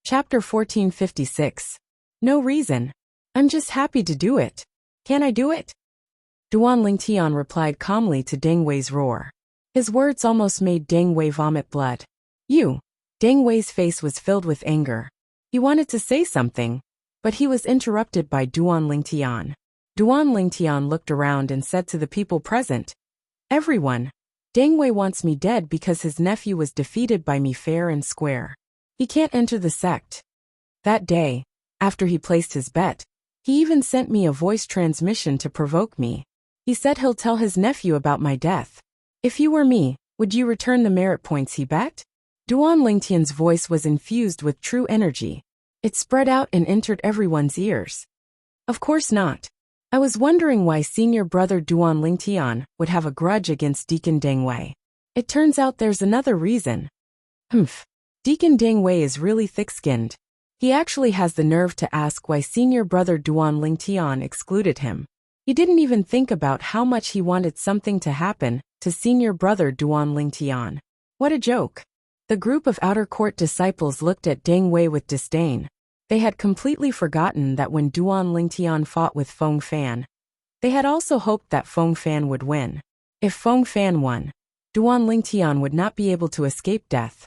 Chapter 1456. No reason. I'm just happy to do it. Can I do it? Duan Lingtian replied calmly to Deng Wei's roar. His words almost made Deng Wei vomit blood. You. Deng Wei's face was filled with anger. He wanted to say something, but he was interrupted by Duan Lingtian. Duan Lingtian looked around and said to the people present, Everyone, Deng Wei wants me dead because his nephew was defeated by me fair and square. He can't enter the sect. That day, after he placed his bet, he even sent me a voice transmission to provoke me. He said he'll tell his nephew about my death. If you were me, would you return the merit points he bet? Duan Lingtian's voice was infused with true energy. It spread out and entered everyone's ears. Of course not. I was wondering why senior brother Duan Lingtian would have a grudge against Deacon Deng Wei. It turns out there's another reason. Deacon Deng Wei is really thick-skinned. He actually has the nerve to ask why senior brother Duan Lingtian excluded him. He didn't even think about how much he wanted something to happen to senior brother Duan Lingtian. What a joke. The group of outer court disciples looked at Deng Wei with disdain. They had completely forgotten that when Duan Lingtian fought with Feng Fan, they had also hoped that Feng Fan would win. If Feng Fan won, Duan Lingtian would not be able to escape death.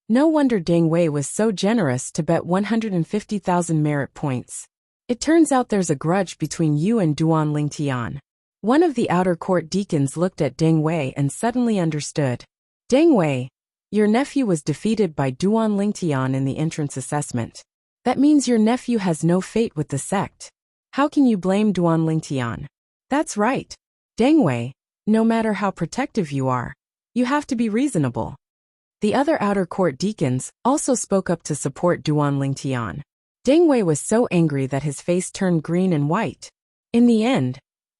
No wonder Deng Wei was so generous to bet 150,000 merit points. It turns out there's a grudge between you and Duan Lingtian. One of the outer court deacons looked at Deng Wei and suddenly understood. Deng Wei, your nephew was defeated by Duan Lingtian in the entrance assessment. That means your nephew has no fate with the sect. How can you blame Duan Lingtian? That's right. Deng Wei, no matter how protective you are, you have to be reasonable. The other outer court deacons also spoke up to support Duan Lingtian. Deng Wei was so angry that his face turned green and white. In the end,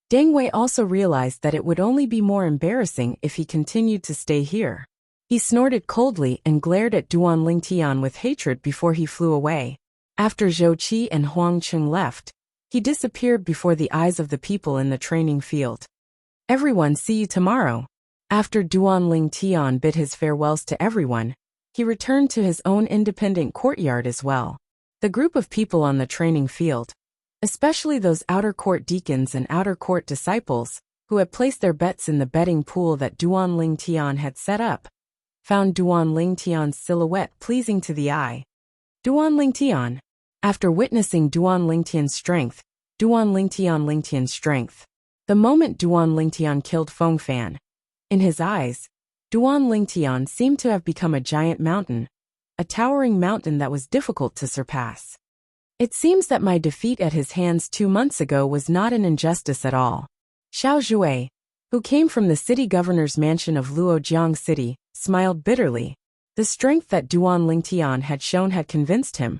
Deng Wei also realized that it would only be more embarrassing if he continued to stay here. He snorted coldly and glared at Duan Lingtian with hatred before he flew away. After Zhou Qi and Huang Cheng left, he disappeared before the eyes of the people in the training field. Everyone, see you tomorrow. After Duan Lingtian bid his farewells to everyone, he returned to his own independent courtyard as well. The group of people on the training field, especially those outer court deacons and outer court disciples who had placed their bets in the betting pool that Duan Lingtian had set up, found Duan Lingtian's silhouette pleasing to the eye. Duan Lingtian. After witnessing Duan Lingtian's strength, the moment Duan Lingtian killed Feng Fan, in his eyes, Duan Lingtian seemed to have become a giant mountain, a towering mountain that was difficult to surpass. It seems that my defeat at his hands 2 months ago was not an injustice at all. Xiao Zhuai, who came from the city governor's mansion of Luojiang City, smiled bitterly. The strength that Duan Lingtian had shown had convinced him,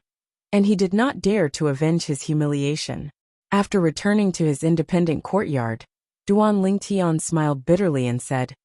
and he did not dare to avenge his humiliation. After returning to his independent courtyard, Duan Lingtian smiled bitterly and said,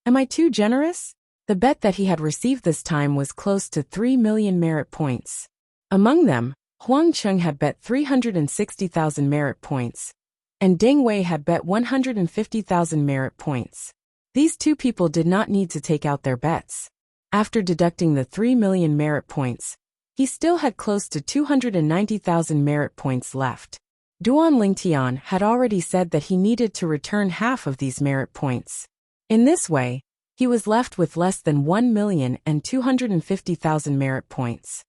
Am I too generous? The bet that he had received this time was close to 3 million merit points. Among them, Huang Cheng had bet 360,000 merit points, and Deng Wei had bet 150,000 merit points. These two people did not need to take out their bets. After deducting the 3 million merit points, he still had close to 290,000 merit points left. Duan Lingtian had already said that he needed to return half of these merit points. In this way, he was left with less than 1,250,000 merit points.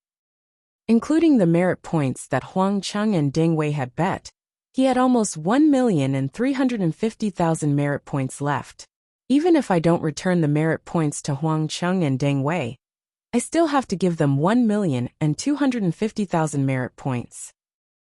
Including the merit points that Huang Cheng and Deng Wei had bet, he had almost 1,350,000 merit points left. Even if I don't return the merit points to Huang Cheng and Deng Wei, I still have to give them 1,250,000 merit points.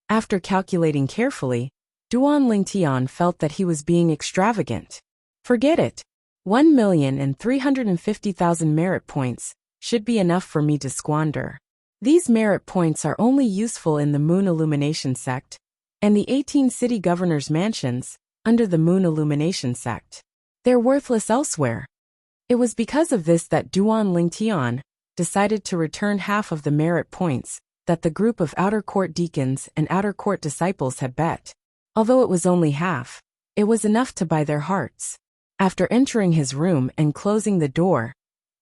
After calculating carefully, Duan Lingtian felt that he was being extravagant. Forget it. 1,350,000 merit points should be enough for me to squander. These merit points are only useful in the Moon Illumination sect and the 18 city governors' mansions under the Moon Illumination sect. They're worthless elsewhere. It was because of this that Duan Lingtian decided to return half of the merit points that the group of outer court deacons and outer court disciples had bet. Although it was only half, it was enough to buy their hearts. After entering his room and closing the door,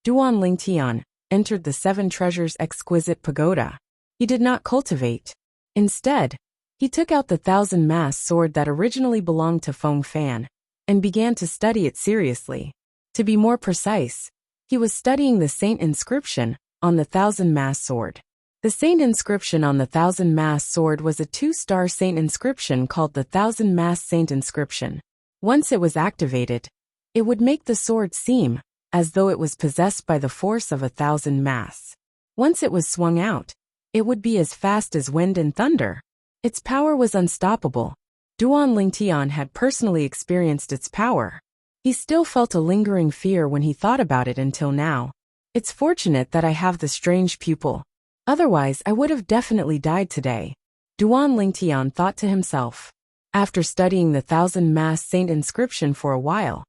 Duan Lingtian entered the Seven Treasures Exquisite Pagoda. he did not cultivate. Instead, he took out the thousand-mass sword that originally belonged to Feng Fan and began to study it seriously. To be more precise, he was studying the saint inscription on the thousand-mass sword. The saint inscription on the thousand-mass sword was a 2-star saint inscription called the thousand-mass saint inscription. Once it was activated, it would make the sword seem as though it was possessed by the force of 1,000 mass. Once it was swung out, it would be as fast as wind and thunder. Its power was unstoppable. Duan Lingtian had personally experienced its power. He still felt a lingering fear when he thought about it until now. It's fortunate that I have the strange pupil. Otherwise, I would have definitely died today, Duan Lingtian thought to himself. After studying the thousand-mass saint inscription for a while,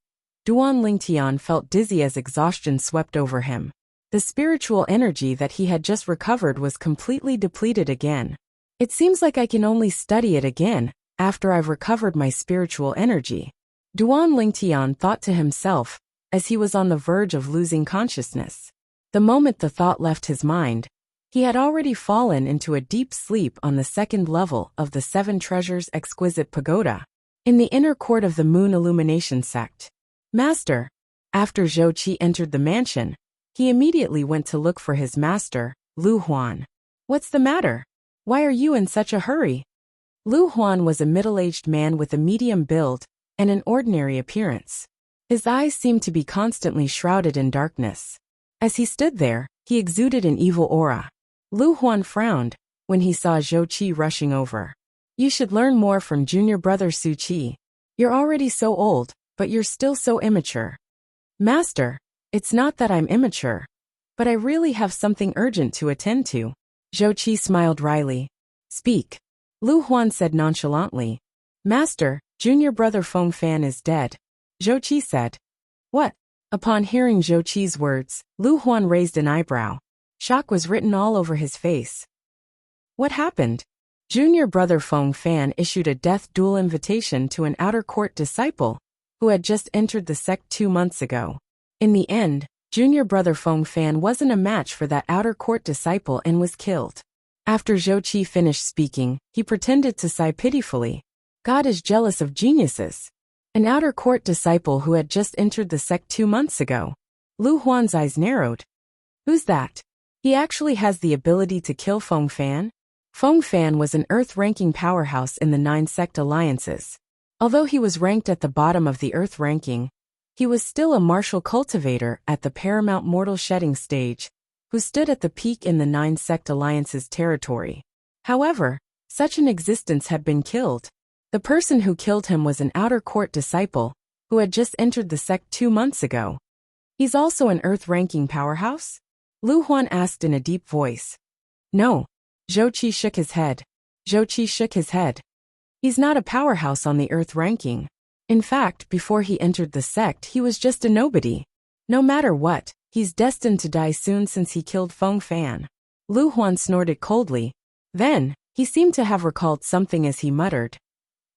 Duan Lingtian felt dizzy as exhaustion swept over him. The spiritual energy that he had just recovered was completely depleted again. It seems like I can only study it again after I've recovered my spiritual energy, Duan Lingtian thought to himself as he was on the verge of losing consciousness. The moment the thought left his mind, he had already fallen into a deep sleep on the second level of the Seven Treasures Exquisite Pagoda, in the inner court of the Moon Illumination sect. Master. After Zhou Qi entered the mansion, he immediately went to look for his master, Lu Huan. What's the matter? Why are you in such a hurry? Lu Huan was a middle-aged man with a medium build and an ordinary appearance. His eyes seemed to be constantly shrouded in darkness. As he stood there, he exuded an evil aura. Lu Huan frowned when he saw Zhou Qi rushing over. You should learn more from junior brother Su Qi. You're already so old, but you're still so immature. Master, it's not that I'm immature, but I really have something urgent to attend to. Zhou Qi smiled wryly. Speak. Lu Huan said nonchalantly. Master, junior brother Feng Fan is dead. Zhou Qi said. What? Upon hearing Zhou Qi's words, Lu Huan raised an eyebrow. Shock was written all over his face. What happened? Junior brother Feng Fan issued a death duel invitation to an outer court disciple who had just entered the sect 2 months ago. In the end, junior brother Feng Fan wasn't a match for that outer court disciple and was killed. After Zhou Qi finished speaking, he pretended to sigh pitifully. God is jealous of geniuses. An outer court disciple who had just entered the sect 2 months ago. Lu Huan's eyes narrowed. Who's that? He actually has the ability to kill Feng Fan? Feng Fan was an Earth-ranking powerhouse in the 9 sect alliances. Although he was ranked at the bottom of the Earth ranking, he was still a martial cultivator at the paramount mortal shedding stage, who stood at the peak in the 9 sect alliances territory. However, such an existence had been killed. The person who killed him was an outer court disciple, who had just entered the sect 2 months ago. He's also an Earth-ranking powerhouse? Lu Huan asked in a deep voice. No. Zhou Qi shook his head. Zhou Qi shook his head. He's not a powerhouse on the Earth ranking. In fact, before he entered the sect, he was just a nobody. No matter what, he's destined to die soon since he killed Feng Fan. Lu Huan snorted coldly. Then, he seemed to have recalled something as he muttered.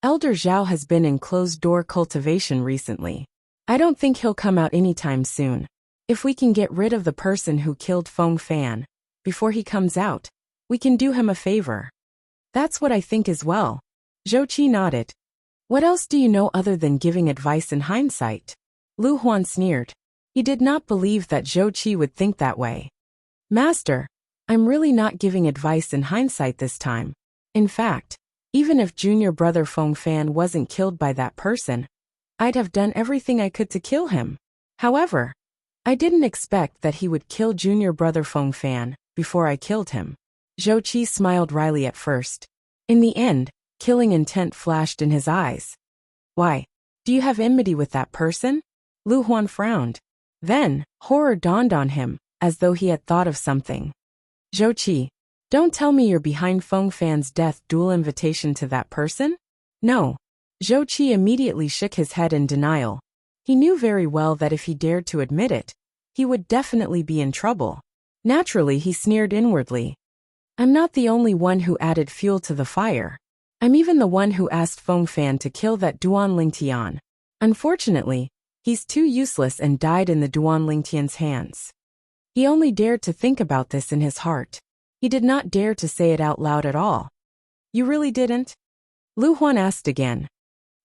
Elder Zhao has been in closed-door cultivation recently. I don't think he'll come out anytime soon. If we can get rid of the person who killed Feng Fan before he comes out, we can do him a favor. That's what I think as well. Zhou Qi nodded. What else do you know other than giving advice in hindsight? Lu Huan sneered. He did not believe that Zhou Qi would think that way. Master, I'm really not giving advice in hindsight this time. In fact, even if junior brother Feng Fan wasn't killed by that person, I'd have done everything I could to kill him. However, I didn't expect that he would kill junior brother Feng Fan before I killed him. Zhou Qi smiled wryly at first. In the end, killing intent flashed in his eyes. Why? Do you have enmity with that person? Lu Huan frowned. Then, horror dawned on him, as though he had thought of something. Zhou Qi, don't tell me you're behind Feng Fan's death duel invitation to that person? No. Zhou Qi immediately shook his head in denial. He knew very well that if he dared to admit it, he would definitely be in trouble. Naturally, he sneered inwardly. I'm not the only one who added fuel to the fire. I'm even the one who asked Feng Fan to kill that Duan Lingtian. Unfortunately, he's too useless and died in the Duan Lingtian's hands. He only dared to think about this in his heart. He did not dare to say it out loud at all. You really didn't? Lu Huan asked again.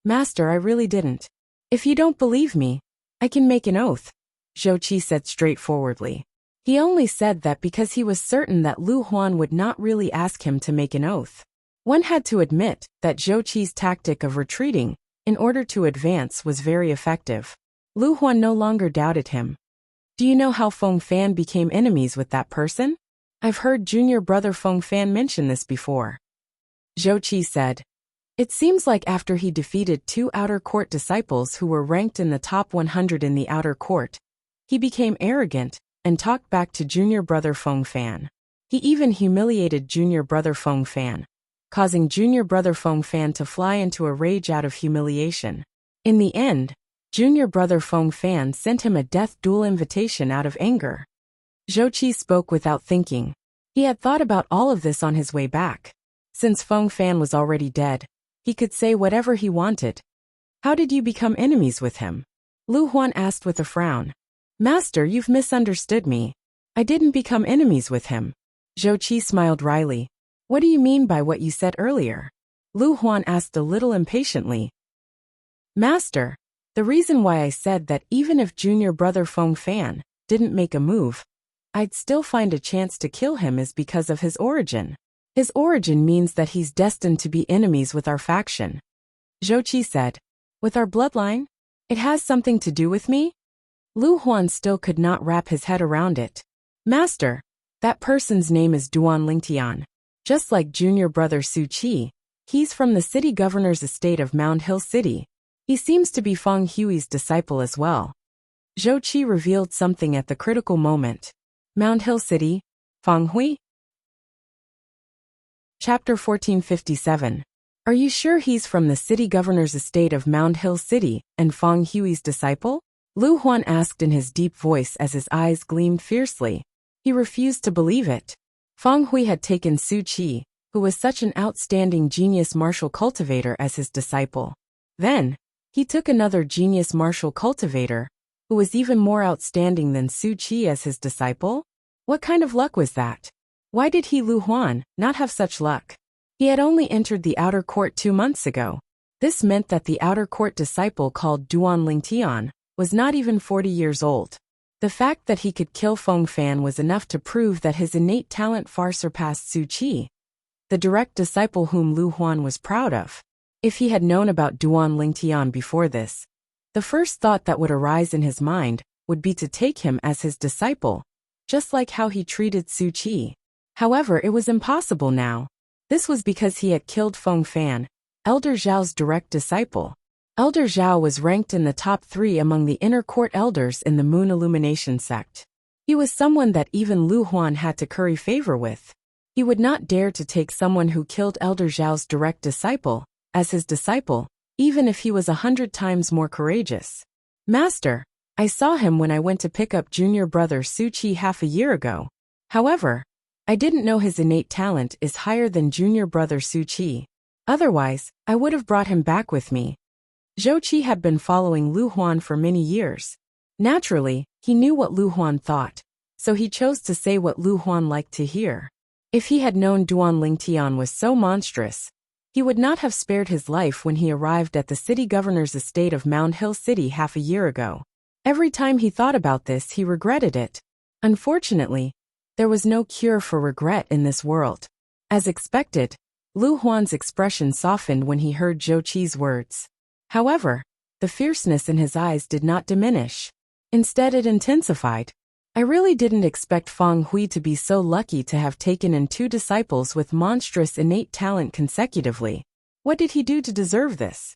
Master, I really didn't. If you don't believe me, I can make an oath, Zhou Qi said straightforwardly. He only said that because he was certain that Lu Huan would not really ask him to make an oath. One had to admit that Zhou Qi's tactic of retreating in order to advance was very effective. Lu Huan no longer doubted him. Do you know how Feng Fan became enemies with that person? I've heard junior brother Feng Fan mention this before. Zhou Qi said. It seems like after he defeated 2 outer court disciples who were ranked in the top 100 in the outer court, he became arrogant and talked back to junior brother Feng Fan. He even humiliated junior brother Feng Fan, causing junior brother Feng Fan to fly into a rage out of humiliation. In the end, junior brother Feng Fan sent him a death duel invitation out of anger. Zhou Qi spoke without thinking. He had thought about all of this on his way back. Since Feng Fan was already dead, he could say whatever he wanted. How did you become enemies with him? Lu Huan asked with a frown. Master, you've misunderstood me. I didn't become enemies with him. Zhou Qi smiled wryly. What do you mean by what you said earlier? Lu Huan asked a little impatiently. Master, the reason why I said that even if junior brother Feng Fan didn't make a move, I'd still find a chance to kill him is because of his origin. His origin means that he's destined to be enemies with our faction. Zhou Qi said. With our bloodline? It has something to do with me? Lu Huan still could not wrap his head around it. Master, that person's name is Duan Lingtian. Just like junior brother Su Qi, he's from the city governor's estate of Mound Hill City. He seems to be Feng Hui's disciple as well. Zhou Qi revealed something at the critical moment. Mound Hill City, Feng Hui? Chapter 1457. Are you sure he's from the city governor's estate of Mound Hill City and Feng Hui's disciple? Lu Huan asked in his deep voice as his eyes gleamed fiercely. He refused to believe it. Feng Hui had taken Su Qi, who was such an outstanding genius martial cultivator, as his disciple. Then, he took another genius martial cultivator, who was even more outstanding than Su Qi, as his disciple? What kind of luck was that? Why did he, Lu Huan, not have such luck? He had only entered the outer court 2 months ago. This meant that the outer court disciple called Duan Lingtian was not even 40 years old. The fact that he could kill Feng Fan was enough to prove that his innate talent far surpassed Su Qi, the direct disciple whom Lu Huan was proud of. If he had known about Duan Lingtian before this, the first thought that would arise in his mind would be to take him as his disciple, just like how he treated Su Qi. However, it was impossible now. This was because he had killed Feng Fan, Elder Zhao's direct disciple. Elder Zhao was ranked in the top 3 among the inner court elders in the Moon Illumination sect. He was someone that even Lu Huan had to curry favor with. He would not dare to take someone who killed Elder Zhao's direct disciple as his disciple, even if he was 100 times more courageous. Master, I saw him when I went to pick up junior brother Su Qi half a year ago. However, I didn't know his innate talent is higher than junior brother Su Qi. Otherwise, I would have brought him back with me. Zhou Qi had been following Lu Huan for many years. Naturally, he knew what Lu Huan thought, so he chose to say what Lu Huan liked to hear. If he had known Duan Lingtian was so monstrous, he would not have spared his life when he arrived at the city governor's estate of Mound Hill City half a year ago. Every time he thought about this, he regretted it. Unfortunately, there was no cure for regret in this world. As expected, Lu Huan's expression softened when he heard Zhou Qi's words. However, the fierceness in his eyes did not diminish. Instead, it intensified. I really didn't expect Feng Hui to be so lucky to have taken in 2 disciples with monstrous innate talent consecutively. What did he do to deserve this?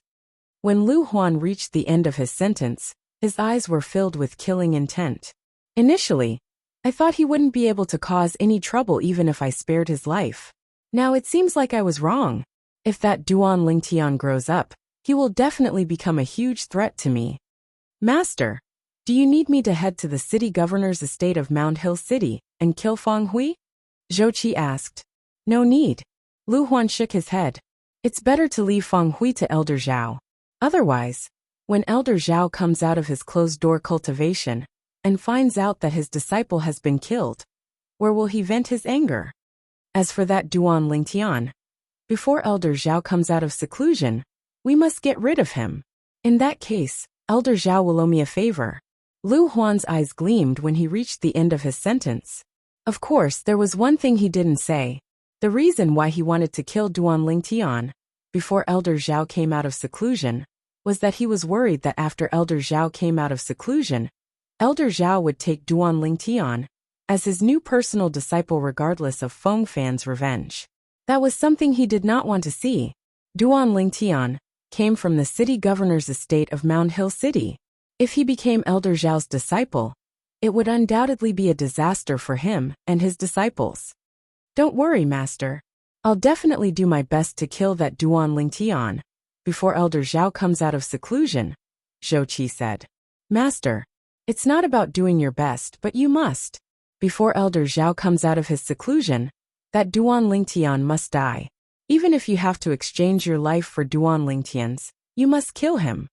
When Lu Huan reached the end of his sentence, his eyes were filled with killing intent. Initially, I thought he wouldn't be able to cause any trouble even if I spared his life. Now it seems like I was wrong. If that Duan Lingtian grows up, he will definitely become a huge threat to me. Master, do you need me to head to the city governor's estate of Mound Hill City and kill Feng Hui? Zhou Qi asked. No need. Lu Huan shook his head. It's better to leave Feng Hui to Elder Zhao. Otherwise, when Elder Zhao comes out of his closed-door cultivation and finds out that his disciple has been killed, where will he vent his anger? As for that Duan Lingtian, before Elder Zhao comes out of seclusion, we must get rid of him. In that case, Elder Zhao will owe me a favor. Lu Huan's eyes gleamed when he reached the end of his sentence. Of course, there was one thing he didn't say. The reason why he wanted to kill Duan Lingtian before Elder Zhao came out of seclusion was that he was worried that after Elder Zhao came out of seclusion, Elder Zhao would take Duan Lingtian as his new personal disciple regardless of Feng Fan's revenge. That was something he did not want to see. Duan Lingtian came from the city governor's estate of Mound Hill City. If he became Elder Zhao's disciple, it would undoubtedly be a disaster for him and his disciples. Don't worry, Master. I'll definitely do my best to kill that Duan Lingtian before Elder Zhao comes out of seclusion, Zhou Qi said. Master, it's not about doing your best, but you must. Before Elder Zhao comes out of his seclusion, that Duan Lingtian must die. Even if you have to exchange your life for Duan Lingtian's, you must kill him.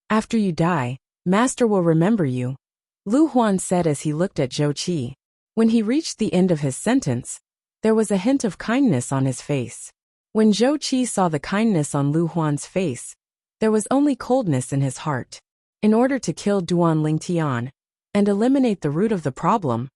After you die, Master will remember you, Lu Huan said as he looked at Zhou Qi. When he reached the end of his sentence, there was a hint of kindness on his face. When Zhou Qi saw the kindness on Lu Huan's face, there was only coldness in his heart. In order to kill Duan Lingtian and eliminate the root of the problem,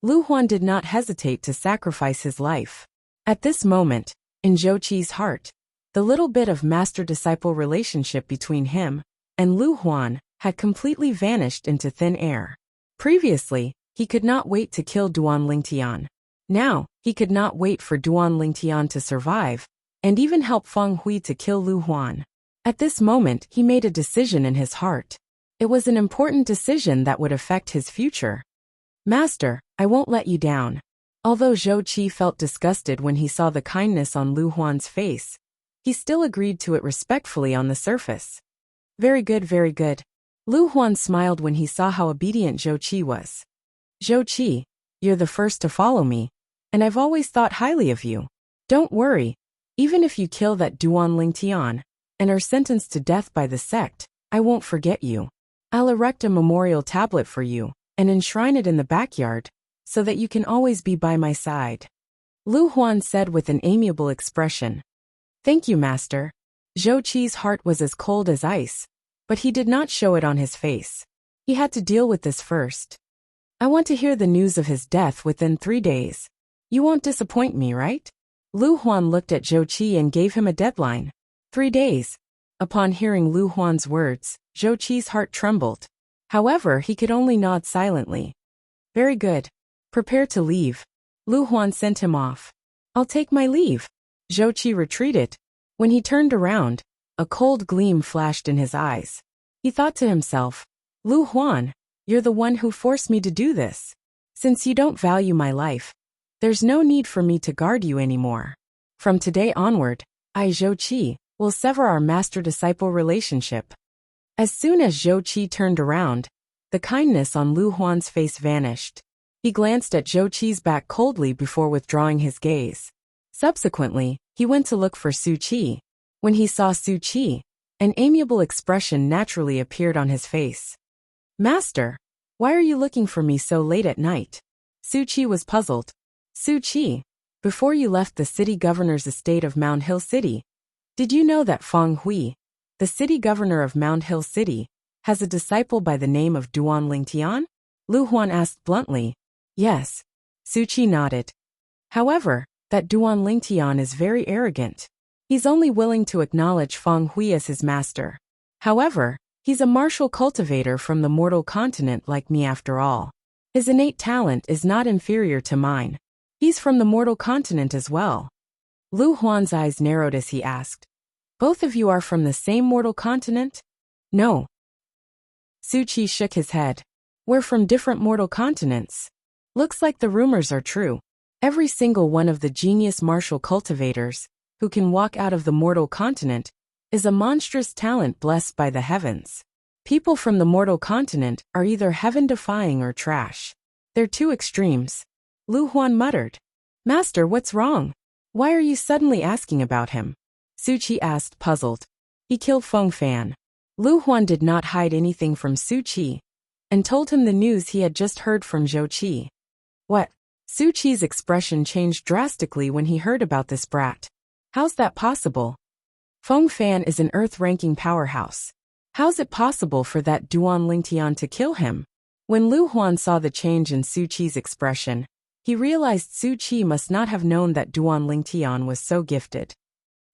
Lu Huan did not hesitate to sacrifice his life. At this moment, in Zhou Qi's heart, the little bit of master-disciple relationship between him and Lu Huan had completely vanished into thin air. Previously, he could not wait to kill Duan Lingtian. Now, he could not wait for Duan Lingtian to survive, and even help Feng Hui to kill Lu Huan. At this moment, he made a decision in his heart. It was an important decision that would affect his future. Master, I won't let you down. Although Zhou Qi felt disgusted when he saw the kindness on Lu Huan's face, he still agreed to it respectfully on the surface. Very good, very good. Lu Huan smiled when he saw how obedient Zhou Qi was. Zhou Qi, you're the first to follow me, and I've always thought highly of you. Don't worry, even if you kill that Duan Lingtian and are sentenced to death by the sect, I won't forget you. I'll erect a memorial tablet for you and enshrine it in the backyard so that you can always be by my side. Lu Huan said with an amiable expression. Thank you, Master. Zhou Qi's heart was as cold as ice, but he did not show it on his face. He had to deal with this first. I want to hear the news of his death within 3 days. You won't disappoint me, right? Lu Huan looked at Zhou Qi and gave him a deadline. 3 days. Upon hearing Lu Huan's words, Zhou Qi's heart trembled. However, he could only nod silently. Very good. Prepare to leave. Lu Huan sent him off. I'll take my leave. Zhou Qi retreated. When he turned around, a cold gleam flashed in his eyes. He thought to himself, Lu Huan, you're the one who forced me to do this. Since you don't value my life, there's no need for me to guard you anymore. From today onward, I, Zhou Qi, will sever our master-disciple relationship. As soon as Zhou Qi turned around, the kindness on Lu Huan's face vanished. He glanced at Zhou Qi's back coldly before withdrawing his gaze. Subsequently, he went to look for Su Qi. When he saw Su Qi, an amiable expression naturally appeared on his face. Master, why are you looking for me so late at night? Su Qi was puzzled. Su Qi, before you left the city governor's estate of Mound Hill City, did you know that Feng Hui, the city governor of Mound Hill City, has a disciple by the name of Duan Lingtian? Lu Huan asked bluntly. Yes. Su Qi nodded. However, that Duan Lingtian is very arrogant. He's only willing to acknowledge Feng Hui as his master. However, he's a martial cultivator from the mortal continent like me after all. His innate talent is not inferior to mine. He's from the mortal continent as well. Lu Huan's eyes narrowed as he asked. Both of you are from the same mortal continent? No. Su Qi shook his head. We're from different mortal continents. Looks like the rumors are true. Every single one of the genius martial cultivators, who can walk out of the mortal continent, is a monstrous talent blessed by the heavens. People from the mortal continent are either heaven-defying or trash. They're two extremes. Lu Huan muttered. Master, what's wrong? Why are you suddenly asking about him? Su Qi asked, puzzled. He killed Feng Fan. Lu Huan did not hide anything from Su Qi, and told him the news he had just heard from Zhou Qi. What? Su Qi's expression changed drastically when he heard about this brat. How's that possible? Feng Fan is an earth-ranking powerhouse. How's it possible for that Duan Lingtian to kill him? When Lu Huan saw the change in Su Qi's expression, he realized Su Qi must not have known that Duan Lingtian was so gifted.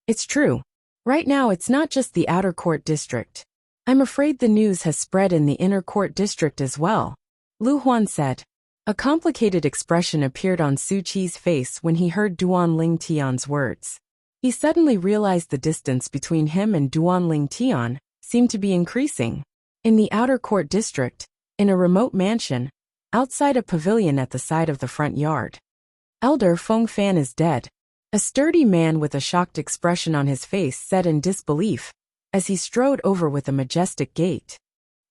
It's true. Right now it's not just the outer court district. I'm afraid the news has spread in the inner court district as well, Lu Huan said. A complicated expression appeared on Su Qi's face when he heard Duan Lingtian's words. He suddenly realized the distance between him and Duan Lingtian seemed to be increasing. In the outer court district, in a remote mansion, outside a pavilion at the side of the front yard. Elder Feng Fan is dead. A sturdy man with a shocked expression on his face said in disbelief, as he strode over with a majestic gait.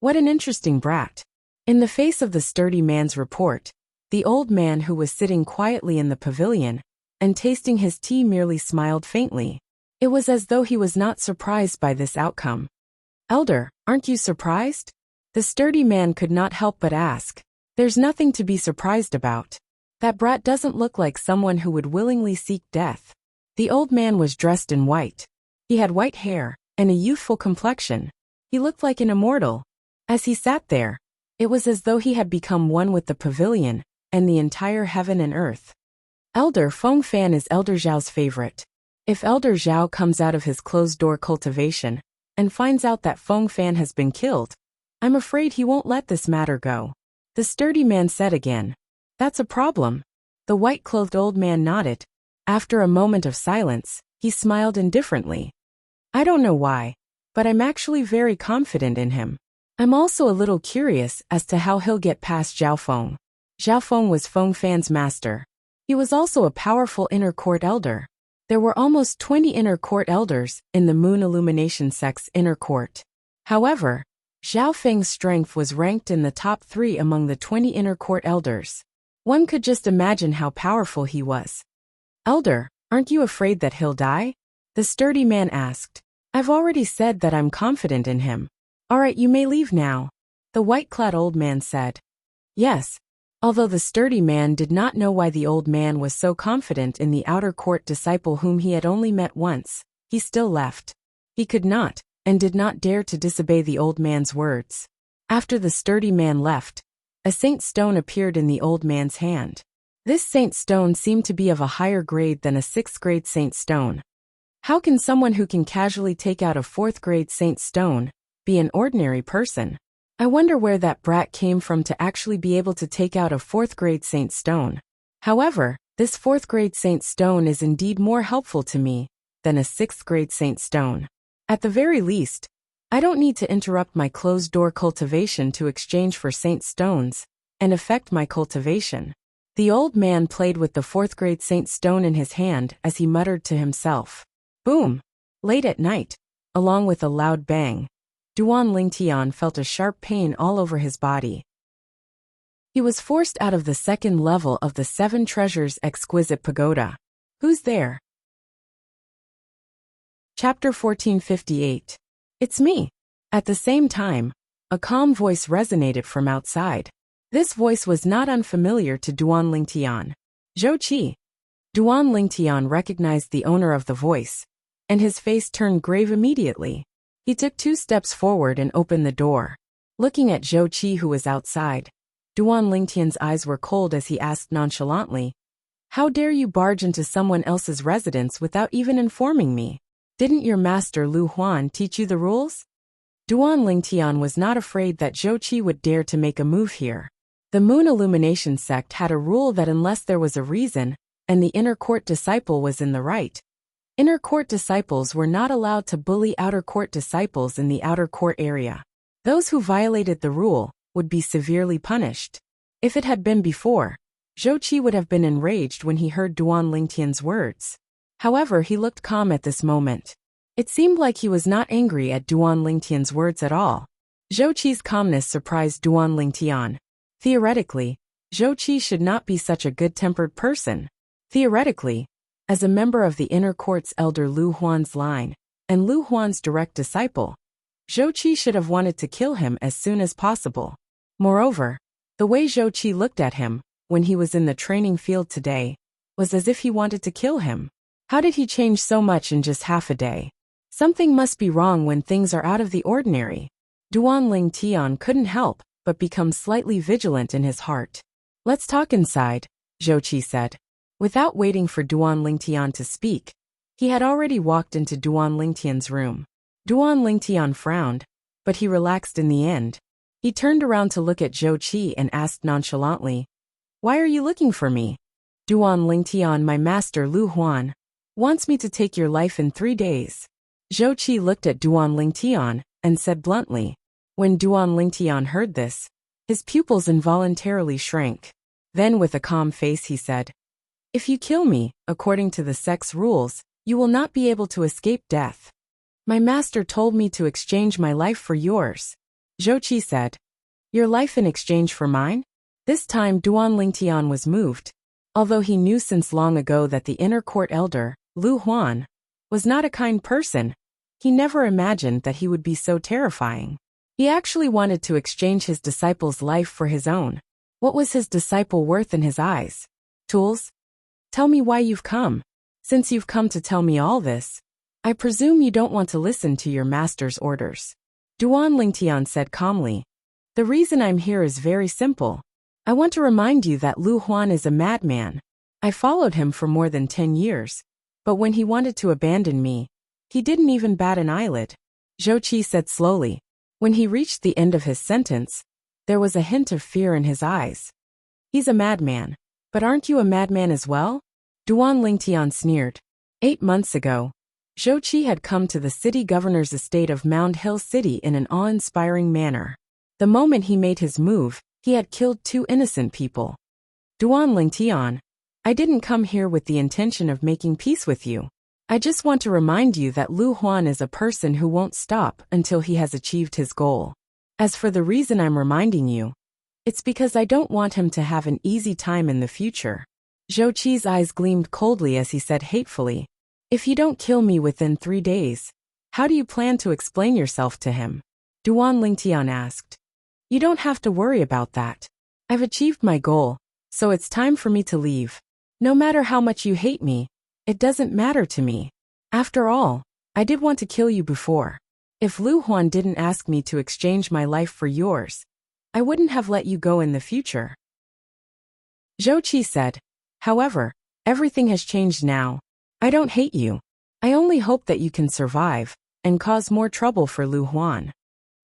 What an interesting brat. In the face of the sturdy man's report, the old man who was sitting quietly in the pavilion and tasting his tea merely smiled faintly. It was as though he was not surprised by this outcome. Elder, aren't you surprised? The sturdy man could not help but ask. There's nothing to be surprised about. That brat doesn't look like someone who would willingly seek death. The old man was dressed in white. He had white hair and a youthful complexion. He looked like an immortal. As he sat there, it was as though he had become one with the pavilion and the entire heaven and earth. Elder Feng Fan is Elder Zhao's favorite. If Elder Zhao comes out of his closed-door cultivation and finds out that Feng Fan has been killed, I'm afraid he won't let this matter go. The sturdy man said again. That's a problem. The white-clothed old man nodded. After a moment of silence, he smiled indifferently. I don't know why, but I'm actually very confident in him. I'm also a little curious as to how he'll get past Zhao Feng. Zhao Feng was Feng Fan's master. He was also a powerful inner court elder. There were almost 20 inner court elders in the Moon Illumination sect's inner court. However, Zhao Feng's strength was ranked in the top 3 among the 20 inner court elders. One could just imagine how powerful he was. Elder, aren't you afraid that he'll die? The sturdy man asked. I've already said that I'm confident in him. All right, you may leave now, the white-clad old man said. Yes. Although the sturdy man did not know why the old man was so confident in the outer court disciple whom he had only met once, he still left. He could not, and did not dare to disobey the old man's words. After the sturdy man left, a saint stone appeared in the old man's hand. This saint stone seemed to be of a higher grade than a 6th grade saint stone. How can someone who can casually take out a 4th grade saint stone be an ordinary person? I wonder where that brat came from to actually be able to take out a 4th grade saint stone. However, this 4th grade saint stone is indeed more helpful to me than a 6th grade saint stone. At the very least, I don't need to interrupt my closed-door cultivation to exchange for saint stones and affect my cultivation. The old man played with the 4th grade saint stone in his hand as he muttered to himself. Boom! Late at night, along with a loud bang, Duan Lingtian felt a sharp pain all over his body. He was forced out of the 2nd level of the 7 Treasures Exquisite Pagoda. Who's there? Chapter 1458. It's me. At the same time, a calm voice resonated from outside. This voice was not unfamiliar to Duan Lingtian. Zhou Qi. Duan Lingtian recognized the owner of the voice, and his face turned grave immediately. He took 2 steps forward and opened the door. Looking at Zhou Qi who was outside, Duan Lingtian's eyes were cold as he asked nonchalantly, How dare you barge into someone else's residence without even informing me? Didn't your master Lu Huan teach you the rules? Duan Lingtian was not afraid that Zhou Qi would dare to make a move here. The Moon Illumination sect had a rule that unless there was a reason, and the inner court disciple was in the right, inner court disciples were not allowed to bully outer court disciples in the outer court area. Those who violated the rule would be severely punished. If it had been before, Zhou Qi would have been enraged when he heard Duan Lingtian's words. However, he looked calm at this moment. It seemed like he was not angry at Duan Lingtian's words at all. Zhou Qi's calmness surprised Duan Lingtian. Theoretically, Zhou Qi should not be such a good-tempered person. Theoretically, as a member of the inner court's elder Lu Huan's line, and Lu Huan's direct disciple, Zhou Qi should have wanted to kill him as soon as possible. Moreover, the way Zhou Qi looked at him when he was in the training field today, was as if he wanted to kill him. How did he change so much in just half a day? Something must be wrong when things are out of the ordinary. Duan Ling Tian couldn't help but become slightly vigilant in his heart. Let's talk inside, Zhou Qi said. Without waiting for Duan Ling Tian to speak, he had already walked into Duan Ling Tian's room. Duan Ling Tian frowned, but he relaxed in the end. He turned around to look at Zhou Qi and asked nonchalantly, "Why are you looking for me?" "Duan Ling Tian, my master Lu Huan, wants me to take your life in 3 days." Zhou Qi looked at Duan Ling Tian and said bluntly. When Duan Ling Tian heard this, his pupils involuntarily shrank. Then with a calm face he said, "If you kill me, according to the sect's rules, you will not be able to escape death." "My master told me to exchange my life for yours," Zhou Qi said. "Your life in exchange for mine?" This time Duan Ling Tian was moved. Although he knew since long ago that the inner court elder, Lu Huan, was not a kind person, he never imagined that he would be so terrifying. He actually wanted to exchange his disciple's life for his own. What was his disciple worth in his eyes? Tools? "Tell me why you've come. Since you've come to tell me all this, I presume you don't want to listen to your master's orders." Duan Ling Tian said calmly, "The reason I'm here is very simple. I want to remind you that Lu Huan is a madman. I followed him for more than 10 years, but when he wanted to abandon me, he didn't even bat an eyelid." Zhou Qi said slowly. When he reached the end of his sentence, there was a hint of fear in his eyes. "He's a madman. But aren't you a madman as well?" Duan Ling Tian sneered. 8 months ago, Zhou Qi had come to the city governor's estate of Mound Hill City in an awe-inspiring manner. The moment he made his move, he had killed 2 innocent people. "Duan Ling Tian, I didn't come here with the intention of making peace with you. I just want to remind you that Lu Huan is a person who won't stop until he has achieved his goal. As for the reason I'm reminding you, it's because I don't want him to have an easy time in the future." Zhou Qi's eyes gleamed coldly as he said hatefully, "If you don't kill me within 3 days, how do you plan to explain yourself to him?" Duan Ling Tian asked. "You don't have to worry about that. I've achieved my goal, so it's time for me to leave. No matter how much you hate me, it doesn't matter to me. After all, I did want to kill you before. If Lu Huan didn't ask me to exchange my life for yours, I wouldn't have let you go in the future." Zhou Qi said, "However, everything has changed now. I don't hate you. I only hope that you can survive and cause more trouble for Lu Huan."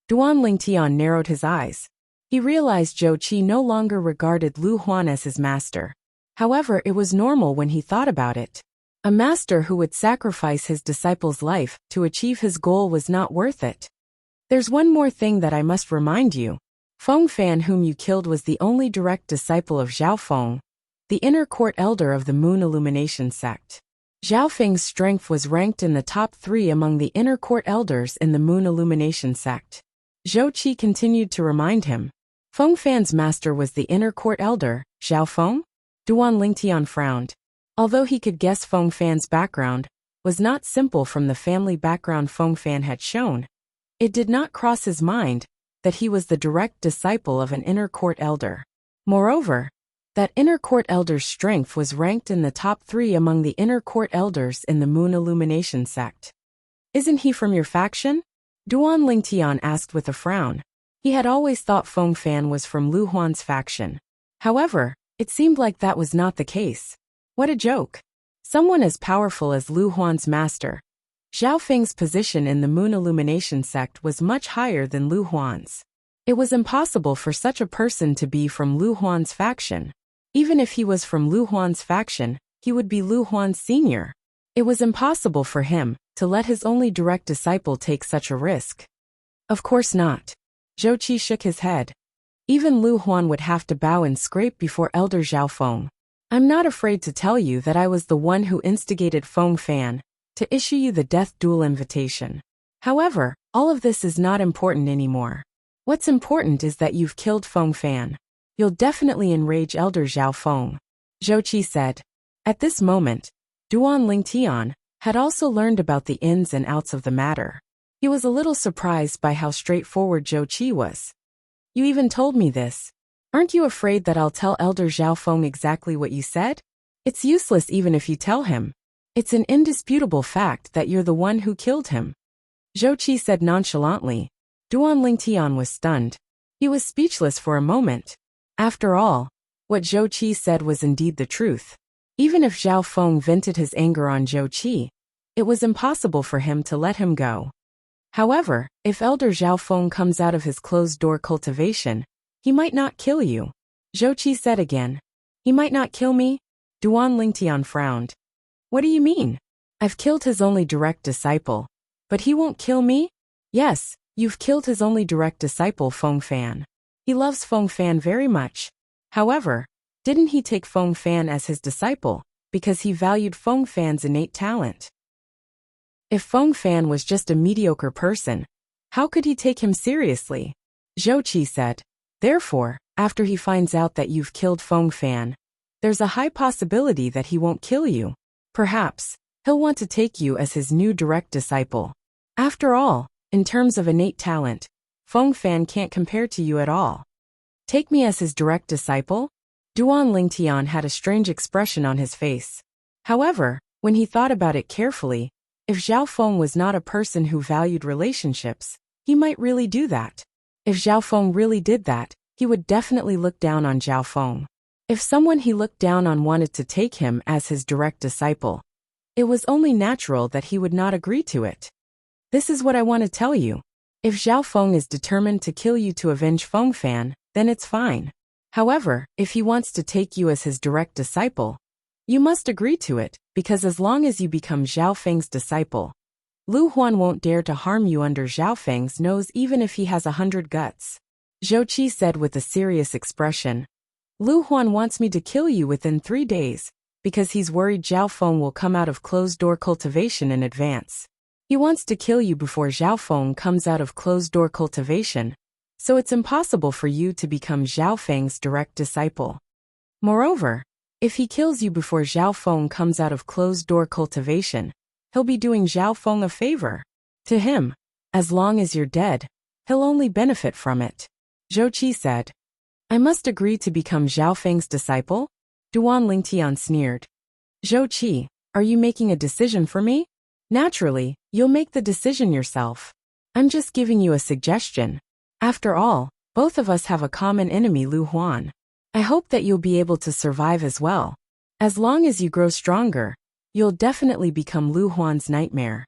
Duan Ling Tian narrowed his eyes. He realized Zhou Qi no longer regarded Lu Huan as his master. However, it was normal when he thought about it. A master who would sacrifice his disciple's life to achieve his goal was not worth it. "There's one more thing that I must remind you. Feng Fan, whom you killed, was the only direct disciple of Zhao Feng, the inner court elder of the Moon Illumination sect. Zhao Feng's strength was ranked in the top 3 among the inner court elders in the Moon Illumination sect." Zhou Qi continued to remind him. "Feng Fan's master was the inner court elder, Zhao Feng?" Duan Ling Tian frowned. Although he could guess Feng Fan's background was not simple from the family background Feng Fan had shown, it did not cross his mind that he was the direct disciple of an inner court elder. Moreover, that inner court elder's strength was ranked in the top 3 among the inner court elders in the Moon Illumination sect. "Isn't he from your faction?" Duan Ling Tian asked with a frown. He had always thought Feng Fan was from Lu Huan's faction. However, it seemed like that was not the case. What a joke. Someone as powerful as Lu Huan's master. Zhao Feng's position in the Moon Illumination sect was much higher than Lu Huan's. It was impossible for such a person to be from Lu Huan's faction. Even if he was from Lu Huan's faction, he would be Lu Huan's senior. It was impossible for him to let his only direct disciple take such a risk. Of course not. Zhou Qi shook his head. Even Lu Huan would have to bow and scrape before Elder Zhao Feng. "I'm not afraid to tell you that I was the one who instigated Feng Fan to issue you the death duel invitation. However, all of this is not important anymore. What's important is that you've killed Feng Fan. You'll definitely enrage Elder Zhao Feng," Zhou Qi said. At this moment, Duan Ling Tian had also learned about the ins and outs of the matter. He was a little surprised by how straightforward Zhou Qi was. "You even told me this. Aren't you afraid that I'll tell Elder Xiaofeng exactly what you said? It's useless even if you tell him. It's an indisputable fact that you're the one who killed him. Zhou Qi said nonchalantly. Duan Lingtian was stunned. He was speechless for a moment. After all, what Zhou Qi said was indeed the truth. Even if Zhao Feng vented his anger on Zhou Qi, it was impossible for him to let him go. However, if Elder Zhao Feng comes out of his closed-door cultivation, he might not kill you. Zhou Qi said again. He might not kill me? Duan Lingtian frowned. What do you mean? I've killed his only direct disciple. But he won't kill me? Yes, you've killed his only direct disciple, Feng Fan. He loves Feng Fan very much. However, didn't he take Feng Fan as his disciple, because he valued Feng Fan's innate talent? If Feng Fan was just a mediocre person, how could he take him seriously? Zhou Qi said. Therefore, after he finds out that you've killed Feng Fan, there's a high possibility that he won't kill you. Perhaps, he'll want to take you as his new direct disciple. After all, in terms of innate talent, Feng Fan can't compare to you at all. Take me as his direct disciple? Duan Lingtian had a strange expression on his face. However, when he thought about it carefully, if Zhao Feng was not a person who valued relationships, he might really do that. If Zhao Feng really did that, he would definitely look down on Zhao Feng. If someone he looked down on wanted to take him as his direct disciple, it was only natural that he would not agree to it. This is what I want to tell you. If Zhao Feng is determined to kill you to avenge Feng Fan, then it's fine. However, if he wants to take you as his direct disciple, you must agree to it, because as long as you become Zhao Feng's disciple, Lu Huan won't dare to harm you under Zhao Feng's nose even if he has 100 guts. Zhou Qi said with a serious expression. Lu Huan wants me to kill you within 3 days, because he's worried Zhao Feng will come out of closed-door cultivation in advance. He wants to kill you before Zhao Feng comes out of closed-door cultivation, so it's impossible for you to become Zhao Feng's direct disciple. Moreover, if he kills you before Zhao Feng comes out of closed-door cultivation, he'll be doing Zhao Feng a favor. To him, as long as you're dead, he'll only benefit from it. Zhou Qi said. I must agree to become Zhao Feng's disciple? Duan Lingtian sneered. Zhou Qi, are you making a decision for me? Naturally, you'll make the decision yourself. I'm just giving you a suggestion. After all, both of us have a common enemy, Lu Huan. I hope that you'll be able to survive as well. As long as you grow stronger, you'll definitely become Lu Huan's nightmare.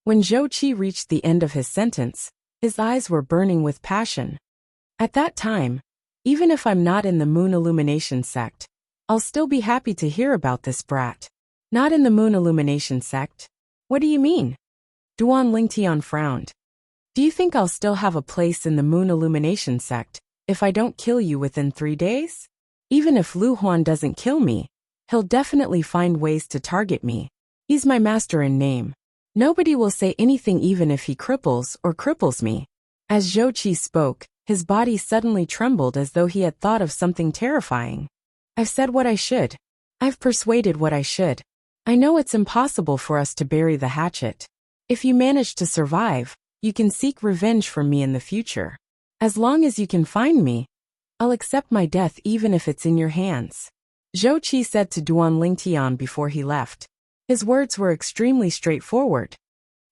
When Zhou Qi reached the end of his sentence, his eyes were burning with passion. At that time, even if I'm not in the Moon Illumination sect, I'll still be happy to hear about this brat. Not in the Moon Illumination sect? What do you mean? Duan Lingtian frowned. Do you think I'll still have a place in the Moon Illumination sect if I don't kill you within 3 days? Even if Lu Huan doesn't kill me, he'll definitely find ways to target me. He's my master in name. Nobody will say anything even if he cripples me. As Zhou Qi spoke, his body suddenly trembled as though he had thought of something terrifying. I've said what I should. I've persuaded what I should. I know it's impossible for us to bury the hatchet. If you manage to survive, you can seek revenge from me in the future. As long as you can find me, I'll accept my death even if it's in your hands. Zhou Qi said to Duan Lingtian before he left. His words were extremely straightforward.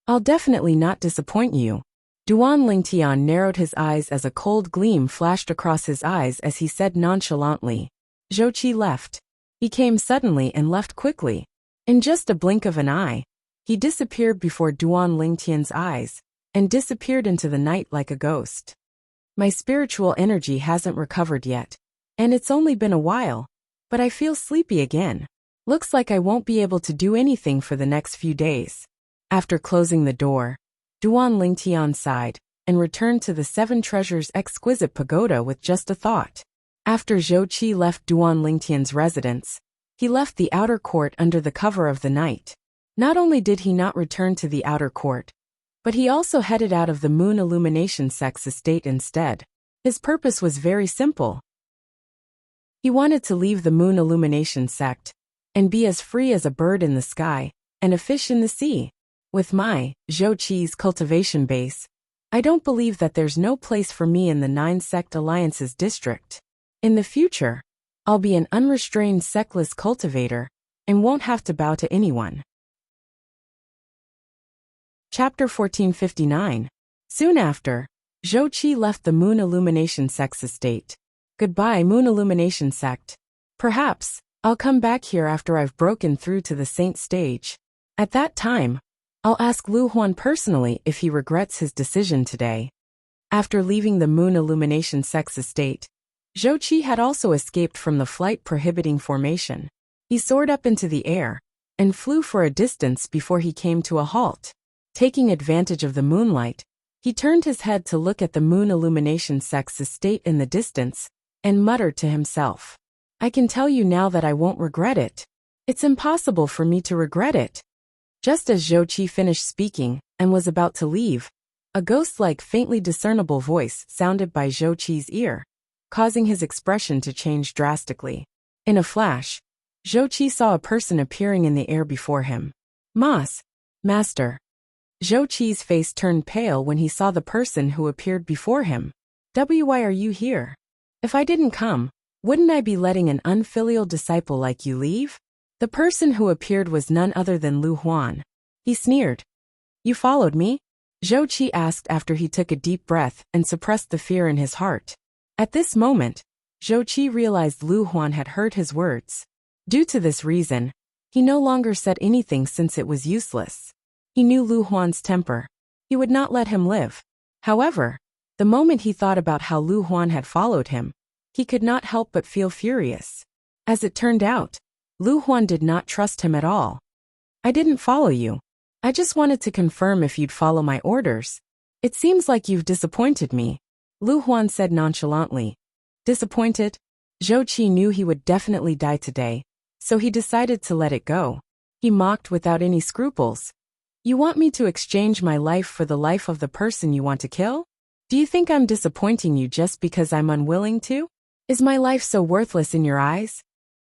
I'll definitely not disappoint you. Duan Lingtian narrowed his eyes as a cold gleam flashed across his eyes as he said nonchalantly. Zhou Qi left. He came suddenly and left quickly. In just a blink of an eye, he disappeared before Duan Lingtian's eyes, and disappeared into the night like a ghost. My spiritual energy hasn't recovered yet, and it's only been a while, but I feel sleepy again. Looks like I won't be able to do anything for the next few days. After closing the door, Duan Lingtian sighed, and returned to the Seven Treasures exquisite pagoda with just a thought. After Zhou Qi left Duan Lingtian's residence, he left the outer court under the cover of the night. Not only did he not return to the outer court, but he also headed out of the Moon Illumination sect's estate instead. His purpose was very simple. He wanted to leave the Moon Illumination sect, and be as free as a bird in the sky, and a fish in the sea. With my, Zhou Qi's cultivation base, I don't believe that there's no place for me in the 9 sect alliances district. In the future, I'll be an unrestrained sectless cultivator and won't have to bow to anyone. Chapter 1459. Soon after, Zhou Qi left the Moon Illumination Sect's estate. Goodbye, Moon Illumination Sect. Perhaps I'll come back here after I've broken through to the Saint stage. At that time, I'll ask Lu Huan personally if he regrets his decision today. After leaving the Moon Illumination Sect's estate, Zhou Qi had also escaped from the flight-prohibiting formation. He soared up into the air and flew for a distance before he came to a halt. Taking advantage of the moonlight, he turned his head to look at the Moon Illumination Sect's estate in the distance and muttered to himself, "I can tell you now that I won't regret it. It's impossible for me to regret it." Just as Zhou Qi finished speaking and was about to leave, a ghost-like faintly discernible voice sounded by Zhou Qi's ear, causing his expression to change drastically. In a flash, Zhou Qi saw a person appearing in the air before him. Master. Zhou Qi's face turned pale when he saw the person who appeared before him. "Why are you here? If I didn't come, wouldn't I be letting an unfilial disciple like you leave?" The person who appeared was none other than Lu Huan. He sneered. "You followed me?" Zhou Qi asked after he took a deep breath and suppressed the fear in his heart. At this moment, Zhou Qi realized Lu Huan had heard his words. Due to this reason, he no longer said anything since it was useless. He knew Lu Huan's temper. He would not let him live. However, the moment he thought about how Lu Huan had followed him, he could not help but feel furious. As it turned out, Lu Huan did not trust him at all. "I didn't follow you. I just wanted to confirm if you'd follow my orders. It seems like you've disappointed me," Lu Huan said nonchalantly. Disappointed? Zhou Qi knew he would definitely die today, so he decided to let it go. He mocked without any scruples. "You want me to exchange my life for the life of the person you want to kill? Do you think I'm disappointing you just because I'm unwilling to? Is my life so worthless in your eyes?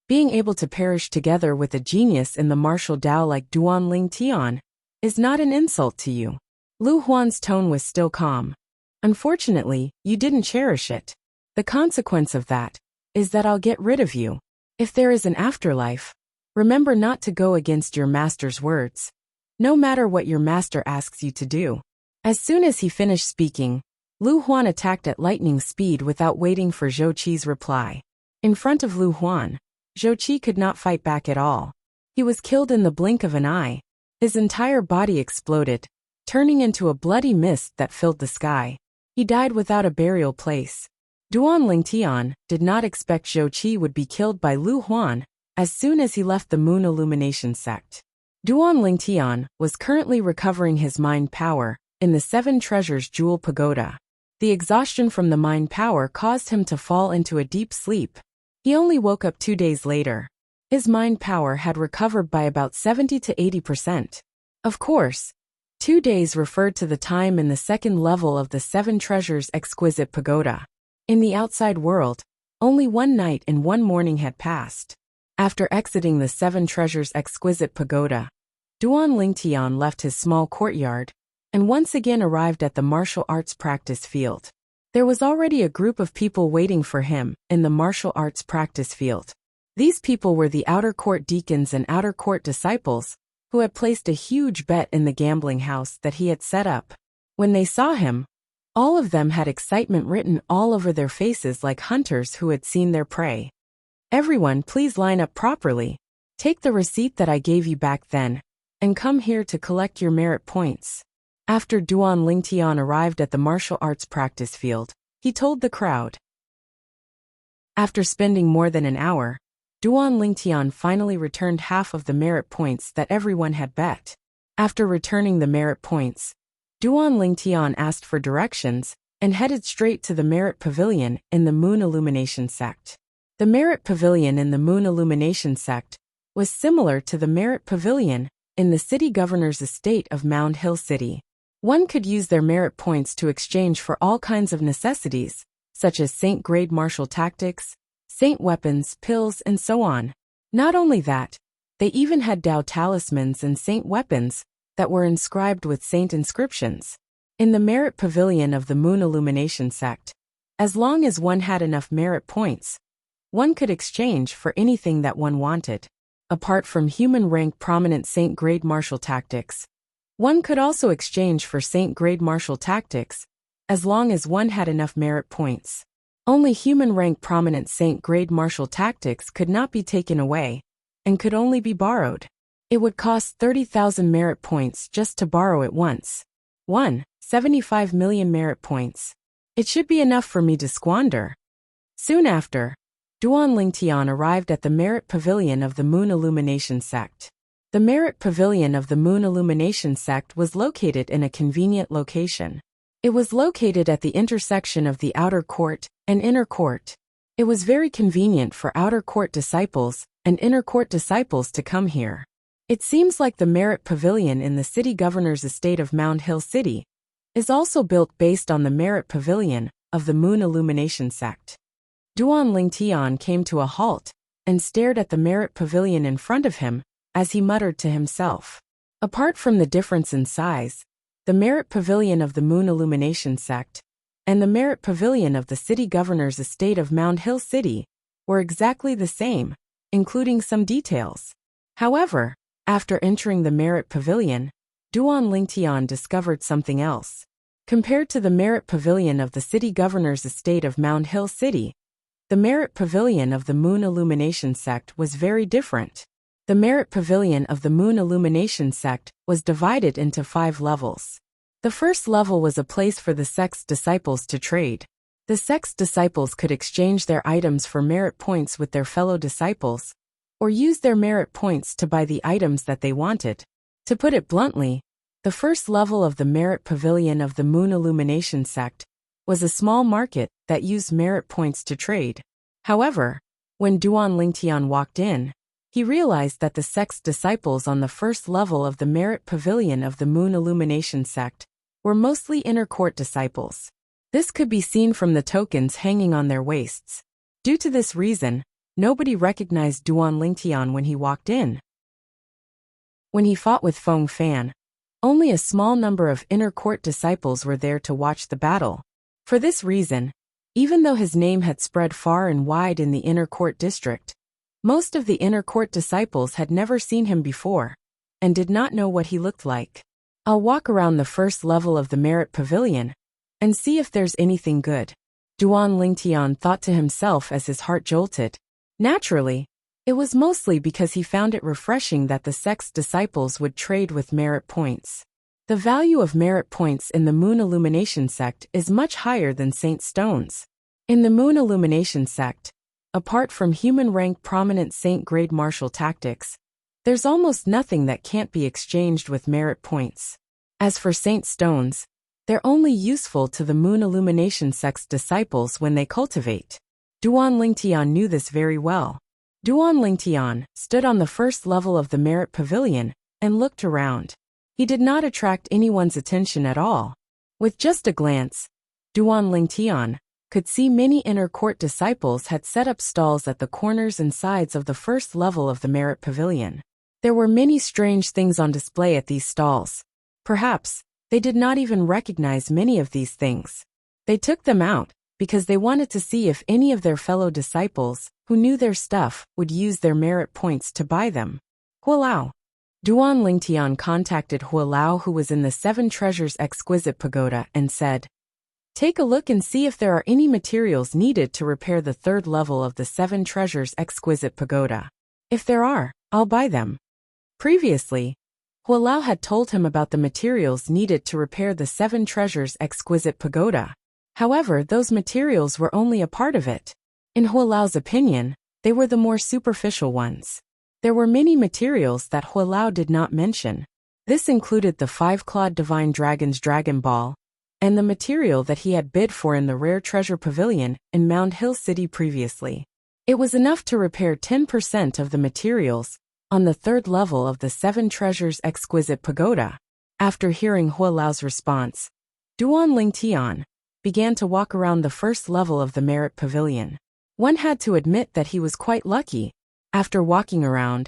Being able to perish together with a genius in the martial Tao like Duan Ling Tian is not an insult to you." Lu Huan's tone was still calm. "Unfortunately, you didn't cherish it. The consequence of that is that I'll get rid of you. If there is an afterlife, remember not to go against your master's words, no matter what your master asks you to do." As soon as he finished speaking, Lu Huan attacked at lightning speed without waiting for Zhou Qi's reply. In front of Lu Huan, Zhou Qi could not fight back at all. He was killed in the blink of an eye. His entire body exploded, turning into a bloody mist that filled the sky. He died without a burial place. Duan Ling Tian did not expect Zhou Qi would be killed by Lu Huan as soon as he left the Moon Illumination Sect. Duan Ling Tian was currently recovering his mind power in the Seven Treasures Jewel Pagoda. The exhaustion from the mind power caused him to fall into a deep sleep. He only woke up 2 days later. His mind power had recovered by about 70 to 80%. Of course, 2 days referred to the time in the second level of the Seven Treasures Exquisite Pagoda. In the outside world, only 1 night and 1 morning had passed. After exiting the Seven Treasures Exquisite Pagoda, Duan Ling Tian left his small courtyard and once again arrived at the martial arts practice field. There was already a group of people waiting for him in the martial arts practice field. These people were the outer court deacons and outer court disciples who had placed a huge bet in the gambling house that he had set up. When they saw him, all of them had excitement written all over their faces like hunters who had seen their prey. "Everyone, please line up properly. Take the receipt that I gave you back then, and come here to collect your merit points." After Duan Ling Tian arrived at the martial arts practice field, he told the crowd. After spending more than an hour, Duan Ling Tian finally returned half of the merit points that everyone had bet. After returning the merit points, Duan Ling Tian asked for directions and headed straight to the merit pavilion in the Moon Illumination Sect. The merit pavilion in the Moon Illumination Sect was similar to the merit pavilion in the city governor's estate of Mound Hill City. One could use their merit points to exchange for all kinds of necessities, such as saint-grade martial tactics, saint weapons, pills, and so on. Not only that, they even had Tao talismans and saint weapons that were inscribed with saint inscriptions. In the merit pavilion of the Moon Illumination Sect, As long as one had enough merit points, one could exchange for anything that one wanted. Apart from human rank prominent saint grade martial tactics, one could also exchange for saint grade martial tactics, as long as one had enough merit points. Only human rank prominent saint grade martial tactics could not be taken away, and could only be borrowed. It would cost 30,000 merit points just to borrow it once. 75 million merit points. It should be enough for me to squander. Soon after, Duan Lingtian arrived at the Merit Pavilion of the Moon Illumination Sect. The Merit Pavilion of the Moon Illumination Sect was located in a convenient location. It was located at the intersection of the outer court and inner court. It was very convenient for outer court disciples and inner court disciples to come here. It seems like the Merit Pavilion in the city governor's estate of Mound Hill City is also built based on the Merit Pavilion of the Moon Illumination Sect. Duan Lingtian came to a halt and stared at the Merit Pavilion in front of him as he muttered to himself. Apart from the difference in size, the Merit Pavilion of the Moon Illumination Sect and the Merit Pavilion of the city governor's estate of Mound Hill City were exactly the same, including some details. However, after entering the Merit Pavilion, Duan Lingtian discovered something else. Compared to the Merit Pavilion of the city governor's estate of Mound Hill City, the Merit Pavilion of the Moon Illumination Sect was very different. The Merit Pavilion of the Moon Illumination Sect was divided into 5 levels. The first level was a place for the sect's disciples to trade. The sect's disciples could exchange their items for merit points with their fellow disciples, or use their merit points to buy the items that they wanted. To put it bluntly, the first level of the Merit Pavilion of the Moon Illumination Sect was a small market that used merit points to trade. However, when Duan Lingtian walked in, he realized that the sect's disciples on the first level of the Merit Pavilion of the Moon Illumination Sect were mostly inner court disciples. This could be seen from the tokens hanging on their waists. Due to this reason, nobody recognized Duan Lingtian when he walked in. When he fought with Feng Fan, only a small number of inner court disciples were there to watch the battle. For this reason, even though his name had spread far and wide in the inner court district, most of the inner court disciples had never seen him before, and did not know what he looked like. I'll walk around the first level of the Merit Pavilion, and see if there's anything good, Duan Lingtian thought to himself as his heart jolted. Naturally, it was mostly because he found it refreshing that the sect's disciples would trade with merit points. The value of merit points in the Moon Illumination Sect is much higher than Saint Stones. In the Moon Illumination Sect, apart from human rank prominent saint grade martial tactics, there's almost nothing that can't be exchanged with merit points. As for Saint Stones, they're only useful to the Moon Illumination Sect's disciples when they cultivate. Duan Lingtian knew this very well. Duan Lingtian stood on the first level of the Merit Pavilion and looked around. He did not attract anyone's attention at all. With just a glance, Duan Lingtian could see many inner court disciples had set up stalls at the corners and sides of the first level of the Merit Pavilion. There were many strange things on display at these stalls. Perhaps they did not even recognize many of these things. They took them out because they wanted to see if any of their fellow disciples who knew their stuff would use their merit points to buy them. Hualao. Duan Lingtian contacted Hualao, who was in the 7 Treasures Exquisite Pagoda, and said, "Take a look and see if there are any materials needed to repair the 3rd level of the 7 Treasures Exquisite Pagoda. If there are, I'll buy them." Previously, Hualao had told him about the materials needed to repair the 7 Treasures Exquisite Pagoda. However, those materials were only a part of it. In Hualao's opinion, they were the more superficial ones. There were many materials that Hualao did not mention. This included the 5-clawed Divine Dragon's Dragon Ball, and the material that he had bid for in the Rare Treasure Pavilion in Mound Hill City previously. It was enough to repair 10% of the materials on the 3rd level of the 7 Treasures Exquisite Pagoda. After hearing Hualao's response, Duan Lingtian began to walk around the first level of the Merit Pavilion. One had to admit that he was quite lucky. After walking around,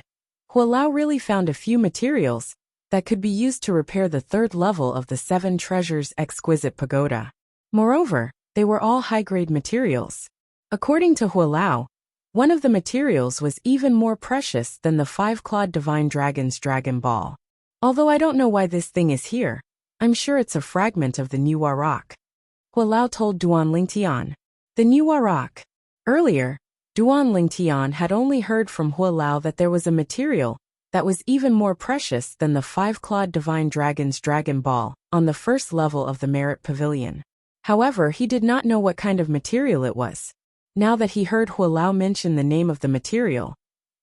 Hualao really found a few materials that could be used to repair the 3rd level of the 7 Treasures Exquisite Pagoda. Moreover, They were all high-grade materials. According to Hualao, one of the materials was even more precious than the five-clawed divine dragon's Dragon Ball. Although I don't know why this thing is here, I'm sure it's a fragment of the Nuwa rock. Hualao told Duan Lingtian. The Nuwa rock. Earlier, Duan Lingtian had only heard from Hualao that there was a material that was even more precious than the five-clawed divine dragon's Dragon Ball on the first level of the Merit Pavilion. However, he did not know what kind of material it was. Now that he heard Hualao mention the name of the material,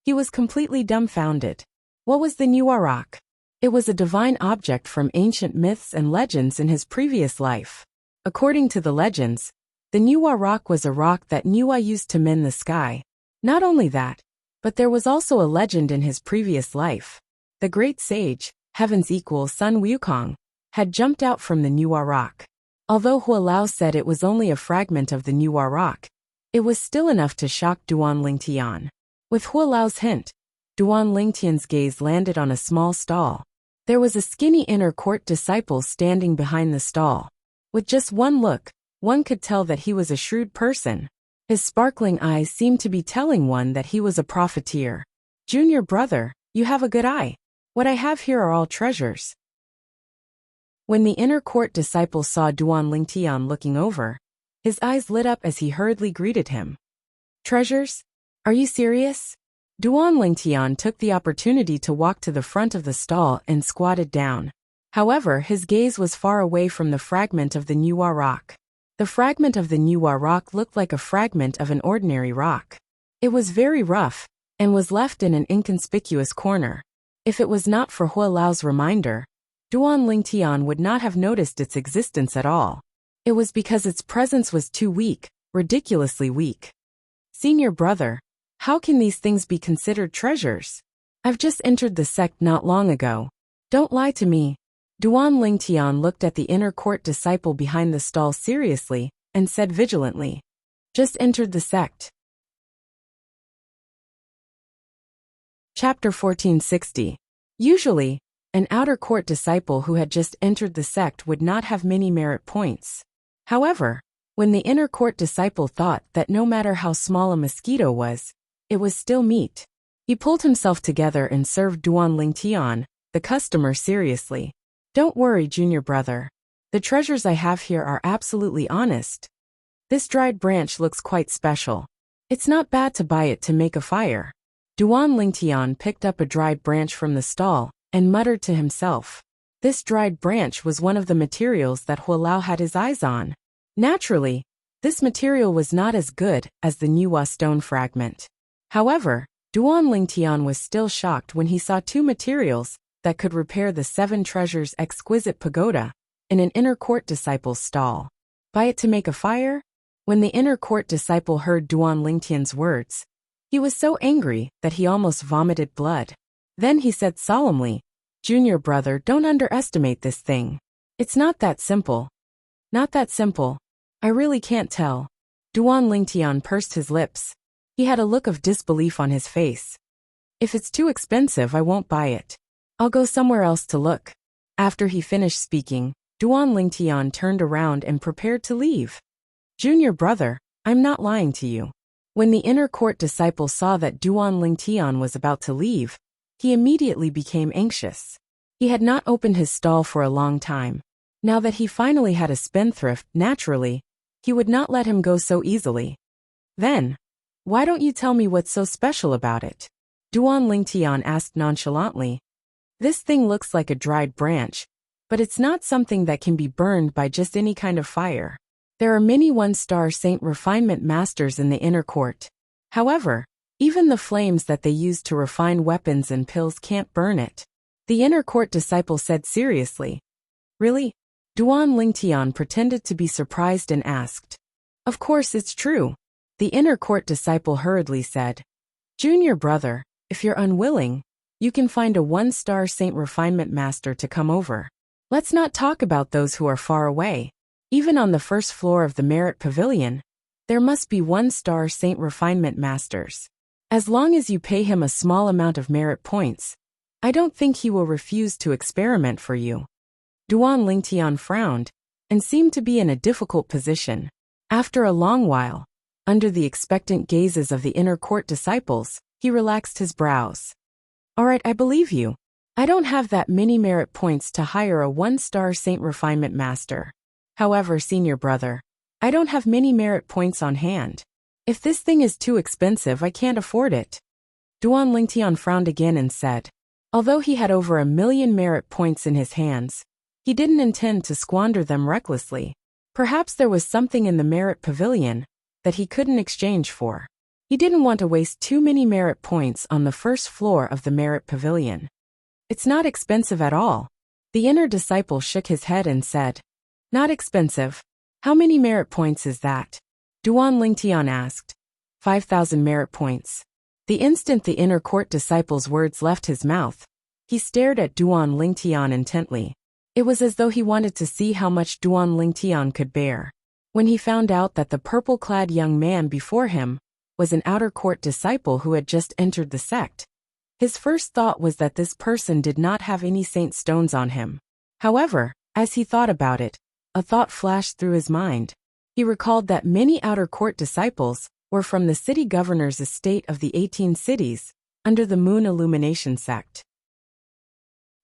he was completely dumbfounded. What was the Nuwa rock? It was a divine object from ancient myths and legends in his previous life. According to the legends, the Nuwa rock was a rock that Nuwa used to mend the sky. Not only that, but there was also a legend in his previous life. The great sage, heaven's equal Sun Wukong, had jumped out from the Nuwa rock. Although Hualao said it was only a fragment of the Nuwa rock, it was still enough to shock Duan Lingtian. With Hualao's hint, Duan Lingtian's gaze landed on a small stall. There was a skinny inner court disciple standing behind the stall. With just one look, one could tell that he was a shrewd person. His sparkling eyes seemed to be telling one that he was a profiteer. Junior brother, you have a good eye. What I have here are all treasures. When the inner court disciple saw Duan Lingtian looking over, his eyes lit up as he hurriedly greeted him. Treasures? Are you serious? Duan Lingtian took the opportunity to walk to the front of the stall and squatted down. However, his gaze was far away from the fragment of the Nuwa rock. The fragment of the Nuwa rock looked like a fragment of an ordinary rock. It was very rough, and was left in an inconspicuous corner. If it was not for Hualao's reminder, Duan Lingtian would not have noticed its existence at all. It was because its presence was too weak, ridiculously weak. Senior brother, how can these things be considered treasures? I've just entered the sect not long ago. Don't lie to me. Duan Lingtian looked at the inner court disciple behind the stall seriously and said vigilantly, just entered the sect. Chapter 1460. Usually, an outer court disciple who had just entered the sect would not have many merit points. However, when the inner court disciple thought that no matter how small a mosquito was, it was still meat, he pulled himself together and served Duan Lingtian, the customer, seriously. Don't worry, junior brother. The treasures I have here are absolutely honest. This dried branch looks quite special. It's not bad to buy it to make a fire. Duan Lingtian picked up a dried branch from the stall and muttered to himself. This dried branch was one of the materials that Hualao had his eyes on. Naturally, this material was not as good as the Nuwa stone fragment. However, Duan Lingtian was still shocked when he saw two materials that could repair the seven treasures exquisite pagoda in an inner court disciple's stall. Buy it to make a fire? When the inner court disciple heard Duan Lingtian's words, he was so angry that he almost vomited blood. Then he said solemnly, Junior brother, don't underestimate this thing. It's not that simple. Not that simple. I really can't tell. Duan Lingtian pursed his lips. He had a look of disbelief on his face. If it's too expensive, I won't buy it. I'll go somewhere else to look. After he finished speaking, Duan Lingtian turned around and prepared to leave. Junior brother, I'm not lying to you. When the inner court disciple saw that Duan Lingtian was about to leave, he immediately became anxious. He had not opened his stall for a long time. Now that he finally had a spendthrift, naturally, he would not let him go so easily. Then, why don't you tell me what's so special about it? Duan Lingtian asked nonchalantly. This thing looks like a dried branch, but it's not something that can be burned by just any kind of fire. There are many one-star saint refinement masters in the inner court. However, even the flames that they use to refine weapons and pills can't burn it. The inner court disciple said seriously. Really? Duan Lingtian pretended to be surprised and asked. Of course it's true. The inner court disciple hurriedly said. Junior brother, if you're unwilling, you can find a one-star saint refinement master to come over. Let's not talk about those who are far away. Even on the first floor of the Merit Pavilion, there must be one-star saint refinement masters. As long as you pay him a small amount of merit points, I don't think he will refuse to experiment for you. Duan Lingtian frowned and seemed to be in a difficult position. After a long while, under the expectant gazes of the inner court disciples, he relaxed his brows. All right, I believe you. I don't have that many merit points to hire a 1-star saint refinement master. However, senior brother, I don't have many merit points on hand. If this thing is too expensive, I can't afford it. Duan Lingtian frowned again and said, although he had over 1,000,000 merit points in his hands, he didn't intend to squander them recklessly. Perhaps there was something in the merit pavilion that he couldn't exchange for. He didn't want to waste too many merit points on the first floor of the merit pavilion. It's not expensive at all. The inner disciple shook his head and said, not expensive. How many merit points is that? Duan Lingtian asked. 5,000 merit points. The instant the inner court disciple's words left his mouth, he stared at Duan Lingtian intently. It was as though he wanted to see how much Duan Lingtian could bear. When he found out that the purple-clad young man before him was an outer court disciple who had just entered the sect, his first thought was that this person did not have any saint stones on him. However, as he thought about it, a thought flashed through his mind. He recalled that many outer court disciples were from the city governor's estate of the 18 cities under the Moon Illumination sect.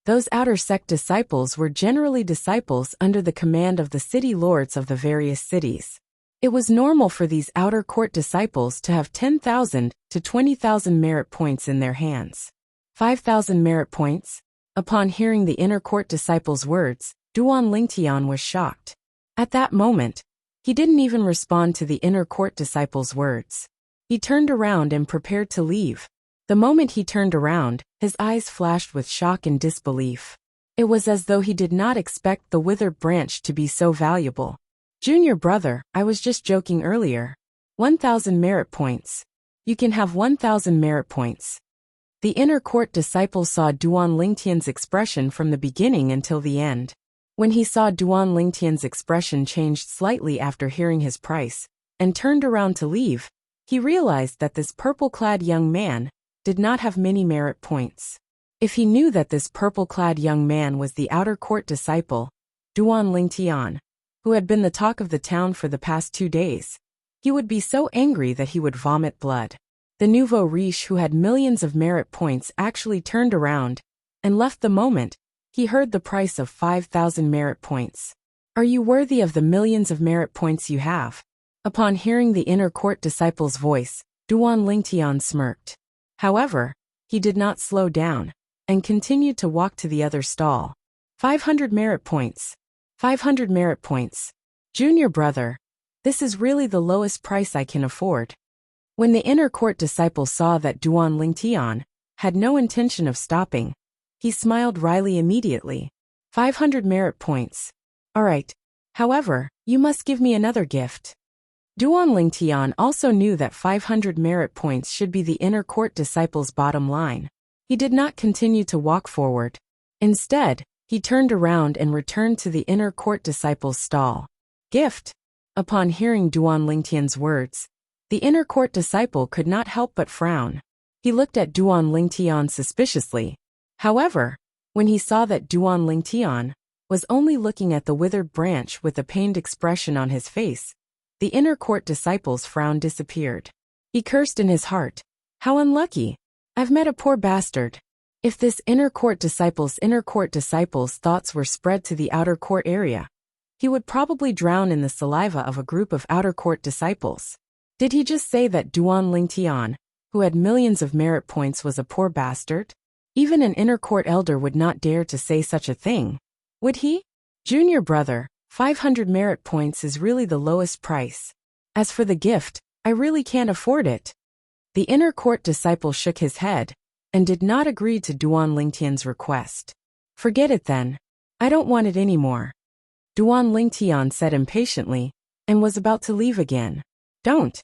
Those outer sect disciples were generally disciples under the command of the city lords of the various cities. It was normal for these outer court disciples to have 10,000 to 20,000 merit points in their hands. 5,000 merit points? Upon hearing the inner court disciple's words, Duan Lingtian was shocked. At that moment, he didn't even respond to the inner court disciple's words. He turned around and prepared to leave. The moment he turned around, his eyes flashed with shock and disbelief. It was as though he did not expect the withered branch to be so valuable. Junior brother, I was just joking earlier. 1,000 merit points. You can have 1,000 merit points. The inner court disciple saw Duan Lingtian's expression from the beginning until the end. When he saw Duan Lingtian's expression changed slightly after hearing his price, and turned around to leave, he realized that this purple-clad young man did not have many merit points. If he knew that this purple-clad young man was the outer court disciple, Duan Lingtian, who had been the talk of the town for the past 2 days, he would be so angry that he would vomit blood. The nouveau riche who had millions of merit points actually turned around and left the moment he heard the price of 5,000 merit points. Are you worthy of the millions of merit points you have? Upon hearing the inner court disciple's voice, Duan Lingtian smirked. However, he did not slow down and continued to walk to the other stall. 500 merit points. 500 merit points. Junior brother, this is really the lowest price I can afford. When the inner court disciple saw that Duan Lingtian had no intention of stopping, he smiled wryly immediately. 500 merit points. All right. However, you must give me another gift. Duan Lingtian also knew that 500 merit points should be the inner court disciple's bottom line. He did not continue to walk forward. Instead, he turned around and returned to the inner court disciple's stall. Gift. Upon hearing Duan Lingtian's words, the inner court disciple could not help but frown. He looked at Duan Lingtian suspiciously. However, when he saw that Duan Lingtian was only looking at the withered branch with a pained expression on his face, the inner court disciple's frown disappeared. He cursed in his heart. How unlucky. I've met a poor bastard. If this inner court disciple's thoughts were spread to the outer court area, he would probably drown in the saliva of a group of outer court disciples. Did he just say that Duan Lingtian, who had millions of merit points, was a poor bastard? Even an inner court elder would not dare to say such a thing. Would he? Junior brother, 500 merit points is really the lowest price. As for the gift, I really can't afford it. The inner court disciple shook his head and did not agree to Duan Lingtian's request. Forget it then. I don't want it anymore. Duan Lingtian said impatiently and was about to leave again. Don't.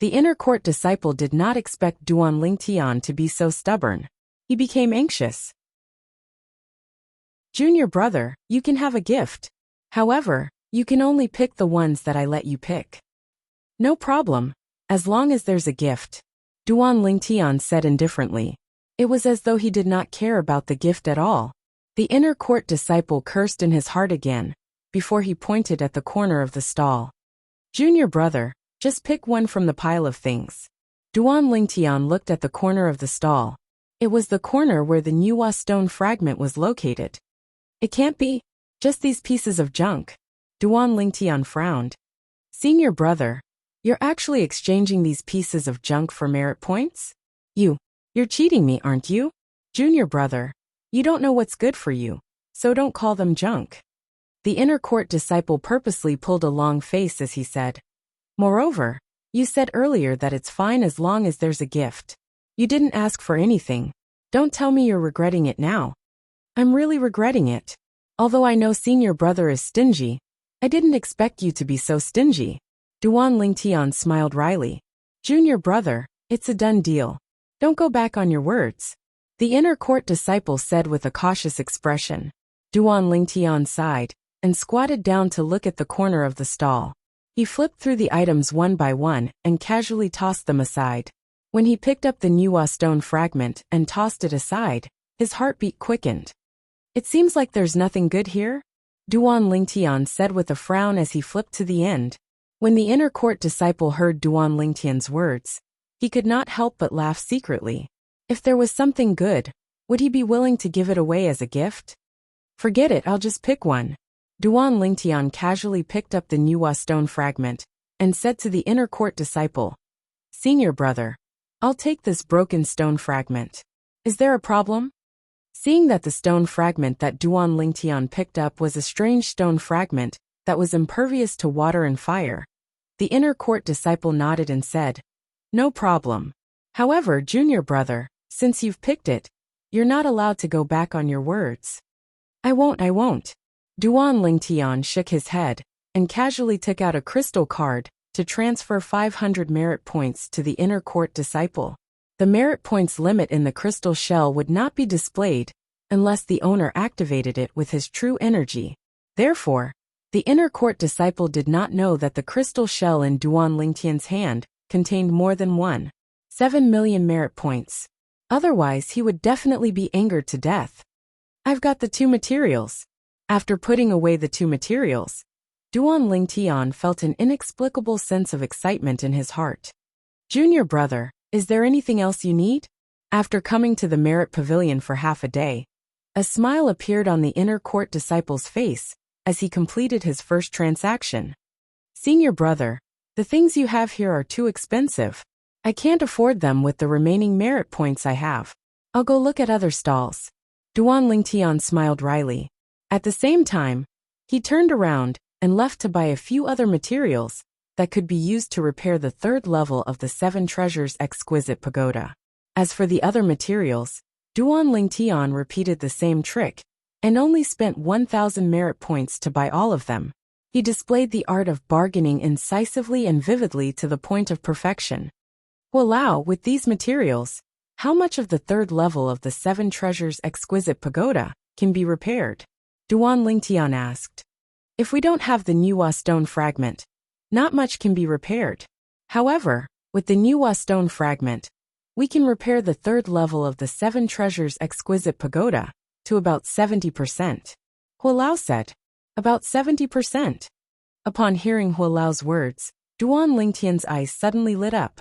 The inner court disciple did not expect Duan Lingtian to be so stubborn. He became anxious. Junior brother, you can have a gift. However, you can only pick the ones that I let you pick. No problem, as long as there's a gift. Duan Lingtian said indifferently. It was as though he did not care about the gift at all. The inner court disciple cursed in his heart again, before he pointed at the corner of the stall. Junior brother, just pick one from the pile of things. Duan Lingtian looked at the corner of the stall. It was the corner where the Nuwa stone fragment was located. It can't be. Just these pieces of junk. Duan Lingtian frowned. Senior brother, you're actually exchanging these pieces of junk for merit points? You're cheating me, aren't you? Junior brother, you don't know what's good for you, so don't call them junk. The inner court disciple purposely pulled a long face as he said, Moreover, you said earlier that it's fine as long as there's a gift. You didn't ask for anything. Don't tell me you're regretting it now. I'm really regretting it. Although I know senior brother is stingy, I didn't expect you to be so stingy. Duan Lingtian smiled wryly. Junior brother, it's a done deal. Don't go back on your words. The inner court disciple said with a cautious expression. Duan Lingtian sighed and squatted down to look at the corner of the stall. He flipped through the items one by one and casually tossed them aside. When he picked up the Nuwa stone fragment and tossed it aside, his heartbeat quickened. It seems like there's nothing good here, Duan Lingtian said with a frown as he flipped to the end. When the inner court disciple heard Duan Lingtian's words, he could not help but laugh secretly. If there was something good, would he be willing to give it away as a gift? Forget it, I'll just pick one. Duan Lingtian casually picked up the Nuwa stone fragment and said to the inner court disciple, Senior brother, I'll take this broken stone fragment. Is there a problem? Seeing that the stone fragment that Duan Lingtian picked up was a strange stone fragment that was impervious to water and fire, the inner court disciple nodded and said, No problem. However, junior brother, since you've picked it, you're not allowed to go back on your words. I won't. Duan Lingtian shook his head and casually took out a crystal card to transfer 500 merit points to the inner court disciple. The merit points limit in the crystal shell would not be displayed unless the owner activated it with his true energy. Therefore, the inner court disciple did not know that the crystal shell in Duan Lingtian's hand contained more than 7 million merit points. Otherwise, he would definitely be angered to death. I've got the two materials. After putting away the two materials, Duan Lingtian felt an inexplicable sense of excitement in his heart. Junior brother, is there anything else you need? After coming to the merit pavilion for half a day, a smile appeared on the inner court disciple's face as he completed his first transaction. Senior brother, the things you have here are too expensive. I can't afford them with the remaining merit points I have. I'll go look at other stalls. Duan Lingtian smiled wryly. At the same time, he turned around and left to buy a few other materials that could be used to repair the third level of the Seven Treasures Exquisite Pagoda. As for the other materials, Duan Lingtian repeated the same trick and only spent 1,000 merit points to buy all of them. He displayed the art of bargaining incisively and vividly to the point of perfection. Walao, with these materials, how much of the third level of the Seven Treasures Exquisite Pagoda can be repaired? Duan Lingtian asked. If we don't have the Nuwa stone fragment, not much can be repaired. However, with the Nuwa stone fragment, we can repair the third level of the Seven Treasures Exquisite Pagoda to about 70%. Hualao said. About 70%. Upon hearing Hualao's words, Duan Lingtian's eyes suddenly lit up.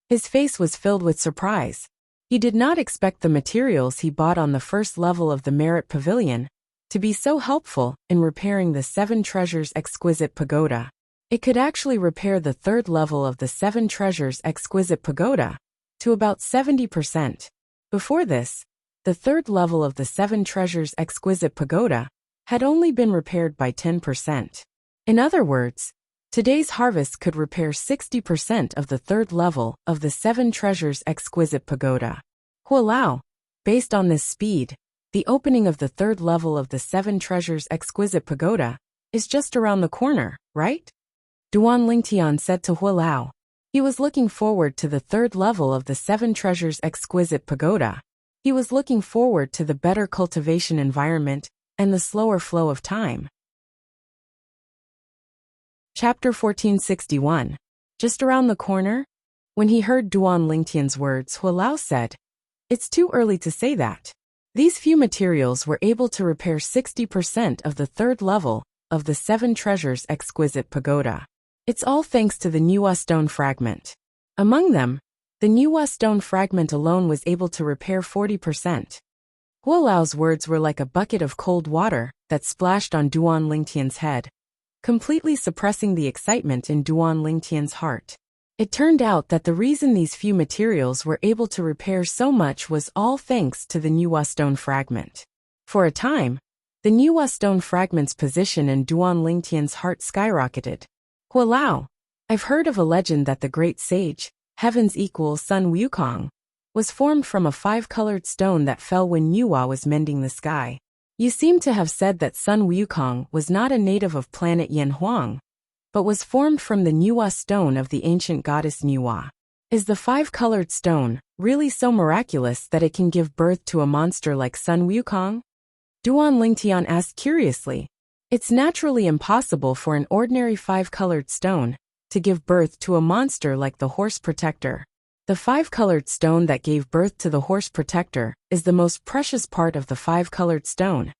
His face was filled with surprise. He did not expect the materials he bought on the first level of the Merit Pavilion to be so helpful in repairing the Seven Treasures Exquisite Pagoda. It could actually repair the third level of the Seven Treasures Exquisite Pagoda to about 70%. Before this, the third level of the Seven Treasures Exquisite Pagoda had only been repaired by 10%. In other words, today's harvest could repair 60% of the third level of the Seven Treasures Exquisite Pagoda. Hualao, based on this speed, the opening of the third level of the Seven Treasures Exquisite Pagoda is just around the corner, right? Duan Lingtian said to Hualao. He was looking forward to the third level of the Seven Treasures Exquisite Pagoda. He was looking forward to the better cultivation environment and the slower flow of time. Chapter 1461. Just around the corner? When he heard Duan Lingtian's words, Hualao said, It's too early to say that. These few materials were able to repair 60% of the third level of the 7 treasures exquisite pagoda. It's all thanks to the Nuwa stone fragment. Among them, the Nuwa stone fragment alone was able to repair 40%. Huo Lao's words were like a bucket of cold water that splashed on Duan Lingtian's head, completely suppressing the excitement in Duan Lingtian's heart. It turned out that the reason these few materials were able to repair so much was all thanks to the Nuwa stone fragment. For a time, the Nuwa stone fragment's position in Duan Lingtian's heart skyrocketed. Huo Lao, I've heard of a legend that the great sage, heaven's equal Sun Wukong, was formed from a 5-colored stone that fell when Nuwa was mending the sky. You seem to have said that Sun Wukong was not a native of planet Yanhuang, but was formed from the Nuwa stone of the ancient goddess Nuwa. Is the 5-colored stone really so miraculous that it can give birth to a monster like Sun Wukong? Duan Lingtian asked curiously. It's naturally impossible for an ordinary 5-colored stone to give birth to a monster like the horse protector. The 5-colored stone that gave birth to the horse protector is the most precious part of the 5-colored stone,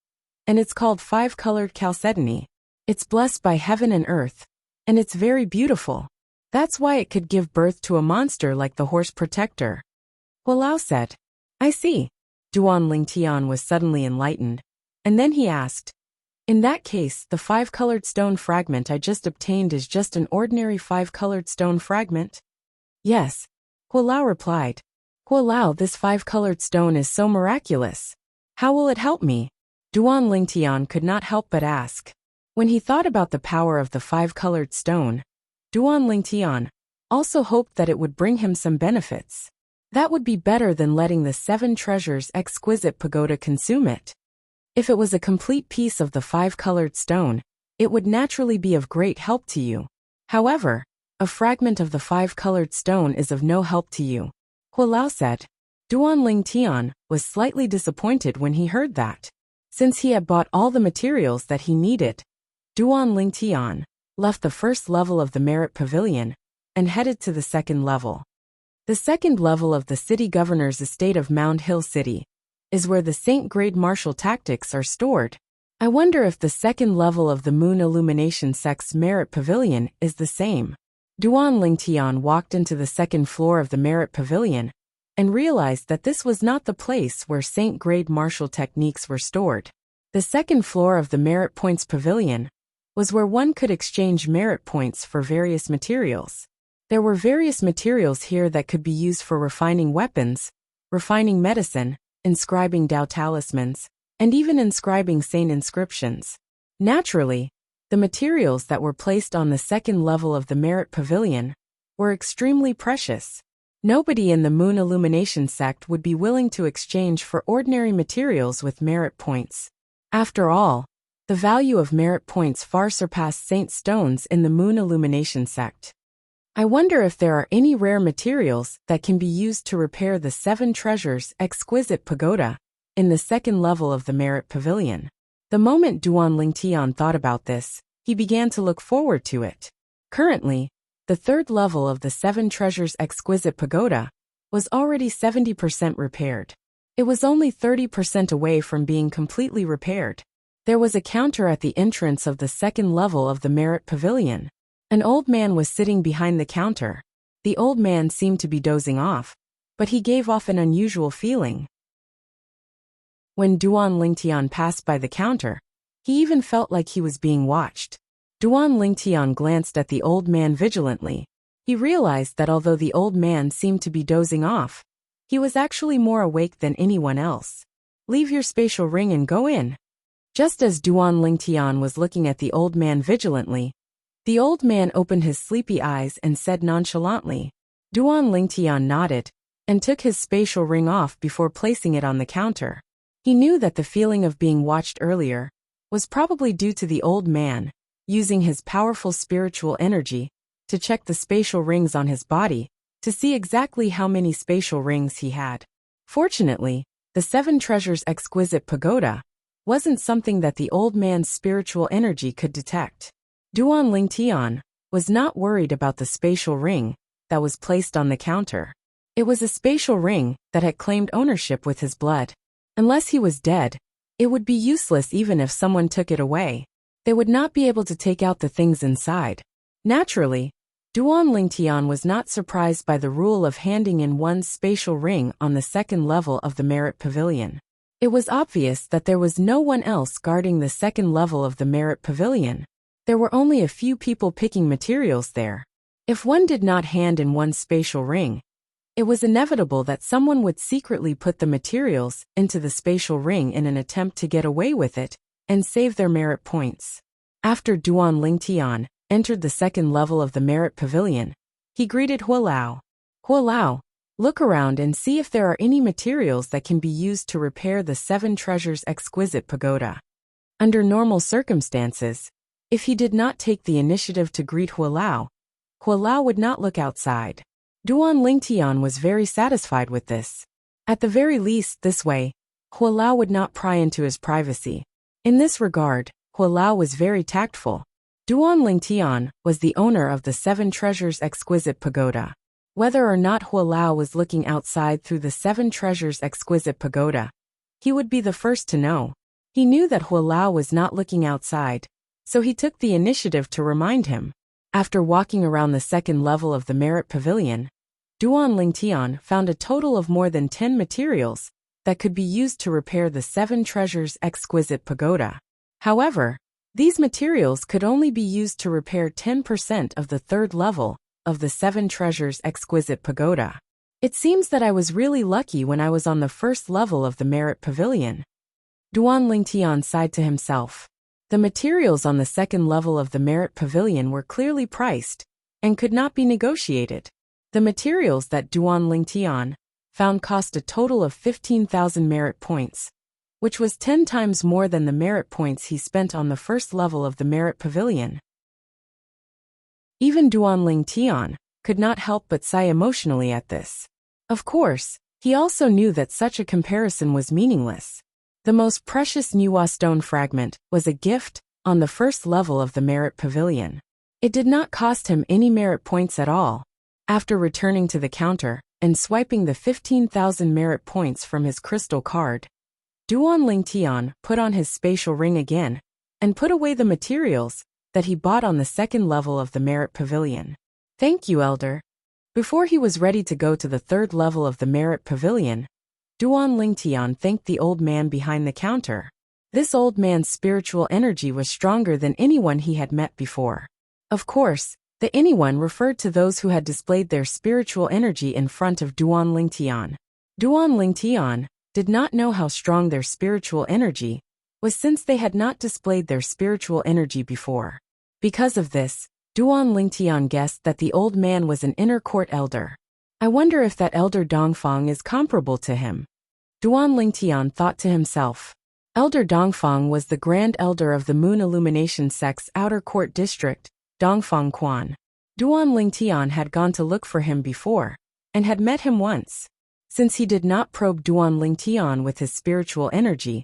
and it's called 5-colored chalcedony. It's blessed by heaven and earth, and it's very beautiful. That's why it could give birth to a monster like the horse protector. Huo Lao said. I see. Duan Lingtian was suddenly enlightened, and then he asked, in that case, the 5-colored stone fragment I just obtained is just an ordinary 5-colored stone fragment? Yes. Huo Lao replied. Huo Lao, this 5-colored stone is so miraculous. How will it help me? Duan Lingtian could not help but ask. When he thought about the power of the 5-colored stone, Duan Lingtian also hoped that it would bring him some benefits. That would be better than letting the 7 treasures exquisite pagoda consume it. If it was a complete piece of the 5-colored stone, it would naturally be of great help to you. However, a fragment of the 5-colored stone is of no help to you. Huo Lao said. Duan Lingtian was slightly disappointed when he heard that. Since he had bought all the materials that he needed, Duan Lingtian left the first level of the Merit Pavilion and headed to the second level. The second level of the city governor's estate of Mound Hill City is where the Saint-grade martial tactics are stored. I wonder if the second level of the Moon Illumination Sect's Merit Pavilion is the same. Duan Lingtian walked into the second floor of the Merit Pavilion and realized that this was not the place where Saint-grade martial techniques were stored. The second floor of the Merit Points Pavilion was where one could exchange merit points for various materials. There were various materials here that could be used for refining weapons, refining medicine, inscribing Dao talismans, and even inscribing Saint inscriptions. Naturally, the materials that were placed on the second level of the Merit Pavilion were extremely precious. Nobody in the Moon Illumination sect would be willing to exchange for ordinary materials with merit points. After all, the value of merit points far surpassed Saint stones in the Moon Illumination sect. I wonder if there are any rare materials that can be used to repair the 7 treasures exquisite pagoda in the second level of the Merit Pavilion. The moment Duan Lingtian thought about this, he began to look forward to it. Currently, the third level of the 7 treasures exquisite pagoda was already 70% repaired. It was only 30% away from being completely repaired. There was a counter at the entrance of the second level of the Merit Pavilion. An old man was sitting behind the counter. The old man seemed to be dozing off, but he gave off an unusual feeling. When Duan Lingtian passed by the counter, he even felt like he was being watched. Duan Lingtian glanced at the old man vigilantly. He realized that although the old man seemed to be dozing off, he was actually more awake than anyone else. Leave your spatial ring and go in. Just as Duan Lingtian was looking at the old man vigilantly, the old man opened his sleepy eyes and said nonchalantly. Duan Lingtian nodded and took his spatial ring off before placing it on the counter. He knew that the feeling of being watched earlier was probably due to the old man using his powerful spiritual energy to check the spatial rings on his body to see exactly how many spatial rings he had. Fortunately, the 7 treasures exquisite pagoda wasn't something that the old man's spiritual energy could detect. Duan Lingtian was not worried about the spatial ring that was placed on the counter. It was a spatial ring that had claimed ownership with his blood. Unless he was dead, it would be useless even if someone took it away. they would not be able to take out the things inside. Naturally, Duan Lingtian was not surprised by the rule of handing in one's spatial ring on the second level of the Merit Pavilion. It was obvious that there was no one else guarding the second level of the Merit Pavilion. There were only a few people picking materials there. If one did not hand in one's spatial ring, it was inevitable that someone would secretly put the materials into the spatial ring in an attempt to get away with it and save their merit points. After Duan Lingtian entered the second level of the Merit Pavilion, he greeted Hualao. Hualao, look around and see if there are any materials that can be used to repair the Seven Treasures Exquisite Pagoda. Under normal circumstances, if he did not take the initiative to greet Hualao, Hualao would not look outside. Duan Lingtian was very satisfied with this. At the very least, this way, Hualao would not pry into his privacy. In this regard, Hualao was very tactful. Duan Lingtian was the owner of the Seven Treasures Exquisite Pagoda. Whether or not Hualao was looking outside through the Seven Treasures Exquisite Pagoda, he would be the first to know. He knew that Hualao was not looking outside, so he took the initiative to remind him. After walking around the second level of the Merit Pavilion, Duan Lingtian found a total of more than 10 materials that could be used to repair the Seven Treasures Exquisite Pagoda. However, these materials could only be used to repair 10% of the third level of the Seven Treasures Exquisite Pagoda. It seems that I was really lucky when I was on the first level of the Merit Pavilion. Duan Lingtian sighed to himself. The materials on the second level of the Merit Pavilion were clearly priced and could not be negotiated. The materials that Duan Lingtian found cost a total of 15,000 merit points, which was 10 times more than the merit points he spent on the first level of the Merit Pavilion. Even Duan Lingtian could not help but sigh emotionally at this. Of course, he also knew that such a comparison was meaningless. The most precious Niwa stone fragment was a gift on the first level of the Merit Pavilion. It did not cost him any merit points at all. After returning to the counter and swiping the 15,000 merit points from his crystal card, Duan Lingtian put on his spatial ring again and put away the materials that he bought on the second level of the Merit Pavilion. Thank you, Elder. Before he was ready to go to the third level of the Merit Pavilion, Duan Lingtian thanked the old man behind the counter. This old man's spiritual energy was stronger than anyone he had met before. Of course, the anyone referred to those who had displayed their spiritual energy in front of Duan Lingtian. Duan Lingtian did not know how strong their spiritual energy was since they had not displayed their spiritual energy before. Because of this, Duan Lingtian guessed that the old man was an inner court elder. I wonder if that elder Dongfang is comparable to him. Duan Lingtian thought to himself. Elder Dongfang was the grand elder of the Moon Illumination Sect's outer court district, Dongfang Quan. Duan Lingtian had gone to look for him before, and had met him once. Since he did not probe Duan Lingtian with his spiritual energy,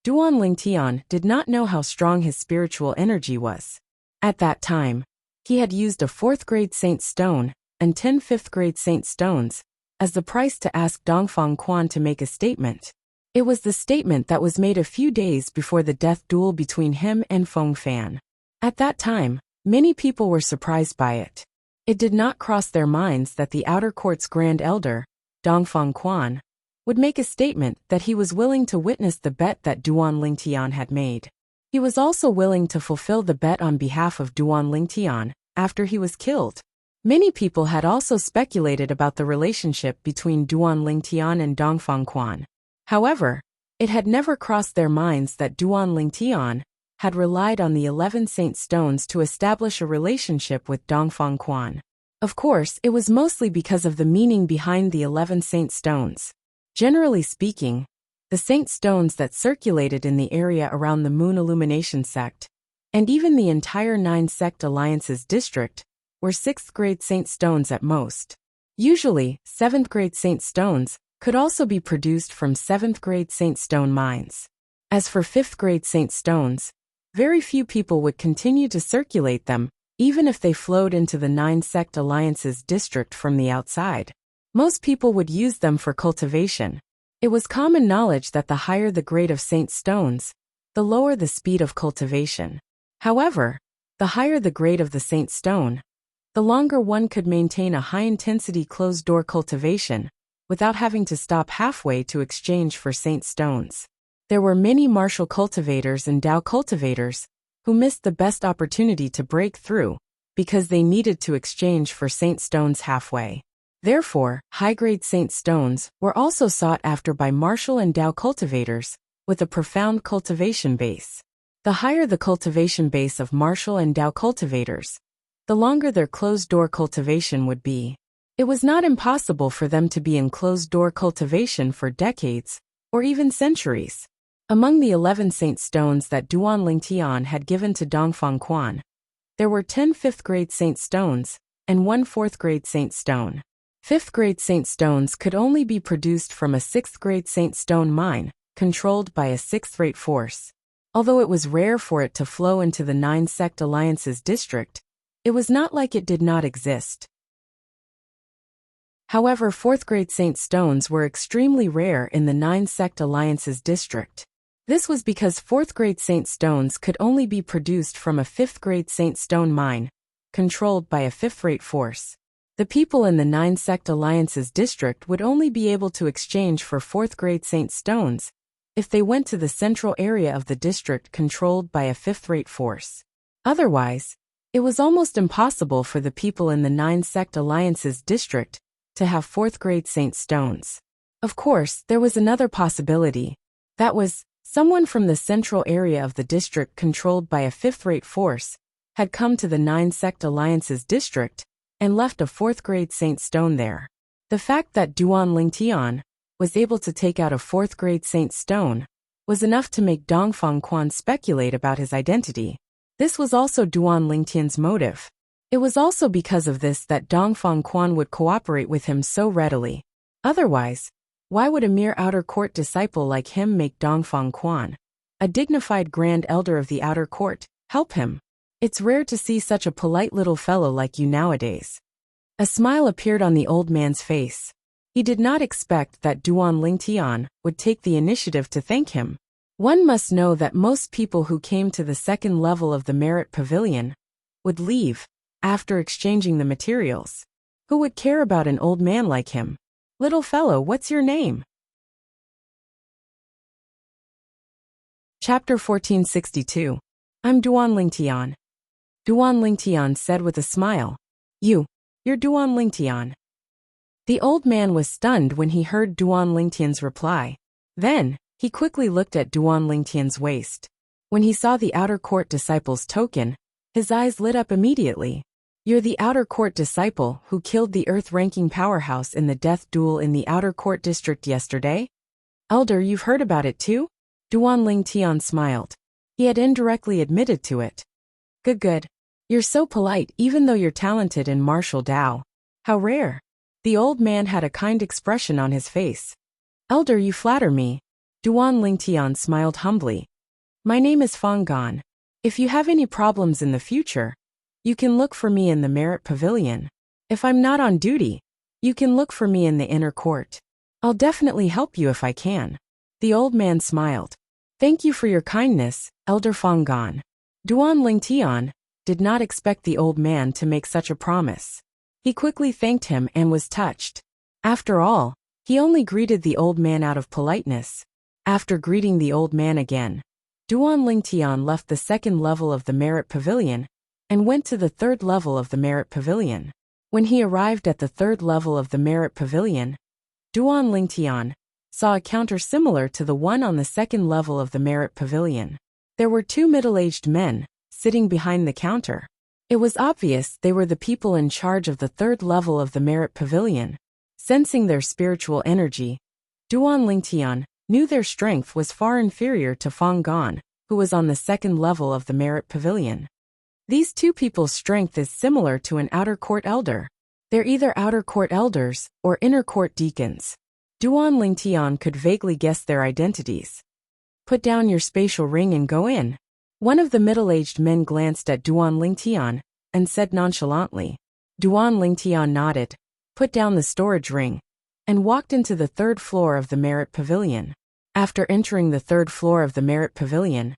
Duan Lingtian did not know how strong his spiritual energy was. At that time, he had used a 4th grade saint stone and 10 5th grade saint stones as the price to ask Dongfang Quan to make a statement. It was the statement that was made a few days before the death duel between him and Feng Fan. At that time, many people were surprised by it. It did not cross their minds that the outer court's grand elder, Dongfang Quan, would make a statement that he was willing to witness the bet that Duan Lingtian had made. He was also willing to fulfill the bet on behalf of Duan Lingtian after he was killed. Many people had also speculated about the relationship between Duan Lingtian and Dongfang Quan. However, it had never crossed their minds that Duan Lingtian had relied on the 11 saint stones to establish a relationship with Dongfang Quan. Of course, it was mostly because of the meaning behind the 11 saint stones. Generally speaking, the saint stones that circulated in the area around the Moon Illumination Sect, and even the entire 9 Sect Alliances district, were 6th grade saint stones at most. Usually, 7th grade saint stones could also be produced from 7th grade saint stone mines. As for 5th grade saint stones, very few people would continue to circulate them, even if they flowed into the 9 Sect Alliances district from the outside. Most people would use them for cultivation. It was common knowledge that the higher the grade of saint stones, the lower the speed of cultivation. However, the higher the grade of the saint stone, the longer one could maintain a high-intensity closed-door cultivation without having to stop halfway to exchange for saint stones. There were many martial cultivators and Dao cultivators who missed the best opportunity to break through because they needed to exchange for saint stones halfway. Therefore, high-grade saint stones were also sought after by martial and Dao cultivators with a profound cultivation base. The higher the cultivation base of martial and Dao cultivators, the longer their closed-door cultivation would be. It was not impossible for them to be in closed-door cultivation for decades or even centuries. Among the 11 saint stones that Duan Lingtian had given to Dongfang Quan, there were 10 fifth-grade saint stones and 1 fourth-grade saint stone. Fifth-grade saint stones could only be produced from a sixth-grade saint stone mine, controlled by a sixth-rate force. Although it was rare for it to flow into the 9 sect alliances district, it was not like it did not exist. However, fourth-grade saint stones were extremely rare in the 9 sect alliances district. This was because fourth-grade saint stones could only be produced from a fifth-grade saint stone mine, controlled by a fifth-rate force. The people in the 9 sect alliances district would only be able to exchange for fourth-grade saint stones if they went to the central area of the district controlled by a fifth-rate force. Otherwise, it was almost impossible for the people in the 9 sect alliances district to have fourth-grade saint stones. Of course, there was another possibility. That was, someone from the central area of the district controlled by a fifth-rate force had come to the 9 sect alliances district and left a fourth-grade saint stone there. The fact that Duan Lingtian was able to take out a fourth-grade saint stone was enough to make Dongfang Quan speculate about his identity. This was also Duan Lingtian's motive. It was also because of this that Dongfang Quan would cooperate with him so readily. Otherwise, why would a mere outer court disciple like him make Dongfang Quan, a dignified grand elder of the outer court, help him? It's rare to see such a polite little fellow like you nowadays. A smile appeared on the old man's face. He did not expect that Duan Lingtian would take the initiative to thank him. One must know that most people who came to the second level of the Merit Pavilion would leave after exchanging the materials. Who would care about an old man like him? Little fellow, what's your name? Chapter 1462. I'm Duan Lingtian. Duan Lingtian said with a smile. You're Duan Lingtian. The old man was stunned when he heard Duan Lingtian's reply. Then, he quickly looked at Duan Lingtian's waist. When he saw the outer court disciple's token, his eyes lit up immediately. You're the outer court disciple who killed the earth-ranking powerhouse in the death duel in the outer court district yesterday? Elder, you've heard about it too? Duan Lingtian smiled. He had indirectly admitted to it. Good. You're so polite even though you're talented in martial Dao. How rare. The old man had a kind expression on his face. Elder, you flatter me. Duan Lingtian smiled humbly. My name is Fang Gan. If you have any problems in the future, you can look for me in the Merit Pavilion. If I'm not on duty, you can look for me in the inner court. I'll definitely help you if I can. The old man smiled. Thank you for your kindness, Elder Fang Gan. Duan Lingtian did not expect the old man to make such a promise. He quickly thanked him and was touched. After all, he only greeted the old man out of politeness. After greeting the old man again, Duan Lingtian left the second level of the Merit Pavilion and went to the third level of the Merit Pavilion. When he arrived at the third level of the Merit Pavilion, Duan Lingtian saw a counter similar to the one on the second level of the Merit Pavilion. There were 2 middle-aged men sitting behind the counter. It was obvious they were the people in charge of the third level of the Merit Pavilion. Sensing their spiritual energy, Duan Lingtian knew their strength was far inferior to Fang Gan, who was on the second level of the Merit Pavilion. These 2 people's strength is similar to an outer court elder. They're either outer court elders or inner court deacons. Duan Lingtian could vaguely guess their identities. Put down your spatial ring and go in. One of the middle-aged men glanced at Duan Lingtian and said nonchalantly. Duan Lingtian nodded, put down the storage ring, and walked into the third floor of the Merit Pavilion. After entering the third floor of the Merit Pavilion,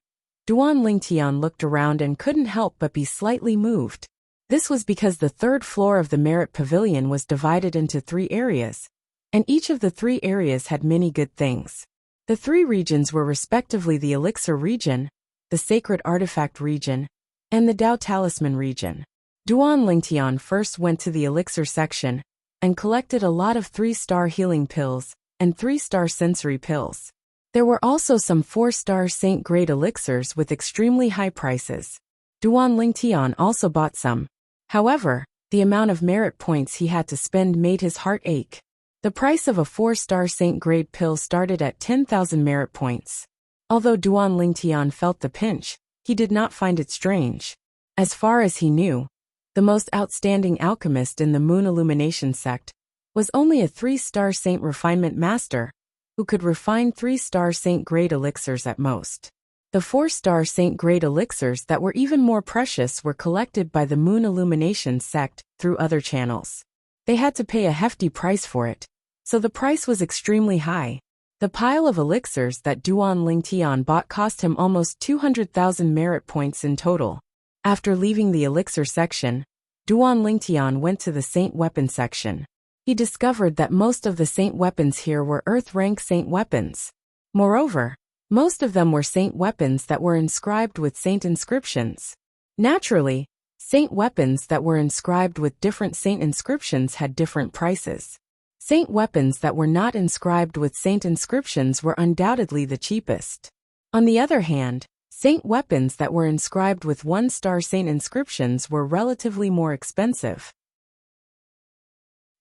Duan Lingtian looked around and couldn't help but be slightly moved. This was because the third floor of the Merit Pavilion was divided into 3 areas, and each of the 3 areas had many good things. The 3 regions were respectively the Elixir region, the Sacred Artifact region, and the Dao Talisman region. Duan Lingtian first went to the Elixir section and collected a lot of 3-star healing pills and 3-star sensory pills. There were also some 4-star Saint-grade elixirs with extremely high prices. Duan Lingtian also bought some. However, the amount of merit points he had to spend made his heart ache. The price of a 4-star Saint-grade pill started at 10,000 merit points. Although Duan Lingtian felt the pinch, he did not find it strange. As far as he knew, the most outstanding alchemist in the Moon Illumination sect was only a 3-star Saint Refinement Master, who could refine 3-star Saint-grade elixirs at most. The 4-star Saint-grade elixirs that were even more precious were collected by the Moon Illumination sect through other channels. They had to pay a hefty price for it, so the price was extremely high. The pile of elixirs that Duan Lingtian bought cost him almost 200,000 merit points in total. After leaving the elixir section, Duan Lingtian went to the Saint Weapon section. He discovered that most of the Saint weapons here were Earth-rank Saint weapons. Moreover, most of them were Saint weapons that were inscribed with Saint inscriptions. Naturally, Saint weapons that were inscribed with different Saint inscriptions had different prices. Saint weapons that were not inscribed with Saint inscriptions were undoubtedly the cheapest. On the other hand, Saint weapons that were inscribed with 1-star Saint inscriptions were relatively more expensive.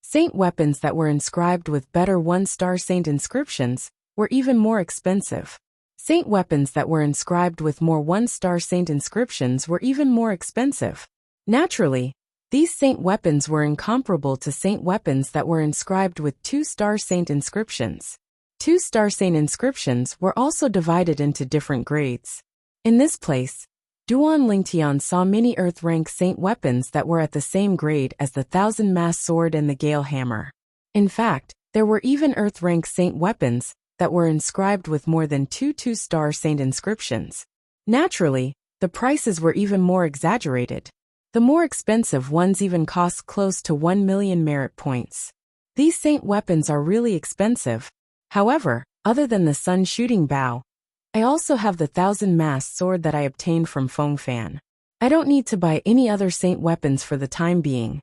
Saint weapons that were inscribed with better 1-star Saint inscriptions were even more expensive. Saint weapons that were inscribed with more 1-star Saint inscriptions were even more expensive. Naturally, these Saint weapons were incomparable to Saint weapons that were inscribed with 2-star Saint inscriptions. 2-star Saint inscriptions were also divided into different grades. In this place, Duan Lingtian saw many Earth-rank Saint weapons that were at the same grade as the 1000-mass sword and the Gale hammer. In fact, there were even Earth-rank Saint weapons that were inscribed with more than 2-star Saint inscriptions. Naturally, the prices were even more exaggerated. The more expensive ones even cost close to 1 million merit points. These Saint weapons are really expensive. However, other than the sun shooting bow, I also have the 1000-mass sword that I obtained from Feng Fan. I don't need to buy any other Saint weapons for the time being.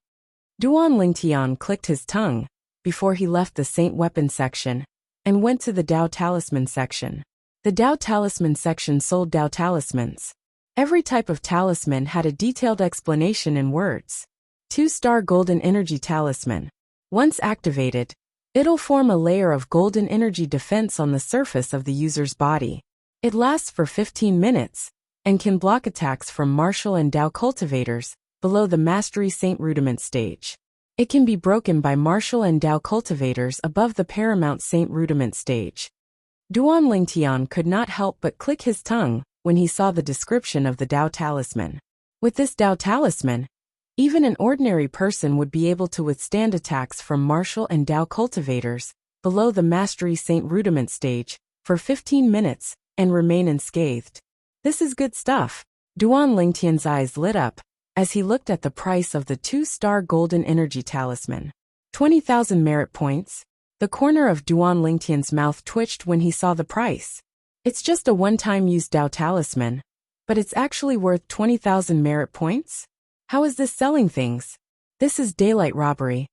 Duan Lingtian clicked his tongue before he left the Saint weapon section and went to the Dao Talisman section. The Dao Talisman section sold Dao talismans. Every type of talisman had a detailed explanation in words. 2-star Golden Energy Talisman. Once activated, it'll form a layer of golden energy defense on the surface of the user's body. It lasts for 15 minutes and can block attacks from martial and Dao cultivators below the Mastery Saint Rudiment stage. It can be broken by martial and Dao cultivators above the Paramount Saint Rudiment stage. Duan Lingtian could not help but click his tongue when he saw the description of the Dao Talisman. With this Dao Talisman, even an ordinary person would be able to withstand attacks from martial and Dao cultivators below the Mastery Saint Rudiment stage for 15 minutes and remain unscathed. This is good stuff. Duan Lingtian's eyes lit up as he looked at the price of the 2-star Golden Energy Talisman. 20,000 merit points. The corner of Duan Lingtian's mouth twitched when he saw the price. It's just a one-time use Dao talisman, but it's actually worth 20,000 merit points? How is this selling things? This is daylight robbery.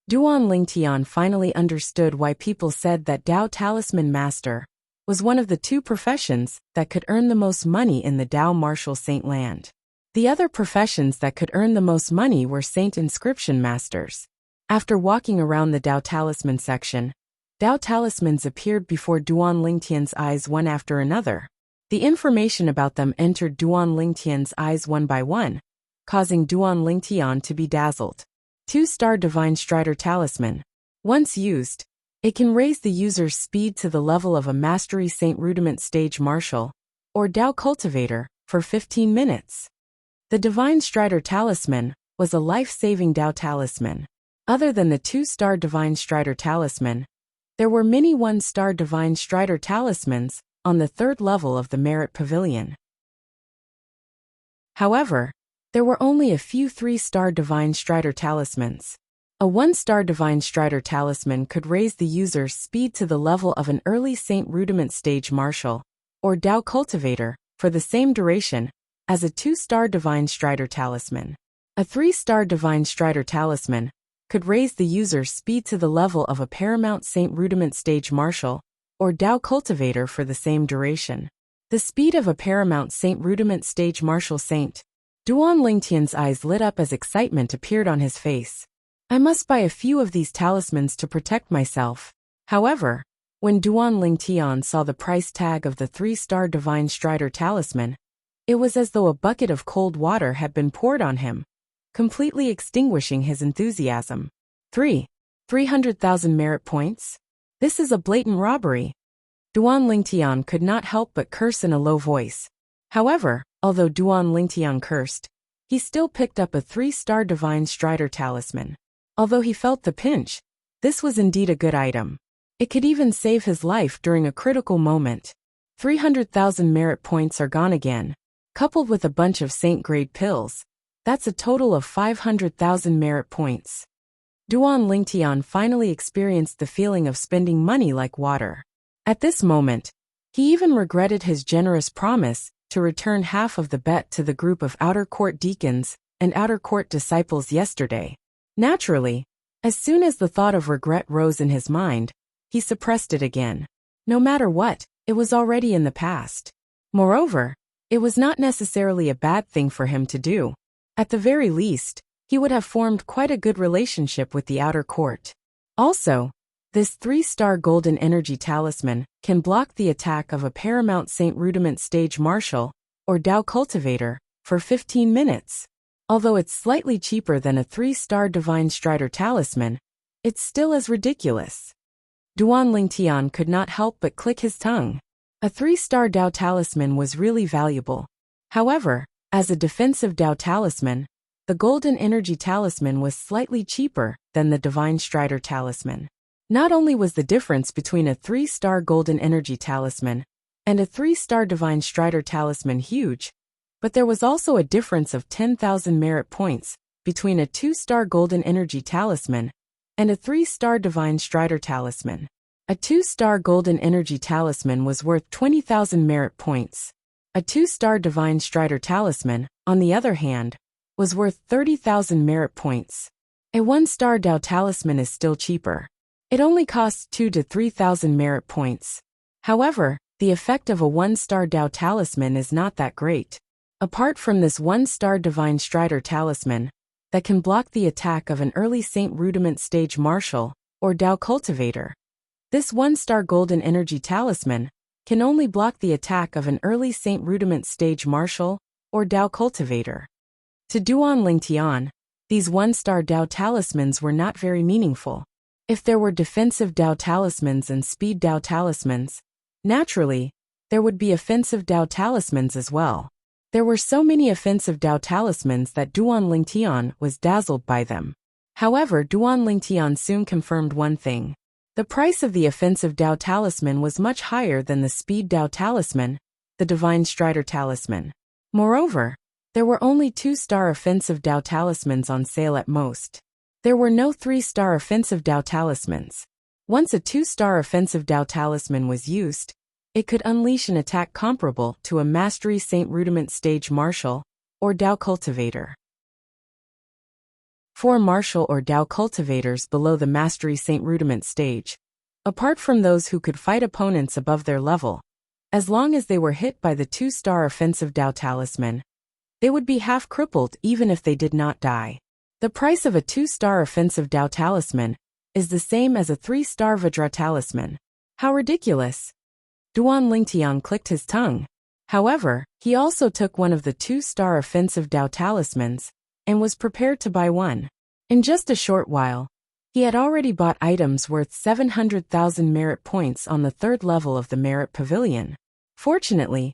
Duan Lingtian finally understood why people said that Dao Talisman Master was one of the 2 professions that could earn the most money in the Dao Martial Saint land. The other professions that could earn the most money were Saint Inscription Masters. After walking around the Dao Talisman section, Dao talismans appeared before Duan Lingtian's eyes one after another. The information about them entered Duan Lingtian's eyes one by one, causing Duan Lingtian to be dazzled. 2-star Divine Strider Talisman. Once used, it can raise the user's speed to the level of a Mastery Saint Rudiment Stage Martial, or Dao Cultivator, for 15 minutes. The Divine Strider Talisman was a life-saving Dao talisman. Other than the 2-star Divine Strider Talisman, there were many 1-star Divine Strider Talismans on the 3rd level of the Merit Pavilion. However, there were only a few 3-star Divine Strider talismans. A 1-star Divine Strider talisman could raise the user's speed to the level of an early Saint Rudiment Stage Martial, or Dao Cultivator, for the same duration as a 2-star Divine Strider talisman. A 3-star Divine Strider talisman could raise the user's speed to the level of a Paramount Saint Rudiment Stage Martial, or Dao Cultivator for the same duration. The speed of a Paramount Saint Rudiment Stage Martial Saint. Duan Lingtian's eyes lit up as excitement appeared on his face. I must buy a few of these talismans to protect myself. However, when Duan Lingtian saw the price tag of the 3-star Divine Strider talisman, it was as though a bucket of cold water had been poured on him, completely extinguishing his enthusiasm. 300,000 merit points? This is a blatant robbery. Duan Lingtian could not help but curse in a low voice. However, although Duan Lingtian cursed, he still picked up a 3-star Divine Strider talisman. Although he felt the pinch, this was indeed a good item. It could even save his life during a critical moment. 300,000 merit points are gone again. Coupled with a bunch of saint-grade pills, that's a total of 500,000 merit points. Duan Lingtian finally experienced the feeling of spending money like water. At this moment, he even regretted his generous promise to return half of the bet to the group of outer court deacons and outer court disciples yesterday. Naturally, as soon as the thought of regret rose in his mind, he suppressed it again. No matter what, it was already in the past. Moreover, it was not necessarily a bad thing for him to do. At the very least, he would have formed quite a good relationship with the outer court. Also, this 3-star Golden Energy Talisman can block the attack of a Paramount Saint Rudiment Stage Martial, or Dao Cultivator, for 15 minutes. Although it's slightly cheaper than a 3-star Divine Strider talisman, it's still as ridiculous. Duan Lingtian could not help but click his tongue. A 3-star Dao talisman was really valuable. However, as a defensive Dao talisman, the Golden Energy Talisman was slightly cheaper than the Divine Strider talisman. Not only was the difference between a 3-star Golden Energy Talisman and a 3-star Divine Strider talisman huge, but there was also a difference of 10,000 merit points between a 2-star Golden Energy Talisman and a 3-star Divine Strider talisman. A 2-star Golden Energy Talisman was worth 20,000 merit points. A 2-star Divine Strider talisman, on the other hand, was worth 30,000 merit points. A 1-star Dao talisman is still cheaper. It only costs 2,000 to 3,000 merit points. However, the effect of a 1-star Dao talisman is not that great. Apart from this 1-star Divine Strider talisman that can block the attack of an early Saint Rudiment Stage Martial, or Dao Cultivator, this 1-star Golden Energy Talisman can only block the attack of an early Saint Rudiment Stage Martial, or Dao Cultivator. To Duan Lingtian, these 1-star Dao talismans were not very meaningful. If there were defensive Dao talismans and speed Dao talismans, naturally, there would be offensive Dao talismans as well. There were so many offensive Dao talismans that Duan Lingtian was dazzled by them. However, Duan Lingtian soon confirmed one thing. The price of the offensive Dao talisman was much higher than the speed Dao talisman, the Divine Strider talisman. Moreover, there were only 2-star offensive Dao talismans on sale at most. There were no 3-star offensive Dao talismans. Once a 2-star offensive Dao talisman was used, it could unleash an attack comparable to a Mastery Saint Rudiment Stage Martial, or Dao Cultivator. 4 Martial or Dao Cultivators below the Mastery Saint Rudiment stage. Apart from those who could fight opponents above their level, as long as they were hit by the 2-star offensive Dao talisman, they would be half crippled even if they did not die. The price of a 2-star offensive Dao talisman is the same as a 3-star Vajra talisman. How ridiculous! Duan Lingtian clicked his tongue. However, he also took one of the 2-star offensive Dao talismans and was prepared to buy one. In just a short while, he had already bought items worth 700,000 merit points on the 3rd level of the Merit Pavilion. Fortunately,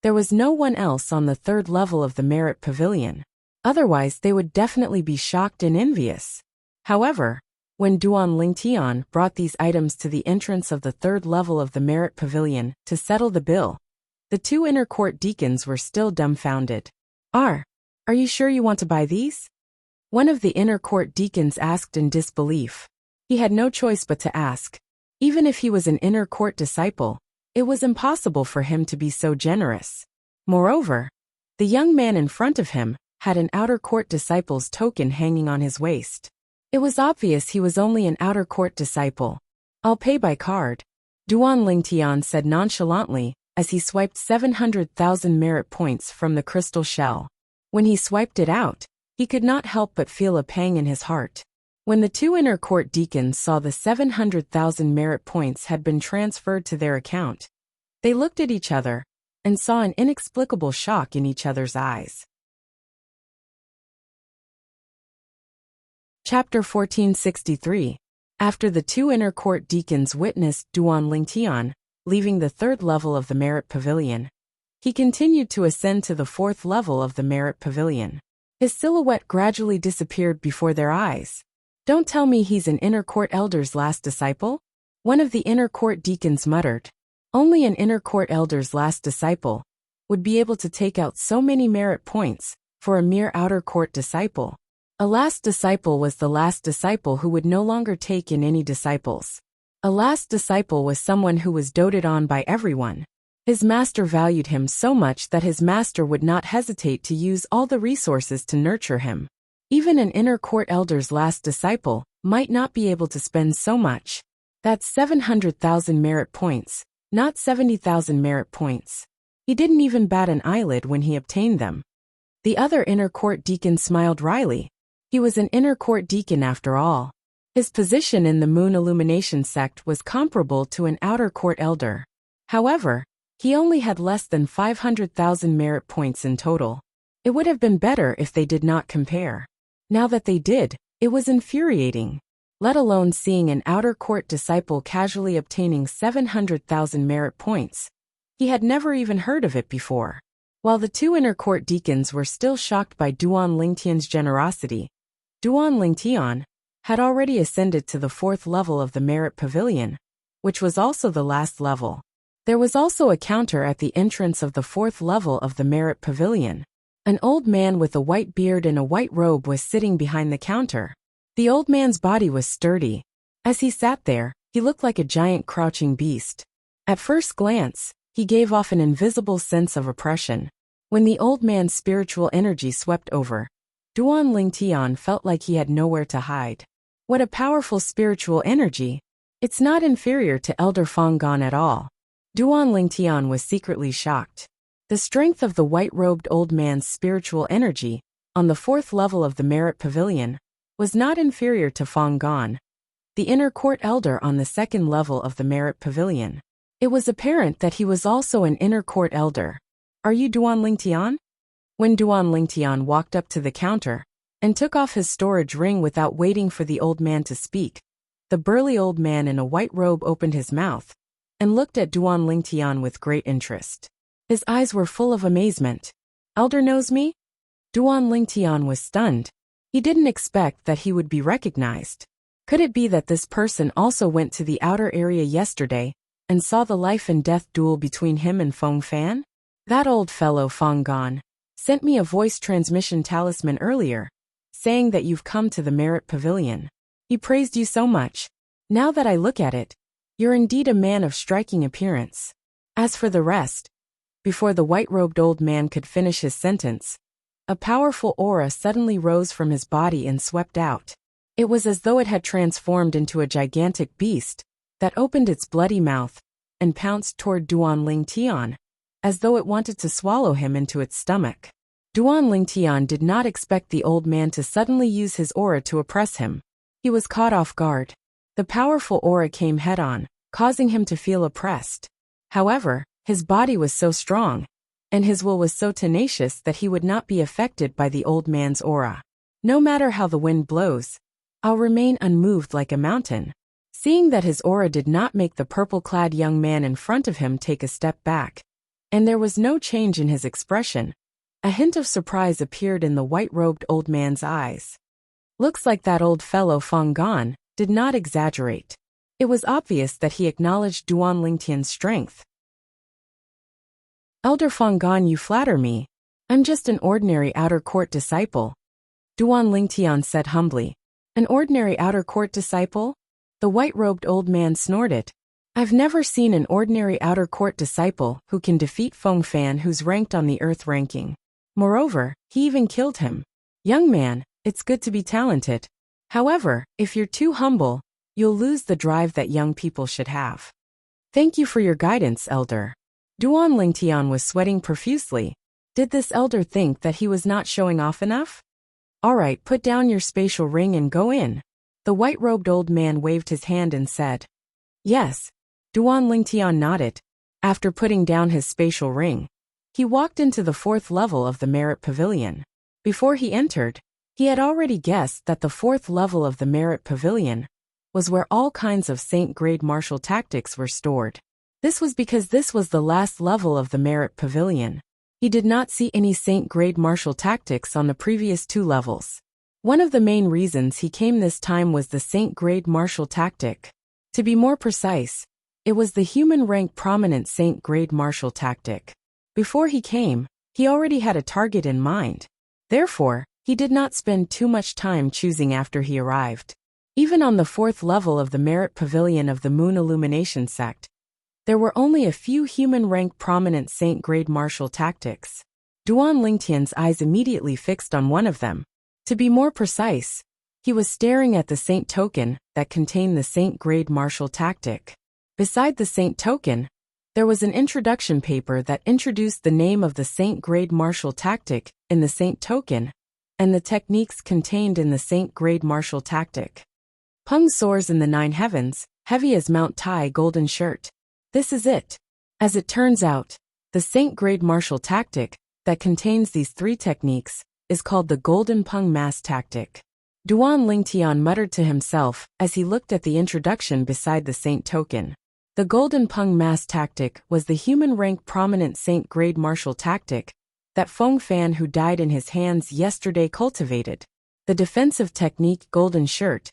there was no one else on the 3rd level of the Merit Pavilion. Otherwise, they would definitely be shocked and envious. However, when Duan Lingtian brought these items to the entrance of the 3rd level of the Merit Pavilion to settle the bill, the 2 inner court deacons were still dumbfounded. Are you sure you want to buy these? One of the inner court deacons asked in disbelief. He had no choice but to ask. Even if he was an inner court disciple, it was impossible for him to be so generous. Moreover, the young man in front of him had an outer court disciple's token hanging on his waist. It was obvious he was only an outer court disciple. I'll pay by card, Duan Lingtian said nonchalantly as he swiped 700,000 merit points from the crystal shell. When he swiped it out, he could not help but feel a pang in his heart. When the two inner court deacons saw the 700,000 merit points had been transferred to their account, they looked at each other and saw an inexplicable shock in each other's eyes. Chapter 1463. After the two inner court deacons witnessed Duan Lingtian leaving the third level of the merit pavilion, he continued to ascend to the fourth level of the merit pavilion. His silhouette gradually disappeared before their eyes. Don't tell me he's an inner court elder's last disciple? One of the inner court deacons muttered. Only an inner court elder's last disciple would be able to take out so many merit points for a mere outer court disciple. A last disciple was the last disciple who would no longer take in any disciples. A last disciple was someone who was doted on by everyone. His master valued him so much that his master would not hesitate to use all the resources to nurture him. Even an inner court elder's last disciple might not be able to spend so much. That's 700,000 merit points, not 70,000 merit points. He didn't even bat an eyelid when he obtained them. The other inner court deacon smiled wryly. He was an inner court deacon after all. His position in the Moon Illumination sect was comparable to an outer court elder. However, he only had less than 500,000 merit points in total. It would have been better if they did not compare. Now that they did, it was infuriating. Let alone seeing an outer court disciple casually obtaining 700,000 merit points. He had never even heard of it before. While the two inner court deacons were still shocked by Duan Lingtian's generosity, Duan Lingtian had already ascended to the fourth level of the merit pavilion, which was also the last level. There was also a counter at the entrance of the fourth level of the merit pavilion. An old man with a white beard and a white robe was sitting behind the counter. The old man's body was sturdy. As he sat there, he looked like a giant crouching beast. At first glance, he gave off an invisible sense of oppression. When the old man's spiritual energy swept over, Duan Lingtian felt like he had nowhere to hide. What a powerful spiritual energy! It's not inferior to Elder Fanggan at all. Duan Lingtian was secretly shocked. The strength of the white-robed old man's spiritual energy, on the fourth level of the merit pavilion, was not inferior to Fanggan, the inner court elder on the second level of the merit pavilion. It was apparent that he was also an inner court elder. Are you Duan Lingtian? When Duan Lingtian walked up to the counter and took off his storage ring without waiting for the old man to speak, the burly old man in a white robe opened his mouth and looked at Duan Lingtian with great interest. His eyes were full of amazement. Elder knows me? Duan Lingtian was stunned. He didn't expect that he would be recognized. Could it be that this person also went to the outer area yesterday and saw the life and death duel between him and Feng Fan? That old fellow Fanggan sent me a voice transmission talisman earlier, saying that you've come to the merit pavilion. He praised you so much. Now that I look at it, you're indeed a man of striking appearance. As for the rest, before the white-robed old man could finish his sentence, a powerful aura suddenly rose from his body and swept out. It was as though it had transformed into a gigantic beast that opened its bloody mouth and pounced toward Duan Lingtian, as though it wanted to swallow him into its stomach. Duan Lingtian did not expect the old man to suddenly use his aura to oppress him. He was caught off guard. The powerful aura came head-on, causing him to feel oppressed. However, his body was so strong, and his will was so tenacious that he would not be affected by the old man's aura. No matter how the wind blows, I'll remain unmoved like a mountain. Seeing that his aura did not make the purple-clad young man in front of him take a step back, and there was no change in his expression, a hint of surprise appeared in the white-robed old man's eyes. Looks like that old fellow Fanggan did not exaggerate. It was obvious that he acknowledged Duan Lingtian's strength. Elder Fanggan, you flatter me. I'm just an ordinary outer court disciple, Duan Lingtian said humbly. An ordinary outer court disciple? The white-robed old man snorted. I've never seen an ordinary outer court disciple who can defeat Feng Fan, who's ranked on the earth ranking. Moreover, he even killed him. Young man, it's good to be talented. However, if you're too humble, you'll lose the drive that young people should have. Thank you for your guidance, elder. Duan Lingtian was sweating profusely. Did this elder think that he was not showing off enough? All right, put down your spatial ring and go in. The white-robed old man waved his hand and said. Yes. Duan Lingtian nodded. After putting down his spatial ring, he walked into the 4th level of the Merit Pavilion. Before he entered, he had already guessed that the 4th level of the Merit Pavilion was where all kinds of Saint-grade martial tactics were stored. This was because this was the last level of the Merit Pavilion. He did not see any Saint-grade martial tactics on the previous 2 levels. One of the main reasons he came this time was the Saint-grade martial tactic. To be more precise, it was the human rank prominent Saint-grade martial tactic. Before he came, he already had a target in mind. Therefore, he did not spend too much time choosing after he arrived. Even on the 4th level of the Merit Pavilion of the Moon Illumination sect, there were only a few human rank prominent Saint-grade martial tactics. Duan Lingtian's eyes immediately fixed on one of them. To be more precise, he was staring at the Saint token that contained the Saint-grade martial tactic. Beside the Saint token, there was an introduction paper that introduced the name of the Saint-grade martial tactic in the Saint token and the techniques contained in the Saint-grade martial tactic. Peng soars in the 9 heavens, heavy as Mount Tai golden shirt. This is it. As it turns out, the Saint-grade martial tactic that contains these 3 techniques is called the Golden Peng Mass Tactic. Duan Lingtian muttered to himself as he looked at the introduction beside the Saint token. The Golden Peng Mass Tactic was the human rank prominent Saint-grade martial tactic that Feng Fan, who died in his hands yesterday, cultivated. The defensive technique Golden Shirt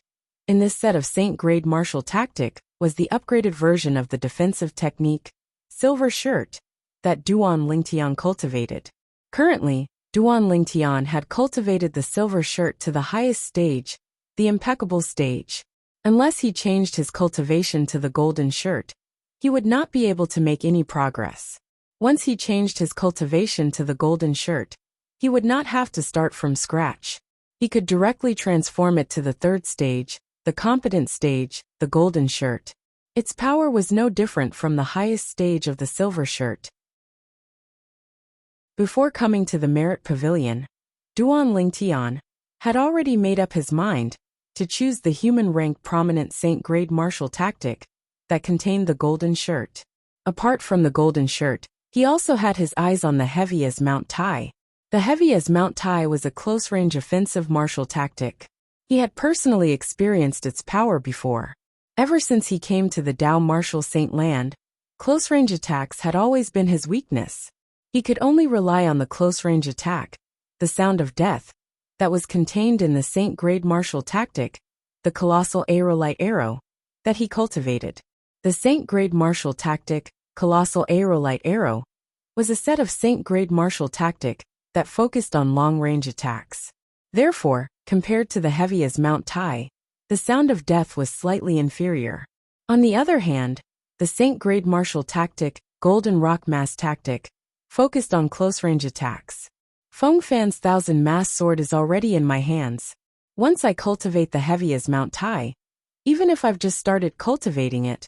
in this set of Saint-grade martial tactic was the upgraded version of the defensive technique Silver Shirt that Duan Lingtian cultivated. Currently, Duan Lingtian had cultivated the Silver Shirt to the highest stage, the impeccable stage. Unless he changed his cultivation to the Golden Shirt, he would not be able to make any progress. Once he changed his cultivation to the Golden Shirt, he would not have to start from scratch. He could directly transform it to the 3rd stage, the competent stage, the Golden Shirt. Its power was no different from the highest stage of the Silver Shirt. Before coming to the Merit Pavilion, Duan Lingtian had already made up his mind to choose the human rank prominent Saint-grade martial tactic that contained the Golden Shirt. Apart from the Golden Shirt, he also had his eyes on the Heavy as Mount Tai. The Heavy as Mount Tai was a close-range offensive martial tactic. He had personally experienced its power before. Ever since he came to the Dao Martial Saint Land, close-range attacks had always been his weakness. He could only rely on the close-range attack, the Sound of Death, that was contained in the Saint-grade martial tactic, the Colossal Aerolite Arrow, that he cultivated. The Saint-grade martial tactic, Colossal Aerolite Arrow, was a set of Saint-grade martial tactic that focused on long-range attacks. Therefore, compared to the Heavy as Mount Tai, the Sound of Death was slightly inferior. On the other hand, the Saint-grade martial tactic, Golden Rock Mass Tactic, focused on close-range attacks. Feng Fan's 1000 Mass Sword is already in my hands. Once I cultivate the Heavy as Mount Tai, even if I've just started cultivating it,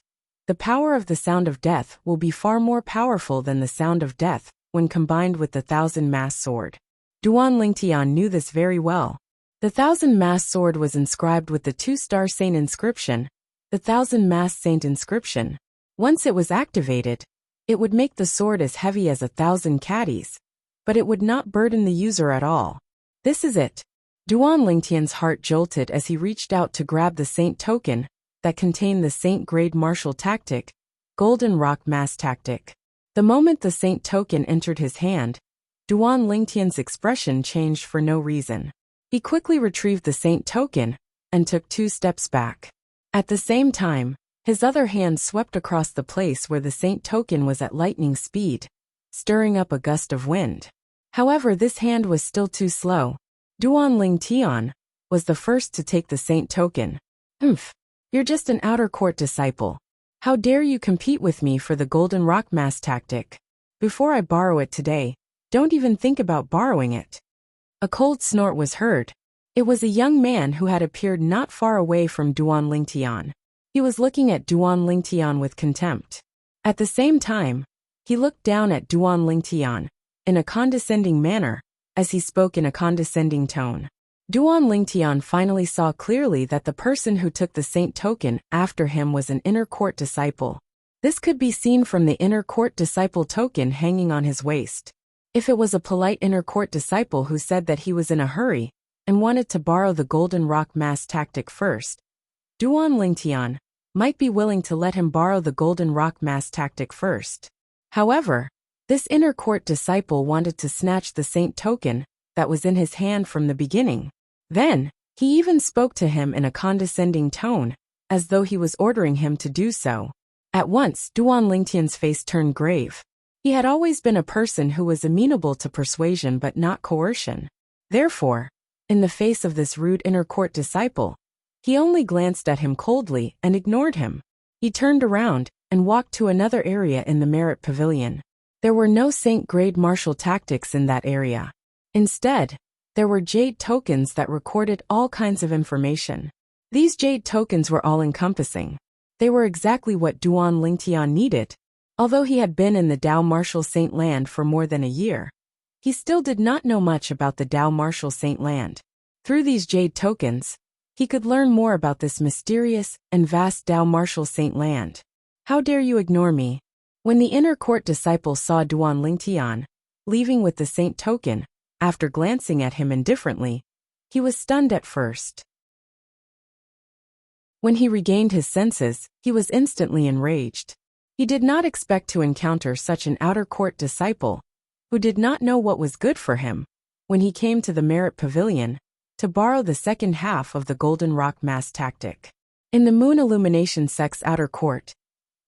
the power of the Sound of Death will be far more powerful than the Sound of Death when combined with the 1000 Mass Sword. Duan Lingtian knew this very well. The 1000 Mass Sword was inscribed with the 2-star Saint inscription, the 1000 Mass Saint inscription. Once it was activated, it would make the sword as heavy as 1,000 caddies, but it would not burden the user at all. This is it. Duan Lingtian's heart jolted as he reached out to grab the Saint token that contained the Saint-grade martial tactic, Golden Rock Mass Tactic. The moment the Saint token entered his hand, Duan Lingtian's expression changed for no reason. He quickly retrieved the Saint token and took 2 steps back. At the same time, his other hand swept across the place where the Saint token was at lightning speed, stirring up a gust of wind. However, this hand was still too slow. Duan Ling Tian was the first to take the saint token. Humph. You're just an outer court disciple. How dare you compete with me for the golden rock mass tactic? Before I borrow it today, don't even think about borrowing it. A cold snort was heard. It was a young man who had appeared not far away from Duan Lingtian. He was looking at Duan Lingtian with contempt. At the same time, he looked down at Duan Lingtian in a condescending manner, as he spoke in a condescending tone. Duan Lingtian finally saw clearly that the person who took the saint token after him was an inner court disciple. This could be seen from the inner court disciple token hanging on his waist. If it was a polite inner court disciple who said that he was in a hurry and wanted to borrow the golden rock mass tactic first, Duan Lingtian might be willing to let him borrow the golden rock mass tactic first. However, this inner court disciple wanted to snatch the saint token that was in his hand from the beginning. Then, he even spoke to him in a condescending tone, as though he was ordering him to do so. At once, Duan Lingtian's face turned grave. He had always been a person who was amenable to persuasion but not coercion. Therefore, in the face of this rude inner court disciple, he only glanced at him coldly and ignored him. He turned around and walked to another area in the Merit Pavilion. There were no saint-grade martial tactics in that area. Instead, there were jade tokens that recorded all kinds of information. These jade tokens were all-encompassing. They were exactly what Duan Lingtian needed. Although he had been in the Dao Martial Saint Land for more than a year, he still did not know much about the Dao Martial Saint Land. Through these jade tokens, he could learn more about this mysterious and vast Dao Martial Saint Land. How dare you ignore me? When the inner court disciple saw Duan Lingtian leaving with the saint token, after glancing at him indifferently, he was stunned at first. When he regained his senses, he was instantly enraged. He did not expect to encounter such an outer court disciple, who did not know what was good for him, when he came to the Merit Pavilion to borrow the second half of the Golden Rock Mass tactic. In the Moon Illumination sect's outer court,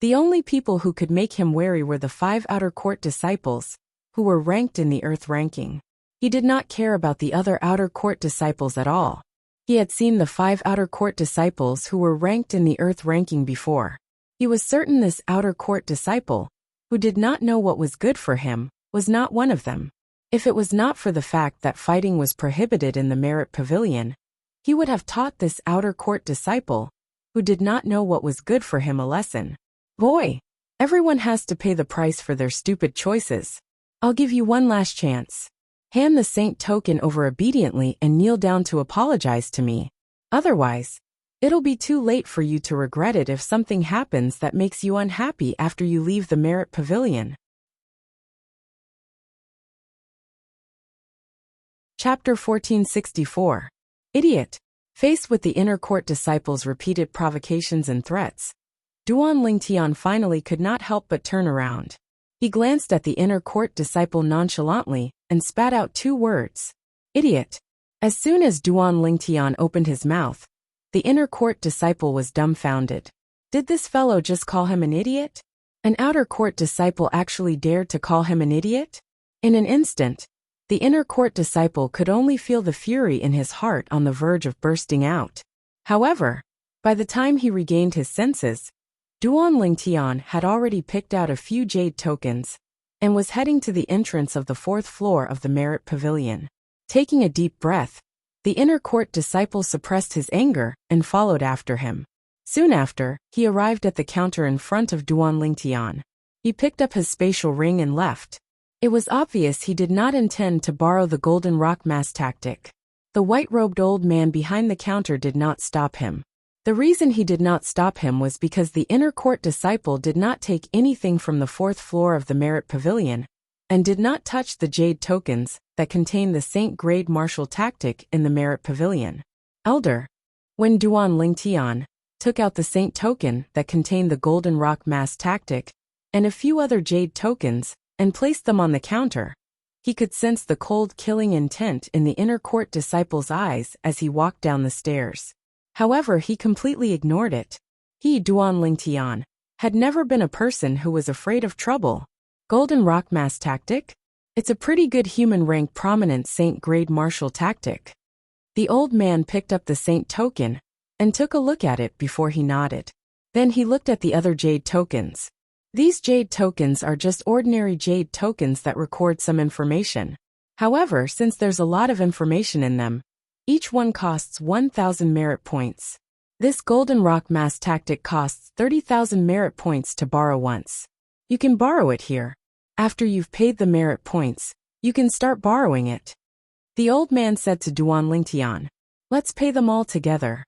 the only people who could make him wary were the 5 outer court disciples, who were ranked in the Earth ranking. He did not care about the other outer court disciples at all. He had seen the 5 outer court disciples who were ranked in the Earth ranking before. He was certain this outer court disciple, who did not know what was good for him, was not one of them. If it was not for the fact that fighting was prohibited in the Merit Pavilion, he would have taught this outer court disciple, who did not know what was good for him, a lesson. Boy, everyone has to pay the price for their stupid choices. I'll give you one last chance. Hand the saint token over obediently and kneel down to apologize to me. Otherwise, it'll be too late for you to regret it if something happens that makes you unhappy after you leave the Merit Pavilion. Chapter 1464. Idiot. Faced with the inner court disciples' repeated provocations and threats, Duan Lingtian finally could not help but turn around. He glanced at the inner court disciple nonchalantly and spat out 2 words. Idiot. As soon as Duan Lingtian opened his mouth, the inner court disciple was dumbfounded. Did this fellow just call him an idiot? An outer court disciple actually dared to call him an idiot? In an instant, the inner court disciple could only feel the fury in his heart on the verge of bursting out. However, by the time he regained his senses, Duan Lingtian had already picked out a few jade tokens and was heading to the entrance of the 4th floor of the Merit Pavilion. Taking a deep breath, the inner court disciple suppressed his anger and followed after him. Soon after, he arrived at the counter in front of Duan Lingtian. He picked up his spatial ring and left. It was obvious he did not intend to borrow the Golden Rock Mass tactic. The white-robed old man behind the counter did not stop him. The reason he did not stop him was because the inner court disciple did not take anything from the 4th floor of the Merit Pavilion, and did not touch the jade tokens that contained the saint-grade martial tactic in the Merit Pavilion. Elder. When Duan Lingtian took out the saint token that contained the Golden Rock Mass tactic and a few other jade tokens and placed them on the counter, he could sense the cold killing intent in the inner court disciple's eyes as he walked down the stairs. However, he completely ignored it. He, Duan Lingtian, had never been a person who was afraid of trouble. Golden Rock Mass tactic? It's a pretty good human rank prominent saint grade martial tactic. The old man picked up the saint token and took a look at it before he nodded. Then he looked at the other jade tokens. These jade tokens are just ordinary jade tokens that record some information. However, since there's a lot of information in them, each one costs 1,000 merit points. This golden rock mask tactic costs 30,000 merit points to borrow once. You can borrow it here. After you've paid the merit points, you can start borrowing it. The old man said to Duan Lingtian, "Let's pay them all together."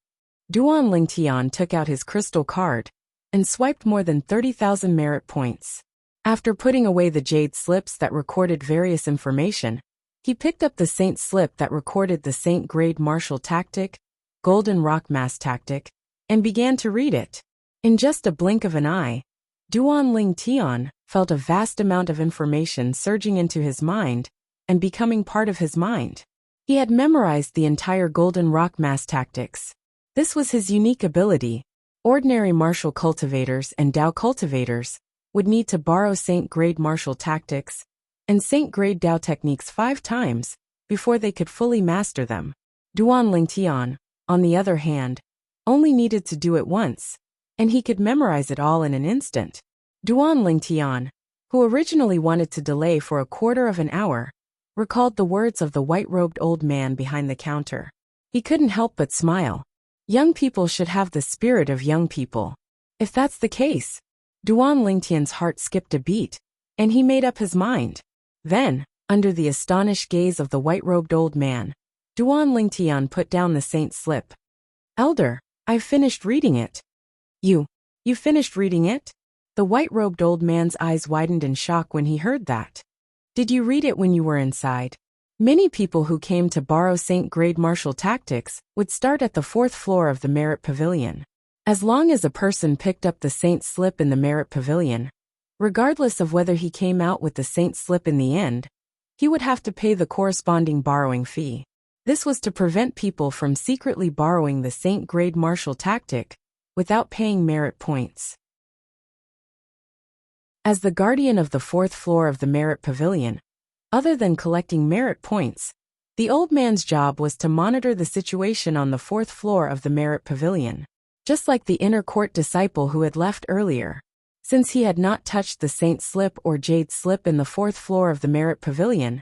Duan Lingtian took out his crystal card and swiped more than 30,000 merit points. After putting away the jade slips that recorded various information, he picked up the saint slip that recorded the saint grade martial tactic, golden rock mask tactic, and began to read it. In just a blink of an eye, Duan Lingtian felt a vast amount of information surging into his mind and becoming part of his mind. He had memorized the entire golden rock mask tactics. This was his unique ability. Ordinary martial cultivators and Dao cultivators would need to borrow saint grade martial tactics and saint grade Dao techniques 5 times before they could fully master them. Duan Lingtian, on the other hand, only needed to do it once, and he could memorize it all in an instant. Duan Lingtian, who originally wanted to delay for a quarter of an hour, recalled the words of the white-robed old man behind the counter. He couldn't help but smile. Young people should have the spirit of young people. If that's the case, Duan Lingtian's heart skipped a beat, and he made up his mind. Then, under the astonished gaze of the white-robed old man, Duan Lingtian put down the saint slip. "Elder, I've finished reading it." You finished reading it?" The white-robed old man's eyes widened in shock when he heard that. "Did you read it when you were inside?" Many people who came to borrow saint grade martial tactics would start at the 4th floor of the Merit Pavilion. As long as a person picked up the saint slip in the Merit Pavilion, regardless of whether he came out with the saint slip in the end, he would have to pay the corresponding borrowing fee. This was to prevent people from secretly borrowing the saint grade martial tactic without paying merit points. As the guardian of the 4th floor of the Merit Pavilion, other than collecting merit points, the old man's job was to monitor the situation on the 4th floor of the Merit Pavilion. Just like the inner court disciple who had left earlier, since he had not touched the saint slip or jade slip in the 4th floor of the Merit Pavilion,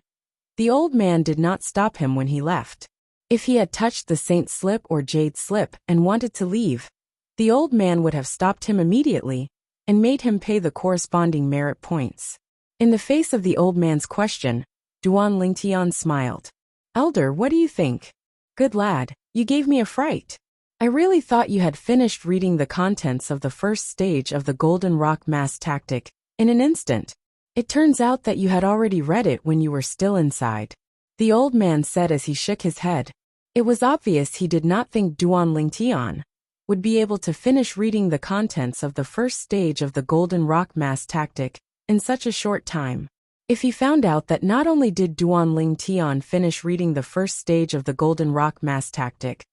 the old man did not stop him when he left. If he had touched the saint slip or jade slip and wanted to leave, the old man would have stopped him immediately and made him pay the corresponding merit points. In the face of the old man's question, Duan Lingtian smiled. "Elder, what do you think?" "Good lad, you gave me a fright. I really thought you had finished reading the contents of the first stage of the Golden Rock Mask tactic in an instant. It turns out that you had already read it when you were still inside," the old man said as he shook his head. It was obvious he did not think Duan Lingtian would be able to finish reading the contents of the first stage of the Golden Rock Mask tactic in such a short time. If he found out that not only did Duan Lingtian finish reading the first stage of the Golden Rock Mask tactic,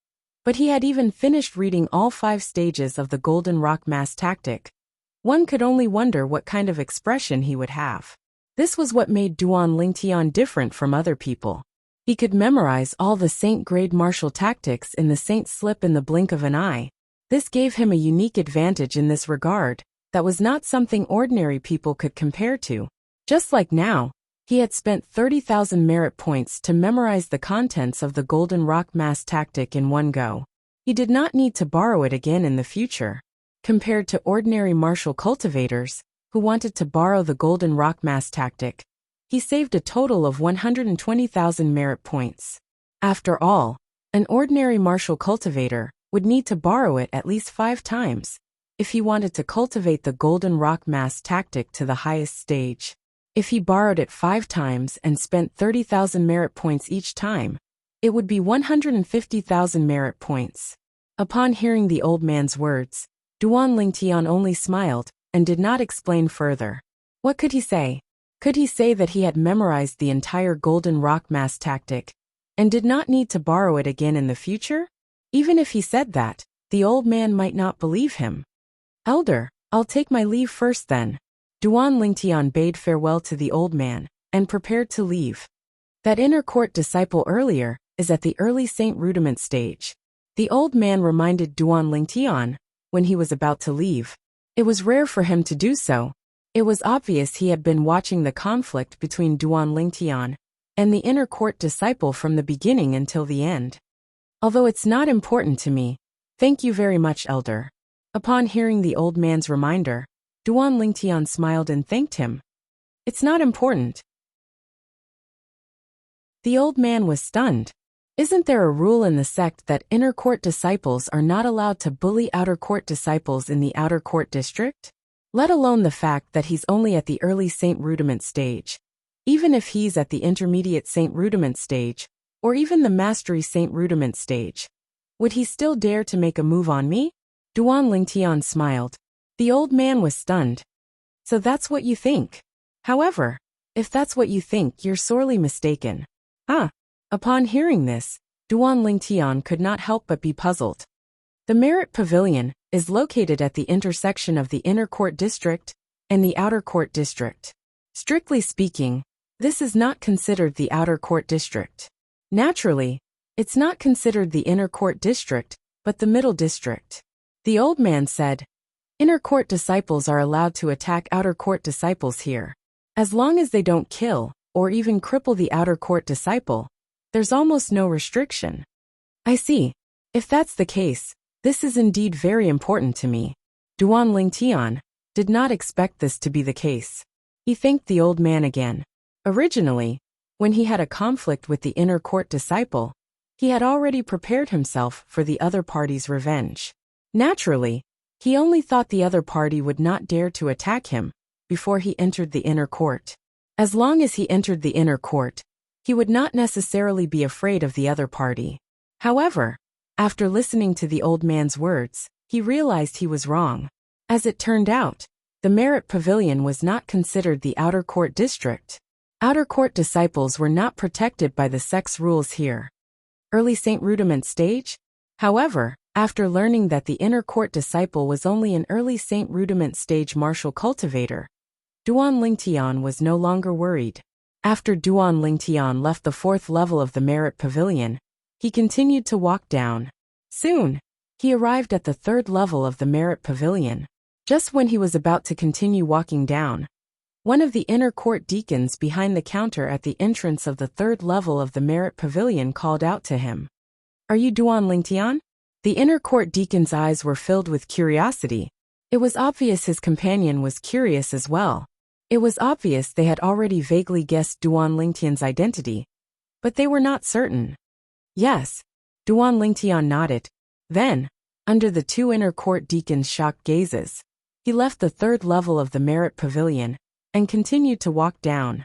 but he had even finished reading all 5 stages of the Golden Rock Mask tactic, one could only wonder what kind of expression he would have. This was what made Duan Lingtian different from other people. He could memorize all the saint grade martial tactics in the saint slip in the blink of an eye. This gave him a unique advantage in this regard that was not something ordinary people could compare to. Just like now, he had spent 30,000 merit points to memorize the contents of the Golden Rock Mask tactic in one go. He did not need to borrow it again in the future. Compared to ordinary martial cultivators who wanted to borrow the Golden Rock Mask tactic, he saved a total of 120,000 merit points. After all, an ordinary martial cultivator would need to borrow it at least 5 times if he wanted to cultivate the Golden Rock Mask tactic to the highest stage. If he borrowed it 5 times and spent 30,000 merit points each time, it would be 150,000 merit points. Upon hearing the old man's words, Duan Lingtian only smiled and did not explain further. What could he say? Could he say that he had memorized the entire Golden Rock Mask tactic and did not need to borrow it again in the future? Even if he said that, the old man might not believe him. "Elder, I'll take my leave first then." Duan Lingtian bade farewell to the old man and prepared to leave. That inner court disciple earlier is at the early Saint Rudiment stage. The old man reminded Duan Lingtian when he was about to leave. It was rare for him to do so. It was obvious he had been watching the conflict between Duan Lingtian and the inner court disciple from the beginning until the end. Although it's not important to me, thank you very much, elder. Upon hearing the old man's reminder, Duan Lingtian smiled and thanked him. It's not important. The old man was stunned. Isn't there a rule in the sect that inner court disciples are not allowed to bully outer court disciples in the outer court district? Let alone the fact that he's only at the early Saint Rudiment stage. Even if he's at the intermediate Saint Rudiment stage, or even the mastery Saint Rudiment stage, would he still dare to make a move on me? Duan Lingtian smiled. The old man was stunned. So that's what you think. However, if that's what you think, you're sorely mistaken. Upon hearing this, Duan Lingtian could not help but be puzzled. The Merit Pavilion is located at the intersection of the inner court district and the outer court district. Strictly speaking, this is not considered the outer court district. Naturally, it's not considered the inner court district, but the middle district. The old man said, inner court disciples are allowed to attack outer court disciples here. As long as they don't kill or even cripple the outer court disciple, there's almost no restriction. I see. If that's the case, this is indeed very important to me. Duan Lingtian did not expect this to be the case. He thanked the old man again. Originally, when he had a conflict with the inner court disciple, he had already prepared himself for the other party's revenge. Naturally, he only thought the other party would not dare to attack him before he entered the inner court. As long as he entered the inner court, he would not necessarily be afraid of the other party. However, after listening to the old man's words, he realized he was wrong. As it turned out, the Merit Pavilion was not considered the outer court district. Outer court disciples were not protected by the sect's rules here. Early Saint Rudiment stage? However, after learning that the inner court disciple was only an early Saint Rudiment stage martial cultivator, Duan Lingtian was no longer worried. After Duan Lingtian left the 4th level of the Merit Pavilion, he continued to walk down. Soon, he arrived at the 3rd level of the Merit Pavilion. Just when he was about to continue walking down, one of the inner court deacons behind the counter at the entrance of the 3rd level of the Merit Pavilion called out to him. Are you Duan Lingtian? The inner court deacon's eyes were filled with curiosity. It was obvious his companion was curious as well. It was obvious they had already vaguely guessed Duan Lingtian's identity, but they were not certain. Yes, Duan Lingtian nodded. Then, under the 2 inner court deacons' shocked gazes, he left the 3rd level of the Merit Pavilion and continued to walk down.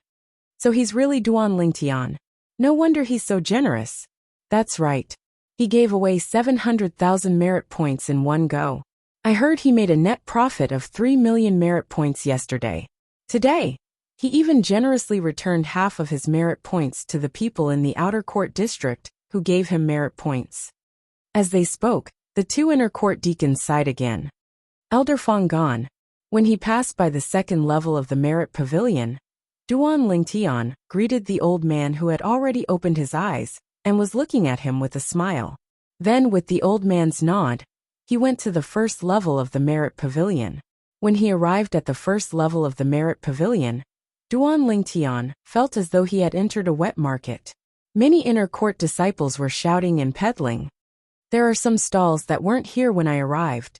So he's really Duan Lingtian. No wonder he's so generous. That's right. He gave away 700,000 merit points in one go. I heard he made a net profit of 3 million merit points yesterday. Today, he even generously returned half of his merit points to the people in the outer court district who gave him merit points. As they spoke, the 2 inner court deacons sighed again. Elder Fang Gan, when he passed by the 2nd level of the Merit Pavilion, Duan Lingtian greeted the old man who had already opened his eyes and was looking at him with a smile. Then, with the old man's nod, he went to the 1st level of the Merit Pavilion. When he arrived at the 1st level of the Merit Pavilion, Duan Lingtian felt as though he had entered a wet market. Many inner court disciples were shouting and peddling. There are some stalls that weren't here when I arrived.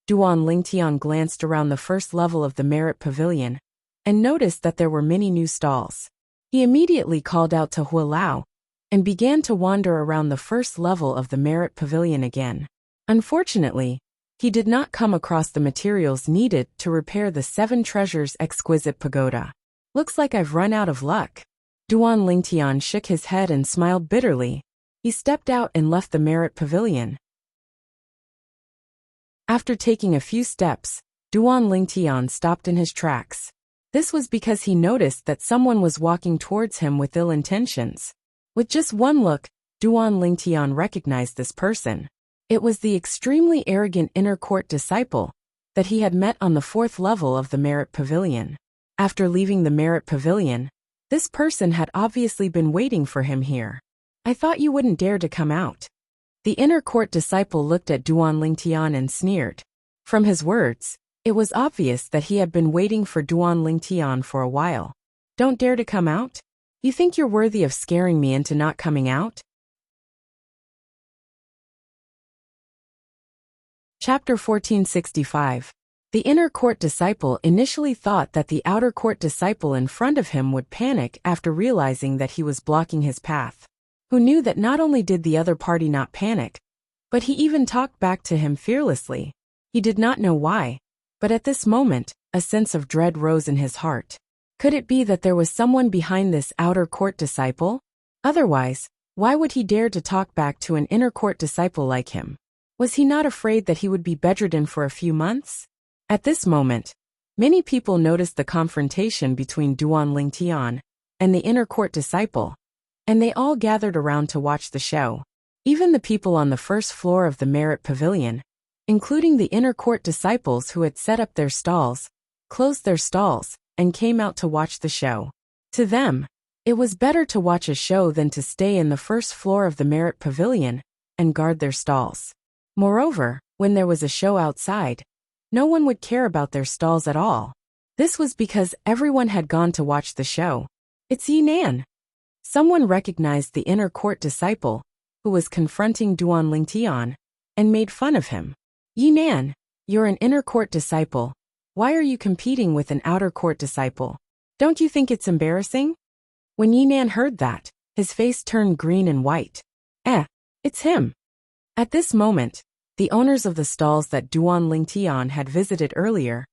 Duan Lingtian glanced around the 1st level of the Merit Pavilion and noticed that there were many new stalls. He immediately called out to Hualao and began to wander around the 1st level of the Merit Pavilion again. Unfortunately, he did not come across the materials needed to repair the 7 treasures exquisite pagoda. Looks like I've run out of luck. Duan Lingtian shook his head and smiled bitterly. He stepped out and left the Merit Pavilion. After taking a few steps, Duan Lingtian stopped in his tracks. This was because he noticed that someone was walking towards him with ill intentions. With just one look, Duan Lingtian recognized this person. It was the extremely arrogant inner court disciple that he had met on the 4th level of the Merit Pavilion. After leaving the Merit Pavilion, This person had obviously been waiting for him here. I thought you wouldn't dare to come out. The inner court disciple looked at Duan Lingtian and sneered. From his words, it was obvious that he had been waiting for Duan Lingtian for a while. Don't dare to come out? You think you're worthy of scaring me into not coming out? Chapter 1465. The inner court disciple initially thought that the outer court disciple in front of him would panic after realizing that he was blocking his path. Who knew that not only did the other party not panic, but he even talked back to him fearlessly. He did not know why, but at this moment, a sense of dread rose in his heart. Could it be that there was someone behind this outer court disciple? Otherwise, why would he dare to talk back to an inner court disciple like him? Was he not afraid that he would be bedridden for a few months? At this moment, many people noticed the confrontation between Duan Lingtian and the inner court disciple, and they all gathered around to watch the show. Even the people on the first floor of the Merit Pavilion, including the inner court disciples who had set up their stalls, closed their stalls, and came out to watch the show. To them, it was better to watch a show than to stay in the first floor of the Merit Pavilion and guard their stalls. Moreover, when there was a show outside, no one would care about their stalls at all. This was because everyone had gone to watch the show. It's Yinan. Someone recognized the inner court disciple, who was confronting Duan Lingtian, and made fun of him. Yinan, you're an inner court disciple. Why are you competing with an outer court disciple? Don't you think it's embarrassing? When Yinan heard that, his face turned green and white. It's him. At this moment, the owners of the stalls that Duan Lingtian had visited earlier,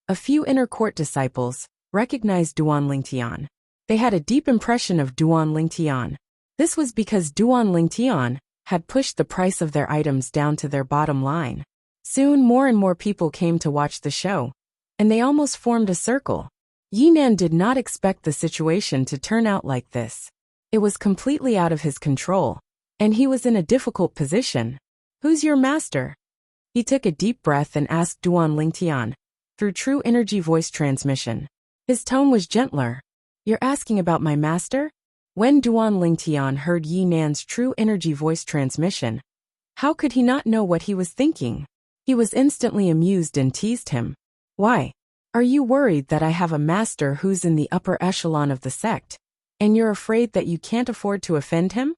a few inner court disciples, recognized Duan Lingtian. They had a deep impression of Duan Lingtian. This was because Duan Lingtian had pushed the price of their items down to their bottom line. Soon more and more people came to watch the show, and they almost formed a circle. Yinan did not expect the situation to turn out like this. It was completely out of his control, and he was in a difficult position. Who's your master? He took a deep breath and asked Duan Lingtian, through true energy voice transmission. His tone was gentler. You're asking about my master? When Duan Lingtian heard Yinan's true energy voice transmission, how could he not know what he was thinking? He was instantly amused and teased him. Why? Are you worried that I have a master who's in the upper echelon of the sect, and you're afraid that you can't afford to offend him?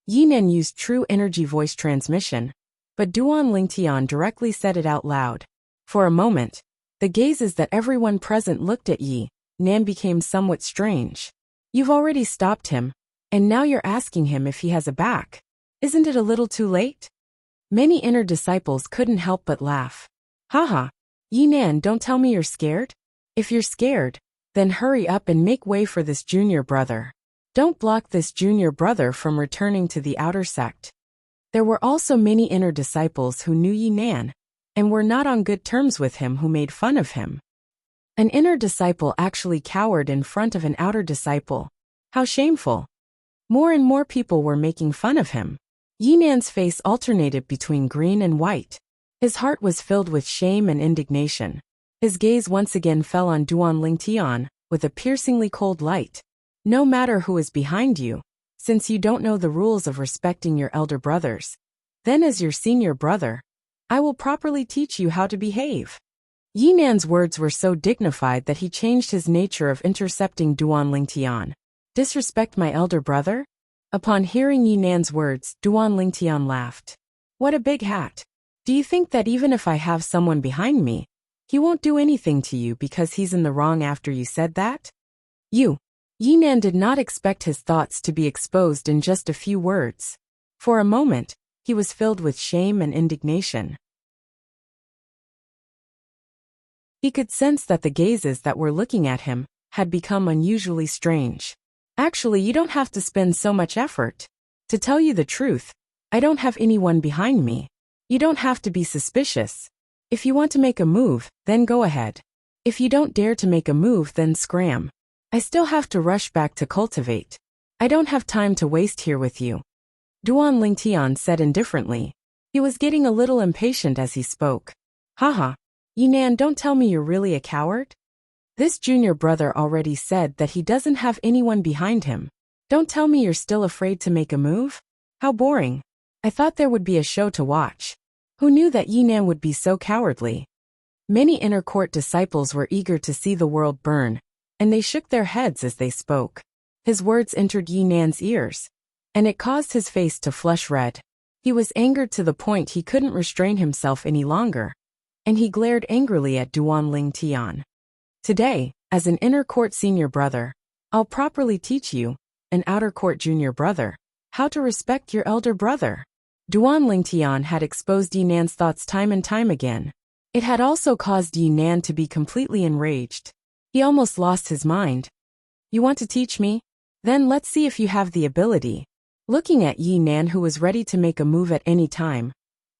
Yinan used true energy voice transmission, but Duan Lingtian directly said it out loud. For a moment, the gazes that everyone present looked at Yinan became somewhat strange. You've already stopped him, and now you're asking him if he has a back. Isn't it a little too late? Many inner disciples couldn't help but laugh. Haha, Yinan, don't tell me you're scared. If you're scared, then hurry up and make way for this junior brother. Don't block this junior brother from returning to the outer sect. There were also many inner disciples who knew Yinan, and were not on good terms with him, who made fun of him. An inner disciple actually cowered in front of an outer disciple. How shameful. More and more people were making fun of him. Yinan's face alternated between green and white. His heart was filled with shame and indignation. His gaze once again fell on Duan Lingtian, with a piercingly cold light. No matter who is behind you, since you don't know the rules of respecting your elder brothers, then as your senior brother, I will properly teach you how to behave. Yinan's words were so dignified that he changed his nature of intercepting Duan Lingtian. Disrespect my elder brother? Upon hearing Yinan's words, Duan Lingtian laughed. What a big hat. Do you think that even if I have someone behind me, he won't do anything to you because he's in the wrong after you said that? Yinan did not expect his thoughts to be exposed in just a few words. For a moment, he was filled with shame and indignation. He could sense that the gazes that were looking at him had become unusually strange. Actually, you don't have to spend so much effort. To tell you the truth, I don't have anyone behind me. You don't have to be suspicious. If you want to make a move, then go ahead. If you don't dare to make a move, then scram. I still have to rush back to cultivate. I don't have time to waste here with you. Duan Lingtian said indifferently. He was getting a little impatient as he spoke. Haha. Yinan, don't tell me you're really a coward? This junior brother already said that he doesn't have anyone behind him. Don't tell me you're still afraid to make a move? How boring. I thought there would be a show to watch. Who knew that Yinan would be so cowardly? Many inner court disciples were eager to see the world burn, and they shook their heads as they spoke. His words entered Yinan's ears, and it caused his face to flush red. He was angered to the point he couldn't restrain himself any longer, and he glared angrily at Duan Lingtian. Today, as an inner court senior brother, I'll properly teach you, an outer court junior brother, how to respect your elder brother. Duan Lingtian had exposed Yinan's thoughts time and time again. It had also caused Yinan to be completely enraged. He almost lost his mind. You want to teach me? Then let's see if you have the ability. Looking at Yinan, who was ready to make a move at any time,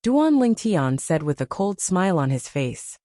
Duan Lingtian said with a cold smile on his face.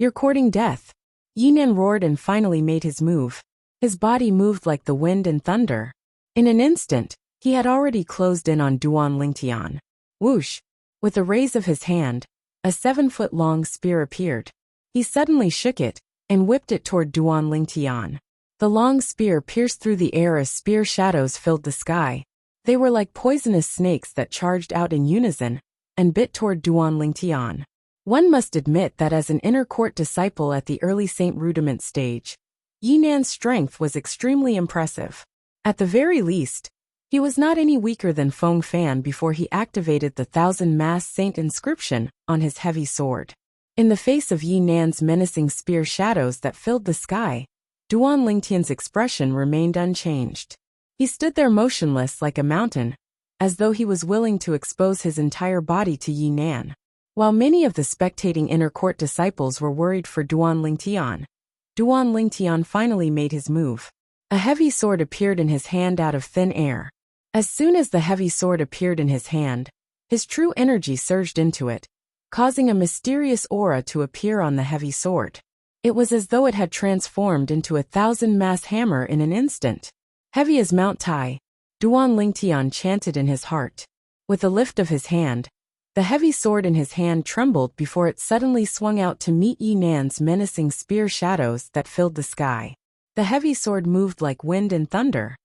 You're courting death. Yinan roared and finally made his move. His body moved like the wind and thunder. In an instant, he had already closed in on Duan Lingtian. Whoosh! With a raise of his hand, a 7-foot-long spear appeared. He suddenly shook it and whipped it toward Duan Lingtian. The long spear pierced through the air as spear shadows filled the sky. They were like poisonous snakes that charged out in unison and bit toward Duan Lingtian. One must admit that as an inner court disciple at the early Saint Rudiment stage, Yinan's strength was extremely impressive. At the very least, he was not any weaker than Feng Fan before he activated the 1000 Saint inscription on his heavy sword. In the face of Yinan's menacing spear shadows that filled the sky, Duan Lingtian's expression remained unchanged. He stood there motionless like a mountain, as though he was willing to expose his entire body to Yinan. While many of the spectating inner court disciples were worried for Duan Lingtian finally made his move. A heavy sword appeared in his hand out of thin air. As soon as the heavy sword appeared in his hand, his true energy surged into it, causing a mysterious aura to appear on the heavy sword. It was as though it had transformed into a 1000 hammer in an instant. Heavy as Mount Tai, Duan Lingtian chanted in his heart. With a lift of his hand, the heavy sword in his hand trembled before it suddenly swung out to meet Yinan's menacing spear shadows that filled the sky. The heavy sword moved like wind and thunder.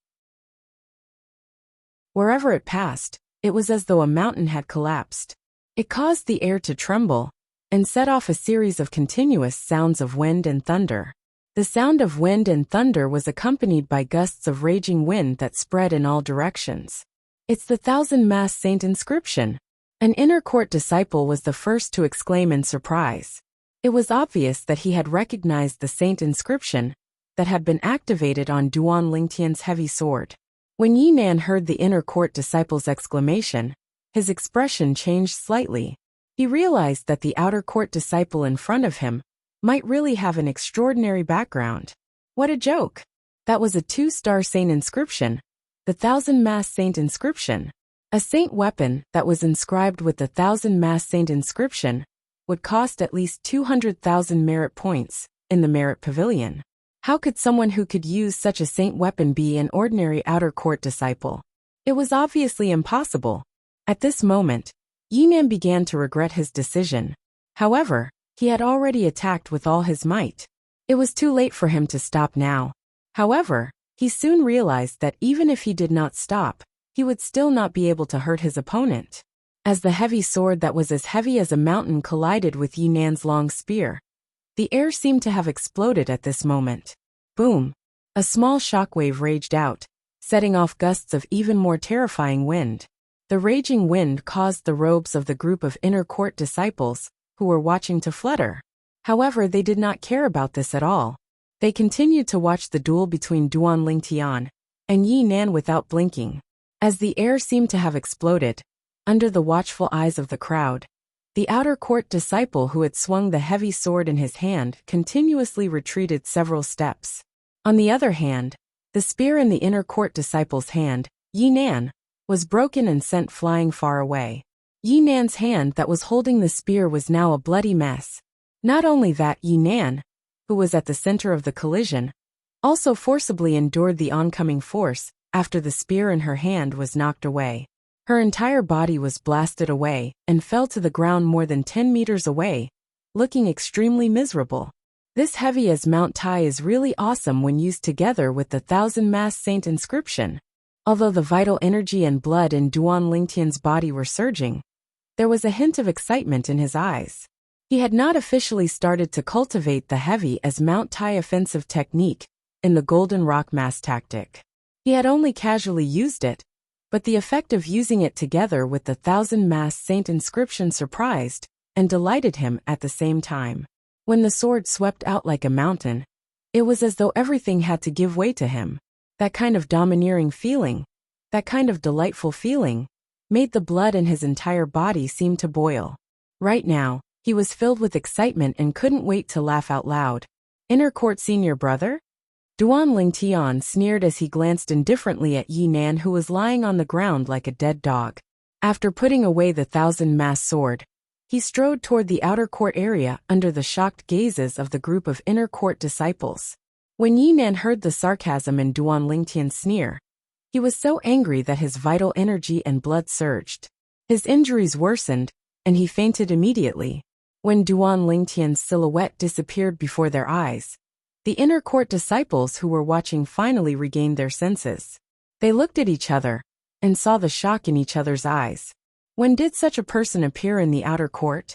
Wherever it passed, it was as though a mountain had collapsed. It caused the air to tremble and set off a series of continuous sounds of wind and thunder. The sound of wind and thunder was accompanied by gusts of raging wind that spread in all directions. It's the 1000 Saint inscription. An inner court disciple was the first to exclaim in surprise. It was obvious that he had recognized the saint inscription that had been activated on Duan Lingtian's heavy sword. When Yinan heard the inner court disciple's exclamation, his expression changed slightly. He realized that the outer court disciple in front of him might really have an extraordinary background. What a joke! That was a 2-star saint inscription, the 1000 Saint inscription. A saint weapon that was inscribed with the 1000 Saint inscription would cost at least 200,000 merit points in the merit pavilion. How could someone who could use such a saint weapon be an ordinary outer court disciple? It was obviously impossible. At this moment, Yinan began to regret his decision. However, he had already attacked with all his might. It was too late for him to stop now. However, he soon realized that even if he did not stop, he would still not be able to hurt his opponent. As the heavy sword that was as heavy as a mountain collided with Yinan's long spear, the air seemed to have exploded at this moment. Boom! A small shockwave raged out, setting off gusts of even more terrifying wind. The raging wind caused the robes of the group of inner court disciples, who were watching, to flutter. However, they did not care about this at all. They continued to watch the duel between Duan Lingtian and Yinan without blinking. As the air seemed to have exploded, under the watchful eyes of the crowd, the outer court disciple who had swung the heavy sword in his hand continuously retreated several steps. On the other hand, the spear in the inner court disciple's hand, Yinan, was broken and sent flying far away. Yinan's hand that was holding the spear was now a bloody mess. Not only that, Yinan, who was at the center of the collision, also forcibly endured the oncoming force after the spear in her hand was knocked away. Her entire body was blasted away and fell to the ground more than 10 meters away, looking extremely miserable. This heavy as Mount Tai is really awesome when used together with the 1000-masked saint inscription. Although the vital energy and blood in Duan Lingtian's body were surging, there was a hint of excitement in his eyes. He had not officially started to cultivate the heavy as Mount Tai offensive technique in the Golden Rock Mass tactic. He had only casually used it, but the effect of using it together with the 1000-masked saint inscription surprised and delighted him at the same time. When the sword swept out like a mountain, it was as though everything had to give way to him. That kind of domineering feeling, that kind of delightful feeling, made the blood in his entire body seem to boil. Right now, he was filled with excitement and couldn't wait to laugh out loud. Inner court senior brother? Duan Lingtian sneered as he glanced indifferently at Yi Nan, who was lying on the ground like a dead dog. After putting away the 1000-masked sword, he strode toward the outer court area under the shocked gazes of the group of inner court disciples. When Yi Nan heard the sarcasm in Duan Lingtian's sneer, he was so angry that his vital energy and blood surged. His injuries worsened, and he fainted immediately. When Duan Lingtian's silhouette disappeared before their eyes, the inner court disciples who were watching finally regained their senses. They looked at each other and saw the shock in each other's eyes. When did such a person appear in the outer court?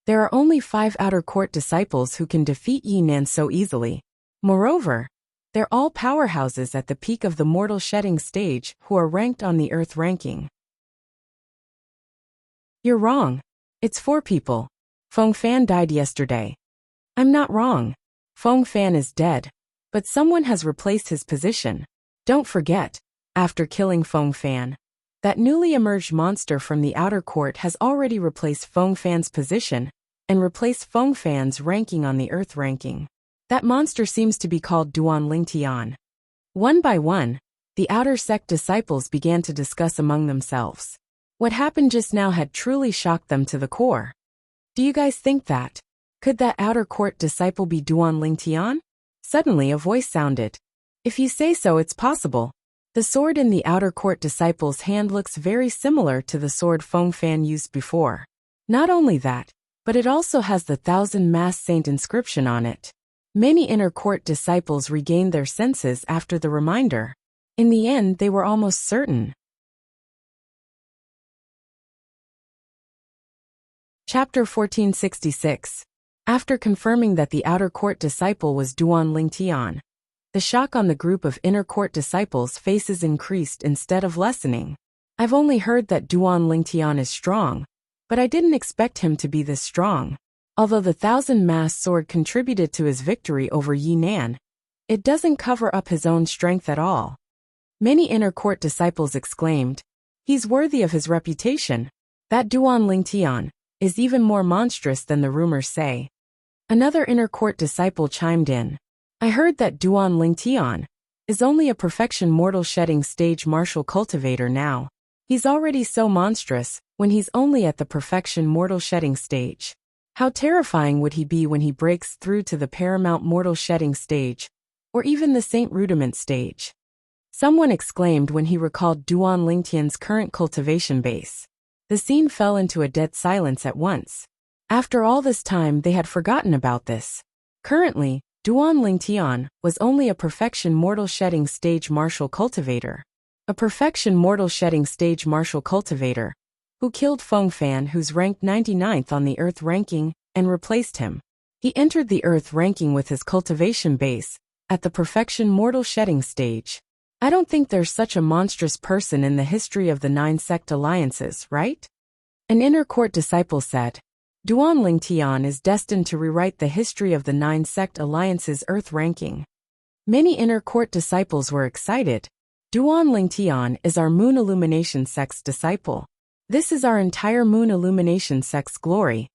There are only 5 outer court disciples who can defeat Yi Nan so easily. Moreover, they're all powerhouses at the peak of the mortal shedding stage who are ranked on the Earth ranking. You're wrong. It's 4 people. Feng Fan died yesterday. I'm not wrong. Feng Fan is dead, but someone has replaced his position. Don't forget, after killing Feng Fan, that newly emerged monster from the outer court has already replaced Feng Fan's position and replaced Feng Fan's ranking on the Earth ranking. That monster seems to be called Duan Lingtian. One by one, the outer sect disciples began to discuss among themselves. What happened just now had truly shocked them to the core. Do you guys think that? Could that outer court disciple be Duan Lingtian? Suddenly a voice sounded. If you say so, it's possible. The sword in the outer court disciple's hand looks very similar to the sword Feng Fan used before. Not only that, but it also has the 1000-masked saint inscription on it. Many inner court disciples regained their senses after the reminder. In the end, they were almost certain. Chapter 1466. After confirming that the outer court disciple was Duan Lingtian, the shock on the group of inner court disciples' faces increased instead of lessening. I've only heard that Duan Lingtian is strong, but I didn't expect him to be this strong. Although the 1000-masked sword contributed to his victory over Yi Nan, it doesn't cover up his own strength at all. Many inner court disciples exclaimed, "He's worthy of his reputation. That Duan Lingtian is even more monstrous than the rumors say." Another inner court disciple chimed in. I heard that Duan Lingtian is only a perfection mortal shedding stage martial cultivator now. He's already so monstrous when he's only at the perfection mortal shedding stage. How terrifying would he be when he breaks through to the paramount mortal shedding stage, or even the saint rudiment stage? Someone exclaimed when he recalled Duan Lingtian's current cultivation base. The scene fell into a dead silence at once. After all this time, they had forgotten about this. Currently, Duan Lingtian was only a perfection mortal shedding stage martial cultivator. A perfection mortal shedding stage martial cultivator, who killed Feng Fan, who's ranked 99th on the Earth ranking, and replaced him. He entered the Earth ranking with his cultivation base at the perfection mortal shedding stage. I don't think there's such a monstrous person in the history of the 9 sect alliances, right? An inner court disciple said. Duan Lingtian is destined to rewrite the history of the 9 sect alliances Earth ranking. Many inner court disciples were excited. Duan Lingtian is our Moon Illumination sect's disciple. This is our entire Moon Illumination sect's glory.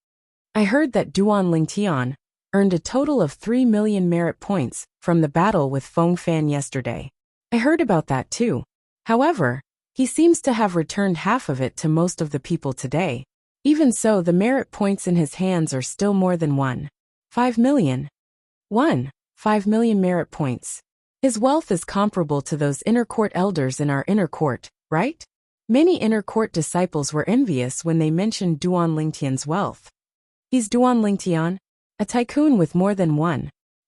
I heard that Duan Lingtian earned a total of 3 million merit points from the battle with Feng Fan yesterday. I heard about that too. However, he seems to have returned half of it to most of the people today. Even so, the merit points in his hands are still more than 5 million. 5 million merit points. His wealth is comparable to those inner court elders in our inner court, right? Many inner court disciples were envious when they mentioned Duan Lingtian's wealth. He's Duan Lingtian, a tycoon with more than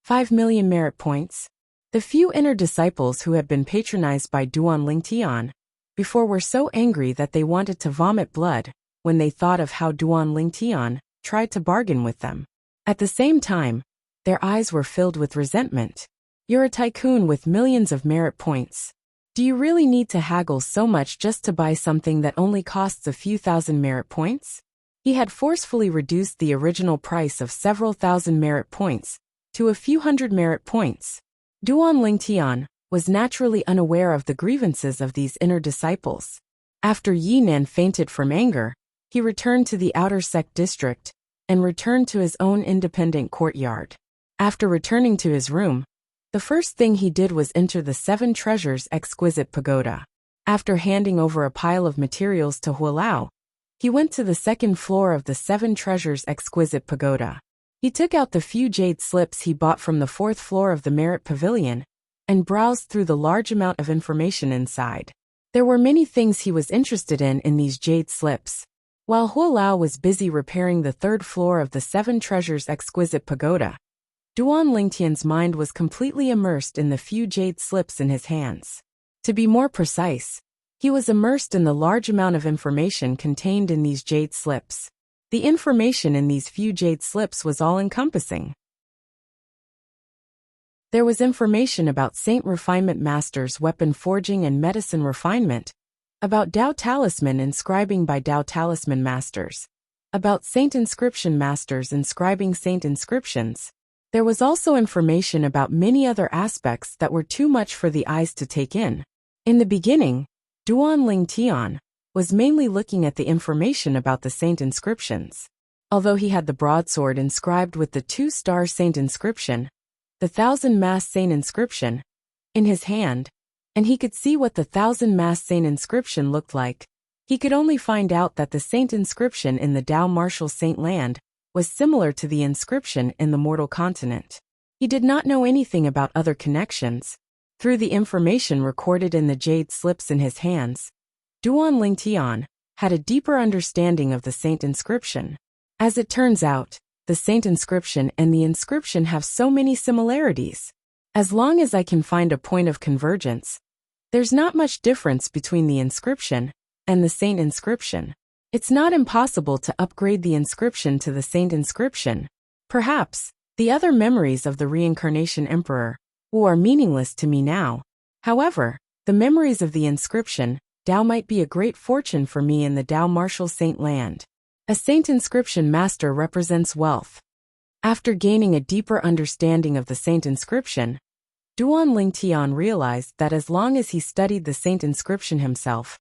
5 million merit points. The few inner disciples who had been patronized by Duan Lingtian before were so angry that they wanted to vomit blood when they thought of how Duan Lingtian tried to bargain with them. At the same time, their eyes were filled with resentment. You're a tycoon with millions of merit points. Do you really need to haggle so much just to buy something that only costs a few thousand merit points? He had forcefully reduced the original price of several thousand merit points to a few hundred merit points. Duan Lingtian was naturally unaware of the grievances of these inner disciples. After Yinan fainted from anger, he returned to the outer sect district and returned to his own independent courtyard. After returning to his room, the first thing he did was enter the Seven Treasures Exquisite Pagoda. After handing over a pile of materials to Hualao, he went to the second floor of the Seven Treasures Exquisite Pagoda. He took out the few jade slips he bought from the fourth floor of the Merit Pavilion and browsed through the large amount of information inside. There were many things he was interested in these jade slips. While Hualao was busy repairing the third floor of the Seven Treasures Exquisite Pagoda, Duan Lingtian's mind was completely immersed in the few jade slips in his hands. To be more precise, he was immersed in the large amount of information contained in these jade slips. The information in these few jade slips was all-encompassing. There was information about Saint Refinement Masters' weapon forging and medicine refinement, about Dao Talisman inscribing by Dao Talisman Masters, about Saint Inscription Masters inscribing Saint Inscriptions. There was also information about many other aspects that were too much for the eyes to take in. In the beginning, Duan Lingtian was mainly looking at the information about the Saint Inscriptions. Although he had the broadsword inscribed with the 2-star Saint Inscription, the 1,000-mass Saint Inscription, in his hand, and he could see what the 1,000-mass Saint Inscription looked like, he could only find out that the Saint Inscription in the Dao Martial Saint Land was similar to the inscription in the Mortal Continent. He did not know anything about other connections. Through the information recorded in the jade slips in his hands, Duan Lingtian had a deeper understanding of the Saint Inscription. As it turns out, the Saint Inscription and the inscription have so many similarities. As long as I can find a point of convergence, there's not much difference between the inscription and the Saint Inscription. It's not impossible to upgrade the inscription to the Saint Inscription. Perhaps, the other memories of the Reincarnation Emperor, who are meaningless to me now. However, the memories of the inscription, Dao, might be a great fortune for me in the Dao Martial Saint Land. A Saint Inscription Master represents wealth. After gaining a deeper understanding of the Saint Inscription, Duan Lingtian realized that as long as he studied the Saint Inscription himself,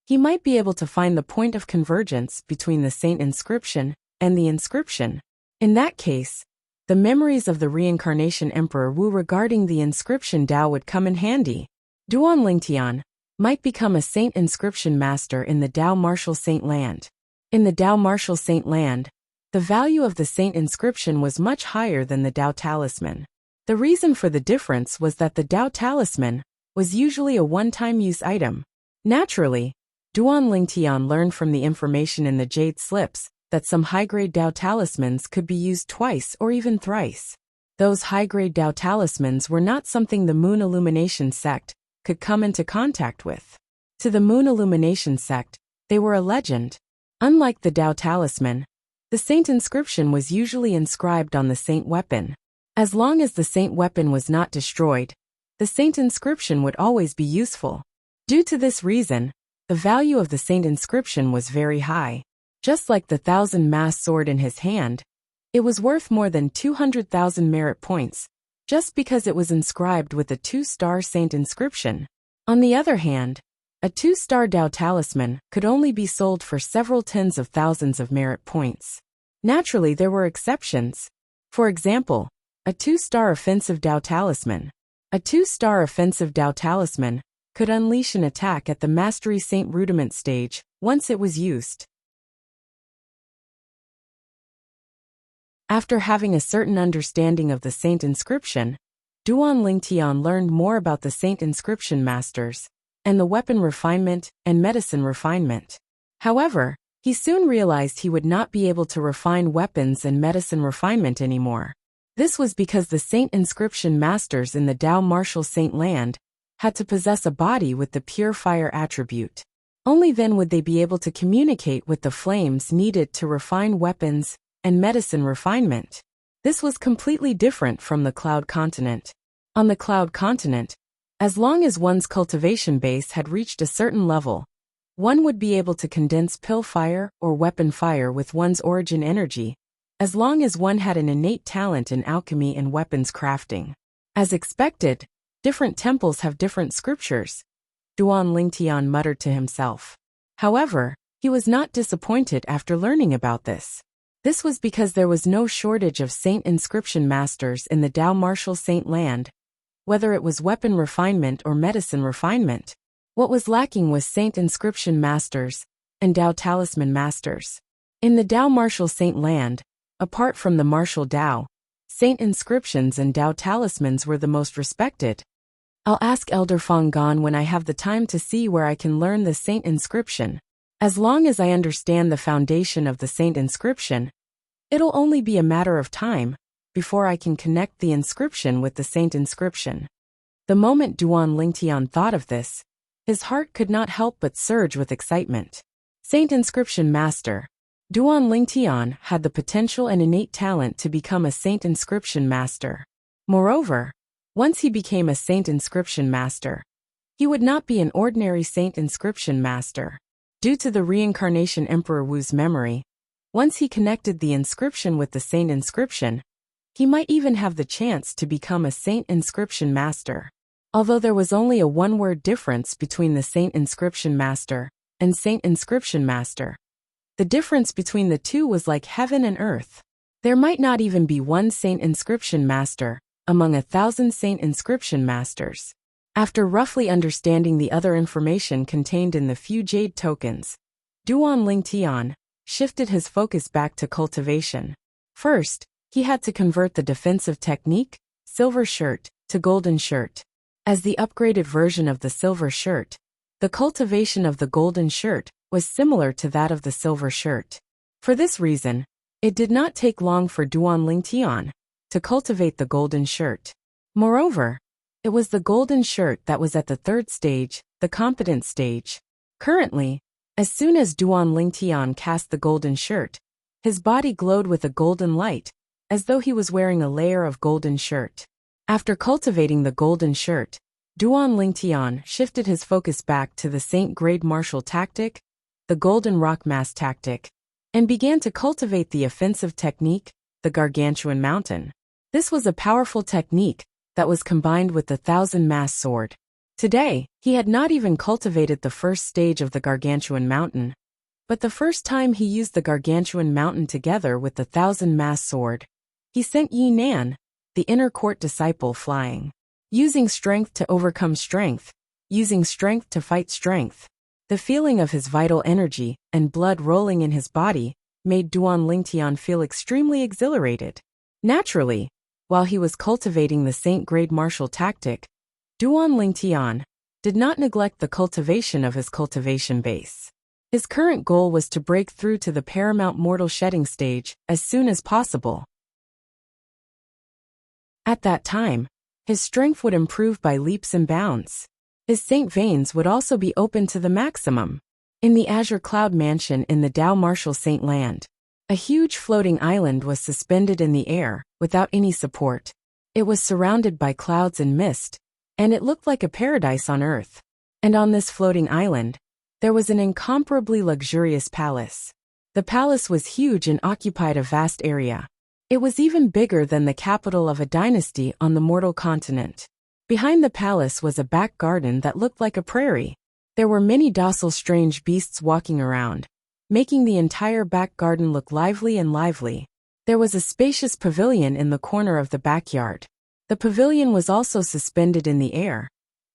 he might be able to find the point of convergence between the Saint Inscription and the inscription. In that case, the memories of the Reincarnation Emperor Wu regarding the inscription Dao would come in handy. Duan Lingtian might become a Saint Inscription Master in the Dao Martial Saint Land. In the Dao Martial Saint Land, the value of the Saint Inscription was much higher than the Dao Talisman. The reason for the difference was that the Dao Talisman was usually a one-time use item. Naturally, Duan Lingtian learned from the information in the jade slips that some high-grade Dao Talismans could be used twice or even thrice. Those high-grade Dao Talismans were not something the Moon Illumination sect could come into contact with. To the Moon Illumination sect, they were a legend. Unlike the Dao Talisman, the Saint Inscription was usually inscribed on the Saint Weapon. As long as the Saint Weapon was not destroyed, the Saint Inscription would always be useful. Due to this reason, the value of the Saint Inscription was very high. Just like the 1,000-mass sword in his hand, it was worth more than 200,000 merit points, just because it was inscribed with a 2-star Saint Inscription. On the other hand, a 2-star Dao Talisman could only be sold for several tens of thousands of merit points. Naturally, there were exceptions. For example, a 2-star offensive Dao Talisman. A 2-star offensive Dao Talisman could unleash an attack at the Mastery Saint Rudiment stage once it was used. After having a certain understanding of the Saint Inscription, Duan Lingtian learned more about the Saint Inscription Masters and the weapon refinement and medicine refinement. However, he soon realized he would not be able to refine weapons and medicine refinement anymore. This was because the Saint Inscription Masters in the Tao Martial Saint Land had to possess a body with the pure fire attribute. Only then would they be able to communicate with the flames needed to refine weapons and medicine refinement. This was completely different from the Cloud Continent. On the Cloud Continent, as long as one's cultivation base had reached a certain level, one would be able to condense pill fire or weapon fire with one's origin energy, as long as one had an innate talent in alchemy and weapons crafting. As expected, different temples have different scriptures, Duan Lingtian muttered to himself. However, he was not disappointed after learning about this. This was because there was no shortage of Saint Inscription Masters in the Tao Martial Saint Land, whether it was weapon refinement or medicine refinement. What was lacking was Saint Inscription Masters and Tao Talisman Masters. In the Tao Martial Saint Land, apart from the martial Tao, Saint Inscriptions and Tao Talismans were the most respected. I'll ask Elder Fong Gan when I have the time to see where I can learn the Saint Inscription. As long as I understand the foundation of the Saint Inscription, it'll only be a matter of time before I can connect the inscription with the Saint Inscription. The moment Duan Lingtian thought of this, his heart could not help but surge with excitement. Saint Inscription Master. Duan Lingtian had the potential and innate talent to become a Saint Inscription Master. Moreover, once he became a Saint Inscription Master, he would not be an ordinary Saint Inscription Master. Due to the reincarnation Emperor Wu's memory, once he connected the inscription with the Saint Inscription, he might even have the chance to become a Saint Inscription Master. Although there was only a one-word difference between the Saint Inscription Master and Saint Inscription Master, the difference between the two was like heaven and earth. There might not even be one Saint Inscription Master among 1,000 Saint Inscription Masters. After roughly understanding the other information contained in the few jade tokens, Duan Lingtian shifted his focus back to cultivation. First, he had to convert the defensive technique, Silver Shirt, to Golden Shirt. As the upgraded version of the Silver Shirt, the cultivation of the Golden Shirt was similar to that of the Silver Shirt. For this reason, it did not take long for Duan Lingtian to cultivate the Golden Shirt. Moreover, it was the Golden Shirt that was at the third stage, the competent stage. Currently, as soon as Duan Lingtian cast the Golden Shirt, his body glowed with a golden light, as though he was wearing a layer of Golden Shirt. After cultivating the Golden Shirt, Duan Lingtian shifted his focus back to the Saint Grade Martial Tactic, the Golden Rock Mass Tactic, and began to cultivate the offensive technique, the Gargantuan Mountain. This was a powerful technique that was combined with the Thousand Mass Sword. Today, he had not even cultivated the first stage of the Gargantuan Mountain, but the first time he used the Gargantuan Mountain together with the Thousand Mass Sword, he sent Yi Nan, the inner court disciple, flying. Using strength to overcome strength, using strength to fight strength. The feeling of his vital energy and blood rolling in his body made Duan Lingtian feel extremely exhilarated. Naturally, while he was cultivating the Saint Grade Martial Tactic, Duan Lingtian did not neglect the cultivation of his cultivation base. His current goal was to break through to the paramount mortal shedding stage as soon as possible. At that time, his strength would improve by leaps and bounds. His saint veins would also be open to the maximum. In the Azure Cloud Mansion in the Tao Martial Saint Land, a huge floating island was suspended in the air, without any support. It was surrounded by clouds and mist, and it looked like a paradise on earth. And on this floating island, there was an incomparably luxurious palace. The palace was huge and occupied a vast area. It was even bigger than the capital of a dynasty on the mortal continent. Behind the palace was a back garden that looked like a prairie. There were many docile strange beasts walking around, making the entire back garden look lively and lively. There was a spacious pavilion in the corner of the backyard. The pavilion was also suspended in the air,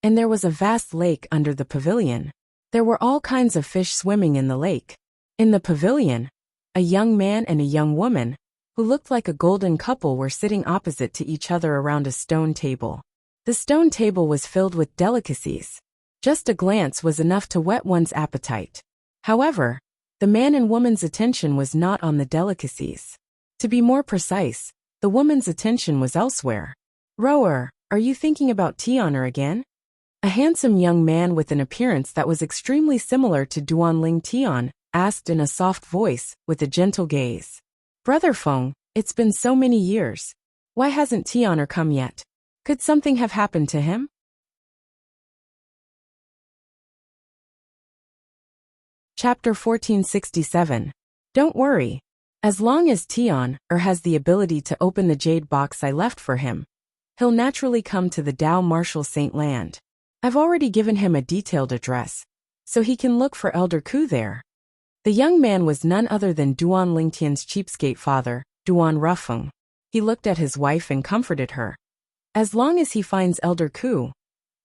and there was a vast lake under the pavilion. There were all kinds of fish swimming in the lake. In the pavilion, a young man and a young woman, who looked like a golden couple, were sitting opposite to each other around a stone table. The stone table was filled with delicacies. Just a glance was enough to whet one's appetite. However, the man and woman's attention was not on the delicacies. To be more precise, the woman's attention was elsewhere. Rower, are you thinking about Tian'er again? A handsome young man with an appearance that was extremely similar to Duanling Tian asked in a soft voice, with a gentle gaze. Brother Feng, it's been so many years. Why hasn't Tian'er come yet? Could something have happened to him? Chapter 1467. Don't worry. As long as Tian'er has the ability to open the jade box I left for him, he'll naturally come to the Dao Martial Saint Land. I've already given him a detailed address, so he can look for Elder Ku there. The young man was none other than Duan Lingtian's cheapskate father, Duan Rufeng. He looked at his wife and comforted her. As long as he finds Elder Ku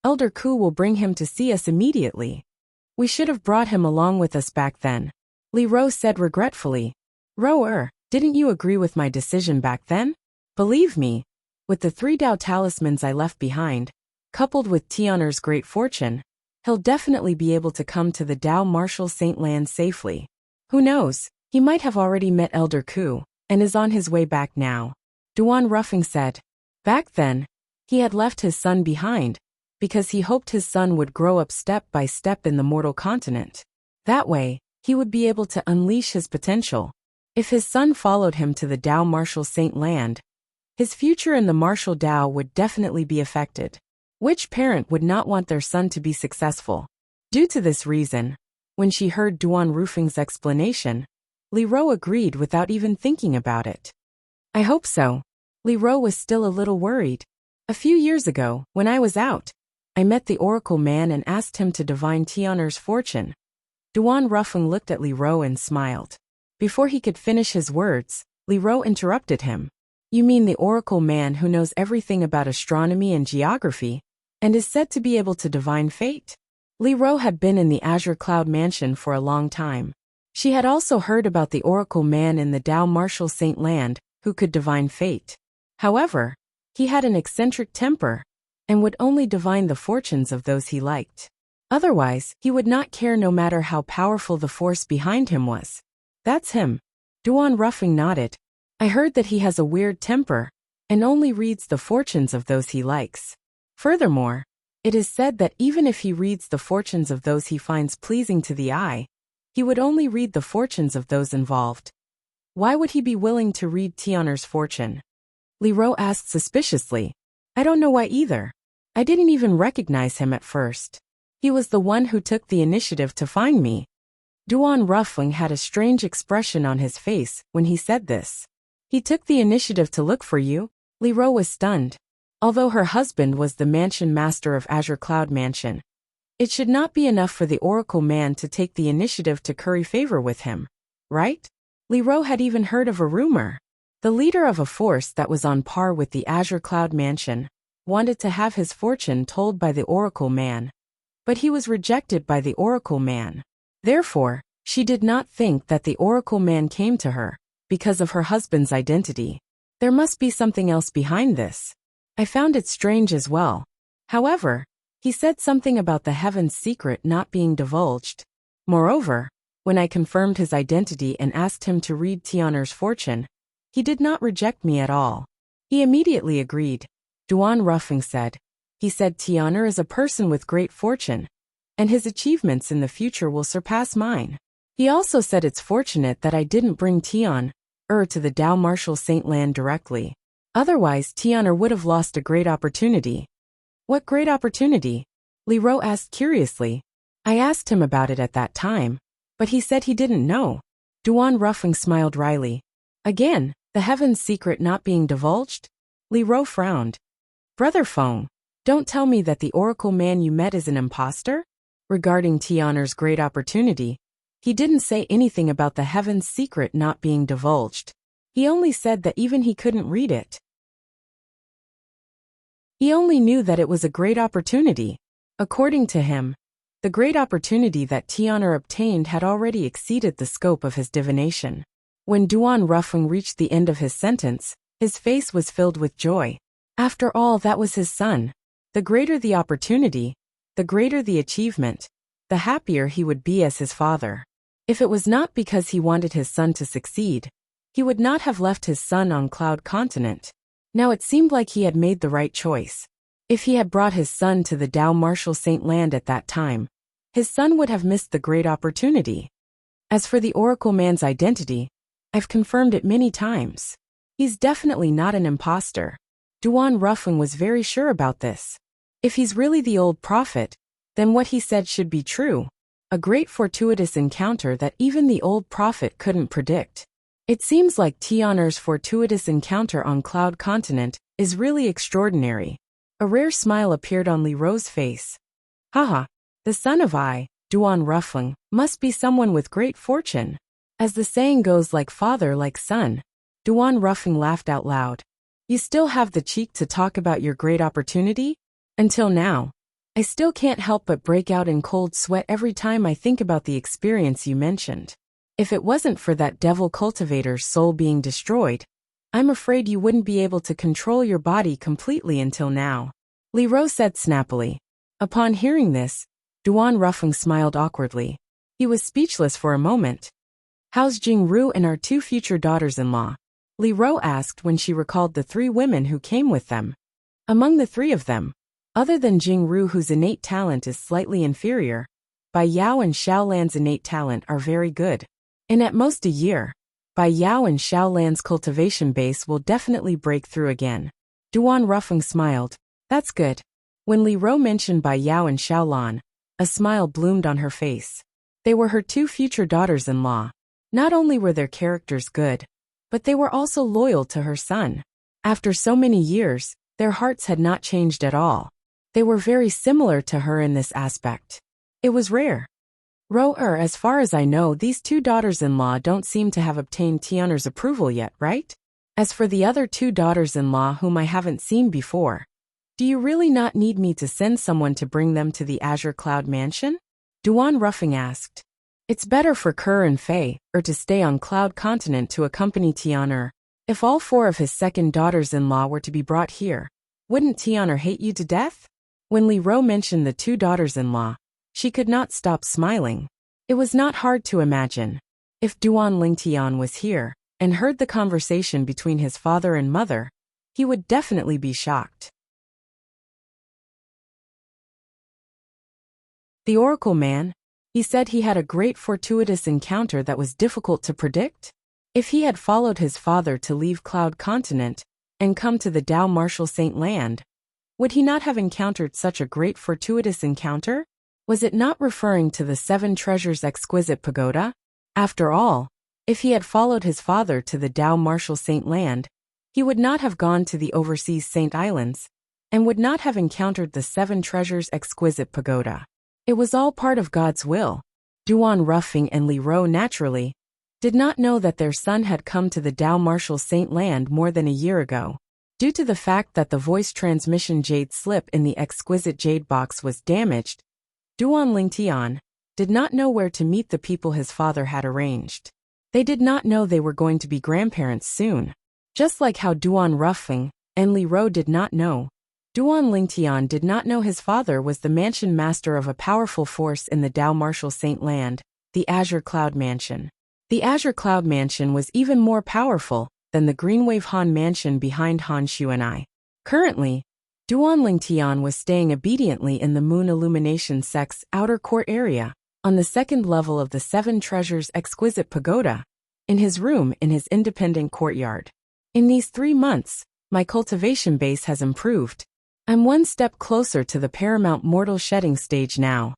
will bring him to see us immediately. We should have brought him along with us back then. Li Ro said regretfully. Rower, didn't you agree with my decision back then? Believe me, with the 3 Dao talismans I left behind, coupled with Tian'er's great fortune, he'll definitely be able to come to the Dao Martial Saint Land safely. Who knows, he might have already met Elder Ku, and is on his way back now. Duan Rufeng said. Back then, he had left his son behind, because he hoped his son would grow up step by step in the mortal continent. That way, he would be able to unleash his potential. If his son followed him to the Dao Martial Saint Land, his future in the martial Dao would definitely be affected. Which parent would not want their son to be successful? Due to this reason, when she heard Duan Rufeng's explanation, Li Ro agreed without even thinking about it. I hope so. Li Ro was still a little worried. A few years ago, when I was out, I met the Oracle Man and asked him to divine Tian'er's fortune. Duan Rufeng looked at Li Ro and smiled. Before he could finish his words, Li Ro interrupted him. You mean the Oracle Man who knows everything about astronomy and geography, and is said to be able to divine fate? Li Ro had been in the Azure Cloud Mansion for a long time. She had also heard about the Oracle Man in the Dao Martial Saint Land, who could divine fate. However, he had an eccentric temper, and would only divine the fortunes of those he liked. Otherwise, he would not care no matter how powerful the force behind him was. That's him. Duan Rufeng nodded. I heard that he has a weird temper, and only reads the fortunes of those he likes. Furthermore, it is said that even if he reads the fortunes of those he finds pleasing to the eye, he would only read the fortunes of those involved. Why would he be willing to read Tian'er's fortune? Li Ro asked suspiciously. I don't know why either. I didn't even recognize him at first. He was the one who took the initiative to find me. Duan Rufeng had a strange expression on his face when he said this. He took the initiative to look for you? Li Ro was stunned. Although her husband was the mansion master of Azure Cloud Mansion, it should not be enough for the Oracle Man to take the initiative to curry favor with him, right? Li Ro had even heard of a rumor. The leader of a force that was on par with the Azure Cloud Mansion wanted to have his fortune told by the Oracle Man, but he was rejected by the Oracle Man. Therefore, she did not think that the Oracle Man came to her because of her husband's identity. There must be something else behind this. I found it strange as well. However, he said something about the heaven's secret not being divulged. Moreover, when I confirmed his identity and asked him to read Tian'er's fortune, he did not reject me at all. He immediately agreed. Duan Rufeng said. He said Tian'er is a person with great fortune, and his achievements in the future will surpass mine. He also said it's fortunate that I didn't bring Tian'er to the Dao Martial Saint Land directly. Otherwise, Tian'er would have lost a great opportunity. What great opportunity? Li Ro asked curiously. I asked him about it at that time, but he said he didn't know. Duan Rufeng smiled wryly. Again, the heaven's secret not being divulged? Li Ro frowned. Brother Feng, don't tell me that the Oracle Man you met is an imposter? Regarding Tian'er's great opportunity, he didn't say anything about the heaven's secret not being divulged. He only said that even he couldn't read it. He only knew that it was a great opportunity. According to him, the great opportunity that Tian'er obtained had already exceeded the scope of his divination. When Duan Rufeng reached the end of his sentence, his face was filled with joy. After all, that was his son. The greater the opportunity, the greater the achievement, the happier he would be as his father. If it was not because he wanted his son to succeed, he would not have left his son on Cloud Continent. Now it seemed like he had made the right choice. If he had brought his son to the Dao Martial Saint Land at that time, his son would have missed the great opportunity. As for the Oracle Man's identity, I've confirmed it many times. He's definitely not an imposter. Duan Ruffeng was very sure about this. If he's really the old prophet, then what he said should be true. A great fortuitous encounter that even the old prophet couldn't predict. It seems like Tianer's fortuitous encounter on Cloud Continent is really extraordinary. A rare smile appeared on Li Ro's face. Haha, the son of Duan Ruffeng, must be someone with great fortune. As the saying goes, like father like son. Duan Ruffeng laughed out loud. You still have the cheek to talk about your great opportunity? Until now, I still can't help but break out in cold sweat every time I think about the experience you mentioned. If it wasn't for that devil cultivator's soul being destroyed, I'm afraid you wouldn't be able to control your body completely until now. Li Ro said snappily. Upon hearing this, Duan Ruffeng smiled awkwardly. He was speechless for a moment. How's Jingru and our 2 future daughters-in-law? Li Ro asked when she recalled the 3 women who came with them. Among the 3 of them, other than Jingru, whose innate talent is slightly inferior, Bai Yao and Xiaolan's innate talent are very good. In at most a year, Bai Yao and Xiaolan's cultivation base will definitely break through again. Duan Ruffeng smiled. That's good. When Li Ro mentioned Bai Yao and Xiaolan, a smile bloomed on her face. They were her 2 future daughters-in-law. Not only were their characters good, but they were also loyal to her son. After so many years, their hearts had not changed at all. They were very similar to her in this aspect. It was rare. As far as I know, these 2 daughters-in-law don't seem to have obtained Tianer's approval yet, right? As for the other 2 daughters-in-law whom I haven't seen before, do you really not need me to send someone to bring them to the Azure Cloud Mansion? Duan Ruffeng asked. It's better for Kerr and Fei, to stay on Cloud Continent to accompany Tianer. If all 4 of his second daughters-in-law were to be brought here, wouldn't Tianer hate you to death? When Li Ro mentioned the 2 daughters-in-law, she could not stop smiling. It was not hard to imagine. If Duan Lingtian was here and heard the conversation between his father and mother, he would definitely be shocked. The Oracle Man, he said he had a great fortuitous encounter that was difficult to predict. If he had followed his father to leave Cloud Continent and come to the Dao Martial Saint Land, would he not have encountered such a great fortuitous encounter? Was it not referring to the 7 Treasures Exquisite Pagoda? After all, if he had followed his father to the Dao Martial Saint Land, he would not have gone to the overseas Saint Islands, and would not have encountered the 7 Treasures Exquisite Pagoda. It was all part of God's will. Duan Ruffeng and Li Ro naturally did not know that their son had come to the Dao Martial Saint Land more than a year ago. Due to the fact that the voice transmission jade slip in the exquisite jade box was damaged, Duan Lingtian did not know where to meet the people his father had arranged. They did not know they were going to be grandparents soon. Just like how Duan Ruffeng and Li Ro did not know, Duan Lingtian did not know his father was the mansion master of a powerful force in the Dao Martial Saint Land, the Azure Cloud Mansion. The Azure Cloud Mansion was even more powerful than the Greenwave Han Mansion behind Han Shu and I. Currently, Duan Lingtian was staying obediently in the Moon Illumination Sect's outer court area, on the 2nd level of the 7 Treasures Exquisite Pagoda, in his room in his independent courtyard. In these 3 months, my cultivation base has improved. I'm 1 step closer to the paramount mortal shedding stage now.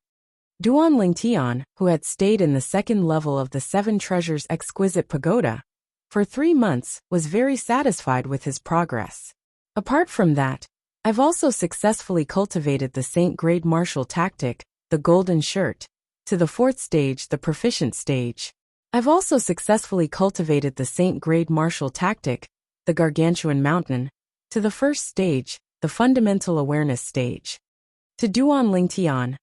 Duan Lingtian, who had stayed in the 2nd level of the 7 Treasures Exquisite Pagoda for 3 months, was very satisfied with his progress. Apart from that, I've also successfully cultivated the Saint Grade Martial Tactic, the Golden Shirt, to the 4th stage, the Proficient stage. I've also successfully cultivated the Saint Grade Martial Tactic, the Gargantuan Mountain, to the 1st stage, the Fundamental Awareness stage. To Duan Lingtian,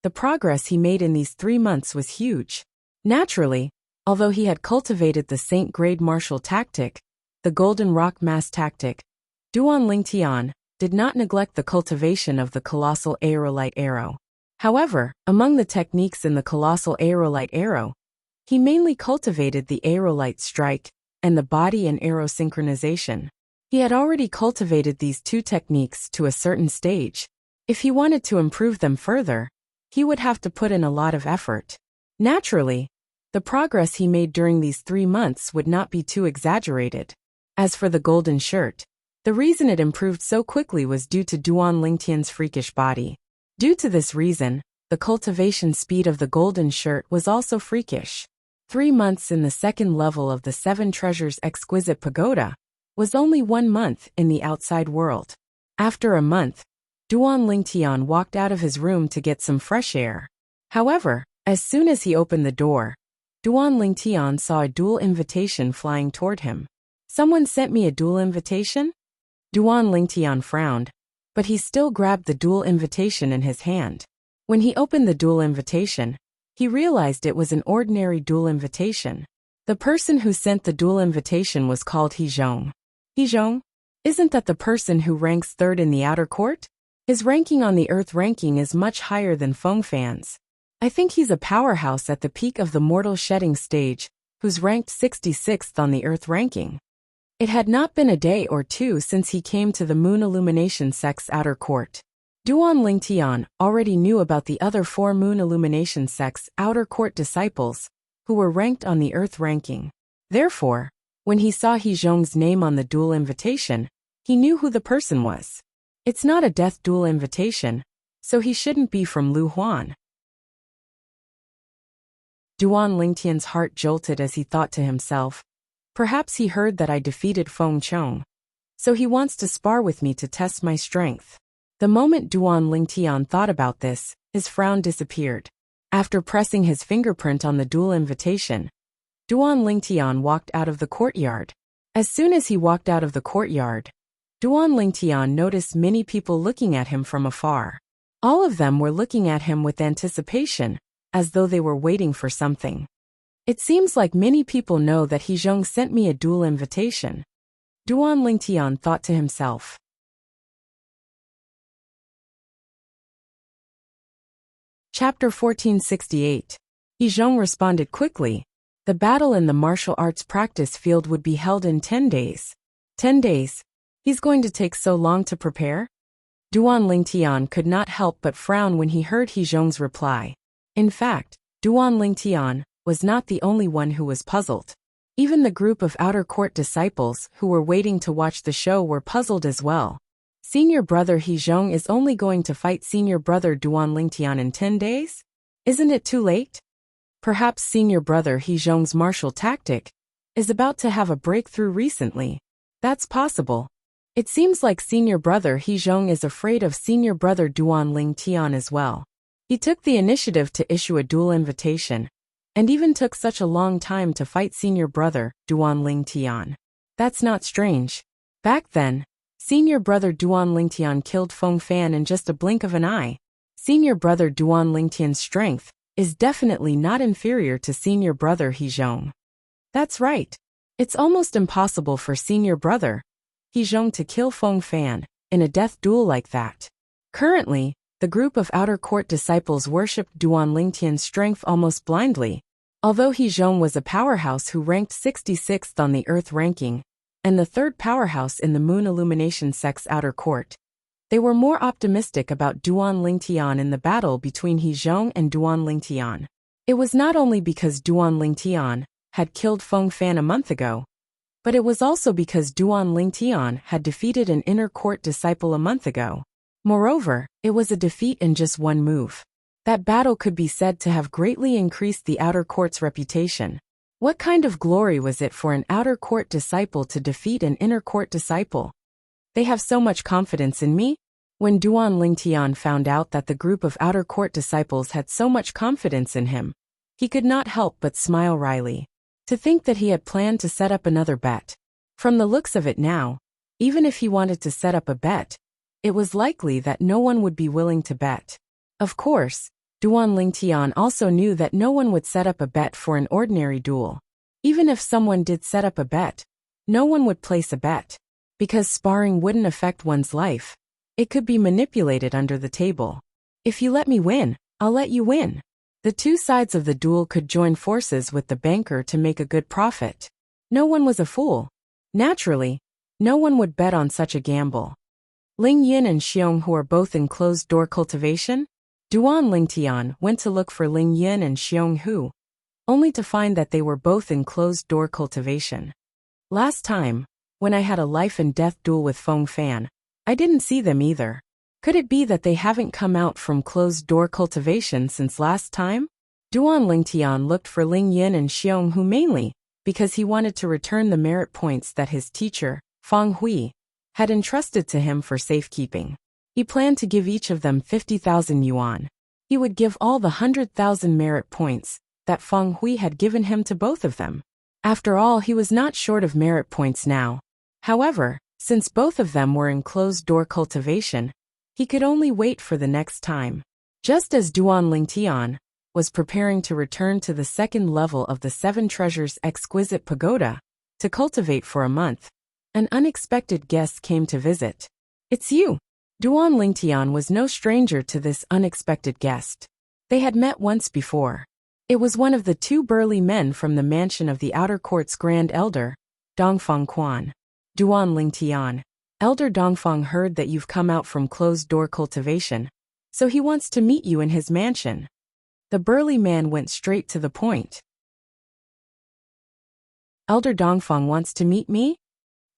the progress he made in these 3 months was huge. Naturally, although he had cultivated the Saint Grade Martial Tactic, the Golden Rock Mass Tactic, Duan Lingtian did not neglect the cultivation of the Colossal Aerolite Arrow. However, among the techniques in the Colossal Aerolite Arrow, he mainly cultivated the Aerolite Strike and the body and arrow synchronization. He had already cultivated these two techniques to a certain stage. If he wanted to improve them further, he would have to put in a lot of effort. Naturally, the progress he made during these 3 months would not be too exaggerated. As for the golden shirt, the reason it improved so quickly was due to Duan Lingtian's freakish body. Due to this reason, the cultivation speed of the golden shirt was also freakish. 3 months in the second level of the Seven Treasures Exquisite Pagoda was only 1 month in the outside world. After a month, Duan Lingtian walked out of his room to get some fresh air. However, as soon as he opened the door, Duan Lingtian saw a duel invitation flying toward him. Someone sent me a duel invitation? Duan Lingtian frowned, but he still grabbed the duel invitation in his hand. When he opened the duel invitation, he realized it was an ordinary duel invitation. The person who sent the duel invitation was called He Zhong. He Zhong? Isn't that the person who ranks third in the outer court? His ranking on the Earth ranking is much higher than Feng Fan's. I think he's a powerhouse at the peak of the mortal shedding stage, who's ranked 66th on the Earth ranking. It had not been a day or two since he came to the Moon Illumination Sect's outer court. Duan Lingtian already knew about the other 4 Moon Illumination Sect's outer court disciples, who were ranked on the Earth ranking. Therefore, when he saw He Zhong's name on the duel invitation, he knew who the person was. It's not a death duel invitation, so he shouldn't be from Lu Huan. Duan Lingtian's heart jolted as he thought to himself, perhaps he heard that I defeated Feng Chong, so he wants to spar with me to test my strength. The moment Duan Lingtian thought about this, his frown disappeared. After pressing his fingerprint on the duel invitation, Duan Lingtian walked out of the courtyard. As soon as he walked out of the courtyard, Duan Lingtian noticed many people looking at him from afar. All of them were looking at him with anticipation, as though they were waiting for something. It seems like many people know that He Zhong sent me a duel invitation. Duan Lingtian thought to himself. Chapter 1468. He Zhong responded quickly. The battle in the martial arts practice field would be held in 10 days. 10 days? He's going to take so long to prepare? Duan Lingtian could not help but frown when he heard He Zhong's reply. In fact, Duan Lingtian was not the only one who was puzzled. Even the group of outer court disciples who were waiting to watch the show were puzzled as well. Senior brother He Zhong is only going to fight senior brother Duan Lingtian in 10 days? Isn't it too late? Perhaps senior brother He Zhong's martial tactic is about to have a breakthrough recently. That's possible. It seems like senior brother He Zhong is afraid of senior brother Duan Lingtian as well. He took the initiative to issue a duel invitation, and even took such a long time to fight senior brother Duan Lingtian. That's not strange. Back then, senior brother Duan Lingtian killed Feng Fan in just a blink of an eye. Senior brother Duan Lingtian's strength is definitely not inferior to senior brother He Zhong. That's right. It's almost impossible for senior brother He Zhong to kill Feng Fan in a death duel like that. Currently, the group of outer court disciples worshipped Duan Lingtian's strength almost blindly. Although He Zhong was a powerhouse who ranked 66th on the Earth ranking, and the third powerhouse in the Moon Illumination Sect's outer court, they were more optimistic about Duan Lingtian in the battle between He Zhong and Duan Lingtian. It was not only because Duan Lingtian had killed Feng Fan a month ago, but it was also because Duan Lingtian had defeated an inner court disciple a month ago. Moreover, it was a defeat in just one move. That battle could be said to have greatly increased the outer court's reputation. What kind of glory was it for an outer court disciple to defeat an inner court disciple? They have so much confidence in me? When Duan Lingtian found out that the group of outer court disciples had so much confidence in him, he could not help but smile wryly. To think that he had planned to set up another bet. From the looks of it now, even if he wanted to set up a bet, it was likely that no one would be willing to bet. Of course, Duan Lingtian also knew that no one would set up a bet for an ordinary duel. Even if someone did set up a bet, no one would place a bet. Because sparring wouldn't affect one's life. It could be manipulated under the table. If you let me win, I'll let you win. The two sides of the duel could join forces with the banker to make a good profit. No one was a fool. Naturally, no one would bet on such a gamble. Ling Yin and Xiong, who are both in closed-door cultivation? Duan Lingtian went to look for Ling Yin and Xiong Hu, only to find that they were both in closed-door cultivation. Last time, when I had a life-and-death duel with Feng Fan, I didn't see them either. Could it be that they haven't come out from closed-door cultivation since last time? Duan Lingtian looked for Ling Yin and Xiong Hu mainly because he wanted to return the merit points that his teacher, Feng Hui, had entrusted to him for safekeeping. He planned to give each of them 50,000 yuan. He would give all the 100,000 merit points that Feng Hui had given him to both of them. After all, he was not short of merit points now. However, since both of them were in closed-door cultivation, he could only wait for the next time. Just as Duan Lingtian was preparing to return to the second level of the Seven Treasures Exquisite Pagoda to cultivate for a month, an unexpected guest came to visit. It's you! Duan Lingtian was no stranger to this unexpected guest. They had met once before. It was one of the two burly men from the mansion of the Outer Court's Grand Elder, Dongfang Quan. Duan Lingtian, Elder Dongfang heard that you've come out from closed-door cultivation, so he wants to meet you in his mansion. The burly man went straight to the point. Elder Dongfang wants to meet me?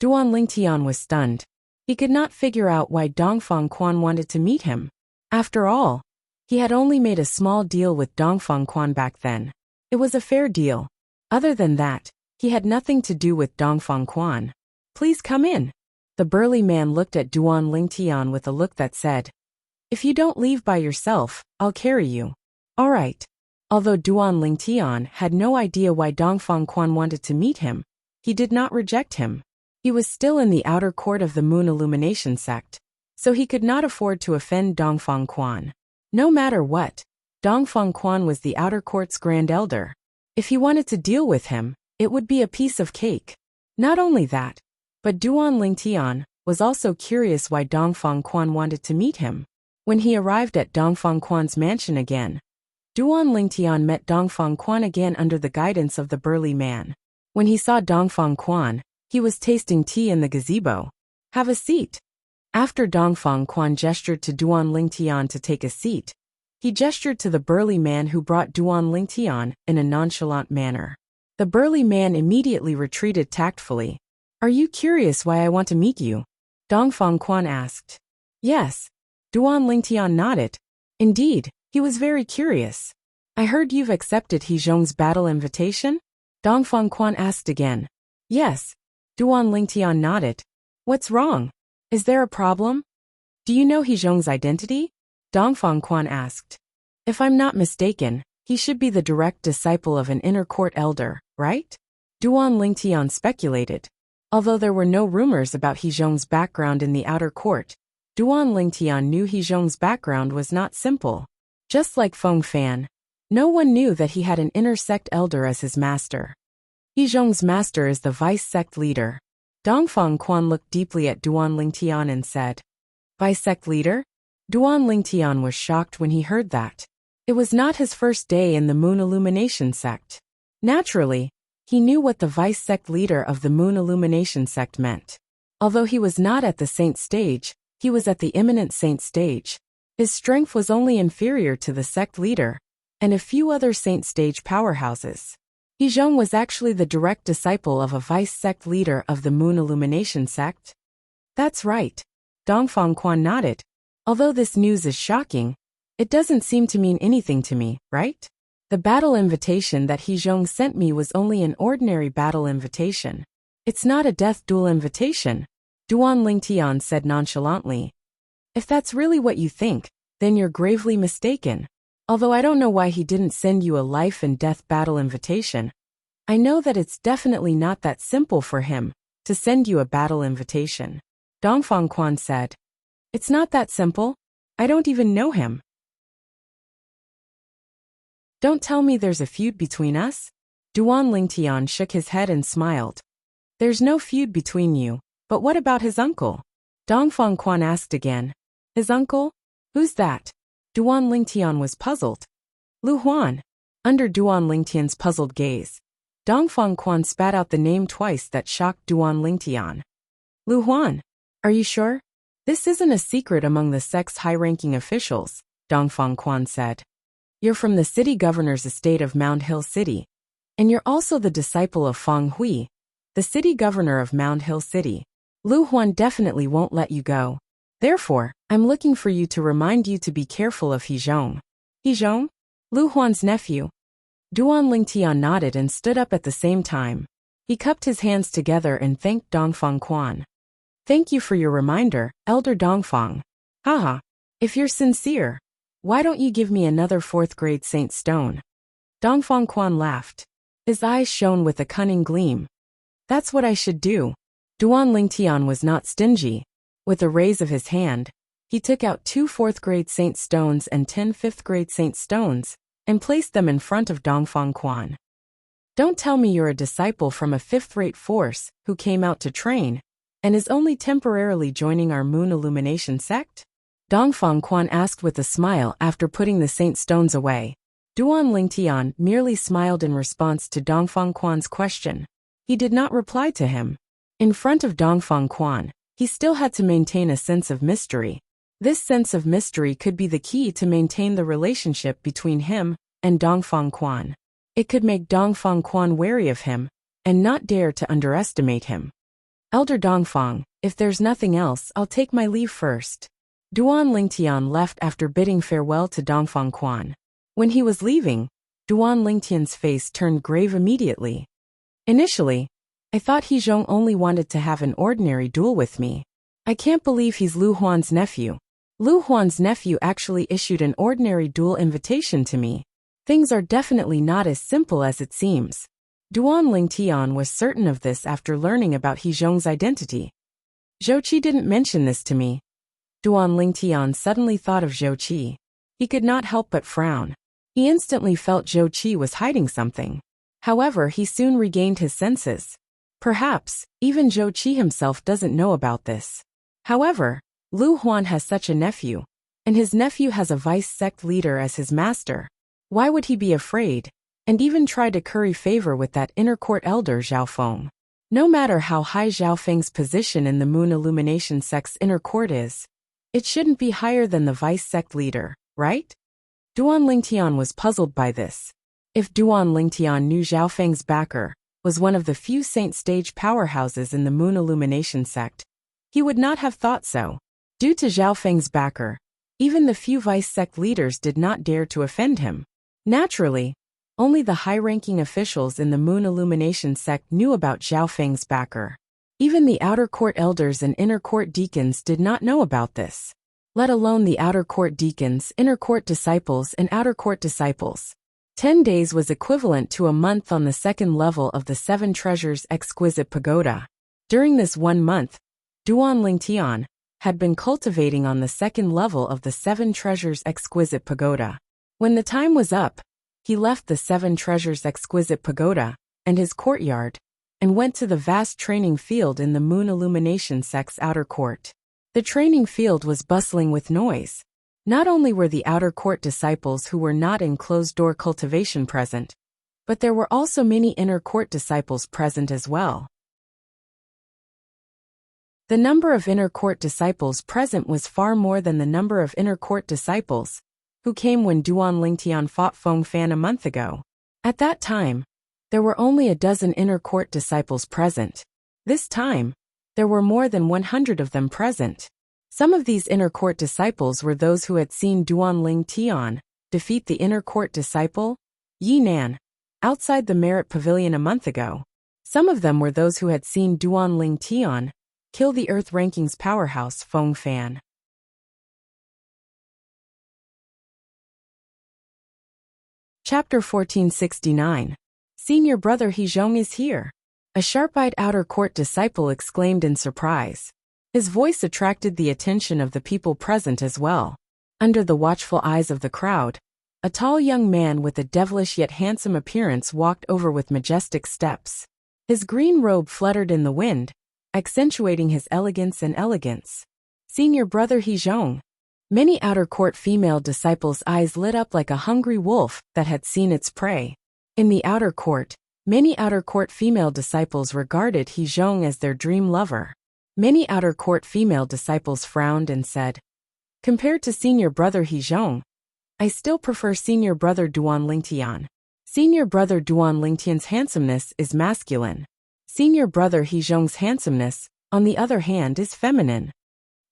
Duan Lingtian was stunned. He could not figure out why Dongfang Quan wanted to meet him. After all, he had only made a small deal with Dongfang Quan back then. It was a fair deal. Other than that, he had nothing to do with Dongfang Quan. Please come in. The burly man looked at Duan Lingtian with a look that said, if you don't leave by yourself, I'll carry you. All right. Although Duan Lingtian had no idea why Dongfang Quan wanted to meet him, he did not reject him. He was still in the outer court of the Moon Illumination sect, so he could not afford to offend Dongfang Quan. No matter what, Dongfang Quan was the outer court's grand elder. If he wanted to deal with him, it would be a piece of cake. Not only that, but Duan Lingtian was also curious why Dongfang Quan wanted to meet him. When he arrived at Dongfang Quan's mansion again, Duan Lingtian met Dongfang Quan again under the guidance of the burly man. When he saw Dongfang Quan, he was tasting tea in the gazebo. Have a seat. After Dongfang Quan gestured to Duan Lingtian to take a seat, he gestured to the burly man who brought Duan Lingtian in a nonchalant manner. The burly man immediately retreated tactfully. Are you curious why I want to meet you? Dongfang Quan asked. Yes. Duan Lingtian nodded. Indeed, he was very curious. I heard you've accepted He Zhong's battle invitation? Dongfang Quan asked again. Yes. Duan Lingtian nodded. What's wrong? Is there a problem? Do you know He Zhong's identity? Dongfang Quan asked. If I'm not mistaken, he should be the direct disciple of an inner court elder, right? Duan Lingtian speculated. Although there were no rumors about He Zhong's background in the outer court, Duan Lingtian knew He Zhong's background was not simple. Just like Feng Fan, no one knew that he had an inner sect elder as his master. He Zhong's master is the vice sect leader. Dongfang Quan looked deeply at Duan Lingtian and said, Vice sect leader? Duan Lingtian was shocked when he heard that. It was not his first day in the Moon Illumination sect. Naturally, he knew what the vice sect leader of the Moon Illumination sect meant. Although he was not at the saint stage, he was at the imminent saint stage. His strength was only inferior to the sect leader and a few other saint stage powerhouses. He Zhong was actually the direct disciple of a vice sect leader of the Moon Illumination sect. That's right. Dongfang Quan nodded. Although this news is shocking, it doesn't seem to mean anything to me, right? The battle invitation that He Zhong sent me was only an ordinary battle invitation. It's not a death duel invitation, Duan Lingtian said nonchalantly. If that's really what you think, then you're gravely mistaken. Although I don't know why he didn't send you a life and death battle invitation, I know that it's definitely not that simple for him to send you a battle invitation. Dongfang Quan said. It's not that simple. I don't even know him. Don't tell me there's a feud between us? Duan Lingtian shook his head and smiled. There's no feud between you, but what about his uncle? Dongfang Quan asked again. His uncle? Who's that? Duan Lingtian was puzzled. Lu Huan. Under Duan Lingtian's puzzled gaze, Dongfang Quan spat out the name twice that shocked Duan Lingtian. Lu Huan, are you sure? This isn't a secret among the sect's high-ranking officials, Dongfang Quan said. You're from the city governor's estate of Mound Hill City, and you're also the disciple of Fang Hui, the city governor of Mound Hill City. Lu Huan definitely won't let you go. Therefore, I'm looking for you to remind you to be careful of He Zhong. He Zhong? Lu Huan's nephew. Duan Lingtian nodded and stood up at the same time. He cupped his hands together and thanked Dongfang Quan. Thank you for your reminder, Elder Dongfang. Haha. If you're sincere, why don't you give me another 4th grade Saint Stone? Dongfang Quan laughed. His eyes shone with a cunning gleam. That's what I should do. Duan Lingtian was not stingy. With a raise of his hand, he took out 2 4th grade Saint Stones and 10 5th grade Saint Stones, and placed them in front of Dongfang Quan. Don't tell me you're a disciple from a 5th-rate force who came out to train, and is only temporarily joining our moon illumination sect? Dongfang Quan asked with a smile after putting the Saint Stones away. Duan Lingtian merely smiled in response to Dongfang Quan's question. He did not reply to him. In front of Dongfang Quan, he still had to maintain a sense of mystery. This sense of mystery could be the key to maintain the relationship between him and Dongfang Quan. It could make Dongfang Quan wary of him, and not dare to underestimate him. Elder Dongfang, if there's nothing else, I'll take my leave first. Duan Lingtian left after bidding farewell to Dongfang Quan. When he was leaving, Duan Lingtian's face turned grave immediately. Initially, I thought He Zhong only wanted to have an ordinary duel with me. I can't believe he's Lu Huan's nephew. Lu Huan's nephew actually issued an ordinary duel invitation to me. Things are definitely not as simple as it seems. Duan Lingtian was certain of this after learning about He Zhong's identity. Zhou Qi didn't mention this to me. Duan Lingtian suddenly thought of Zhou Qi. He could not help but frown. He instantly felt Zhou Qi was hiding something. However, he soon regained his senses. Perhaps, even Zhou Qi himself doesn't know about this. However, Lu Huan has such a nephew, and his nephew has a vice sect leader as his master. Why would he be afraid, and even try to curry favor with that inner court elder Zhao Feng? No matter how high Zhao Feng's position in the Moon Illumination sect's inner court is, it shouldn't be higher than the vice sect leader, right? Duan Lingtian was puzzled by this. If Duan Lingtian knew Zhao Feng's backer was one of the few saint stage powerhouses in the Moon Illumination sect, he would not have thought so. Due to Zhao Feng's backer, even the few vice sect leaders did not dare to offend him. Naturally, only the high-ranking officials in the Moon Illumination sect knew about Zhao Feng's backer. Even the outer court elders and inner court deacons did not know about this, let alone the outer court deacons, inner court disciples, and outer court disciples. 10 days was equivalent to a month on the 2nd level of the 7 Treasures Exquisite Pagoda. During this 1 month, Duan Lingtian had been cultivating on the 2nd level of the 7 Treasures Exquisite Pagoda. When the time was up, he left the 7 Treasures Exquisite Pagoda and his courtyard, and went to the vast training field in the Moon Illumination sect's outer court. The training field was bustling with noise. Not only were the outer court disciples who were not in closed-door cultivation present, but there were also many inner court disciples present as well. The number of inner court disciples present was far more than the number of inner court disciples who came when Duan Lingtian fought Feng Fan a month ago. At that time, there were only a dozen inner court disciples present. This time, there were more than 100 of them present. Some of these inner court disciples were those who had seen Duan Lingtian defeat the inner court disciple, Yi Nan, outside the Merit Pavilion a month ago. Some of them were those who had seen Duan Lingtian kill the Earth Rankings powerhouse Feng Fan. Chapter 1469. Senior brother He Zhong is here. A sharp-eyed outer court disciple exclaimed in surprise. His voice attracted the attention of the people present as well. Under the watchful eyes of the crowd, a tall young man with a devilish yet handsome appearance walked over with majestic steps. His green robe fluttered in the wind, accentuating his elegance and elegance. Senior brother He Zhong. Many outer court female disciples' eyes lit up like a hungry wolf that had seen its prey. In the outer court, Many outer court female disciples regarded He Zhong as their dream lover. Many outer court female disciples frowned and said, "Compared to senior brother He Zhong, I still prefer senior brother Duan Lingtian. Senior brother Duan Lingtian's handsomeness is masculine. Senior brother He Zhong's handsomeness, on the other hand, is feminine."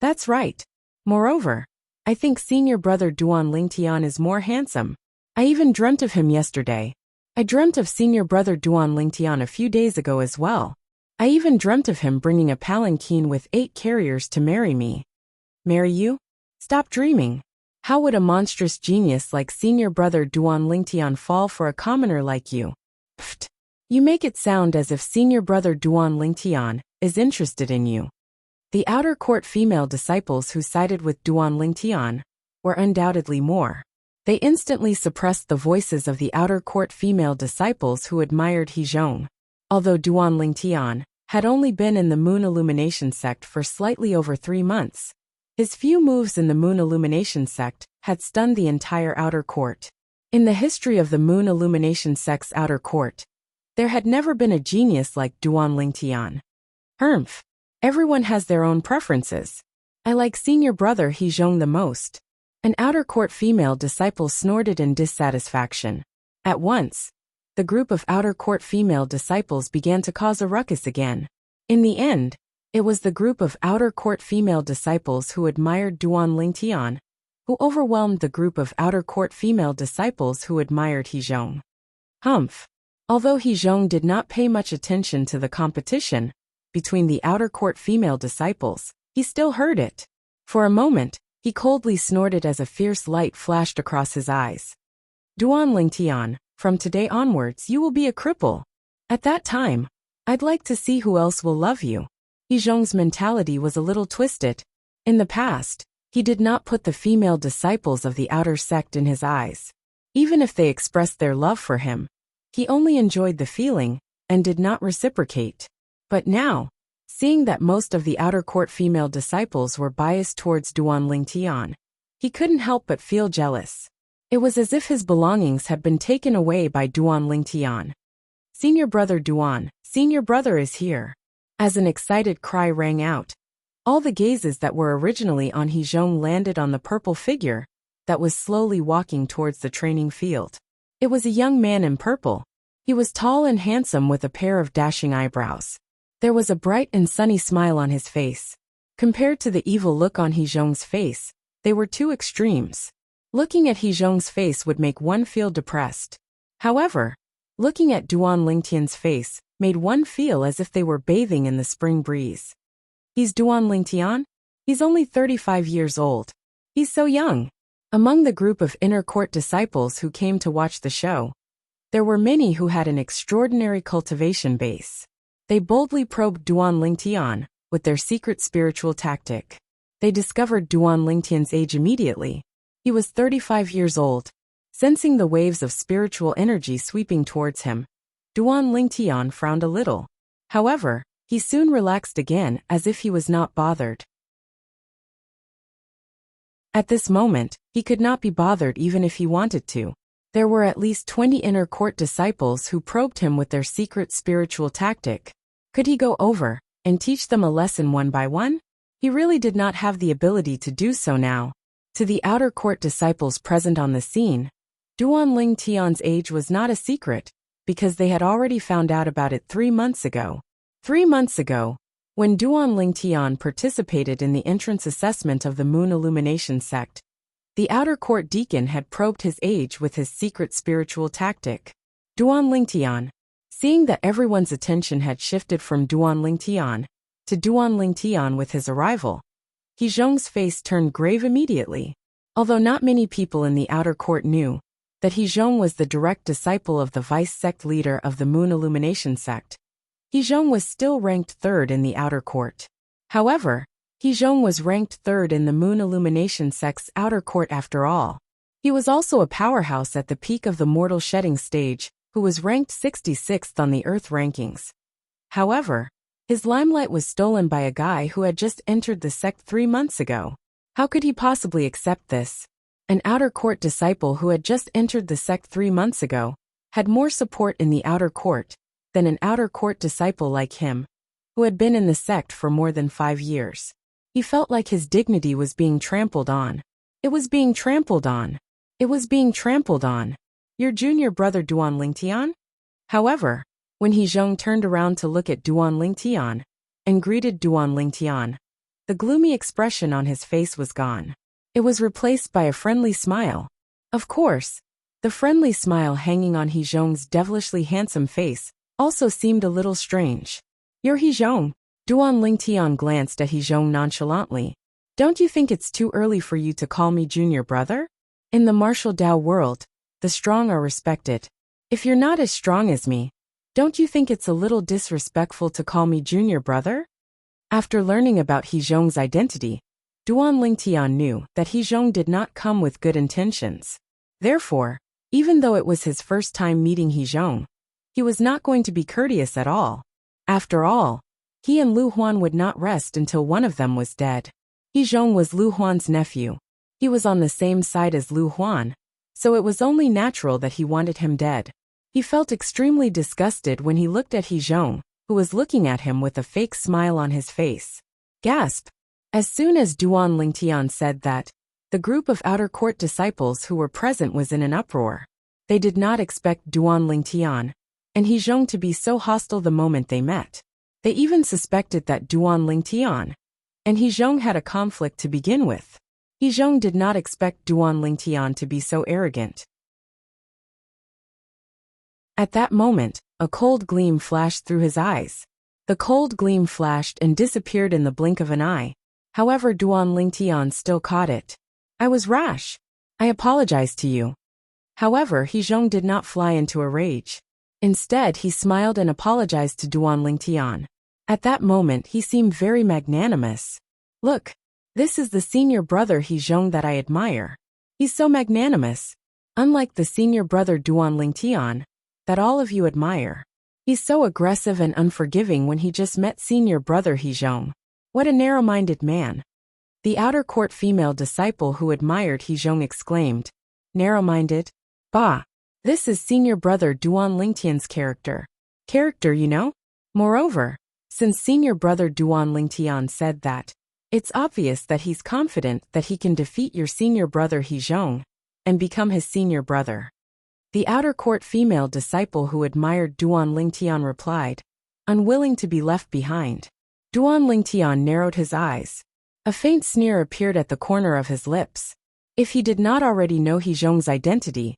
That's right. Moreover, I think senior brother Duan Lingtian is more handsome. I even dreamt of him yesterday. I dreamt of senior brother Duan Lingtian a few days ago as well. I even dreamt of him bringing a palanquin with 8 carriers to marry me. Marry you? Stop dreaming. How would a monstrous genius like senior brother Duan Lingtian fall for a commoner like you? Pfft. You make it sound as if senior brother Duan Lingtian is interested in you. The outer court female disciples who sided with Duan Lingtian were undoubtedly more. They instantly suppressed the voices of the outer court female disciples who admired He Zhong. Although Duan Lingtian had only been in the Moon Illumination sect for slightly over 3 months, his few moves in the Moon Illumination sect had stunned the entire outer court. In the history of the Moon Illumination sect's outer court, there had never been a genius like Duan Lingtian. Humph. Everyone has their own preferences. I like senior brother He Zhong the most. An outer court female disciple snorted in dissatisfaction. At once, the group of outer court female disciples began to cause a ruckus again. In the end, it was the group of outer court female disciples who admired Duan Lingtian who overwhelmed the group of outer court female disciples who admired He Zhong. Humph. Although He Zhong did not pay much attention to the competition between the outer court female disciples, he still heard it. For a moment, he coldly snorted as a fierce light flashed across his eyes. "Duan Lingtian, from today onwards you will be a cripple. At that time, I'd like to see who else will love you." He Zhong's mentality was a little twisted. In the past, he did not put the female disciples of the outer sect in his eyes. Even if they expressed their love for him, he only enjoyed the feeling and did not reciprocate. But now, seeing that most of the outer court female disciples were biased towards Duan Lingtian, he couldn't help but feel jealous. It was as if his belongings had been taken away by Duan Lingtian. "Senior brother Duan, senior brother is here." As an excited cry rang out, all the gazes that were originally on He Zhong landed on the purple figure that was slowly walking towards the training field. It was a young man in purple. He was tall and handsome with a pair of dashing eyebrows. There was a bright and sunny smile on his face. Compared to the evil look on He Zhong's face, they were two extremes. Looking at He Zhong's face would make one feel depressed. However, looking at Duan Lingtian's face made one feel as if they were bathing in the spring breeze. He's Duan Lingtian? He's only 35 years old. He's so young. Among the group of inner court disciples who came to watch the show, there were many who had an extraordinary cultivation base. They boldly probed Duan Lingtian with their secret spiritual tactic. They discovered Duan Lingtian's age immediately. He was 35 years old. Sensing the waves of spiritual energy sweeping towards him, Duan Lingtian frowned a little. However, he soon relaxed again as if he was not bothered. At this moment, he could not be bothered even if he wanted to. There were at least 20 inner court disciples who probed him with their secret spiritual tactic. Could he go over and teach them a lesson one by one? He really did not have the ability to do so now. To the outer court disciples present on the scene, Duan Lingtian's age was not a secret, because they had already found out about it 3 months ago. 3 months ago, when Duan Lingtian participated in the entrance assessment of the Moon Illumination sect, the outer court deacon had probed his age with his secret spiritual tactic. Duan Lingtian, seeing that everyone's attention had shifted from Duan Lingtian to Duan Lingtian with his arrival, He Zhong's face turned grave immediately. Although not many people in the outer court knew that He Zhong was the direct disciple of the vice sect leader of the Moon Illumination sect, He Zhong was still ranked 3rd in the outer court. However, He Zhong was ranked 3rd in the Moon Illumination sect's outer court after all. He was also a powerhouse at the peak of the mortal shedding stage, who was ranked 66th on the Earth rankings. However, his limelight was stolen by a guy who had just entered the sect 3 months ago. How could he possibly accept this? An outer court disciple who had just entered the sect 3 months ago had more support in the outer court than an outer court disciple like him, who had been in the sect for more than 5 years. He felt like his dignity was being trampled on. It was being trampled on. It was being trampled on. Your junior brother Duan Lingtian? However, when He Zhong turned around to look at Duan Lingtian and greeted Duan Lingtian, the gloomy expression on his face was gone. It was replaced by a friendly smile. Of course, the friendly smile hanging on He Zhong's devilishly handsome face also seemed a little strange. You're He Zhong? Duan Lingtian glanced at He Zhong nonchalantly. Don't you think it's too early for you to call me junior brother? In the martial Dao world, the strong are respected. If you're not as strong as me, don't you think it's a little disrespectful to call me junior brother? After learning about He Zhong's identity, Duan Lingtian knew that He Zhong did not come with good intentions. Therefore, even though it was his first time meeting He Zhong, he was not going to be courteous at all. After all, he and Lu Huan would not rest until one of them was dead. He Zhong was Lu Huan's nephew. He was on the same side as Lu Huan, so it was only natural that he wanted him dead. He felt extremely disgusted when he looked at He Zhong, who was looking at him with a fake smile on his face. Gasp! As soon as Duan Lingtian said that, the group of outer court disciples who were present was in an uproar. They did not expect Duan Lingtian and He Zhong to be so hostile the moment they met. They even suspected that Duan Lingtian and He Zhong had a conflict to begin with. He Zhong did not expect Duan Lingtian to be so arrogant. At that moment, a cold gleam flashed through his eyes. The cold gleam flashed and disappeared in the blink of an eye. However, Duan Lingtian still caught it. I was rash. I apologize to you. However, He Zhong did not fly into a rage. Instead, he smiled and apologized to Duan Lingtian. At that moment, he seemed very magnanimous. Look, this is the senior brother He Zhong that I admire. He's so magnanimous. Unlike the senior brother Duan Lingtian that all of you admire. He's so aggressive and unforgiving when he just met senior brother He Zhong. What a narrow-minded man. The outer court female disciple who admired He Zhong exclaimed, narrow-minded? Bah! This is senior brother Duan Lingtian's character. Character, you know? Moreover, since senior brother Duan Lingtian said that, it's obvious that he's confident that he can defeat your senior brother He Zhong and become his senior brother. The outer court female disciple who admired Duan Lingtian replied, unwilling to be left behind. Duan Lingtian narrowed his eyes. A faint sneer appeared at the corner of his lips. If he did not already know He Zhong's identity,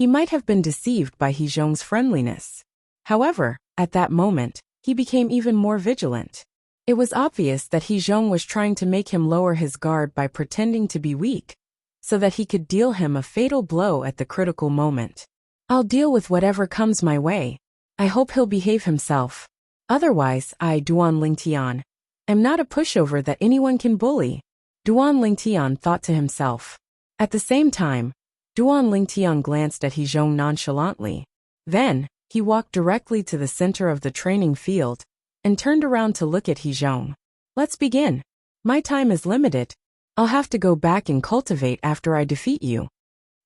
he might have been deceived by He Zhong's friendliness. However, at that moment, he became even more vigilant. It was obvious that He Zhong was trying to make him lower his guard by pretending to be weak, so that he could deal him a fatal blow at the critical moment. I'll deal with whatever comes my way. I hope he'll behave himself. Otherwise, I, Duan Lingtian, am not a pushover that anyone can bully. Duan Lingtian thought to himself. At the same time, Duan Lingtian glanced at He Zhong nonchalantly. Then, he walked directly to the center of the training field and turned around to look at He Zhong. Let's begin. My time is limited. I'll have to go back and cultivate after I defeat you.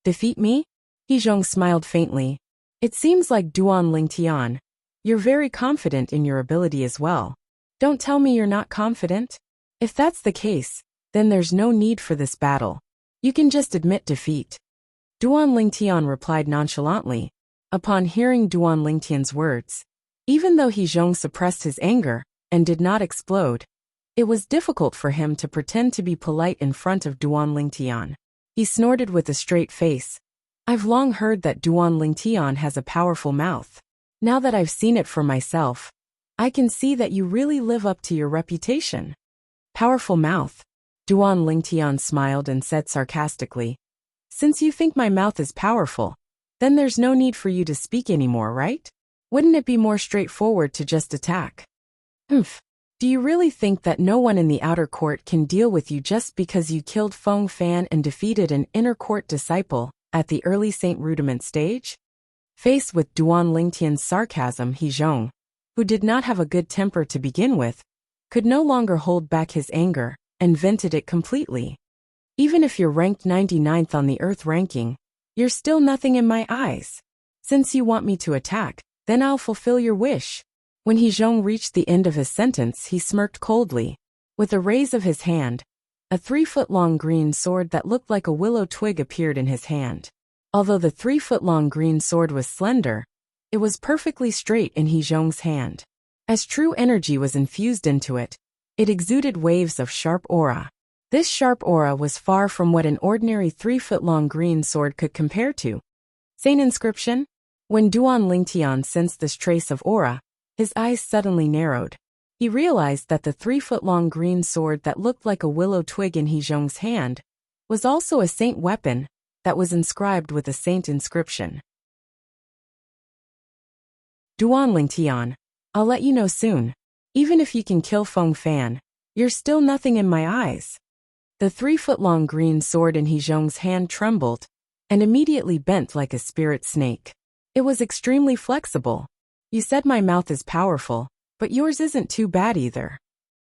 Defeat me? He Zhong smiled faintly. It seems like Duan Lingtian, you're very confident in your ability as well. Don't tell me you're not confident. If that's the case, then there's no need for this battle. You can just admit defeat. Duan Lingtian replied nonchalantly. Upon hearing Duan Lingtian's words, even though He Zhong suppressed his anger and did not explode, it was difficult for him to pretend to be polite in front of Duan Lingtian. He snorted with a straight face. I've long heard that Duan Lingtian has a powerful mouth. Now that I've seen it for myself, I can see that you really live up to your reputation. Powerful mouth. Duan Lingtian smiled and said sarcastically, since you think my mouth is powerful, then there's no need for you to speak anymore, right? Wouldn't it be more straightforward to just attack? Humph. Do you really think that no one in the outer court can deal with you just because you killed Feng Fan and defeated an inner court disciple at the early Saint Rudiment stage? Faced with Duan Lingtian's sarcasm, He Zhong, who did not have a good temper to begin with, could no longer hold back his anger and vented it completely. Even if you're ranked 99th on the Earth ranking, you're still nothing in my eyes. Since you want me to attack, then I'll fulfill your wish. When He Zhong reached the end of his sentence, he smirked coldly. With a raise of his hand, a 3-foot-long green sword that looked like a willow twig appeared in his hand. Although the 3-foot-long green sword was slender, it was perfectly straight in He Zhong's hand. As true energy was infused into it, it exuded waves of sharp aura. This sharp aura was far from what an ordinary 3-foot-long green sword could compare to. Saint inscription? When Duan Lingtian sensed this trace of aura, his eyes suddenly narrowed. He realized that the 3-foot-long green sword that looked like a willow twig in He Zhong's hand was also a saint weapon that was inscribed with a saint inscription. Duan Lingtian, I'll let you know soon. Even if you can kill Feng Fan, you're still nothing in my eyes. The 3-foot-long green sword in He Zhong's hand trembled and immediately bent like a spirit snake. It was extremely flexible. You said my mouth is powerful, but yours isn't too bad either.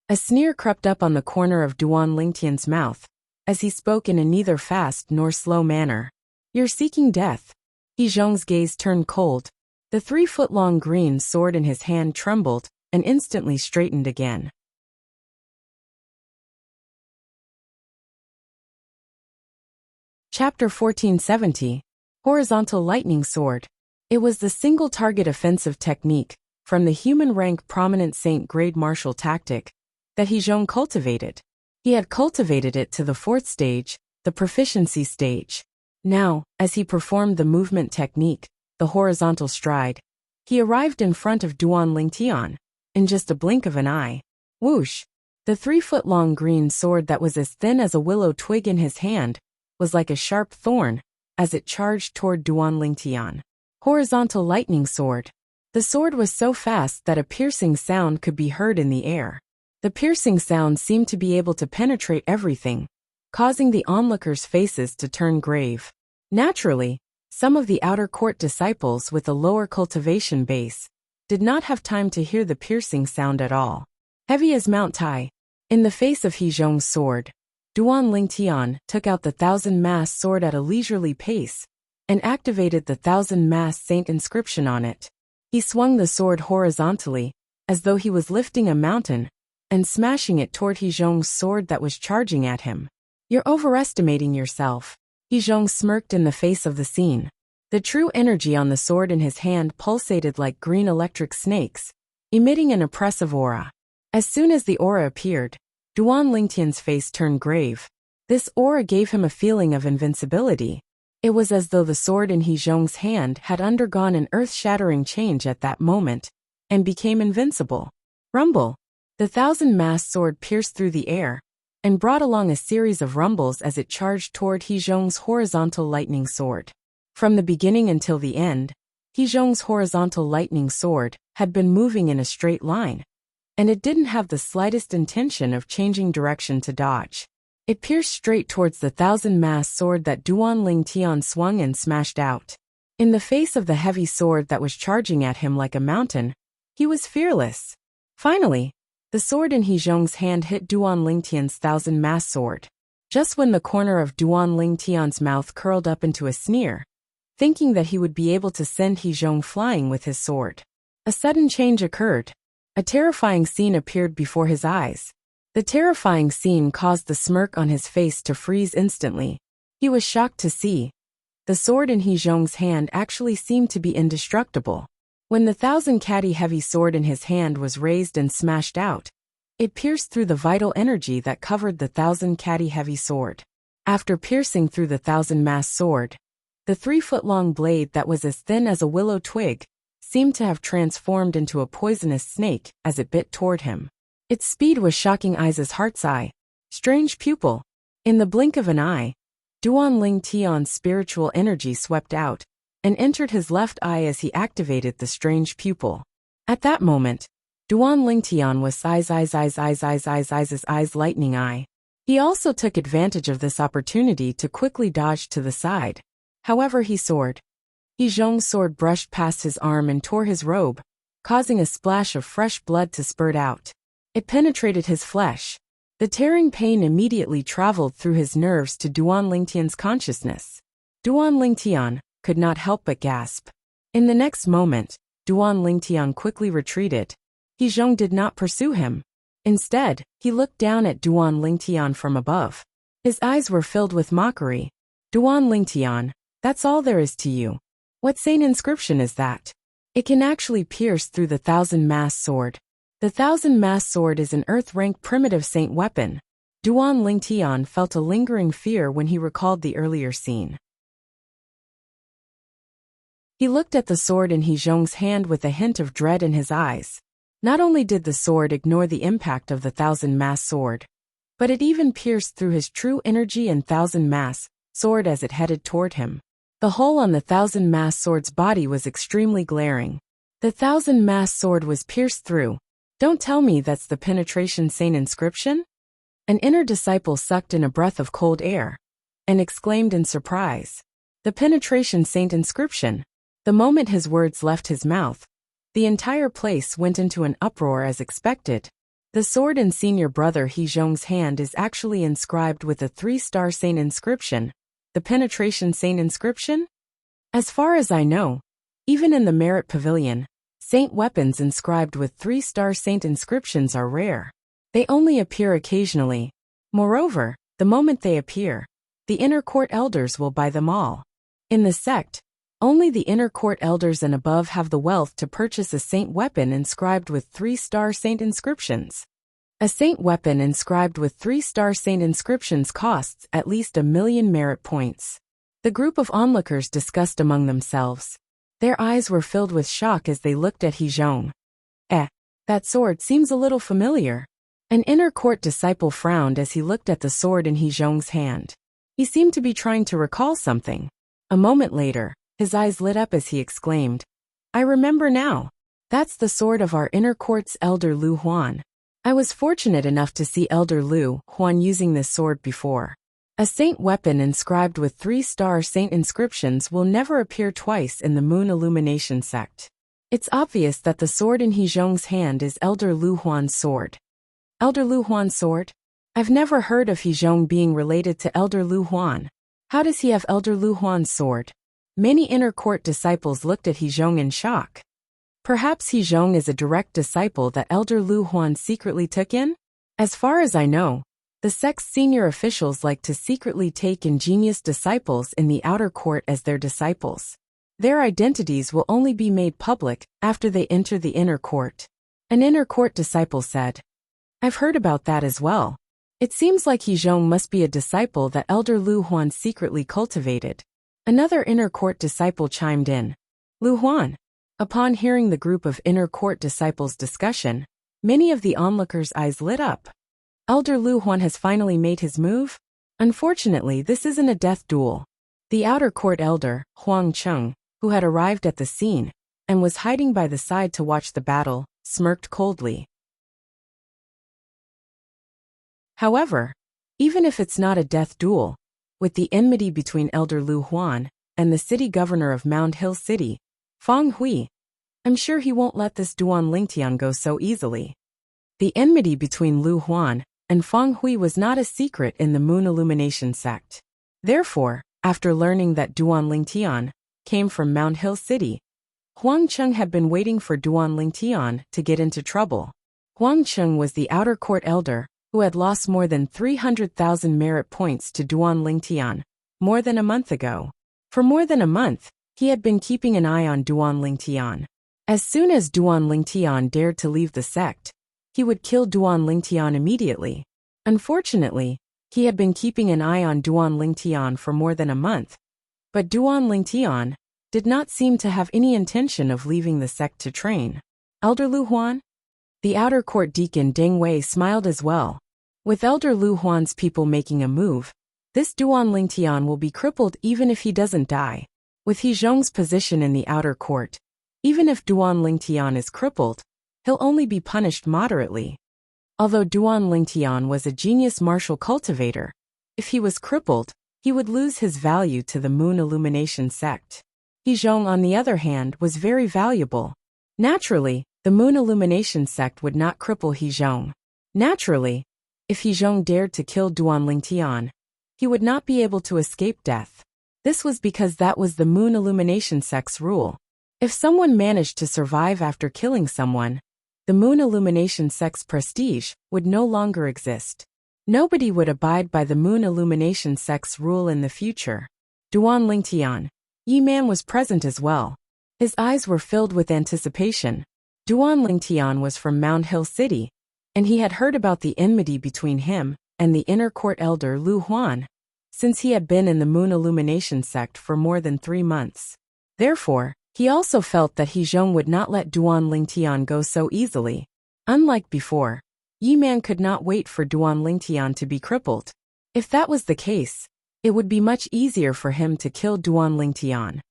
A sneer crept up on the corner of Duan Lingtian's mouth as he spoke in a neither fast nor slow manner. You're seeking death. He Zhong's gaze turned cold. The 3-foot-long green sword in his hand trembled and instantly straightened again. Chapter 1470. Horizontal Lightning Sword. It was the single-target offensive technique from the human-rank prominent Saint-grade martial tactic that He Zhong cultivated. He had cultivated it to the 4th stage, the proficiency stage. Now, as he performed the movement technique, the horizontal stride, he arrived in front of Duan Lingtian in just a blink of an eye. Whoosh! The 3-foot-long green sword that was as thin as a willow twig in his hand was like a sharp thorn as it charged toward Duan Lingtian. Horizontal lightning sword. The sword was so fast that a piercing sound could be heard in the air. The piercing sound seemed to be able to penetrate everything, causing the onlookers' faces to turn grave. Naturally, some of the outer court disciples with a lower cultivation base did not have time to hear the piercing sound at all. Heavy as Mount Tai, in the face of He Zhong's sword, Duan Lingtian took out the 1,000-mass sword at a leisurely pace and activated the 1,000-mass saint inscription on it. He swung the sword horizontally, as though he was lifting a mountain and smashing it toward He Zhong's sword that was charging at him. You're overestimating yourself. He Zhong smirked in the face of the scene. The true energy on the sword in his hand pulsated like green electric snakes, emitting an oppressive aura. As soon as the aura appeared, Duan Lingtian's face turned grave. This aura gave him a feeling of invincibility. It was as though the sword in He Zhong's hand had undergone an earth-shattering change at that moment and became invincible. Rumble! The 1,000-mass sword pierced through the air and brought along a series of rumbles as it charged toward He Zhong's horizontal lightning sword. From the beginning until the end, He Zhong's horizontal lightning sword had been moving in a straight line, and it didn't have the slightest intention of changing direction to dodge. It pierced straight towards the 1,000-mass sword that Duan Lingtian swung and smashed out. In the face of the heavy sword that was charging at him like a mountain, he was fearless. Finally, the sword in He Zhong's hand hit Duan Lingtian's 1,000-mass sword. Just when the corner of Duan Lingtian's mouth curled up into a sneer, thinking that he would be able to send He Zhong flying with his sword, a sudden change occurred. A terrifying scene appeared before his eyes. The terrifying scene caused the smirk on his face to freeze instantly. He was shocked to see the sword in He Zhong's hand actually seemed to be indestructible. When the 1,000-catty heavy sword in his hand was raised and smashed out, it pierced through the vital energy that covered the 1,000-catty heavy sword. After piercing through the 1,000-mass sword, the 3-foot-long blade that was as thin as a willow twig seemed to have transformed into a poisonous snake as it bit toward him. Its speed was shocking Ai's heart's eye. Strange pupil. In the blink of an eye, Duan Lingtian's spiritual energy swept out and entered his left eye as he activated the strange pupil. At that moment, Duan Lingtian was eyes lightning eye. He also took advantage of this opportunity to quickly dodge to the side. However, he soared. He Zhong's sword brushed past his arm and tore his robe, causing a splash of fresh blood to spurt out. It penetrated his flesh. The tearing pain immediately traveled through his nerves to Duan Lingtian's consciousness. Duan Lingtian could not help but gasp. In the next moment, Duan Lingtian quickly retreated. He Zhong did not pursue him. Instead, he looked down at Duan Lingtian from above. His eyes were filled with mockery. Duan Lingtian, that's all there is to you. What saint inscription is that? It can actually pierce through the 1,000-mass sword. The 1,000-mass sword is an earth-rank primitive saint weapon. Duan Lingtian felt a lingering fear when he recalled the earlier scene. He looked at the sword in He Zhong's hand with a hint of dread in his eyes. Not only did the sword ignore the impact of the 1,000-mass sword, but it even pierced through his true energy and 1,000-mass sword as it headed toward him. The hole on the 1,000-mass sword's body was extremely glaring. The 1,000-mass sword was pierced through. Don't tell me that's the penetration saint inscription? An inner disciple sucked in a breath of cold air and exclaimed in surprise. The penetration saint inscription. The moment his words left his mouth, the entire place went into an uproar as expected. The sword in senior brother He Zhong's hand is actually inscribed with a 3-star saint inscription. The penetration saint inscription? As far as I know, even in the Merit Pavilion, saint weapons inscribed with 3-star saint inscriptions are rare. They only appear occasionally. Moreover, the moment they appear, the inner court elders will buy them all. In the sect, only the inner court elders and above have the wealth to purchase a saint weapon inscribed with 3-star saint inscriptions. A saint weapon inscribed with 3-star saint inscriptions costs at least 1,000,000 merit points. The group of onlookers discussed among themselves. Their eyes were filled with shock as they looked at He Zhong. That sword seems a little familiar. An inner court disciple frowned as he looked at the sword in He Zhong's hand. He seemed to be trying to recall something. A moment later, his eyes lit up as he exclaimed, I remember now. That's the sword of our inner court's elder Lu Huan. I was fortunate enough to see Elder Lu Huan using this sword before. A saint weapon inscribed with 3-star saint inscriptions will never appear twice in the Moon Illumination sect. It's obvious that the sword in He Zhong's hand is Elder Lu Huan's sword. Elder Lu Huan's sword? I've never heard of He Zhong being related to Elder Lu Huan. How does he have Elder Lu Huan's sword? Many inner court disciples looked at He Zhong in shock. Perhaps He Zhong is a direct disciple that Elder Lu Huan secretly took in? As far as I know, the sect's senior officials like to secretly take ingenious disciples in the outer court as their disciples. Their identities will only be made public after they enter the inner court. An inner court disciple said. I've heard about that as well. It seems like He Zhong must be a disciple that Elder Lu Huan secretly cultivated. Another inner court disciple chimed in. Lu Huan. Upon hearing the group of inner court disciples' discussion, many of the onlookers' eyes lit up. Elder Lu Huan has finally made his move? Unfortunately, this isn't a death duel. The outer court elder, Huang Cheng, who had arrived at the scene and was hiding by the side to watch the battle, smirked coldly. However, even if it's not a death duel, with the enmity between Elder Lu Huan and the city governor of Mound Hill City, Feng Hui, I'm sure he won't let this Duan Lingtian go so easily. The enmity between Lu Huan and Feng Hui was not a secret in the Moon Illumination sect. Therefore, after learning that Duan Lingtian came from Mound Hill City, Huang Cheng had been waiting for Duan Lingtian to get into trouble. Huang Cheng was the outer court elder who had lost more than 300,000 merit points to Duan Lingtian more than a month ago. For more than a month, he had been keeping an eye on Duan Lingtian. As soon as Duan Lingtian dared to leave the sect, he would kill Duan Lingtian immediately. Unfortunately, he had been keeping an eye on Duan Lingtian for more than a month, but Duan Lingtian did not seem to have any intention of leaving the sect to train. Elder Lu Huan? The outer court deacon Deng Wei smiled as well. With Elder Lu Huan's people making a move, this Duan Lingtian will be crippled even if he doesn't die. With He Zhong's position in the outer court, even if Duan Lingtian is crippled, he'll only be punished moderately. Although Duan Lingtian was a genius martial cultivator, if he was crippled, he would lose his value to the Moon Illumination sect. He Zhong, on the other hand, was very valuable. Naturally, the Moon Illumination sect would not cripple He Zhong. Naturally, if He Zhong dared to kill Duan Lingtian, he would not be able to escape death. This was because that was the Moon Illumination sect's rule. If someone managed to survive after killing someone, the Moon Illumination sect's prestige would no longer exist. Nobody would abide by the Moon Illumination sect's rule in the future. Duan Lingtian, Yi Man was present as well. His eyes were filled with anticipation. Duan Lingtian was from Mound Hill City, and he had heard about the enmity between him and the inner court elder Lu Huan, since he had been in the Moon Illumination sect for more than 3 months. Therefore, he also felt that He Zhong would not let Duan Lingtian go so easily. Unlike before, Yi Man could not wait for Duan Lingtian to be crippled. If that was the case, it would be much easier for him to kill Duan Lingtian.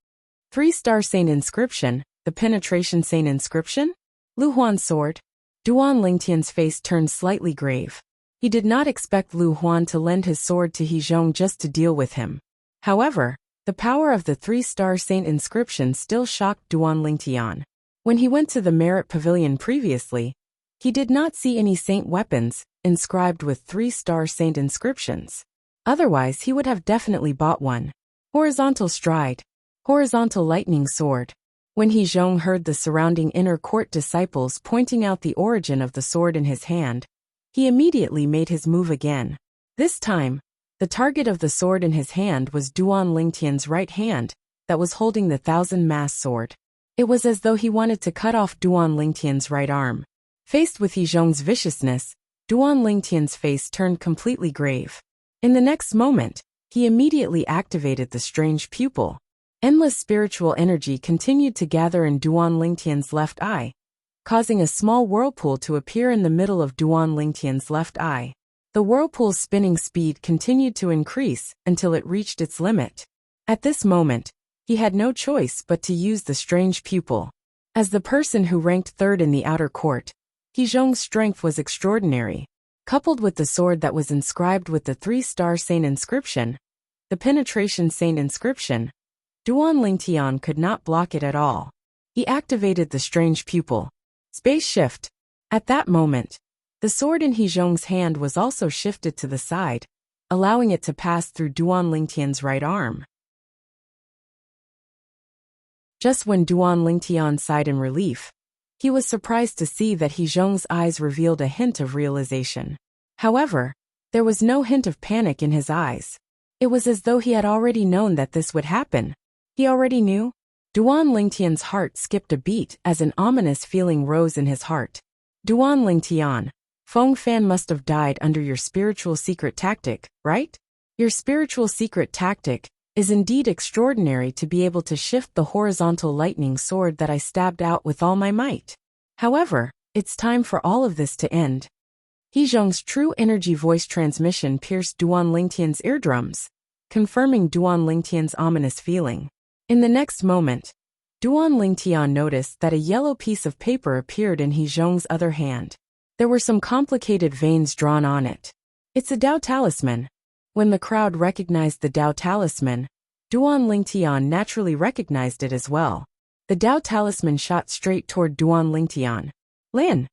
3-star Saint inscription, the penetration Saint inscription? Lu Huan's sword. Duan Lingtian's face turned slightly grave. He did not expect Lu Huan to lend his sword to He Zhong just to deal with him. However, the power of the 3-star Saint inscription still shocked Duan Lingtian. When he went to the Merit Pavilion previously, he did not see any saint weapons inscribed with 3-star Saint inscriptions. Otherwise, he would have definitely bought one. Horizontal stride. Horizontal lightning sword. When He Zhong heard the surrounding inner court disciples pointing out the origin of the sword in his hand, he immediately made his move again. This time, the target of the sword in his hand was Duan Lingtian's right hand that was holding the 1,000-mass sword. It was as though he wanted to cut off Duan Lingtian's right arm. Faced with He Zhong's viciousness, Duan Lingtian's face turned completely grave. In the next moment, he immediately activated the strange pupil. Endless spiritual energy continued to gather in Duan Lingtian's left eye, causing a small whirlpool to appear in the middle of Duan Lingtian's left eye. The whirlpool's spinning speed continued to increase until it reached its limit. At this moment, he had no choice but to use the strange pupil. As the person who ranked third in the outer court, He Zhong's strength was extraordinary. Coupled with the sword that was inscribed with the 3-star Saint inscription, the penetration Saint inscription, Duan Lingtian could not block it at all. He activated the strange pupil. Space shift. At that moment, the sword in He Zhong's hand was also shifted to the side, allowing it to pass through Duan Lingtian's right arm. Just when Duan Lingtian sighed in relief, he was surprised to see that He Zhong's eyes revealed a hint of realization. However, there was no hint of panic in his eyes. It was as though he had already known that this would happen. He already knew. Duan Lingtian's heart skipped a beat as an ominous feeling rose in his heart. Duan Lingtian, Feng Fan must have died under your spiritual secret tactic, right? Your spiritual secret tactic is indeed extraordinary to be able to shift the horizontal lightning sword that I stabbed out with all my might. However, it's time for all of this to end. He Zhong's true energy voice transmission pierced Duan Lingtian's eardrums, confirming Duan Lingtian's ominous feeling. In the next moment, Duan Lingtian noticed that a yellow piece of paper appeared in He Zhong's other hand. There were some complicated veins drawn on it. It's a Dao talisman. When the crowd recognized the Dao talisman, Duan Lingtian naturally recognized it as well. The Dao talisman shot straight toward Duan Lingtian. Lin.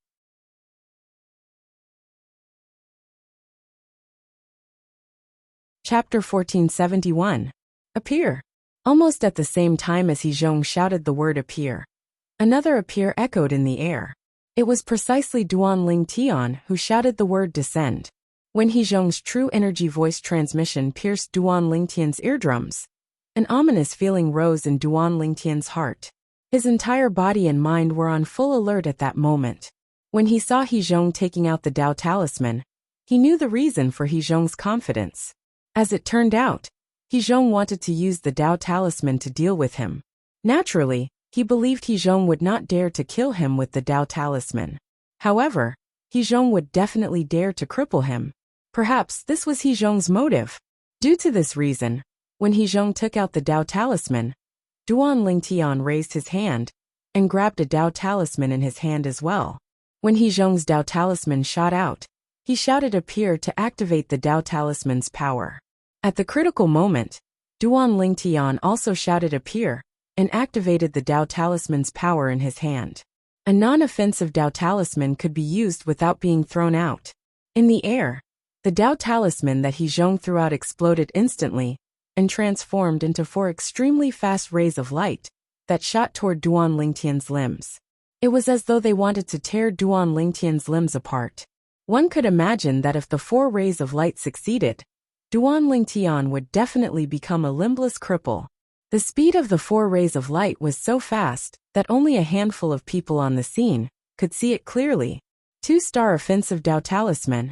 Chapter 1471. Appear. Almost at the same time as He Zhong shouted the word appear, another appear echoed in the air. It was precisely Duan Lingtian who shouted the word descend. When He Zhong's true energy voice transmission pierced Duan Lingtian's eardrums, an ominous feeling rose in Duan Lingtian's heart. His entire body and mind were on full alert at that moment. When he saw He Zhong taking out the Dao talisman, he knew the reason for He Zhong's confidence. As it turned out, He Zhong wanted to use the Dao talisman to deal with him. Naturally, he believed He Zhong would not dare to kill him with the Dao talisman. However, He Zhong would definitely dare to cripple him. Perhaps this was He Zhong's motive. Due to this reason, when He Zhong took out the Dao talisman, Duan Lingtian raised his hand and grabbed a Dao talisman in his hand as well. When He Zhong's Dao talisman shot out, he shouted appear to activate the Dao talisman's power. At the critical moment, Duan Lingtian also shouted appear and activated the Dao talisman's power in his hand. A non-offensive Dao talisman could be used without being thrown out. In the air, the Dao talisman that He Zhong threw out exploded instantly and transformed into 4 extremely fast rays of light that shot toward Duan Lingtian's limbs. It was as though they wanted to tear Duan Lingtian's limbs apart. One could imagine that if the 4 rays of light succeeded, Duan Lingtian would definitely become a limbless cripple. The speed of the 4 rays of light was so fast that only a handful of people on the scene could see it clearly. 2-star offensive Dao Talisman.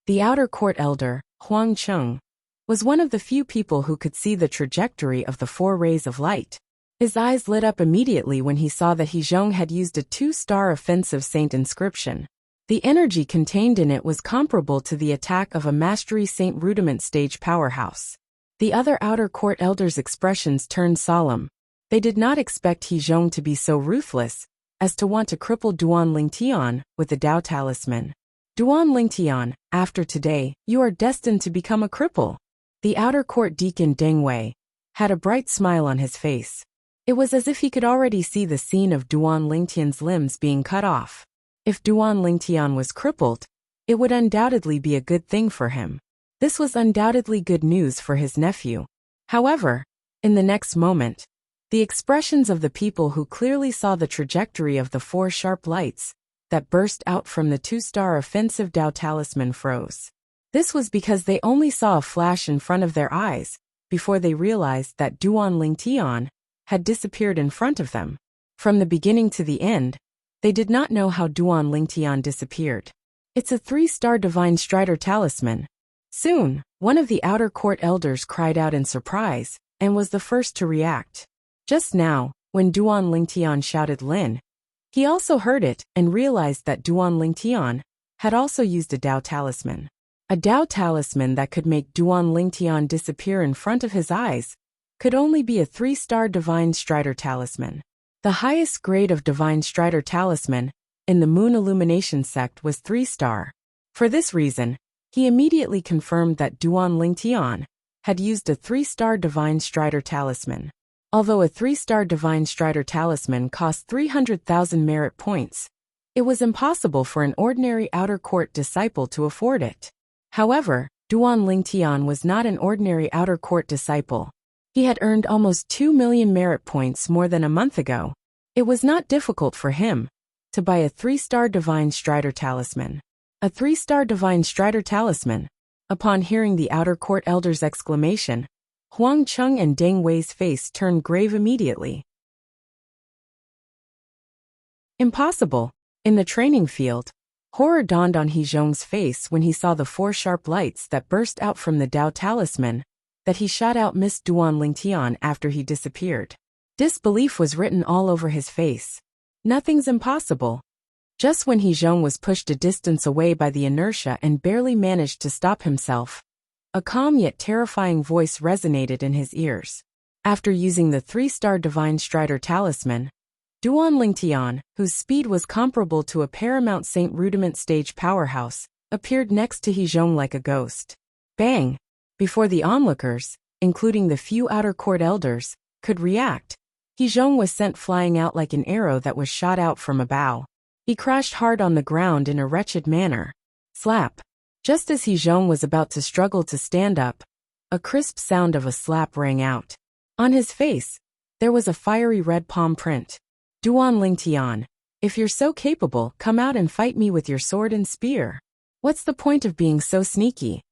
The outer court elder, Huang Cheng, was one of the few people who could see the trajectory of the 4 rays of light. His eyes lit up immediately when he saw that He Zhong had used a 2-star offensive saint inscription. The energy contained in it was comparable to the attack of a Mastery Saint Rudiment stage powerhouse. The other outer court elders' expressions turned solemn. They did not expect He Zhong to be so ruthless as to want to cripple Duan Lingtian with the Dao Talisman. Duan Lingtian, after today, you are destined to become a cripple. The outer court deacon Deng Wei had a bright smile on his face. It was as if he could already see the scene of Duan Lingtian's limbs being cut off. If Duan Lingtian was crippled, it would undoubtedly be a good thing for him. This was undoubtedly good news for his nephew. However, in the next moment, the expressions of the people who clearly saw the trajectory of the 4 sharp lights that burst out from the 2-star offensive Dao Talisman froze. This was because they only saw a flash in front of their eyes before they realized that Duan Lingtian had disappeared in front of them. From the beginning to the end, they did not know how Duan Lingtian disappeared. It's a 3-star Divine Strider Talisman. Soon, one of the outer court elders cried out in surprise and was the first to react. Just now, when Duan Lingtian shouted Lin, he also heard it and realized that Duan Lingtian had also used a Dao Talisman. A Dao Talisman that could make Duan Lingtian disappear in front of his eyes could only be a 3-star Divine Strider Talisman. The highest grade of Divine Strider Talisman in the Moon Illumination sect was 3-star. For this reason, he immediately confirmed that Duan Lingtian had used a 3-star Divine Strider Talisman. Although a 3-star Divine Strider Talisman cost 300,000 merit points, it was impossible for an ordinary outer court disciple to afford it. However, Duan Lingtian was not an ordinary outer court disciple. He had earned almost 2 million merit points more than a month ago. It was not difficult for him to buy a 3-star Divine Strider Talisman. A 3-star Divine Strider Talisman. Upon hearing the outer court elder's exclamation, Huang Cheng and Deng Wei's face turned grave immediately. Impossible. In the training field, horror dawned on He Zhong's face when he saw the 4 sharp lights that burst out from the Dao Talisman that he shot out Miss Duan Lingtian after he disappeared. Disbelief was written all over his face. Nothing's impossible. Just when He Zhong was pushed a distance away by the inertia and barely managed to stop himself, a calm yet terrifying voice resonated in his ears. After using the 3-star Divine Strider Talisman, Duan Lingtian, whose speed was comparable to a Paramount Saint Rudiment stage powerhouse, appeared next to He Zhong like a ghost. Bang! Before the onlookers, including the few outer court elders, could react, He Zhong was sent flying out like an arrow that was shot out from a bow. He crashed hard on the ground in a wretched manner. Slap! Just as He Zhong was about to struggle to stand up, a crisp sound of a slap rang out. On his face, there was a fiery red palm print. Duan Lingtian, if you're so capable, come out and fight me with your sword and spear. What's the point of being so sneaky?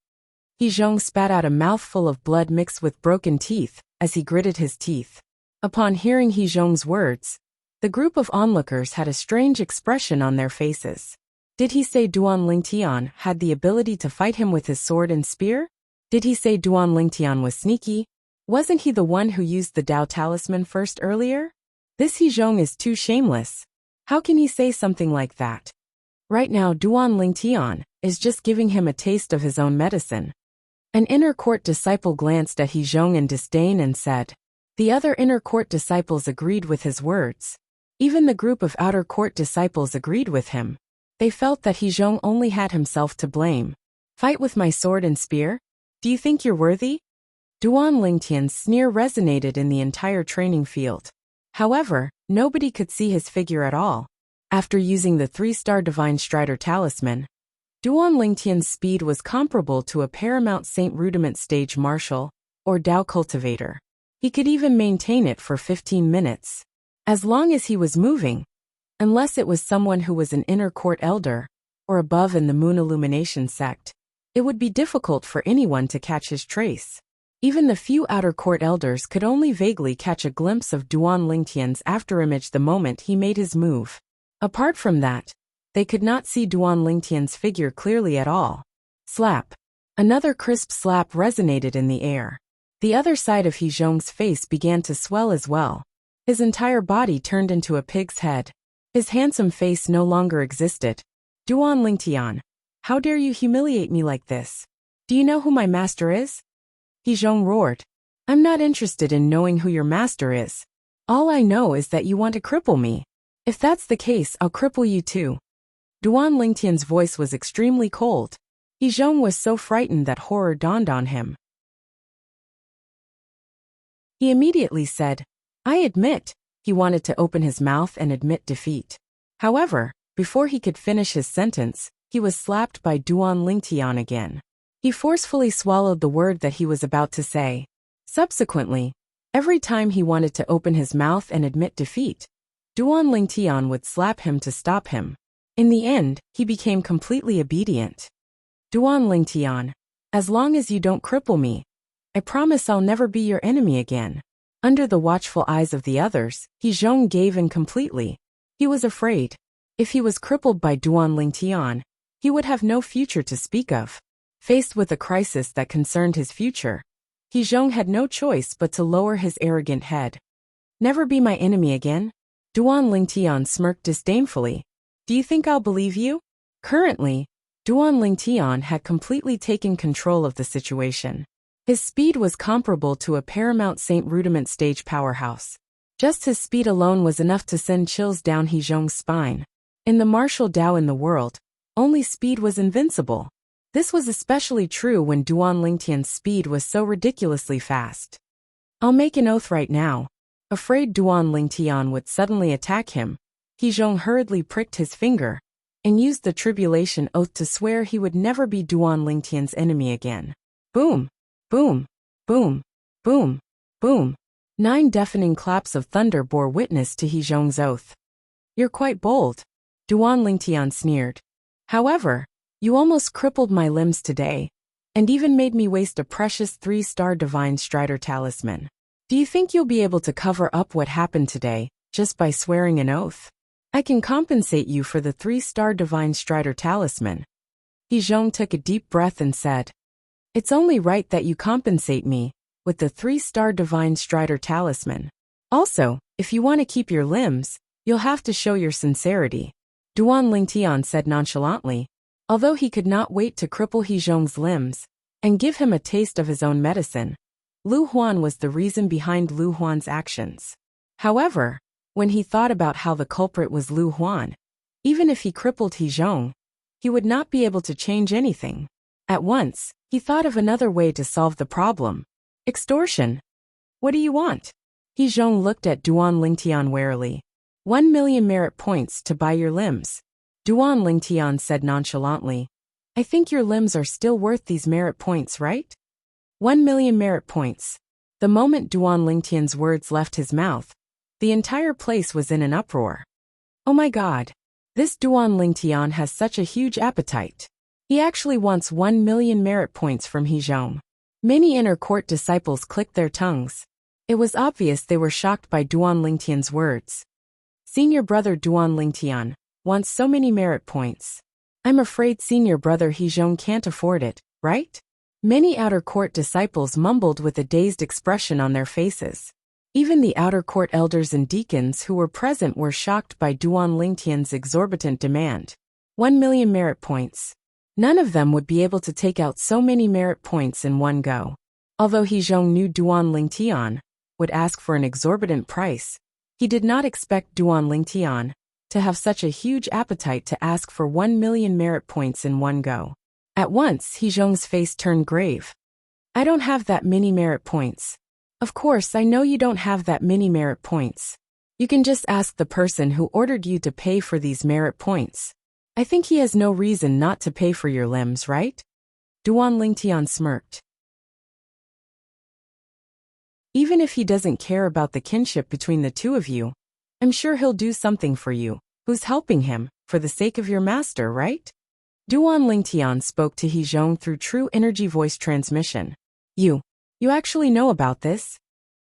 He Zhong spat out a mouthful of blood mixed with broken teeth as he gritted his teeth. Upon hearing He Zhong's words, the group of onlookers had a strange expression on their faces. Did he say Duan Lingtian had the ability to fight him with his sword and spear? Did he say Duan Lingtian was sneaky? Wasn't he the one who used the Dao Talisman first earlier? This He Zhong is too shameless. How can he say something like that? Right now Duan Lingtian is just giving him a taste of his own medicine. An inner court disciple glanced at He Zhong in disdain and said. The other inner court disciples agreed with his words. Even the group of outer court disciples agreed with him. They felt that He Zhong only had himself to blame. Fight with my sword and spear? Do you think you're worthy? Duan Lingtian's sneer resonated in the entire training field. However, nobody could see his figure at all. After using the 3-star Divine Strider Talisman, Duan Lingtian's speed was comparable to a Paramount Saint Rudiment stage martial, or Dao cultivator. He could even maintain it for 15 minutes. As long as he was moving, unless it was someone who was an inner court elder, or above in the moon illumination sect, it would be difficult for anyone to catch his trace. Even the few outer court elders could only vaguely catch a glimpse of Duan Lingtian's afterimage the moment he made his move. Apart from that, they could not see Duan Lingtian's figure clearly at all. Slap. Another crisp slap resonated in the air. The other side of He Zhong's face began to swell as well. His entire body turned into a pig's head. His handsome face no longer existed. Duan Lingtian, how dare you humiliate me like this? Do you know who my master is? He Zhong roared. I'm not interested in knowing who your master is. All I know is that you want to cripple me. If that's the case, I'll cripple you too. Duan Lingtian's voice was extremely cold. He Zhong was so frightened that horror dawned on him. He immediately said, I admit. He wanted to open his mouth and admit defeat. However, before he could finish his sentence, he was slapped by Duan Lingtian again. He forcefully swallowed the word that he was about to say. Subsequently, every time he wanted to open his mouth and admit defeat, Duan Lingtian would slap him to stop him. In the end, he became completely obedient. Duan Lingtian, as long as you don't cripple me, I promise I'll never be your enemy again. Under the watchful eyes of the others, He Zhong gave in completely. He was afraid. If he was crippled by Duan Lingtian, he would have no future to speak of. Faced with a crisis that concerned his future, He Zhong had no choice but to lower his arrogant head. Never be my enemy again? Duan Lingtian smirked disdainfully. Do you think I'll believe you? Currently, Duan Lingtian had completely taken control of the situation. His speed was comparable to a Paramount Saint Rudiment stage powerhouse. Just his speed alone was enough to send chills down He Zhong's spine. In the martial Dao in the world, only speed was invincible. This was especially true when Duan Lingtian's speed was so ridiculously fast. I'll make an oath right now. Afraid Duan Lingtian would suddenly attack him, He Zhong hurriedly pricked his finger and used the tribulation oath to swear he would never be Duan Lingtian's enemy again. Boom! Boom! Boom! Boom! Boom! 9 deafening claps of thunder bore witness to He Zhong's oath. You're quite bold, Duan Lingtian sneered. However, you almost crippled my limbs today, and even made me waste a precious 3-star Divine Strider talisman. Do you think you'll be able to cover up what happened today, just by swearing an oath? I can compensate you for the 3-star Divine Strider talisman. He Zhong took a deep breath and said, It's only right that you compensate me with the 3-star Divine Strider talisman. Also, if you want to keep your limbs, you'll have to show your sincerity, Duan Lingtian said nonchalantly. Although he could not wait to cripple He Zhong's limbs and give him a taste of his own medicine, Lu Huan was the reason behind Lu Huan's actions. However, when he thought about how the culprit was Lu Huan, even if he crippled He Zhong, he would not be able to change anything. At once, he thought of another way to solve the problem. Extortion. What do you want? He Zhong looked at Duan Lingtian warily. 1 million merit points to buy your limbs. Duan Lingtian said nonchalantly. I think your limbs are still worth these merit points, right? 1 million merit points. The moment Duan Lingtian's words left his mouth, the entire place was in an uproar. Oh my god. This Duan Lingtian has such a huge appetite. He actually wants 1 million merit points from He Zhong. Many inner court disciples clicked their tongues. It was obvious they were shocked by Duan Lingtian's words. Senior brother Duan Lingtian wants so many merit points. I'm afraid senior brother He Zhong can't afford it, right? Many outer court disciples mumbled with a dazed expression on their faces. Even the outer court elders and deacons who were present were shocked by Duan Lingtian's exorbitant demand. 1 million merit points. None of them would be able to take out so many merit points in one go. Although He Zhong knew Duan Lingtian would ask for an exorbitant price, he did not expect Duan Lingtian to have such a huge appetite to ask for 1 million merit points in one go. At once, He Zhong's face turned grave. I don't have that many merit points. Of course, I know you don't have that many merit points. You can just ask the person who ordered you to pay for these merit points. I think he has no reason not to pay for your limbs, right? Duan Lingtian smirked. Even if he doesn't care about the kinship between the two of you, I'm sure he'll do something for you. Who's helping him, for the sake of your master, right? Duan Lingtian spoke to He Zhong through true energy voice transmission. You actually know about this?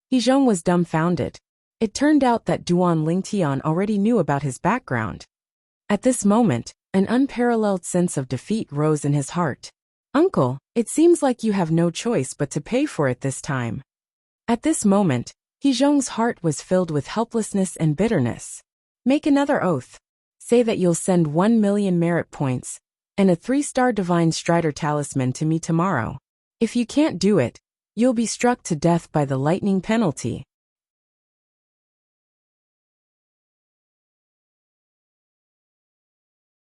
He Zhong was dumbfounded. It turned out that Duan Lingtian already knew about his background. At this moment, an unparalleled sense of defeat rose in his heart. Uncle, it seems like you have no choice but to pay for it this time. At this moment, He Zhong's heart was filled with helplessness and bitterness. Make another oath. Say that you'll send 1 million merit points and a 3-star Divine Strider talisman to me tomorrow. If you can't do it, you'll be struck to death by the lightning penalty.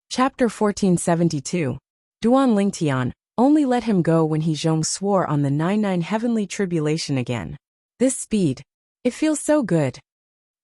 Chapter 1472. Duan Lingtian, only let him go when He Zhong swore on the 99 heavenly tribulation again. This speed. It feels so good.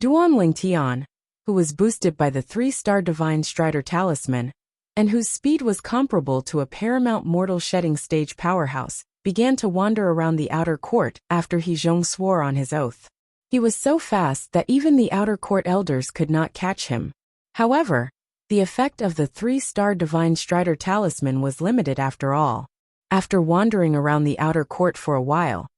Duan Lingtian, who was boosted by the 3-star Divine Strider talisman, and whose speed was comparable to a paramount mortal shedding stage powerhouse, began to wander around the outer court after He Zhong swore on his oath. He was so fast that even the outer court elders could not catch him. However, the effect of the 3-star Divine Strider talisman was limited after all. After wandering around the outer court for a while,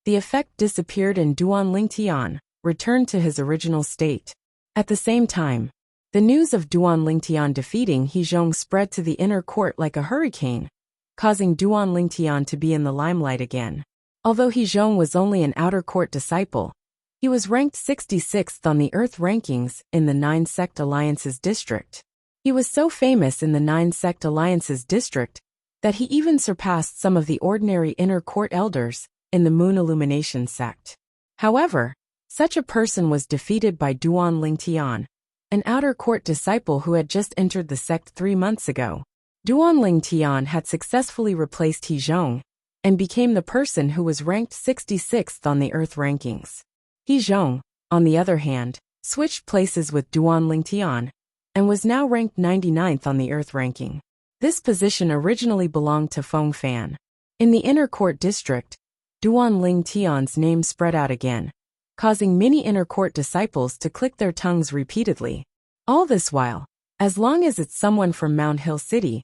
the effect disappeared and Duan Lingtian returned to his original state. At the same time, the news of Duan Lingtian defeating He Zhong spread to the inner court like a hurricane, causing Duan Lingtian to be in the limelight again. Although He Zhong was only an outer court disciple, he was ranked 66th on the Earth rankings in the 9 Sect Alliances district. He was so famous in the 9 Sect Alliances district that he even surpassed some of the ordinary inner court elders in the Moon Illumination sect. However, such a person was defeated by Duan Lingtian, an outer court disciple who had just entered the sect 3 months ago. Duan Lingtian had successfully replaced He Zhong and became the person who was ranked 66th on the Earth rankings. He Zhong, on the other hand, switched places with Duan Lingtian and was now ranked 99th on the Earth ranking. This position originally belonged to Feng Fan. In the inner court district, Duan Lingtian's name spread out again, causing many inner court disciples to click their tongues repeatedly. All this while, as long as it's someone from Mount Hill City,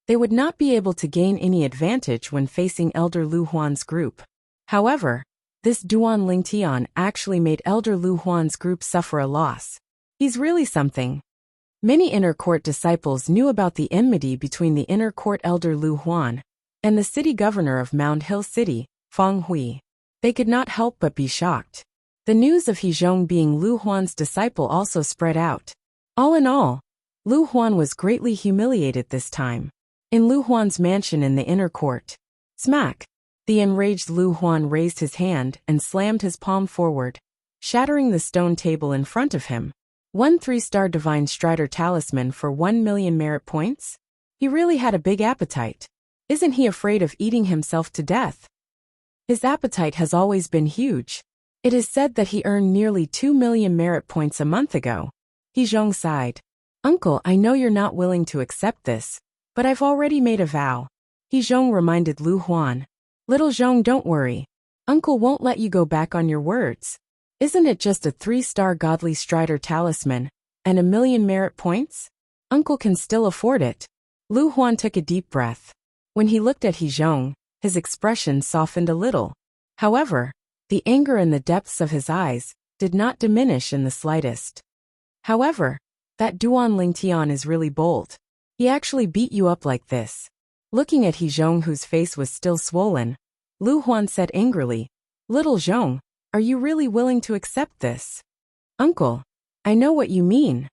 they would not be able to gain any advantage when facing Elder Lu Huan's group. However, this Duan Lingtian actually made Elder Lu Huan's group suffer a loss. He's really something. Many inner court disciples knew about the enmity between the inner court elder Lu Huan and the city governor of Mount Hill City, Feng Hui. They could not help but be shocked. The news of He Zhong being Lu Huan's disciple also spread out. All in all, Lu Huan was greatly humiliated this time. In Lu Huan's mansion in the inner court, smack! The enraged Lu Huan raised his hand and slammed his palm forward, shattering the stone table in front of him. 1 3-star Divine Strider talisman for 1 million merit points? He really had a big appetite. Isn't he afraid of eating himself to death? His appetite has always been huge. It is said that he earned nearly 2 million merit points a month ago. He Zhong sighed. Uncle, I know you're not willing to accept this, but I've already made a vow. He Zhong reminded Lu Huan. Little Zhong, don't worry. Uncle won't let you go back on your words. Isn't it just a 3-star Godly Strider talisman and 1 million merit points? Uncle can still afford it. Lu Huan took a deep breath. When he looked at He Zhong, his expression softened a little. However, the anger in the depths of his eyes did not diminish in the slightest. However, that Duan Lingtian is really bold. He actually beat you up like this. Looking at He Zhong, whose face was still swollen, Lu Huan said angrily, Little Zhong, are you really willing to accept this? Uncle, I know what you mean.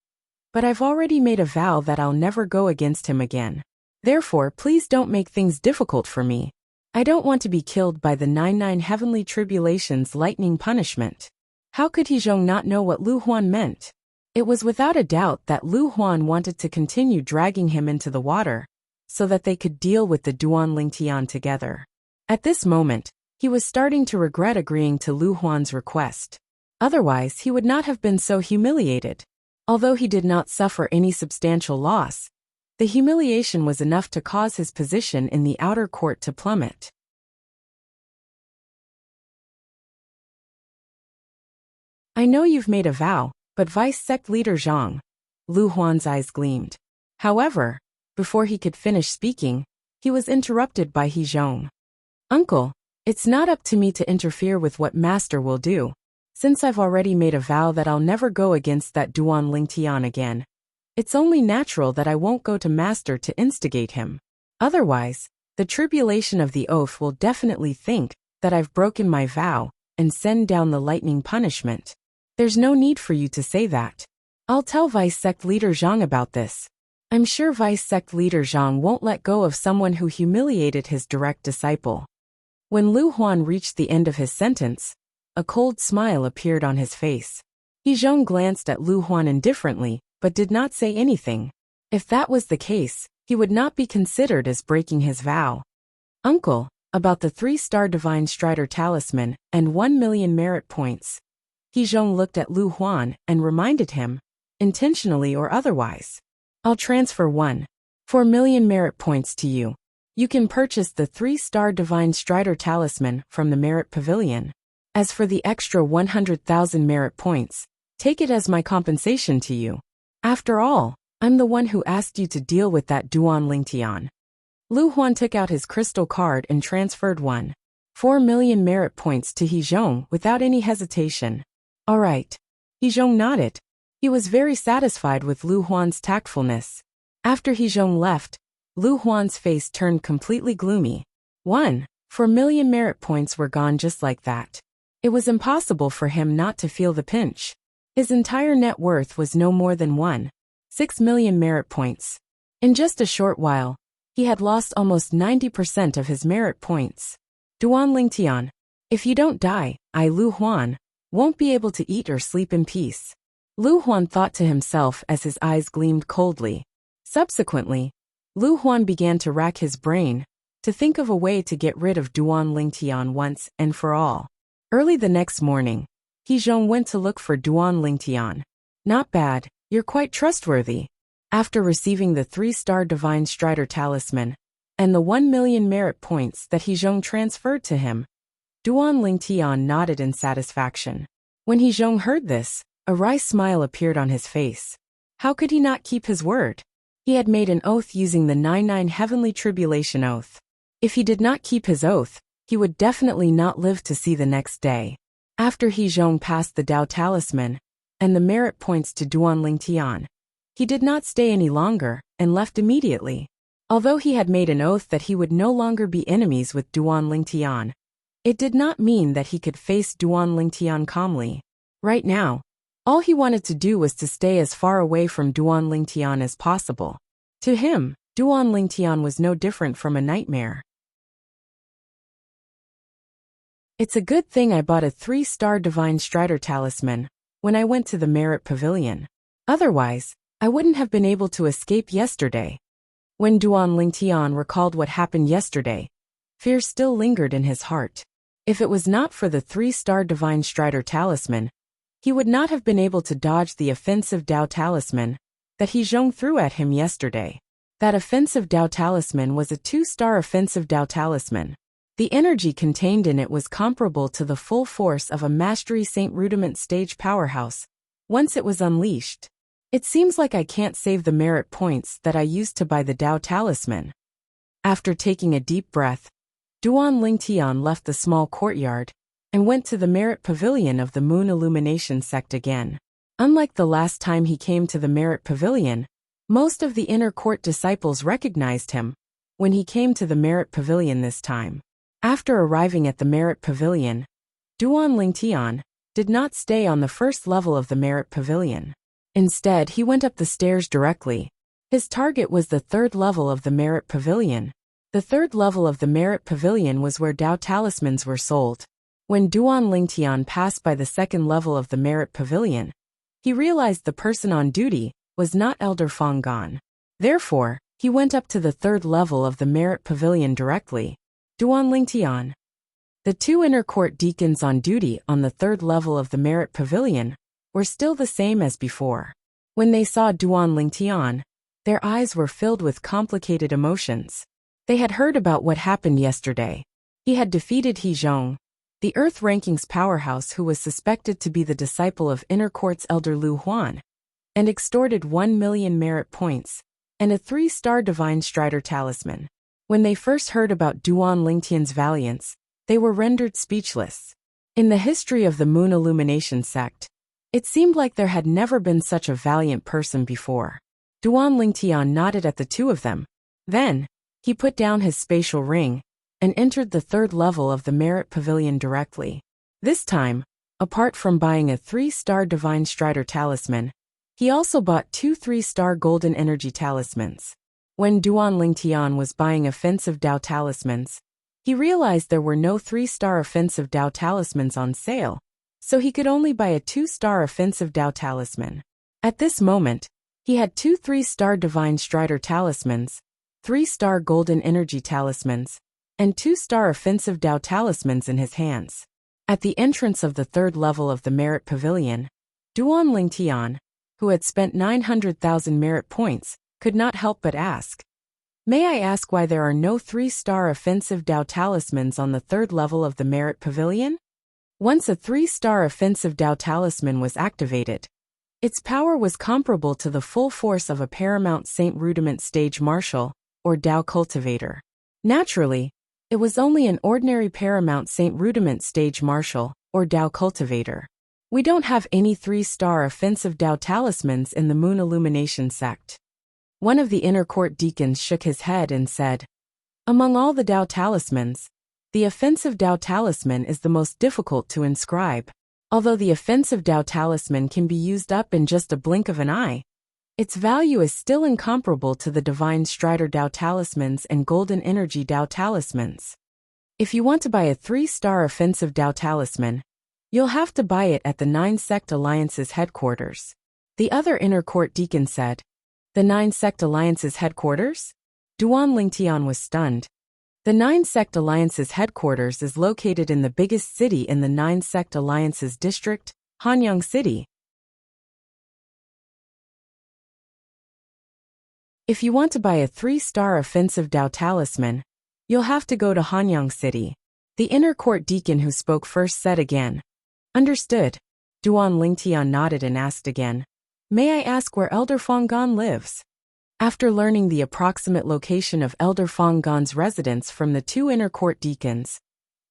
But I've already made a vow that I'll never go against him again. Therefore, please don't make things difficult for me. I don't want to be killed by the 99 heavenly tribulations lightning punishment. How could He Zhong not know what Lu Huan meant? It was without a doubt that Lu Huan wanted to continue dragging him into the water, so that they could deal with the Duan Lingtian together. At this moment, he was starting to regret agreeing to Lu Huan's request. Otherwise, he would not have been so humiliated. Although he did not suffer any substantial loss, the humiliation was enough to cause his position in the outer court to plummet. I know you've made a vow, But Vice Sect Leader Zhang, Lu Huan's eyes gleamed. However, before he could finish speaking, he was interrupted by He Zhong. Uncle, it's not up to me to interfere with what Master will do, since I've already made a vow that I'll never go against that Duan Lingtian again. It's only natural that I won't go to Master to instigate him. Otherwise, the tribulation of the oath will definitely think that I've broken my vow and send down the lightning punishment. There's no need for you to say that. I'll tell Vice Sect Leader Zhang about this. I'm sure Vice Sect Leader Zhang won't let go of someone who humiliated his direct disciple. When Lu Huan reached the end of his sentence, a cold smile appeared on his face. He Zhong glanced at Lu Huan indifferently, but did not say anything. If that was the case, he would not be considered as breaking his vow. Uncle, about the 3-star Divine Strider Talisman and 1 million merit points. He Zhong looked at Lu Huan and reminded him, intentionally or otherwise. I'll transfer 1.4 million merit points to you. You can purchase the 3-star Divine Strider Talisman from the Merit Pavilion. As for the extra 100,000 merit points, take it as my compensation to you. After all, I'm the one who asked you to deal with that Duan Lingtian. Lu Huan took out his crystal card and transferred 1.4 million merit points to He Zhong without any hesitation. All right. He Zhong nodded. He was very satisfied with Lu Huan's tactfulness. After He Zhong left, Lu Huan's face turned completely gloomy. 1.4 million merit points were gone just like that. It was impossible for him not to feel the pinch. His entire net worth was no more than 1.6 million merit points. In just a short while, he had lost almost 90% of his merit points. Duan Lingtian, if you don't die, I, Lu Huan, won't be able to eat or sleep in peace. Lu Huan thought to himself as his eyes gleamed coldly. Subsequently, Lu Huan began to rack his brain to think of a way to get rid of Duan Lingtian once and for all. Early the next morning, He Zhong went to look for Duan Lingtian. Not bad, you're quite trustworthy. After receiving the 3-star Divine Strider Talisman and the 1 million merit points that He Zhong transferred to him, Duan Lingtian nodded in satisfaction. When He Zhong heard this, a wry smile appeared on his face. How could he not keep his word? He had made an oath using the 99 Heavenly Tribulation Oath. If he did not keep his oath, he would definitely not live to see the next day. After He Zhong passed the Dao Talisman and the merit points to Duan Lingtian, he did not stay any longer and left immediately. Although he had made an oath that he would no longer be enemies with Duan Lingtian, it did not mean that he could face Duan Lingtian calmly. Right now, all he wanted to do was to stay as far away from Duan Lingtian as possible. To him, Duan Lingtian was no different from a nightmare. It's a good thing I bought a 3-star Divine Strider Talisman when I went to the Merit Pavilion. Otherwise, I wouldn't have been able to escape yesterday. When Duan Lingtian recalled what happened yesterday, fear still lingered in his heart. If it was not for the 3-star Divine Strider Talisman, he would not have been able to dodge the offensive Dao Talisman that He Zhong threw at him yesterday. That offensive Dao Talisman was a 2-star offensive Dao Talisman. The energy contained in it was comparable to the full force of a Mastery Saint Rudiment stage powerhouse, once it was unleashed. It seems like I can't save the merit points that I used to buy the Dao Talisman. After taking a deep breath, Duan Lingtian left the small courtyard and went to the Merit Pavilion of the Moon Illumination Sect again. Unlike the last time he came to the Merit Pavilion, most of the inner court disciples recognized him when he came to the Merit Pavilion this time. After arriving at the Merit Pavilion, Duan Lingtian did not stay on the first level of the Merit Pavilion. Instead, he went up the stairs directly. His target was the 3rd level of the Merit Pavilion. The 3rd level of the Merit Pavilion was where Dao Talismans were sold. When Duan Lingtian passed by the 2nd level of the Merit Pavilion, he realized the person on duty was not Elder Fong Gan. Therefore, he went up to the 3rd level of the Merit Pavilion directly. Duan Lingtian. The 2 inner court deacons on duty on the 3rd level of the Merit Pavilion were still the same as before. When they saw Duan Lingtian, their eyes were filled with complicated emotions. They had heard about what happened yesterday. He had defeated He Zhong, the Earth Rankings powerhouse who was suspected to be the disciple of Inner Court's elder Lu Huan, and extorted 1 million merit points and a 3-star Divine Strider talisman. When they first heard about Duan Lingtian's valiance, they were rendered speechless. In the history of the Moon Illumination sect, it seemed like there had never been such a valiant person before. Duan Lingtian nodded at the two of them. Then, he put down his spatial ring and entered the 3rd level of the Merit Pavilion directly. This time, apart from buying a 3-star Divine Strider talisman, he also bought 2 3-star Golden Energy talismans. When Duan Lingtian was buying offensive Dao talismans, he realized there were no 3-star offensive Dao talismans on sale, so he could only buy a 2-star offensive Dao talisman. At this moment, he had 2 3-star Divine Strider talismans, 3-star Golden Energy talismans, and 2-star offensive Dao talismans in his hands. At the entrance of the 3rd level of the Merit Pavilion, Duan Lingtian, who had spent 900,000 merit points, could not help but ask, "May I ask why there are no 3-star offensive Dao talismans on the 3rd level of the Merit Pavilion?" Once a 3-star offensive Dao talisman was activated, its power was comparable to the full force of a Paramount Saint Rudiment Stage Marshal, or Dao Cultivator. Naturally, it was only an ordinary Paramount Saint Rudiment Stage Marshal, or Dao Cultivator. We don't have any 3-star offensive Dao talismans in the Moon Illumination sect. One of the Inner Court deacons shook his head and said, "Among all the Dao talismans, the offensive Dao talisman is the most difficult to inscribe. Although the offensive Dao talisman can be used up in just a blink of an eye, its value is still incomparable to the Divine Strider Dao talismans and Golden Energy Dao talismans. If you want to buy a 3-star offensive Dao talisman, you'll have to buy it at the 9 Sect Alliance's headquarters." The other Inner Court deacon said, "The 9 Sect Alliance's headquarters?" Duan Lingtian was stunned. The 9 Sect Alliance's headquarters is located in the biggest city in the 9 Sect Alliance's district, Hanyang City. If you want to buy a 3-star offensive Dao talisman, you'll have to go to Hanyang City. The Inner Court deacon who spoke first said again, "Understood." Duan Lingtian nodded and asked again, "May I ask where Elder Fonggan lives?" After learning the approximate location of Elder Fonggan's residence from the 2 Inner Court deacons,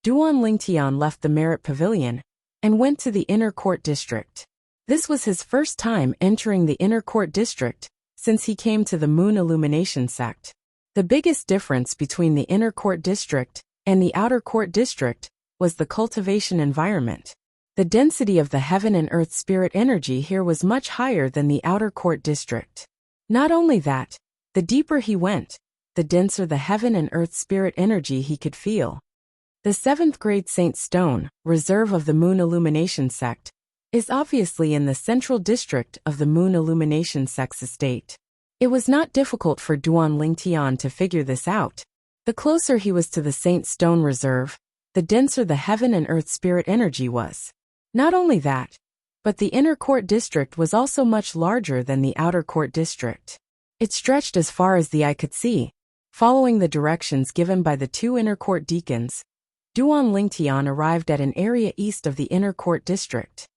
Duan Lingtian left the Merit Pavilion and went to the Inner Court district. This was his first time entering the Inner Court district since he came to the Moon Illumination sect. The biggest difference between the Inner Court district and the Outer Court district was the cultivation environment. The density of the heaven and earth spirit energy here was much higher than the Outer Court district. Not only that, the deeper he went, the denser the heaven and earth spirit energy he could feel. The 7th grade Saint Stone, reserve of the Moon Illumination sect, is obviously in the central district of the Moon Illumination sect's estate. It was not difficult for Duan Lingtian to figure this out. The closer he was to the Saint Stone reserve, the denser the heaven and earth spirit energy was. Not only that, but the Inner Court district was also much larger than the Outer Court district. It stretched as far as the eye could see. Following the directions given by the 2 Inner Court deacons, Duan Lingtian arrived at an area east of the Inner Court district.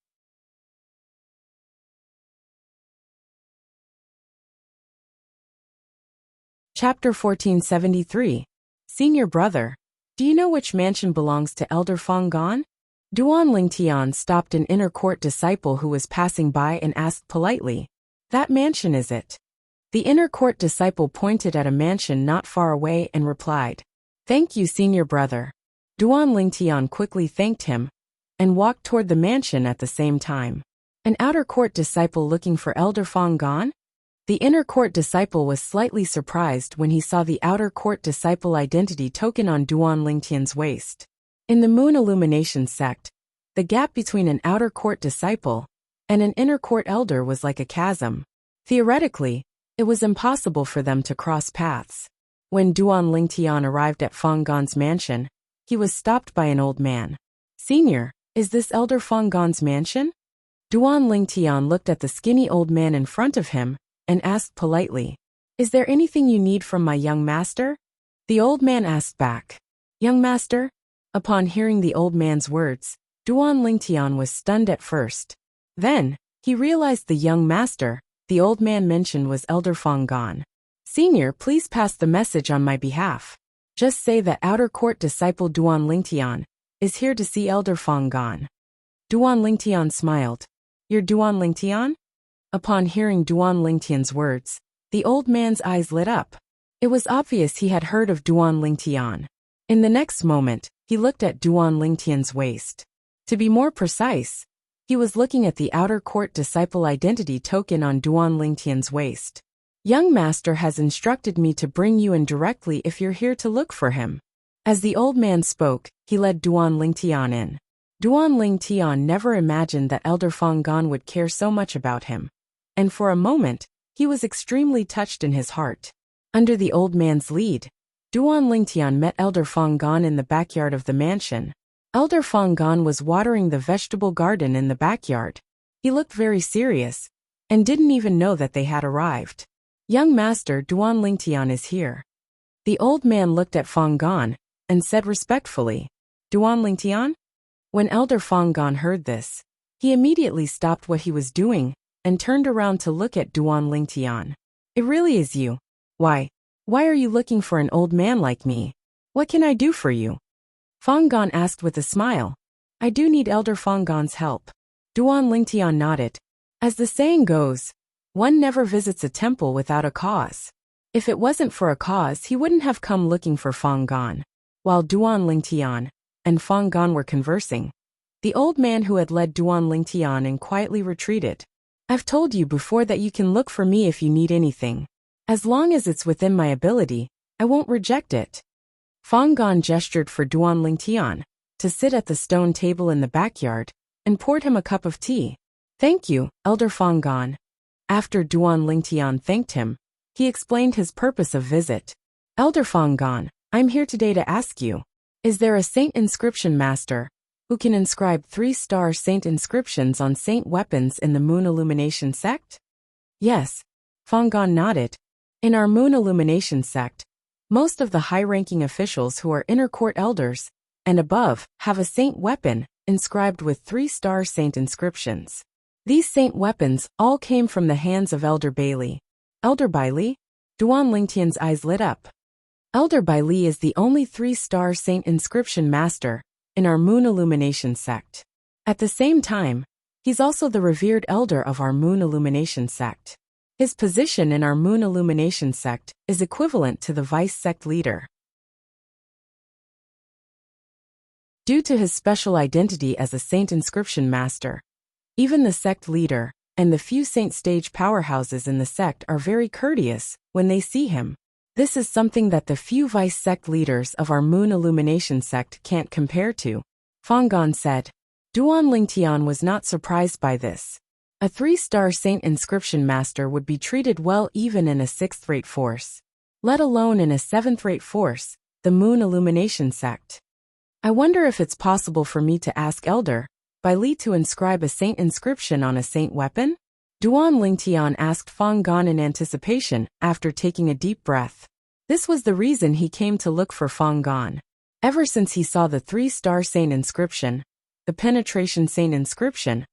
Chapter 1473. Senior Brother. Do you know which mansion belongs to Elder Fonggan? Duan Lingtian stopped an Inner Court disciple who was passing by and asked politely, "That mansion is it?" The Inner Court disciple pointed at a mansion not far away and replied, "Thank you, Senior Brother." Duan Lingtian quickly thanked him and walked toward the mansion at the same time. An Outer Court disciple looking for Elder Fonggan? The Inner Court disciple was slightly surprised when he saw the Outer Court disciple identity token on Duan Lingtian's waist. In the Moon Illumination sect, the gap between an Outer Court disciple and an Inner Court elder was like a chasm. Theoretically, it was impossible for them to cross paths. When Duan Lingtian arrived at Fonggan's mansion, he was stopped by an old man. "Senior, is this Elder Fonggan's mansion?" Duan Lingtian looked at the skinny old man in front of him and asked politely, "Is there anything you need from my young master?" The old man asked back, "Young master? Upon hearing the old man's words, Duan Lingtian was stunned at first. Then, he realized the young master the old man mentioned was Elder Fong Gan. Senior, please pass the message on my behalf. Just say that outer court disciple Duan Lingtian is here to see Elder Fong Gan. Duan Lingtian smiled. You're Duan Lingtian? Upon hearing Duan Lingtian's words, the old man's eyes lit up. It was obvious he had heard of Duan Lingtian. In the next moment, he looked at Duan Lingtian's waist. To be more precise, he was looking at the outer court disciple identity token on Duan Lingtian's waist. Young master has instructed me to bring you in directly if you're here to look for him. As the old man spoke, he led Duan Lingtian in. Duan Lingtian never imagined that Elder Fong Gan would care so much about him. And for a moment, he was extremely touched in his heart. Under the old man's lead, Duan Lingtian met Elder Fong Gan in the backyard of the mansion. Elder Fong Gan was watering the vegetable garden in the backyard. He looked very serious, and didn't even know that they had arrived. Young master, Duan Lingtian is here. The old man looked at Fong Gan, and said respectfully, Duan Lingtian? When Elder Fong Gan heard this, he immediately stopped what he was doing, and turned around to look at Duan Lingtian. It really is you. Why are you looking for an old man like me? What can I do for you? Fong Gan asked with a smile. I do need Elder Fong Gan's help. Duan Lingtian nodded. As the saying goes, one never visits a temple without a cause. If it wasn't for a cause, he wouldn't have come looking for Fong Gan. While Duan Lingtian and Fong Gan were conversing, the old man who had led Duan Lingtian in quietly retreated. I've told you before that you can look for me if you need anything. As long as it's within my ability, I won't reject it. Fong Gan gestured for Duan Lingtian to sit at the stone table in the backyard, and poured him a cup of tea. Thank you, Elder Fong Gan. After Duan Lingtian thanked him, he explained his purpose of visit. Elder Fong Gan, I'm here today to ask you, is there a saint inscription master who can inscribe 3-star saint inscriptions on saint weapons in the Moon Illumination sect? Yes. Fong Gan nodded. In our Moon Illumination sect, most of the high-ranking officials who are inner court elders and above have a saint weapon inscribed with 3-star saint inscriptions. These saint weapons all came from the hands of Elder Bailey. Elder Bailey? Duan Lingtian's eyes lit up. Elder Bailey is the only 3-star saint inscription master in our Moon Illumination sect. At the same time, he's also the revered elder of our Moon Illumination sect. His position in our Moon Illumination sect is equivalent to the vice sect leader. Due to his special identity as a saint inscription master, even the sect leader and the few saint stage powerhouses in the sect are very courteous when they see him. This is something that the few vice sect leaders of our Moon Illumination sect can't compare to. Fong Gan said. Duan Lingtian was not surprised by this. A 3-star saint inscription master would be treated well even in a 6th-rate force, let alone in a 7th-rate force, the Moon Illumination sect. I wonder if it's possible for me to ask Elder Bailey to inscribe a saint inscription on a saint weapon? Duan Lingtian asked Fong Gan in anticipation after taking a deep breath. This was the reason he came to look for Fong Gan. Ever since he saw the 3-star saint inscription, the penetration saint inscription,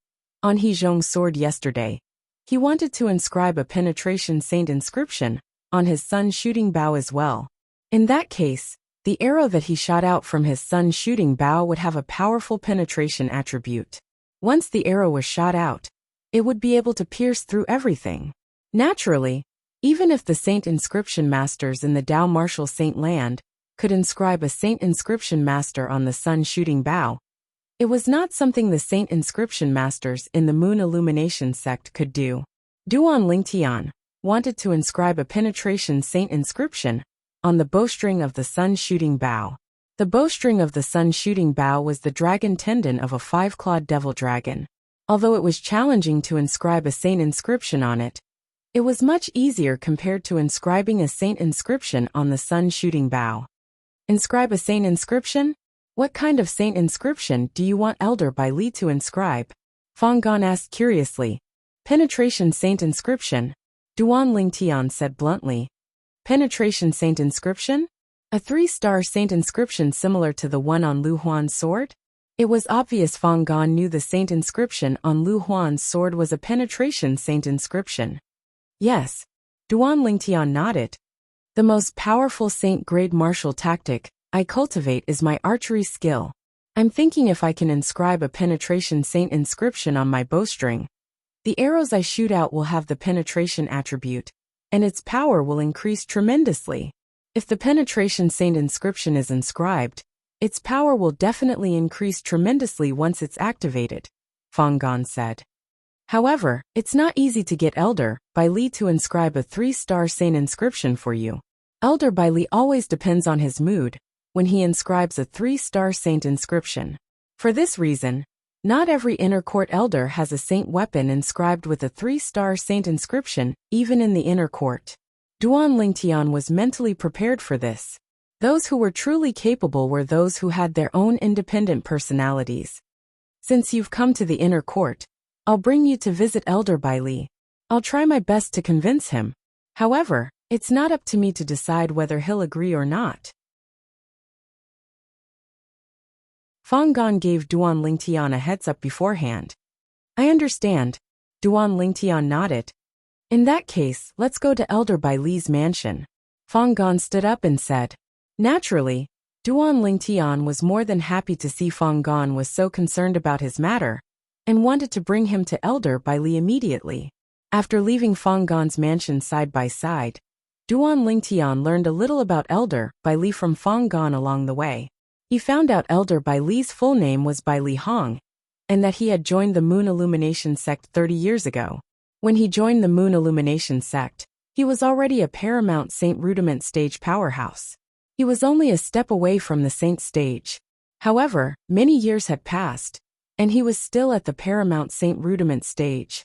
on Hezhong's sword yesterday, he wanted to inscribe a penetration saint inscription on his sun's shooting bow as well. In that case, the arrow that he shot out from his sun's shooting bow would have a powerful penetration attribute. Once the arrow was shot out, it would be able to pierce through everything. Naturally, even if the saint inscription masters in the Dao Martial Saint Land could inscribe a saint inscription master on the sun's shooting bow, it was not something the saint inscription masters in the Moon Illumination sect could do. Duan Lingtian wanted to inscribe a penetration saint inscription on the bowstring of the sun's shooting bow. The bowstring of the sun's shooting bow was the dragon tendon of a 5-clawed devil dragon. Although it was challenging to inscribe a saint inscription on it, it was much easier compared to inscribing a saint inscription on the sun's shooting bow. Inscribe a saint inscription? What kind of saint inscription do you want Elder Bailey to inscribe? Fong Gan asked curiously. Penetration saint inscription. Duan Lingtian said bluntly. Penetration saint inscription? A 3-star saint inscription similar to the one on Lu Huan's sword? It was obvious Fang Gan knew the saint inscription on Lu Huan's sword was a penetration saint inscription. Yes. Duan Lingtian nodded. The most powerful saint-grade martial tactic I cultivate is my archery skill. I'm thinking if I can inscribe a penetration saint inscription on my bowstring, the arrows I shoot out will have the penetration attribute, and its power will increase tremendously. If the penetration saint inscription is inscribed, its power will definitely increase tremendously once it's activated, Fang Gan said. However, it's not easy to get Elder Bai Li to inscribe a 3-star saint inscription for you. Elder Bai Li always depends on his mood when he inscribes a 3-star saint inscription. For this reason, not every inner court elder has a saint weapon inscribed with a 3-star saint inscription, even in the inner court. Duan Lingtian was mentally prepared for this. Those who were truly capable were those who had their own independent personalities. Since you've come to the inner court, I'll bring you to visit Elder Bai Li. I'll try my best to convince him. However, it's not up to me to decide whether he'll agree or not. Fang Gan gave Duan Lingtian a heads-up beforehand. I understand. Duan Lingtian nodded. In that case, let's go to Elder Bai Li's mansion. Fang Gan stood up and said. Naturally, Duan Lingtian was more than happy to see Fang Gan was so concerned about his matter, and wanted to bring him to Elder Bai Li immediately. After leaving Fang Gan's mansion side by side, Duan Lingtian learned a little about Elder Bai Li from Fang Gan along the way. He found out Elder Bai Li's full name was Bai Li Hong, and that he had joined the Moon Illumination sect 30 years ago. When he joined the Moon Illumination sect, he was already a Paramount Saint Rudiment stage powerhouse. He was only a step away from the Saint stage. However, many years had passed, and he was still at the Paramount Saint Rudiment stage.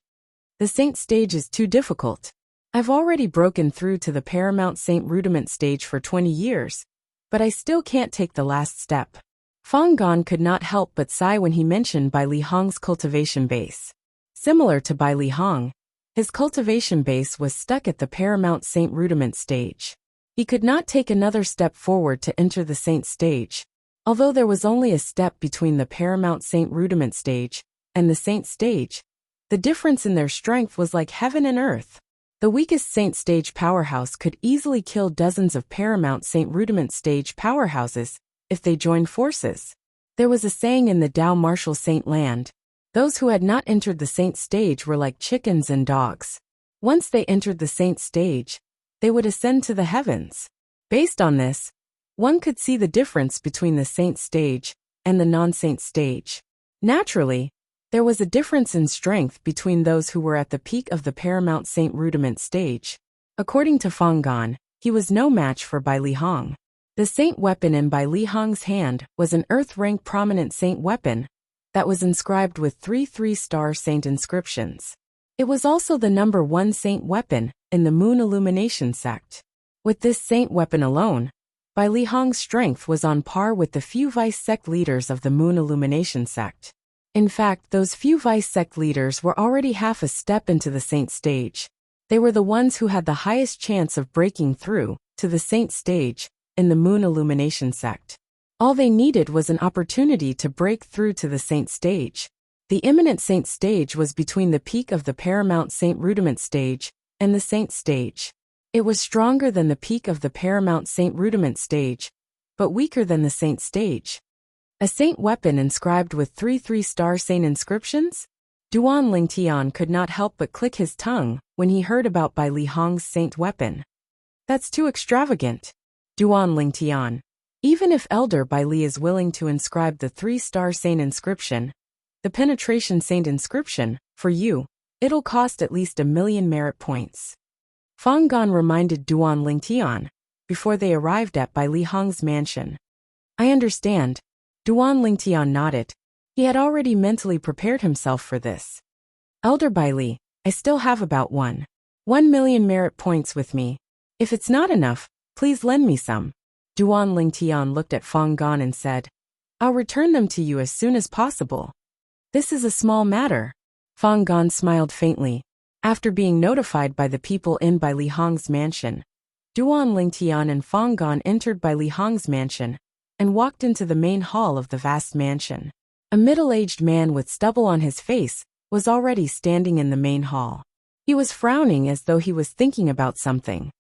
The Saint stage is too difficult. I've already broken through to the Paramount Saint Rudiment stage for 20 years, but I still can't take the last step. Fang Gan could not help but sigh when he mentioned Bai Li Hong's cultivation base. Similar to Bai Li Hong, his cultivation base was stuck at the Paramount Saint Rudiment stage. He could not take another step forward to enter the Saint stage. Although there was only a step between the Paramount Saint Rudiment stage and the Saint stage, the difference in their strength was like heaven and earth. The weakest Saint stage powerhouse could easily kill dozens of Paramount Saint Rudiment stage powerhouses if they joined forces. There was a saying in the Tao martial Saint land, those who had not entered the Saint stage were like chickens and dogs. Once they entered the Saint stage, they would ascend to the heavens. Based on this, one could see the difference between the Saint stage and the non-Saint stage. Naturally, there was a difference in strength between those who were at the peak of the Paramount Saint Rudiment stage. According to Fang Gan, he was no match for Bai Li Hong. The Saint weapon in Bai Li Hong's hand was an Earth-rank prominent Saint weapon that was inscribed with 3-star Saint inscriptions. It was also the number 1 Saint weapon in the Moon Illumination sect. With this Saint weapon alone, Bai Li Hong's strength was on par with the few vice sect leaders of the Moon Illumination sect. In fact, those few vice sect leaders were already half a step into the Saint stage. They were the ones who had the highest chance of breaking through to the Saint stage in the Moon Illumination sect. All they needed was an opportunity to break through to the Saint stage. The imminent Saint stage was between the peak of the Paramount Saint Rudiment stage and the Saint stage. It was stronger than the peak of the Paramount Saint Rudiment stage, but weaker than the Saint stage. A Saint weapon inscribed with 3-star Saint inscriptions? Duan Lingtian could not help but click his tongue when he heard about Bai Li Hong's Saint weapon. That's too extravagant. Duan Lingtian. Even if Elder Bai Li is willing to inscribe the 3-star Saint inscription, the penetration Saint inscription, for you, it'll cost at least 1,000,000 merit points. Fang Gan reminded Duan Lingtian before they arrived at Bai Li Hong's mansion. I understand. Duan Lingtian nodded. He had already mentally prepared himself for this. Elder Bai Li, I still have about 1,000,000 merit points with me. If it's not enough, please lend me some. Duan Lingtian looked at Fang Gan and said, I'll return them to you as soon as possible. This is a small matter. Fang Gan smiled faintly. After being notified by the people in Bai Li Hong's mansion Duan Lingtian and Fang Gan entered Bai Li Hong's mansion and walked into the main hall of the vast mansion. A middle-aged man with stubble on his face was already standing in the main hall. He was frowning as though he was thinking about something.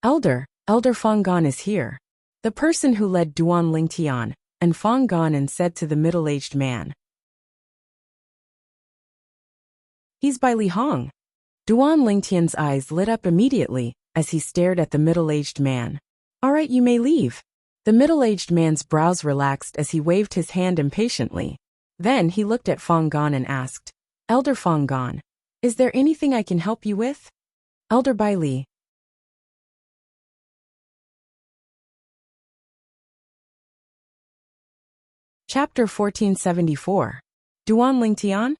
Elder Fang Gan is here. The person who led Duan Lingtian and Fang Gan and said to the middle-aged man. He's Bai Li Hong. Duan Lingtian's eyes lit up immediately as he stared at the middle-aged man. All right, you may leave. The middle-aged man's brows relaxed as he waved his hand impatiently. Then he looked at Fang Gan and asked, Elder Fang Gan, is there anything I can help you with? Elder Bai Li. Chapter 1474. Duan Lingtian?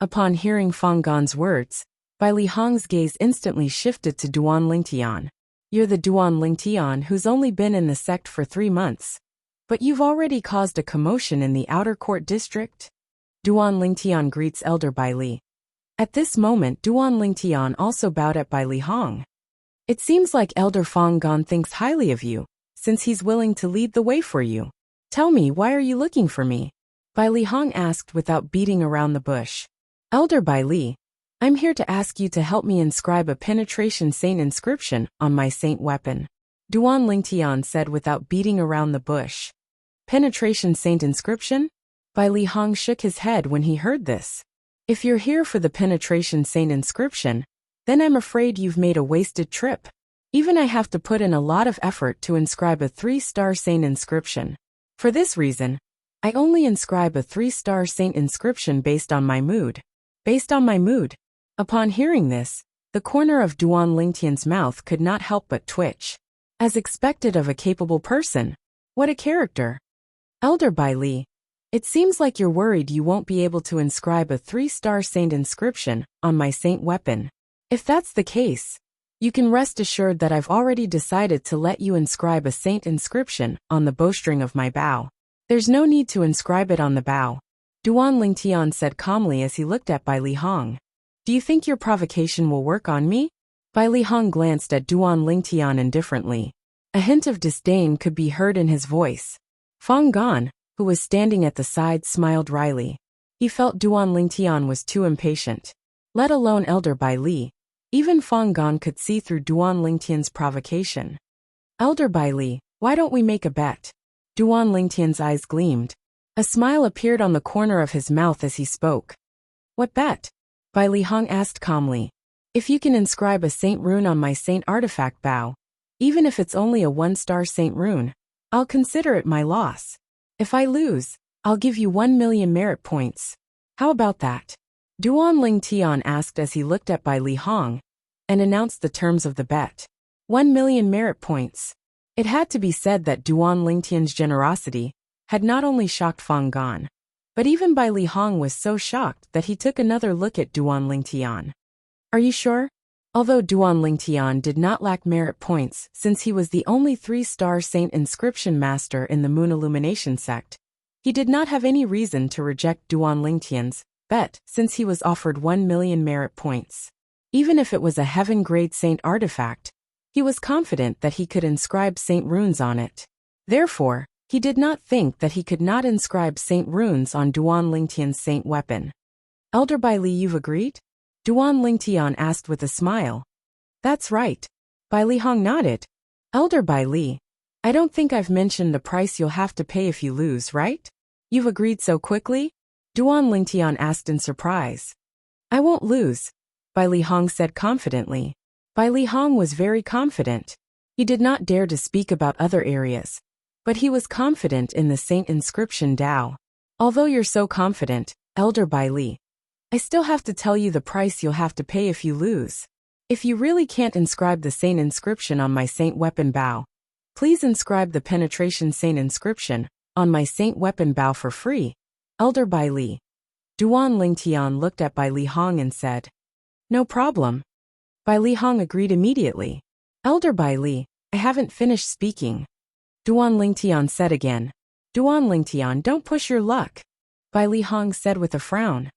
Upon hearing Fang Gan's words, Bai Li Hong's gaze instantly shifted to Duan Lingtian. You're the Duan Lingtian who's only been in the sect for 3 months. But you've already caused a commotion in the outer court district? Duan Lingtian greets Elder Bai Li. At this moment Duan Lingtian also bowed at Bai Li Hong. It seems like Elder Fang Gan thinks highly of you, since he's willing to lead the way for you. Tell me, why are you looking for me? Bai Li Hong asked without beating around the bush. Elder Bai Li, I'm here to ask you to help me inscribe a penetration saint inscription on my saint weapon. Duan Lingtian said without beating around the bush. Penetration saint inscription? Bai Li Hong shook his head when he heard this. If you're here for the penetration saint inscription, then I'm afraid you've made a wasted trip. Even I have to put in a lot of effort to inscribe a 3-star saint inscription. For this reason, I only inscribe a 3-star saint inscription based on my mood. Based on my mood? Upon hearing this, the corner of Duan Lingtian's mouth could not help but twitch. As expected of a capable person. What a character. Elder Bai Li, it seems like you're worried you won't be able to inscribe a 3-star saint inscription on my saint weapon. If that's the case, you can rest assured that I've already decided to let you inscribe a saint inscription on the bowstring of my bow. There's no need to inscribe it on the bow. Duan Lingtian said calmly as he looked at Bai Li Hong. Do you think your provocation will work on me? Bai Li Hong glanced at Duan Lingtian indifferently. A hint of disdain could be heard in his voice. Fang Gan, who was standing at the side, smiled wryly. He felt Duan Lingtian was too impatient. Let alone Elder Bai Li. Even Fang Gan could see through Duan Lingtian's provocation. Elder Bai Li, why don't we make a bet? Duan Lingtian's eyes gleamed. A smile appeared on the corner of his mouth as he spoke. What bet? Bai Li Hong asked calmly. If you can inscribe a saint rune on my saint artifact bow, even if it's only a 1-star saint rune, I'll consider it my loss. If I lose, I'll give you 1 million merit points. How about that? Duan Lingtian asked as he looked at Bai Li Hong and announced the terms of the bet. 1 million merit points. It had to be said that Duan Lingtian's generosity had not only shocked Fang Gan, but even Bai Li Hong was so shocked that he took another look at Duan Lingtian. Are you sure? Although Duan Lingtian did not lack merit points since he was the only 3-star saint inscription master in the Moon Illumination sect, he did not have any reason to reject Duan Lingtian's bet since he was offered 1 million merit points. Even if it was a heaven-grade saint artifact, he was confident that he could inscribe saint runes on it. Therefore, he did not think that he could not inscribe saint runes on Duan Lingtian's saint weapon. Elder Bai Li, you've agreed? Duan Lingtian asked with a smile. That's right. Bai Li Hong nodded. Elder Bai Li, I don't think I've mentioned the price you'll have to pay if you lose, right? You've agreed so quickly? Duan Lingtian asked in surprise. I won't lose, Bai Li Hong said confidently. Bai Li Hong was very confident. He did not dare to speak about other areas, but he was confident in the saint inscription Dao. Although you're so confident, Elder Bai Li, I still have to tell you the price you'll have to pay if you lose. If you really can't inscribe the saint inscription on my saint weapon bow, please inscribe the penetration saint inscription on my saint weapon bow for free. Elder Bai Li. Duan Lingtian looked at Bai Li Hong and said, No problem. Bai Li Hong agreed immediately. Elder Bai Li, I haven't finished speaking. Duan Lingtian said again. Duan Lingtian, don't push your luck. Bai Li Hong said with a frown.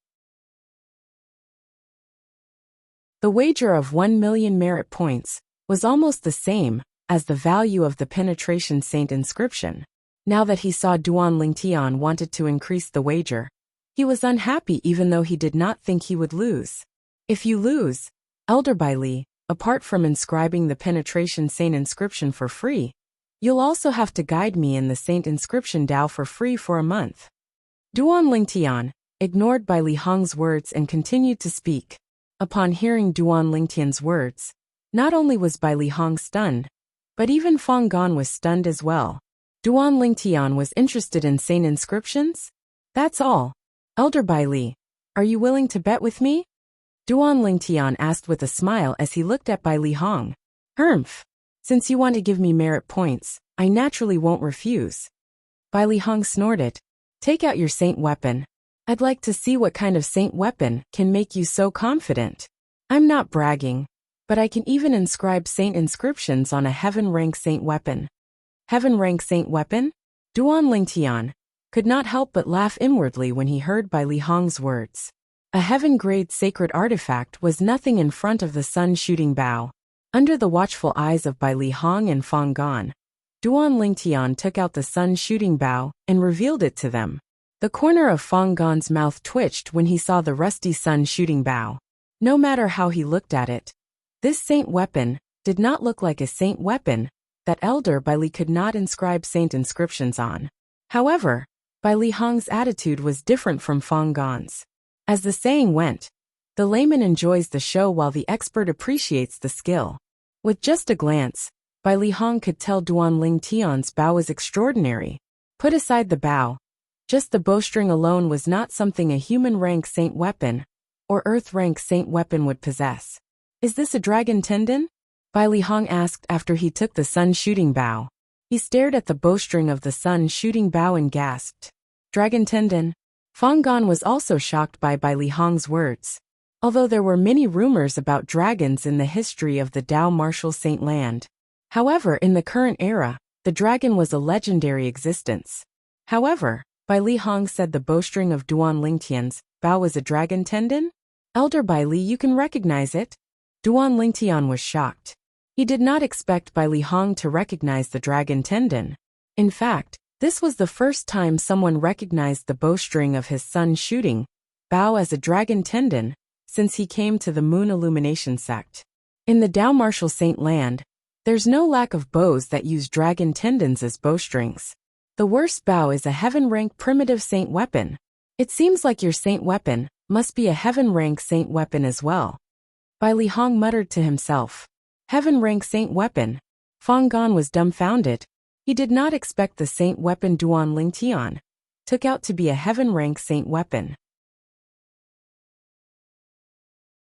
The wager of 1 million merit points was almost the same as the value of the penetration saint inscription. Now that he saw Duan Lingtian wanted to increase the wager, he was unhappy even though he did not think he would lose. If you lose, Elder Bai Li, apart from inscribing the penetration saint inscription for free, you'll also have to guide me in the saint inscription Dao for free for a month. Duan Lingtian ignored Bai Li Hong's words and continued to speak. Upon hearing Duan Lingtian's words, not only was Bai Li Hong stunned, but even Fang Gan was stunned as well. Duan Lingtian was interested in saint inscriptions? That's all. Elder Bai Li, are you willing to bet with me? Duan Lingtian asked with a smile as he looked at Bai Li Hong. Humph. Since you want to give me merit points, I naturally won't refuse. Bai Li Hong snorted. Take out your saint weapon. I'd like to see what kind of saint weapon can make you so confident. I'm not bragging, but I can even inscribe saint inscriptions on a heaven-rank saint weapon. Heaven-rank saint weapon? Duan Lingtian could not help but laugh inwardly when he heard Bai Li Hong's words. A heaven-grade sacred artifact was nothing in front of the sun-shooting bow. Under the watchful eyes of Bai Li Hong and Fang Gan, Duan Lingtian took out the sun-shooting bow and revealed it to them. The corner of Fang Gan's mouth twitched when he saw the rusty sun-shooting bow. No matter how he looked at it, this saint weapon did not look like a saint weapon that Elder Bai Li could not inscribe saint inscriptions on. However, Bai Li Hong's attitude was different from Fang Gan's. As the saying went, the layman enjoys the show while the expert appreciates the skill. With just a glance, Bai Li Hong could tell Duan Lingtian's bow was extraordinary. Put aside the bow, just the bowstring alone was not something a human-rank saint weapon or earth-rank saint weapon would possess. Is this a dragon tendon? Bai Li Hong asked after he took the sun-shooting bow. He stared at the bowstring of the sun-shooting bow and gasped. Dragon tendon? Fang Gan was also shocked by Bai Li Hong's words. Although there were many rumors about dragons in the history of the Dao martial saint land. However, in the current era, the dragon was a legendary existence. However, Bai Li Hong said the bowstring of Duan Lingtian's bow was a dragon tendon? Elder Bai Li, you can recognize it? Duan Lingtian was shocked. He did not expect Bai Li Hong to recognize the dragon tendon. In fact, this was the first time someone recognized the bowstring of his sun-shooting bow as a dragon tendon since he came to the Moon Illumination sect. In the Dao martial saint land, there's no lack of bows that use dragon tendons as bowstrings. The worst bow is a heaven-rank primitive saint weapon. It seems like your saint weapon must be a heaven-rank saint weapon as well. Bai Li Hong muttered to himself. Heaven-rank saint weapon. Fang Gan was dumbfounded. He did not expect the saint weapon Duan Lingtian took out to be a heaven-rank saint weapon.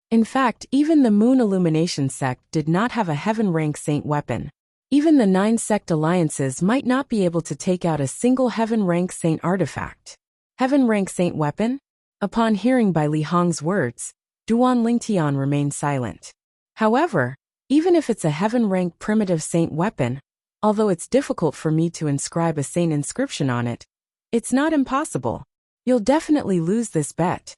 In fact, even the Moon Illumination sect did not have a heaven-rank saint weapon. Even the 9 sect alliances might not be able to take out a single heaven-rank saint artifact. Heaven-rank saint weapon? Upon hearing Bai Li Hong's words, Duan Lingtian remained silent. However, even if it's a heaven-rank primitive saint weapon, although it's difficult for me to inscribe a saint inscription on it, it's not impossible. You'll definitely lose this bet.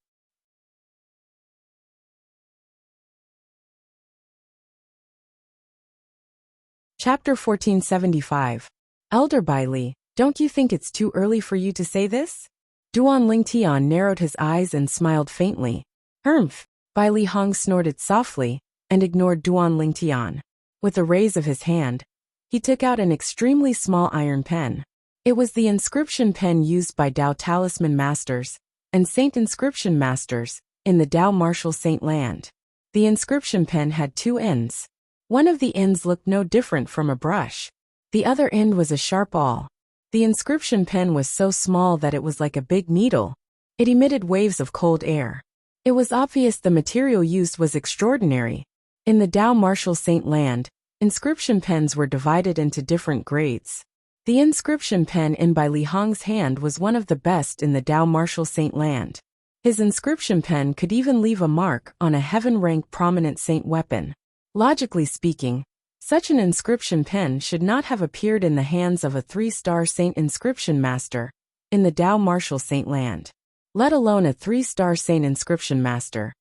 Chapter 1475. Elder Bai Li, don't you think it's too early for you to say this? Duan Lingtian narrowed his eyes and smiled faintly. Humph. Bai Li Hong snorted softly and ignored Duan Lingtian. With a raise of his hand, he took out an extremely small iron pen. It was the inscription pen used by Dao Talisman Masters and Saint Inscription Masters in the Dao Martial Saint Land. The inscription pen had 2 ends. One of the ends looked no different from a brush. The other end was a sharp awl. The inscription pen was so small that it was like a big needle. It emitted waves of cold air. It was obvious the material used was extraordinary. In the Dao Martial Saint Land, inscription pens were divided into different grades. The inscription pen in Bai Li Hong's hand was one of the best in the Dao Martial Saint Land. His inscription pen could even leave a mark on a heaven-rank prominent saint weapon. Logically speaking, such an inscription pen should not have appeared in the hands of a 3-star saint inscription master in the Dao Martial Saint Land, let alone a 3-star saint inscription master.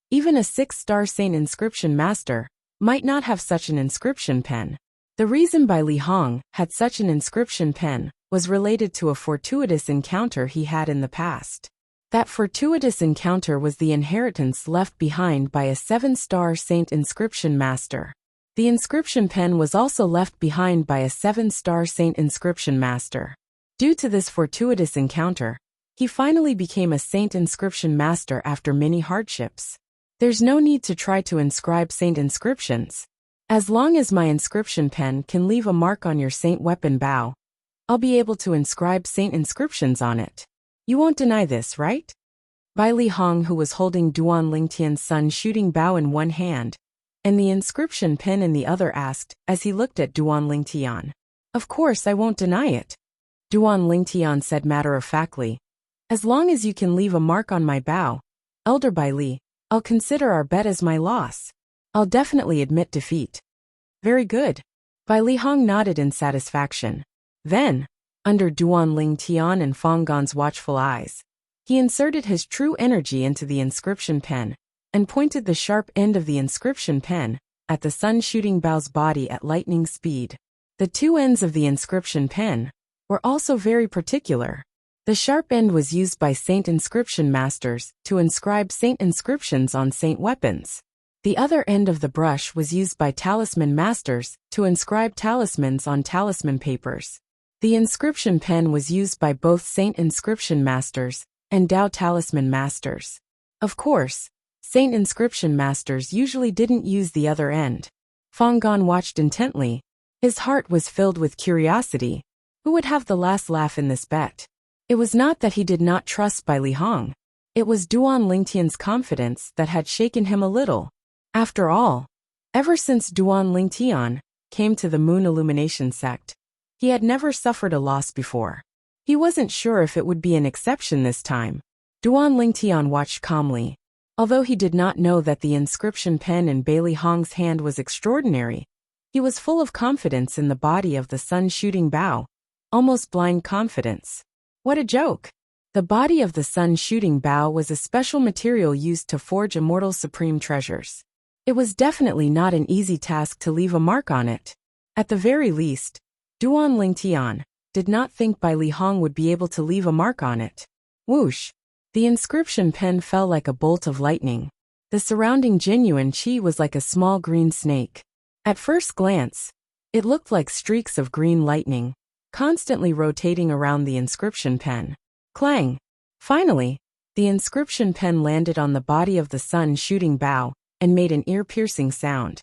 Even a 6-star saint inscription master might not have such an inscription pen. The reason Bai Li Hong had such an inscription pen was related to a fortuitous encounter he had in the past. That fortuitous encounter was the inheritance left behind by a 7-star saint inscription master. The inscription pen was also left behind by a 7-star saint inscription master. Due to this fortuitous encounter, he finally became a saint inscription master after many hardships. There's no need to try to inscribe saint inscriptions. As long as my inscription pen can leave a mark on your saint weapon bow, I'll be able to inscribe saint inscriptions on it. You won't deny this, right? Bai Li Hong, who was holding Duan Lingtian's sun shooting bow in one hand and the inscription pen in the other, asked as he looked at Duan Lingtian. Of course I won't deny it. Duan Lingtian said matter-of-factly. As long as you can leave a mark on my bow, Elder Bai Li, I'll consider our bet as my loss. I'll definitely admit defeat. Very good. Bai Li Hong nodded in satisfaction. Then, under Duan Lingtian and Fang Gan's watchful eyes, he inserted his true energy into the inscription pen and pointed the sharp end of the inscription pen at the sun shooting bow's body at lightning speed. The two ends of the inscription pen were also very particular. The sharp end was used by saint inscription masters to inscribe saint inscriptions on saint weapons. The other end of the brush was used by talisman masters to inscribe talismans on talisman papers. The inscription pen was used by both saint inscription masters and Dao talisman masters. Of course, saint inscription masters usually didn't use the other end. Fang Gan watched intently. His heart was filled with curiosity. Who would have the last laugh in this bet? It was not that he did not trust Bai Li Hong. It was Duan Lingtian's confidence that had shaken him a little. After all, ever since Duan Lingtian came to the Moon Illumination sect, he had never suffered a loss before. He wasn't sure if it would be an exception this time. Duan Lingtian watched calmly. Although he did not know that the inscription pen in Bai Li Hong's hand was extraordinary, he was full of confidence in the body of the sun shooting bow, almost blind confidence. What a joke! The body of the sun shooting bow was a special material used to forge immortal supreme treasures. It was definitely not an easy task to leave a mark on it. At the very least, Duan Lingtian did not think Bai Li Hong would be able to leave a mark on it. Whoosh! The inscription pen fell like a bolt of lightning. The surrounding genuine qi was like a small green snake. At first glance, it looked like streaks of green lightning, constantly rotating around the inscription pen. Clang! Finally, the inscription pen landed on the body of the sun shooting bow and made an ear-piercing sound.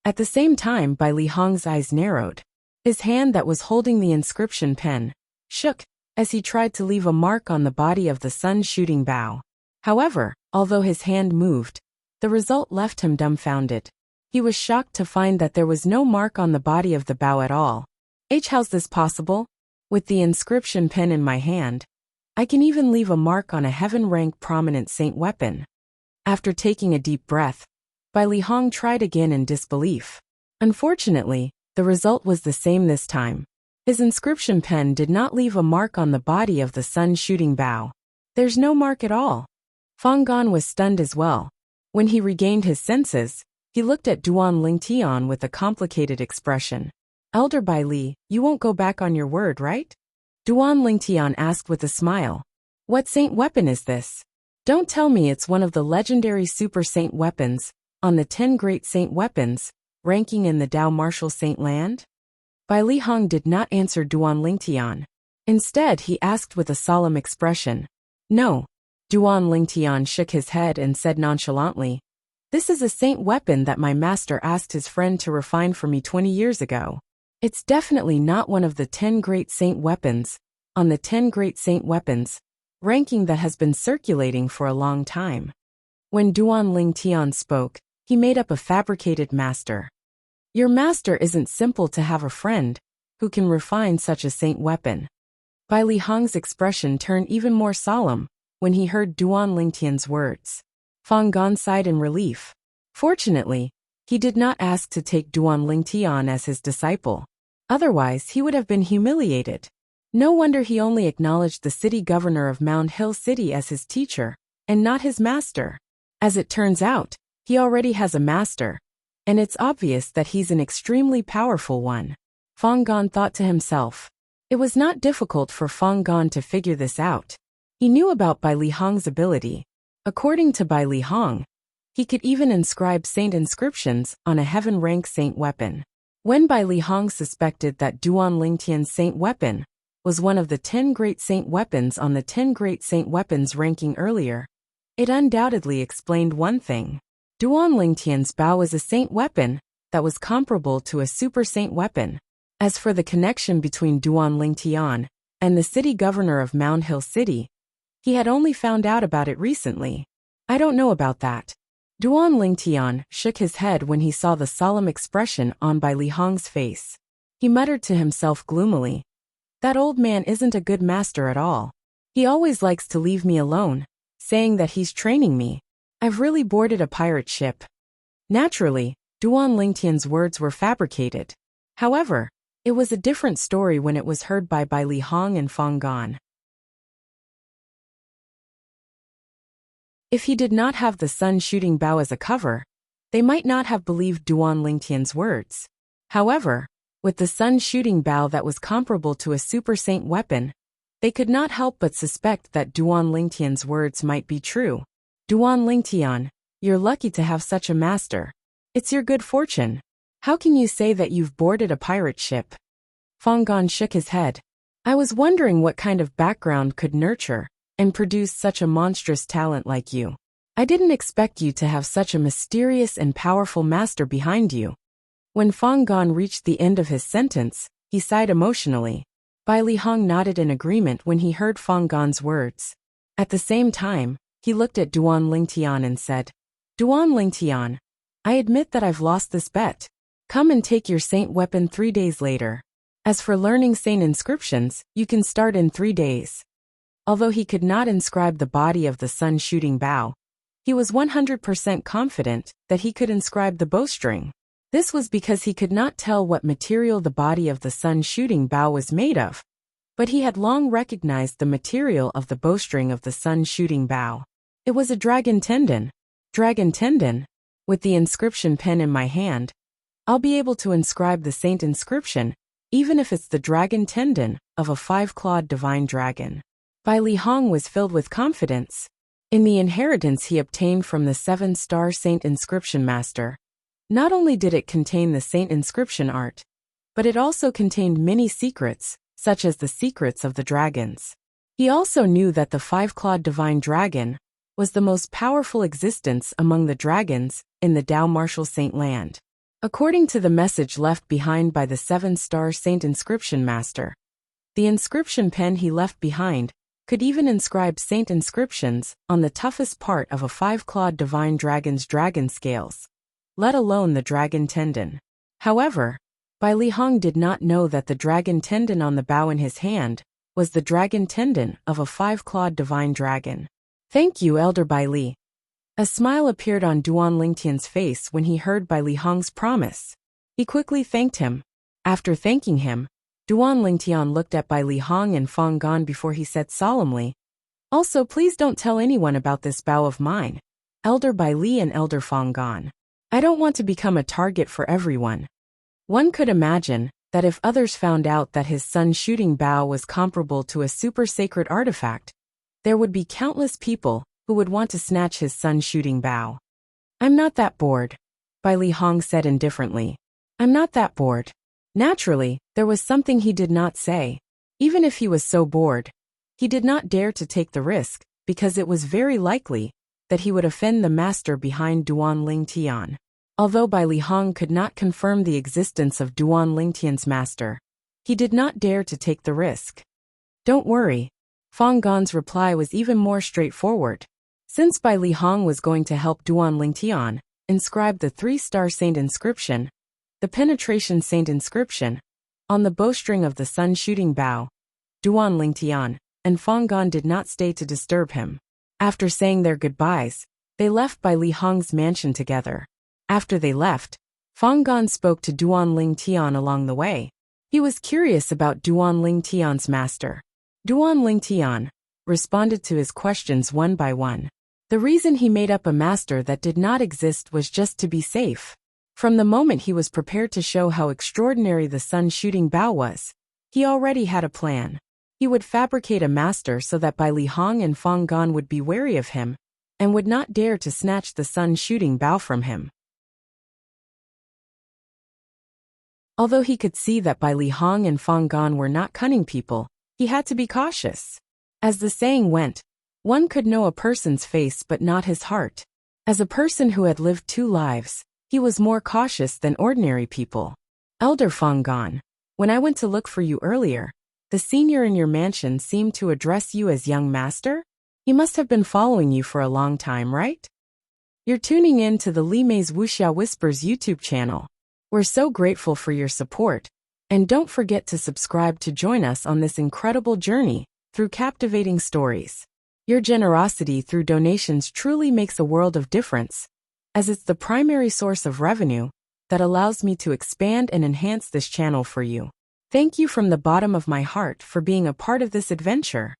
At the same time, Bai Li Hong's eyes narrowed. His hand that was holding the inscription pen shook as he tried to leave a mark on the body of the sun shooting bow. However, although his hand moved, the result left him dumbfounded. He was shocked to find that there was no mark on the body of the bow at all. How's this possible? With the inscription pen in my hand, I can even leave a mark on a heaven-rank prominent saint weapon. After taking a deep breath, Bai Li Hong tried again in disbelief. Unfortunately, the result was the same this time. His inscription pen did not leave a mark on the body of the sun shooting bow. There's no mark at all. Fang Gan was stunned as well. When he regained his senses, he looked at Duan Lingtian with a complicated expression. Elder Bai Li, you won't go back on your word, right? Duan Lingtian asked with a smile. What saint weapon is this? Don't tell me it's one of the legendary super saint weapons on the 10 great saint weapons, ranking in the Dao martial saint land? Bai Li Hong did not answer Duan Lingtian. Instead, he asked with a solemn expression. No. Duan Lingtian shook his head and said nonchalantly, This is a saint weapon that my master asked his friend to refine for me 20 years ago. It's definitely not one of the 10 great saint weapons on the 10 great saint weapons, ranking that has been circulating for a long time. When Duan Lingtian spoke, he made up a fabricated master. Your master isn't simple to have a friend who can refine such a saint weapon. Bai Li Hong's expression turned even more solemn when he heard Duan Lingtian's words. Fang Gan sighed in relief. Fortunately, he did not ask to take Duan Lingtian as his disciple. Otherwise, he would have been humiliated. No wonder he only acknowledged the city governor of Mound Hill City as his teacher, and not his master. As it turns out, he already has a master, and it's obvious that he's an extremely powerful one. Fang Gan thought to himself. It was not difficult for Fang Gan to figure this out. He knew about Bai Li Hong's ability. According to Bai Li Hong, he could even inscribe saint inscriptions on a heaven-rank saint weapon. When Bai Li Hong suspected that Duan Lingtian's saint weapon was one of the 10 great saint weapons on the 10 great saint weapons ranking earlier, it undoubtedly explained one thing. Duan Lingtian's bow was a saint weapon that was comparable to a super saint weapon. As for the connection between Duan Lingtian and the city governor of Mound Hill City, he had only found out about it recently. I don't know about that. Duan Lingtian shook his head when he saw the solemn expression on Bai Li Hong's face. He muttered to himself gloomily, "That old man isn't a good master at all. He always likes to leave me alone, saying that he's training me. I've really boarded a pirate ship." Naturally, Duan Lingtian's words were fabricated. However, it was a different story when it was heard by Bai Li Hong and Fang Gan. If he did not have the sun-shooting bow as a cover, they might not have believed Duan Lingtian's words. However, with the sun-shooting bow that was comparable to a super saint weapon, they could not help but suspect that Duan Lingtian's words might be true. Duan Lingtian, you're lucky to have such a master. It's your good fortune. How can you say that you've boarded a pirate ship? Fang Gan shook his head. I was wondering what kind of background could nurture and produce such a monstrous talent like you. I didn't expect you to have such a mysterious and powerful master behind you. When Fang Gan reached the end of his sentence, he sighed emotionally. Bai Li Hong nodded in agreement when he heard Fang Gan's words. At the same time, he looked at Duan Lingtian and said, Duan Lingtian, I admit that I've lost this bet. Come and take your saint weapon 3 days later. As for learning saint inscriptions, you can start in 3 days. Although he could not inscribe the body of the sun-shooting bow, he was 100% confident that he could inscribe the bowstring. This was because he could not tell what material the body of the sun-shooting bow was made of, but he had long recognized the material of the bowstring of the sun-shooting bow. It was a dragon tendon. Dragon tendon? With the inscription pen in my hand, I'll be able to inscribe the saint inscription, even if it's the dragon tendon of a 5-clawed divine dragon. Bai Li Hong was filled with confidence. In the inheritance he obtained from the 7-star saint inscription master, not only did it contain the saint inscription art, but it also contained many secrets, such as the secrets of the dragons. He also knew that the 5-clawed divine dragon was the most powerful existence among the dragons in the Dao Martial Saint Land. According to the message left behind by the 7-star saint inscription master, the inscription pen he left behind could even inscribe saint inscriptions on the toughest part of a 5-clawed divine dragon's dragon scales, let alone the dragon tendon. However, Bai Li Hong did not know that the dragon tendon on the bow in his hand was the dragon tendon of a 5-clawed divine dragon. Thank you, Elder Bai Li. A smile appeared on Duan Lingtian's face when he heard Bai Li Hong's promise. He quickly thanked him. After thanking him, Duan Lingtian looked at Bai Li Hong and Fang Gan before he said solemnly, Also, please don't tell anyone about this bow of mine, Elder Bai Li and Elder Fang Gan. I don't want to become a target for everyone. One could imagine that if others found out that his sun-shooting bow was comparable to a super sacred artifact, there would be countless people who would want to snatch his sun-shooting bow. I'm not that bored, Bai Li Hong said indifferently. I'm not that bored. Naturally, there was something he did not say. Even if he was so bored, he did not dare to take the risk, because it was very likely that he would offend the master behind Duan Lingtian. Although Bai Li Hong could not confirm the existence of Duan Lingtian's master, he did not dare to take the risk. Don't worry. Fang Gan's reply was even more straightforward. Since Bai Li Hong was going to help Duan Lingtian inscribe the 3-star saint inscription, the penetration saint inscription, on the bowstring of the sun-shooting bow, Duan Lingtian and Fang Gan did not stay to disturb him. After saying their goodbyes, they left Bai Li Hong's mansion together. After they left, Fang Gan spoke to Duan Lingtian along the way. He was curious about Duan Lingtian's master. Duan Lingtian responded to his questions one by one. The reason he made up a master that did not exist was just to be safe. From the moment he was prepared to show how extraordinary the sun-shooting bow was, he already had a plan. He would fabricate a master so that Bai Li Hong and Fang Gan would be wary of him and would not dare to snatch the sun-shooting bow from him. Although he could see that Bai Li Hong and Fang Gan were not cunning people, he had to be cautious. As the saying went, one could know a person's face but not his heart. As a person who had lived 2 lives, he was more cautious than ordinary people. Elder Fang Gan, when I went to look for you earlier, the senior in your mansion seemed to address you as young master? He must have been following you for a long time, right? You're tuning in to the Li Mei's Wuxia Whispers YouTube channel. We're so grateful for your support, and don't forget to subscribe to join us on this incredible journey through captivating stories. Your generosity through donations truly makes a world of difference, as it's the primary source of revenue that allows me to expand and enhance this channel for you. Thank you from the bottom of my heart for being a part of this adventure.